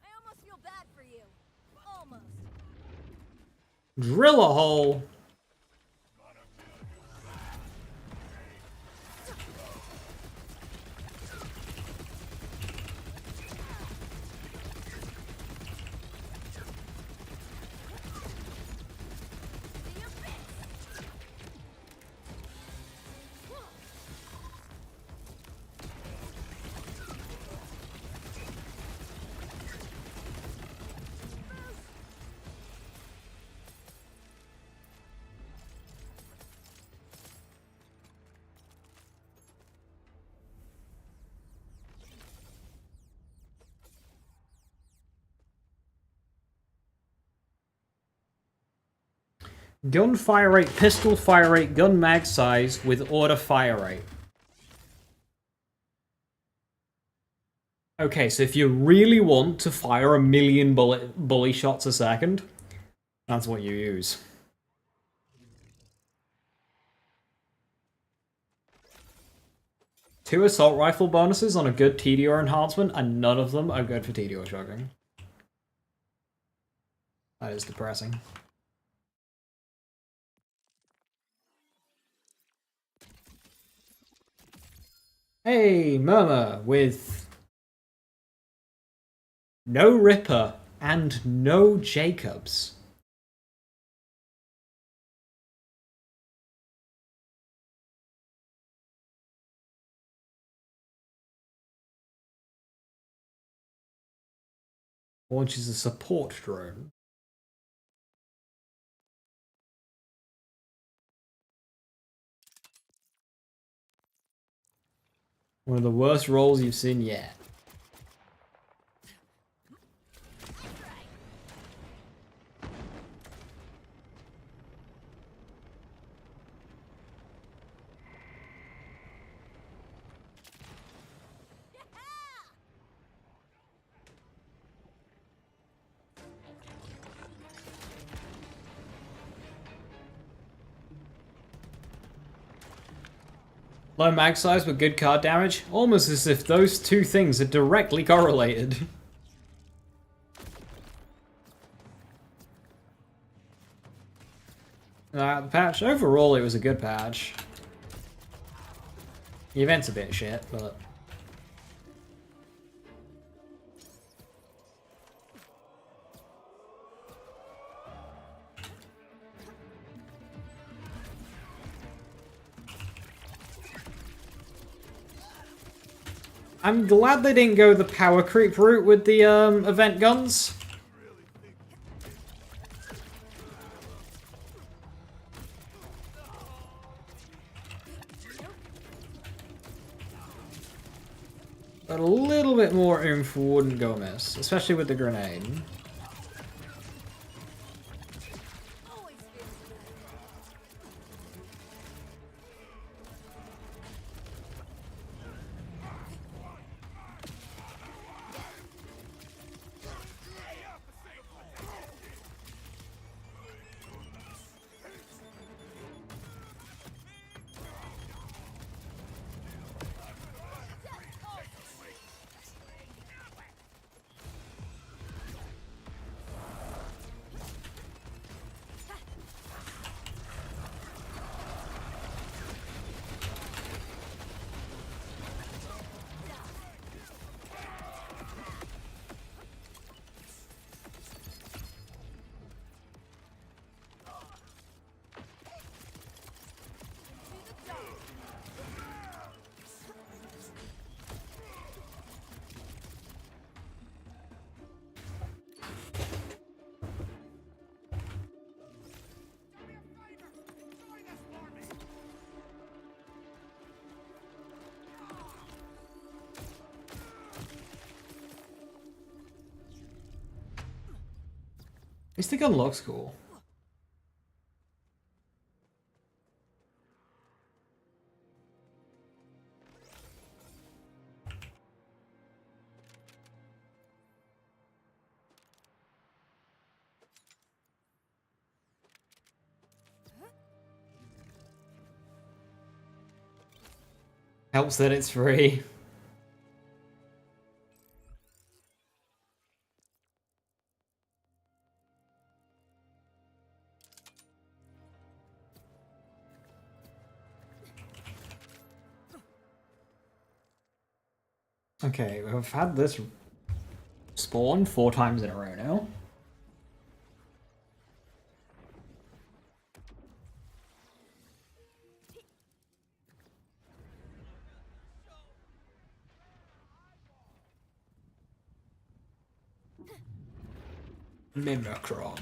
I almost feel bad for you. Almost. Drill a hole. Gun fire rate, pistol fire rate, gun mag size with order fire rate. Okay, so if you really want to fire 1,000,000 bully shots a second, that's what you use. Two assault rifle bonuses on a good TDR enhancement, and none of them are good for TDR shotgun. That is depressing. Hey, Murmur with no Ripper and no Jacobs. Launches a support drone. One of the worst rolls you've seen yet. Low mag size but good card damage? Almost as if those two things are directly correlated. The patch, overall it was a good patch. The event's a bit shit, but... I'm glad they didn't go the power creep route with the event guns. But a little bit more oomph wouldn't go amiss, especially with the grenade. This thing unlocks cool. Helps that it's free. Okay, we've had this spawn 4 times in a row now. Mimicron.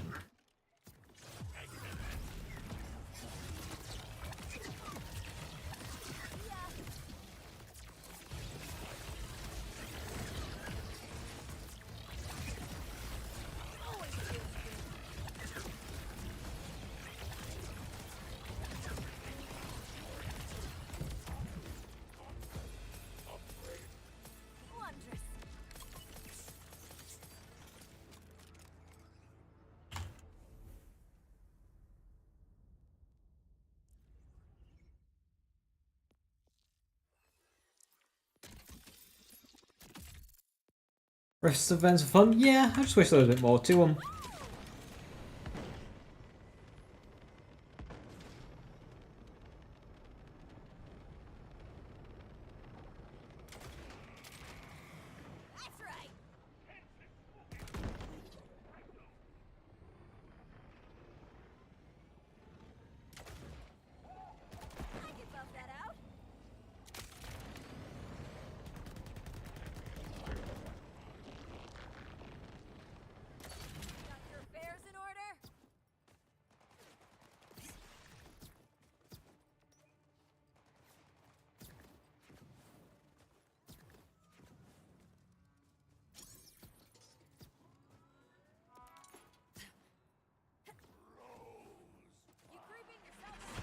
Rest events are fun. Yeah, I just wish there was a bit more to them. That's right. I can buff that out. Got your affairs in order? You creeping yourself out?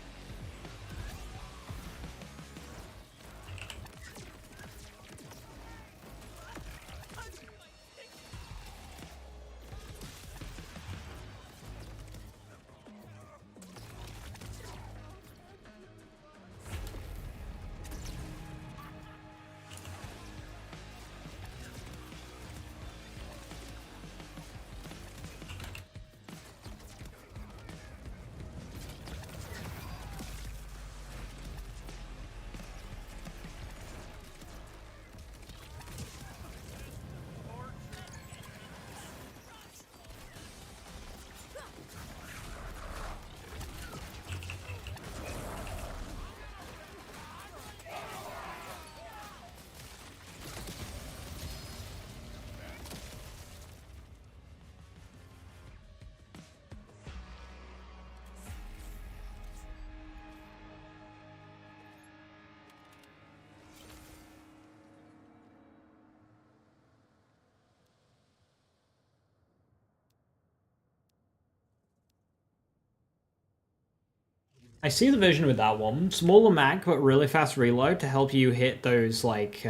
I see the vision with that one. Smaller mag, but really fast reload to help you hit those, like,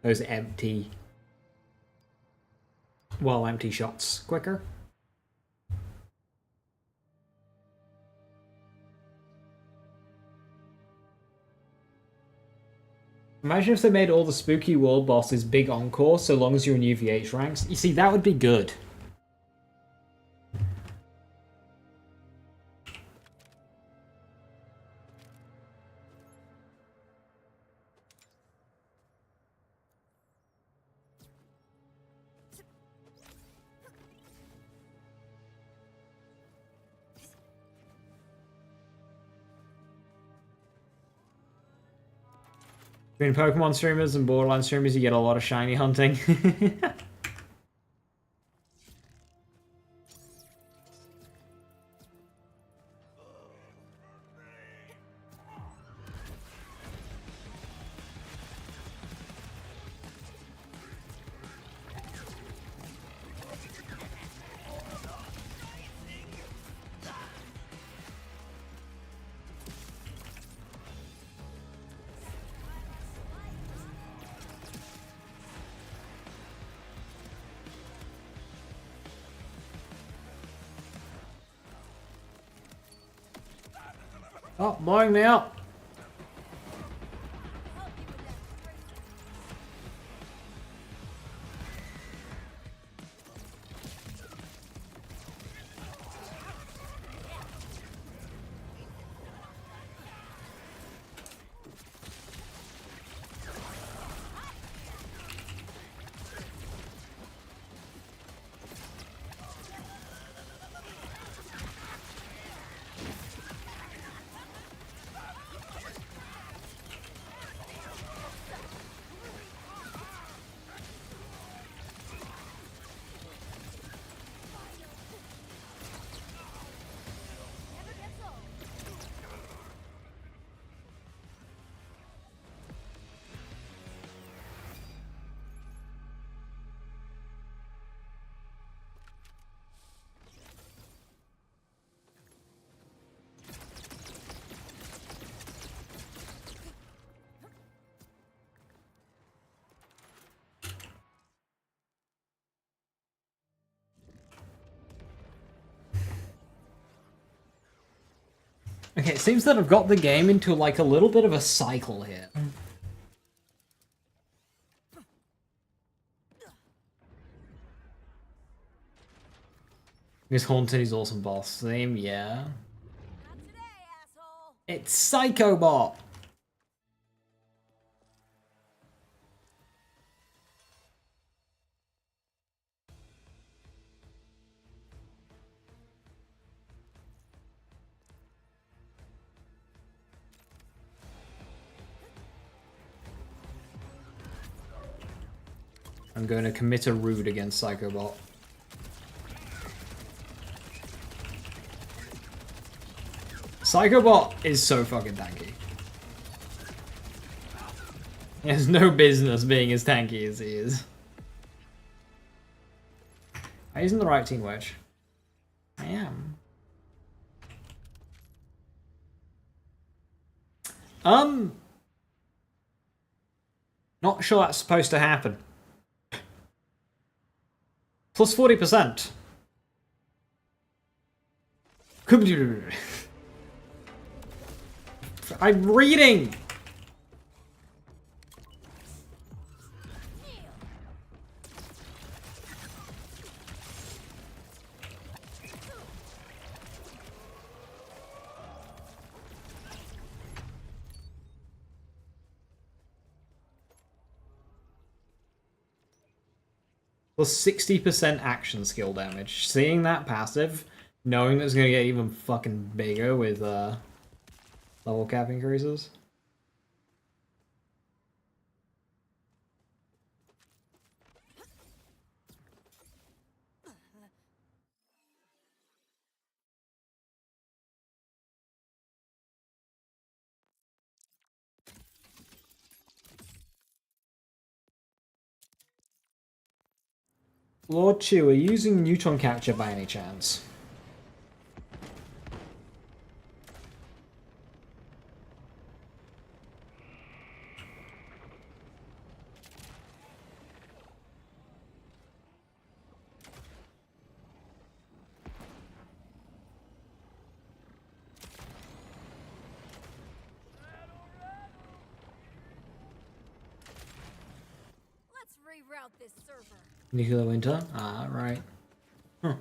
those empty... well, empty shots quicker. Imagine if they made all the spooky world bosses big encore so long as you're in UVH ranks. You see, that would be good. Between Pokemon streamers and Borderlands streamers, you get a lot of shiny hunting. Oh, blowing me up. Okay, it seems that I've got the game into like a little bit of a cycle here. This Haunted is awesome boss theme, yeah. Not today, asshole. It's Psychobot! I'm going to commit a rude against Psychobot. Psychobot is so fucking tanky. He has no business being as tanky as he is. Am I using the right team wedge? I am. Not sure that's supposed to happen. Plus 40%. I'm reading! Plus 60% action skill damage. Seeing that passive, knowing that it's gonna get even fucking bigger with level cap increases. Lord Chu, are you using neutron capture by any chance? Let's reroute this server. Nuclear winter? Ah, right. Huh.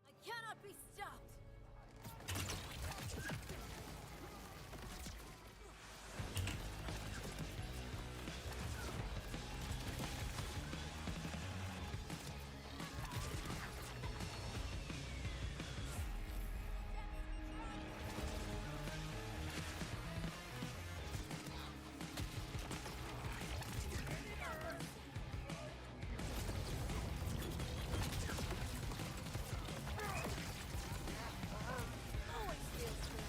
I cannot be stopped. Always feels good.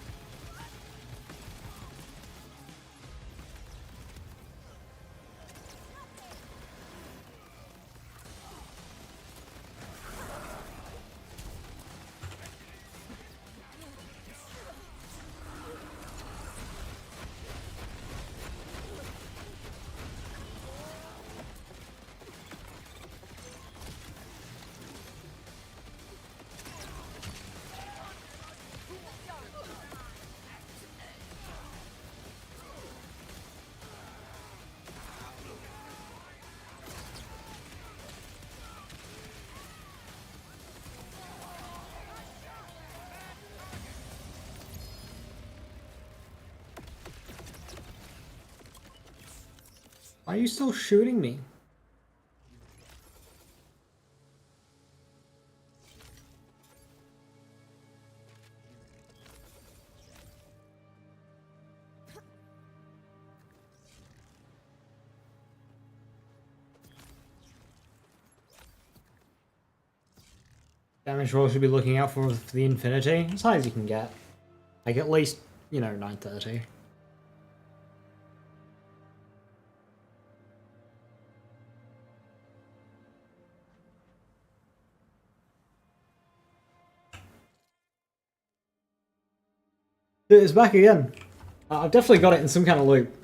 Why are you still shooting me? Damage roll should be looking out for the infinity. As high as you can get. Like at least, you know, 930. It's back again. I've definitely got it in some kind of loop.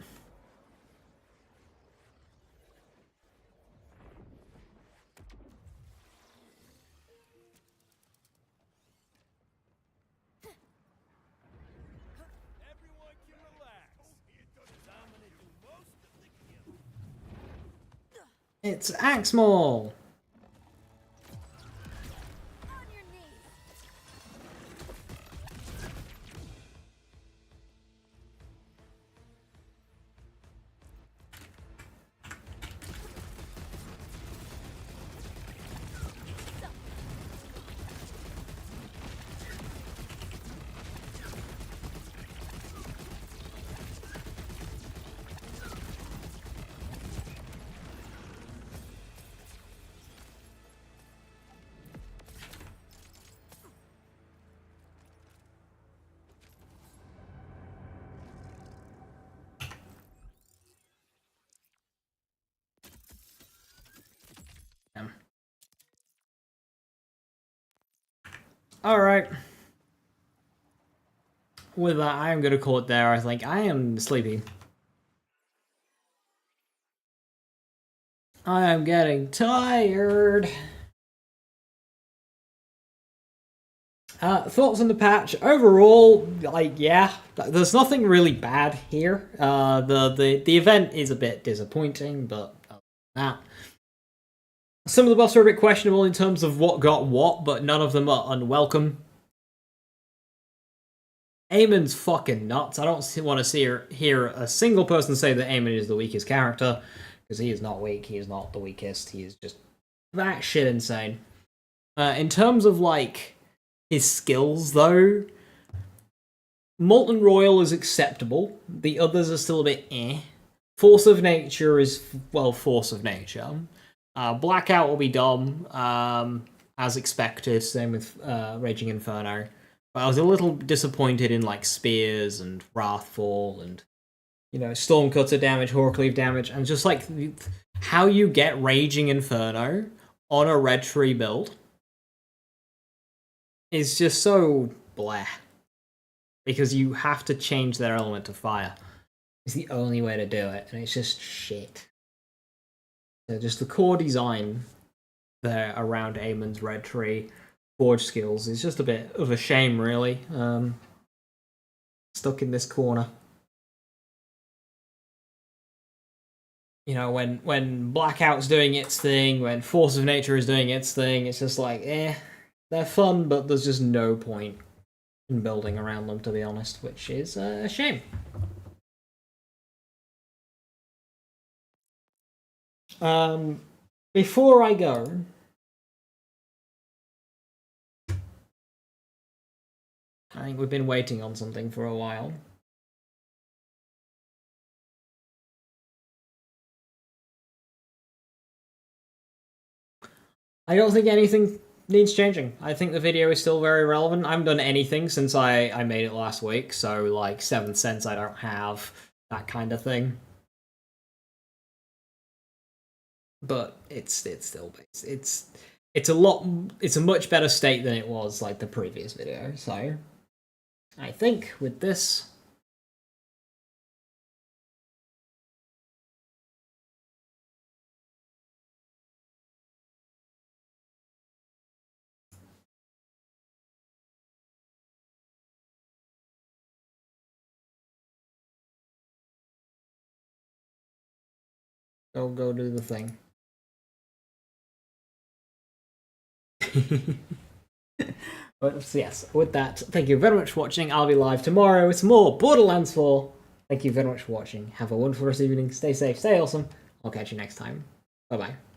Everyone can relax. I'm gonna do most of the killing. It's Axmal! On your knees. Alright. With that, I am going to call it there. I think I am sleepy. I am getting tired. Thoughts on the patch? Overall, like, yeah, there's nothing really bad here. The event is a bit disappointing, but other than that. Some of the buffs are a bit questionable in terms of what got what, but none of them are unwelcome. Eamon's fucking nuts. I don't want to hear a single person say that Eamon is the weakest character, because he is not weak. He is not the weakest. He is just that shit insane. In terms of, like, his skills, though, Molten Royal is acceptable. The others are still a bit eh. Force of Nature is, well, Force of Nature. Blackout will be dumb, as expected. Same with Raging Inferno. But I was a little disappointed in, like, Spears and Wrathfall and, you know, Stormcutter damage, Horcleave damage, and just, like, how you get Raging Inferno on a Red Tree build is just so bleh. Because you have to change their element to fire. It's the only way to do it, and it's just shit. So just the core design there around Eamon's Red Tree Forge skills is just a bit of a shame, really. Stuck in this corner. You know, when Blackout's doing its thing, when Force of Nature is doing its thing, it's just like, they're fun, but there's just no point in building around them, to be honest, which is a shame. Before I go, I think we've been waiting on something for a while. I don't think anything needs changing. I think the video is still very relevant. I haven't done anything since I made it last week, so like 7th Sense I don't have, that kind of thing. But it's still it's a much better state than it was like the previous video. So I think with this, go do the thing. But yes, with that, thank you very much for watching. I'll be live tomorrow with some more Borderlands 4. Thank you very much for watching. Have a wonderful rest of the evening. Stay safe, stay awesome. I'll catch you next time. Bye-bye.